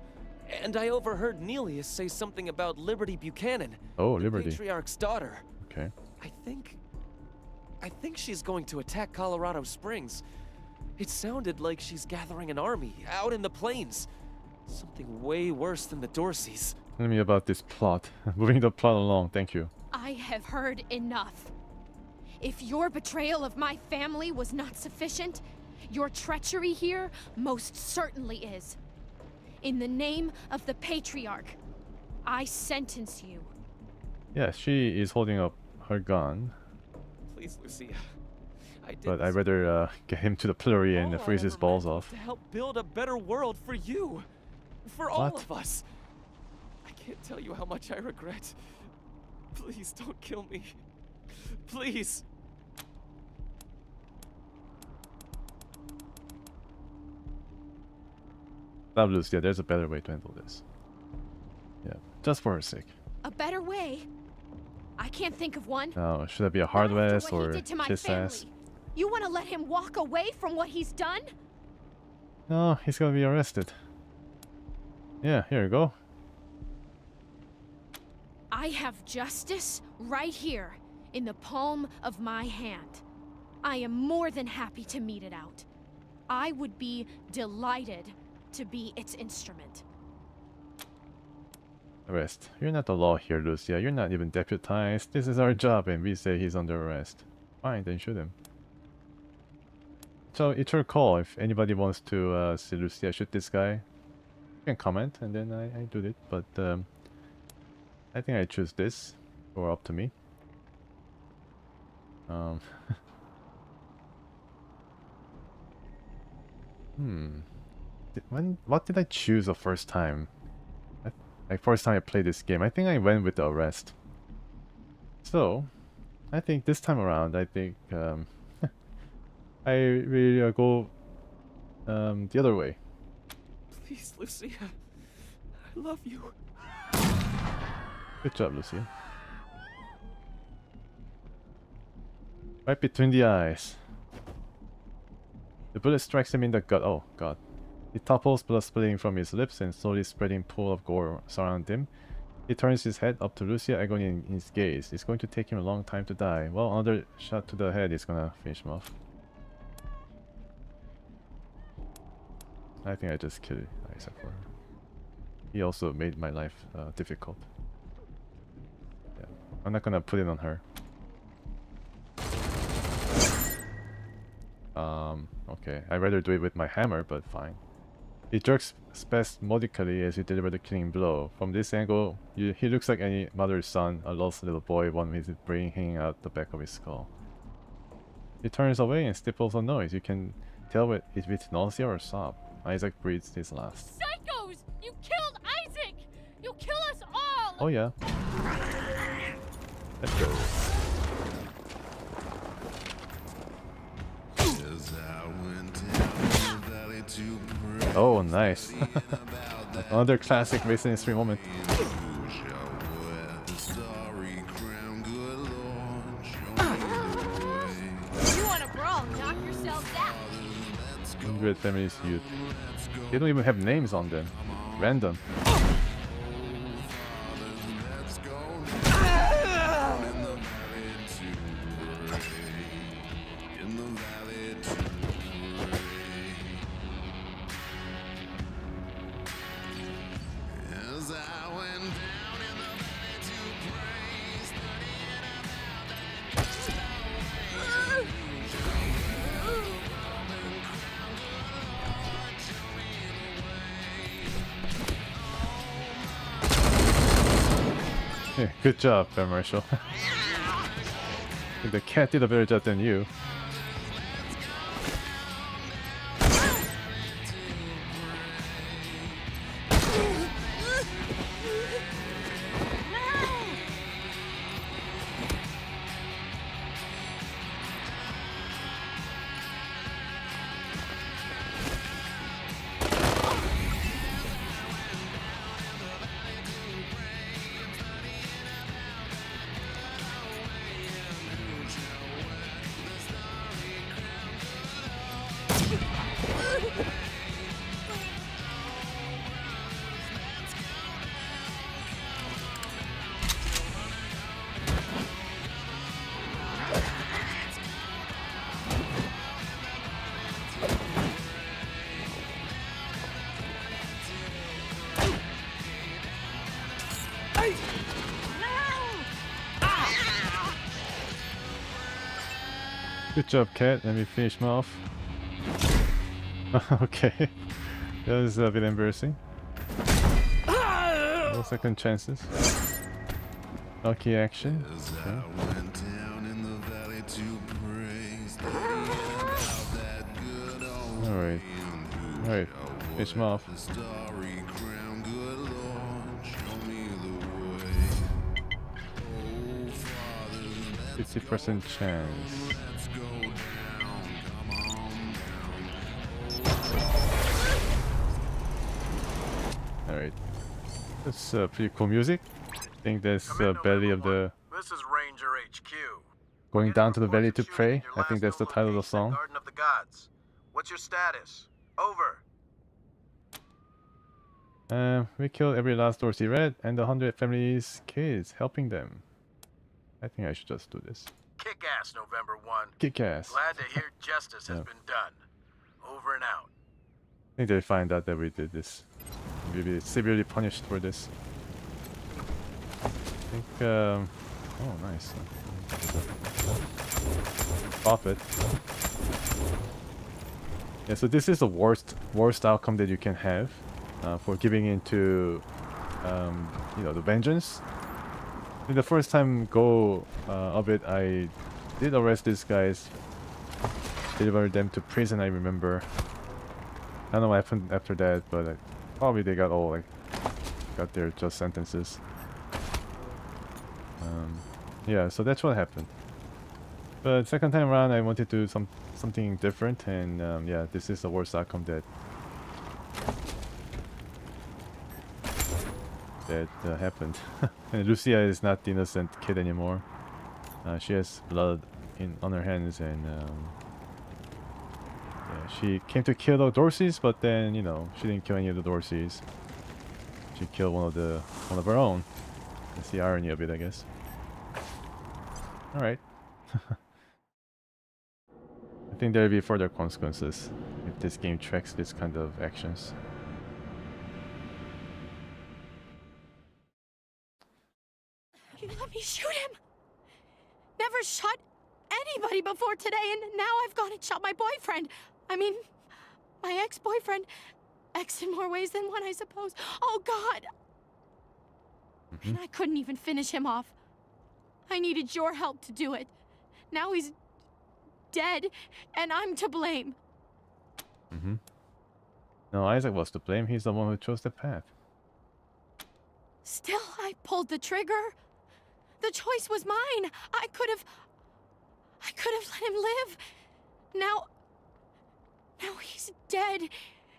And I overheard Nelius say something about Liberty Buchanan. Oh, the Liberty. Patriarch's daughter. Okay. I think she's going to attack Colorado Springs. It sounded like she's gathering an army out in the plains. Something way worse than the Dorseys. Tell me about this plot. Moving the plot along, thank you. I have heard enough. If your betrayal of my family was not sufficient, your treachery here most certainly is. In the name of the Patriarch, I sentence you. Yeah, she is holding up her gun. Please, Lucia. But I'd rather get him to the pillory and All freeze I his ever balls meant off. was to help build a better world for you. For all What? of us. I can't tell you how much I regret. Please don't kill me. Please. Stop, Lucia. There's a better way to handle this. Yeah, just for her sake. A better way? I can't think of one. Now, should that be a hard ass What he or did to my kiss family. ass? You want to let him walk away from what he's done? No, he's gonna be arrested. Yeah, here you go. I have justice right here in the palm of my hand. I am more than happy to mete it out. I would be delighted to be its instrument. Arrest. You're not the law here, Lucia. You're not even deputized. This is our job and we say he's under arrest. Fine, then shoot him. So it's your call. If anybody wants to see Lucia shoot this guy, you can comment and then I do it. But I think I choose this, or up to me. What did I choose the first time? Like first time I played this game, I think I went with the arrest. So, I think this time around, I think I will go the other way. Please, Lucia. I love you. Good job, Lucia. Right between the eyes. The bullet strikes him in the gut. Oh, God. He topples, blood spilling from his lips and slowly spreading pool of gore surround him. He turns his head up to Lucia, agony in his gaze. It's going to take him a long time to die. Well, another shot to the head is gonna finish him off. I think I just killed Isaac for her. He also made my life difficult. Yeah, I'm not gonna put it on her. Okay, I'd rather do it with my hammer, but fine. He jerks spasmodically as he delivers the killing blow. From this angle, he looks like any mother's son, a lost little boy, one with his brain hanging out the back of his skull. He turns away and stifles a noise. You can tell if it's nausea or sob. Isaac breathes his last. Psychos! You killed Isaac! You'll kill us all! Oh yeah. Let's go. Oh, nice. Another classic Wasteland history moment. You want to brawl? Knock yourselves out. 100 families youth. They don't even have names on them. Random. Yeah, good job, Marshall. I think the cat did a better job than you. Good job, Cat. Let me finish him off. Okay. That was a bit embarrassing. No second chances. Lucky action. Okay. Alright. Alright. Finish him off. 50% chance. Alright. That's pretty cool music. I think that's the belly of the... This is Ranger HQ. Going down to the valley to pray. I think that's the title of the song. Garden of the Gods. What's your status? Over. We killed every last Dorsey Red and the 100 families' kids, helping them. I think I should just do this. Kick ass, November 1. Kick ass. Glad to hear justice has been done. Over and out. I think they find out that we did this. We'll be severely punished for this. I think, oh, nice. Profit. Yeah, so this is the worst outcome that you can have for giving into, you know, the vengeance. In the first time go of it, I did arrest these guys, deliver them to prison. I remember. I don't know what happened after that, but probably they got all got their just sentences. Yeah, so that's what happened. But second time around, I wanted to do something different, and yeah, this is the worst outcome that happened. And Lucia is not the innocent kid anymore. She has blood on her hands, and yeah, she came to kill the Dorseys, but then, you know, she didn't kill any of the Dorseys. She killed one of her own. That's the irony of it, I guess. All right. I think there'll be further consequences if this game tracks this kind of actions. You let me shoot him! Never shot anybody before today, and now I've gone and shot my boyfriend. I mean, my ex-boyfriend. Ex in more ways than one, I suppose. Oh, God! And I couldn't even finish him off. I needed your help to do it. Now he's dead, and I'm to blame. No, Isaac was to blame. He's the one who chose the path. Still, I pulled the trigger. The choice was mine. I could have let him live. Now he's dead,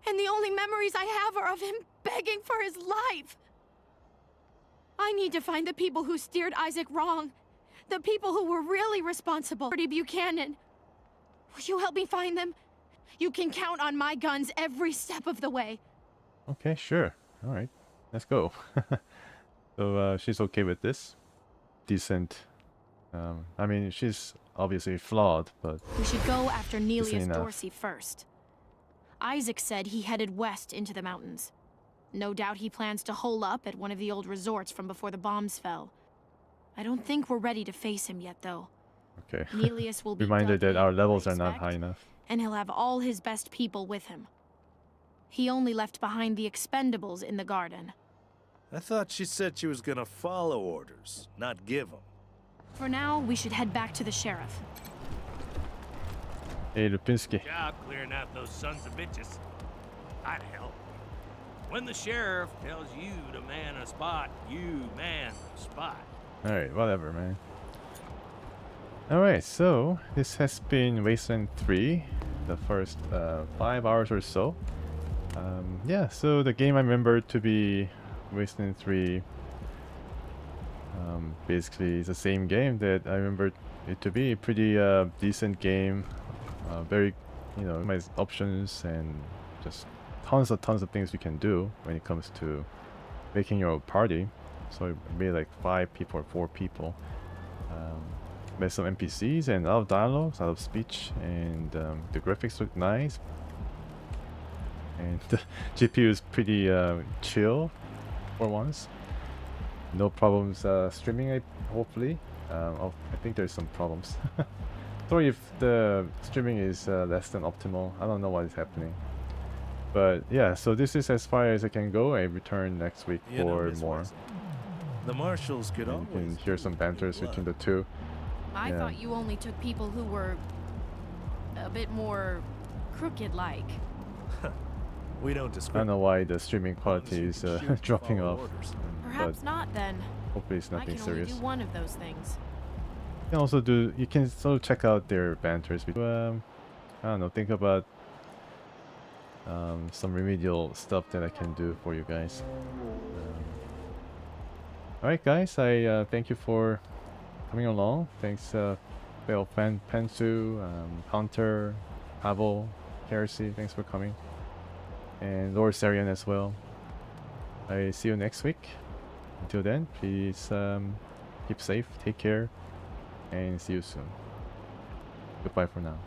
And the only memories I have are of him begging for his life. I need to find the people who steered Isaac wrong. The people who were really responsible for Buchanan. Will you help me find them? You can count on my guns every step of the way. Okay, sure. All right, let's go. So she's okay with this. Decent. I mean, she's obviously flawed, but We should go after Neelius enough. Dorsey first. Isaac said he headed west into the mountains. No doubt he plans to hole up at one of the old resorts from before the bombs fell. I don't think we're ready to face him yet, though. okay. Neelius will be Reminder dug that in, our I levels are not expect, high enough. and he'll have all his best people with him. He only left behind the expendables in the garden. I thought she said she was gonna follow orders, not give them. For now, we should head back to the sheriff. Hey, Lupinski. Job clearing out those sons of bitches. I'd help. When the sheriff tells you to man a spot, you man the spot. Alright, whatever, man. Alright, so this has been Wasteland 3, the first 5 hours or so. Yeah, so the game I remember to be Wasteland 3 basically is the same game that I remember it to be. Pretty decent game. Very, you know, my options and just tons of things you can do when it comes to making your own party. So it made like 5 people or 4 people. Made some NPCs and a lot of dialogues, a lot of speech, and the graphics look nice. And the GPU is pretty chill for once. No problems streaming it, hopefully. I think there's some problems. Sorry if the streaming is less than optimal. I don't know what is happening. But yeah, so this is as far as I can go. I return next week You know, for Miss more. Watson, the marshals could And you always can hear some banters between the two. I Yeah. thought you only took people who were a bit more crooked-like. We don't I discriminate. don't know why the streaming quality is dropping off. Perhaps But not then. hopefully it's I nothing can only serious. do one of those things. You can also do. You can sort of check out their banters. I don't know. Think about some remedial stuff that I can do for you guys. All right, guys. I thank you for coming along. Thanks, Bell Pensu, Hunter, Pavel, Heresy. Thanks for coming, and Lord Sarian as well. I see you next week. Until then, please keep safe, take care, and see you soon. Goodbye for now.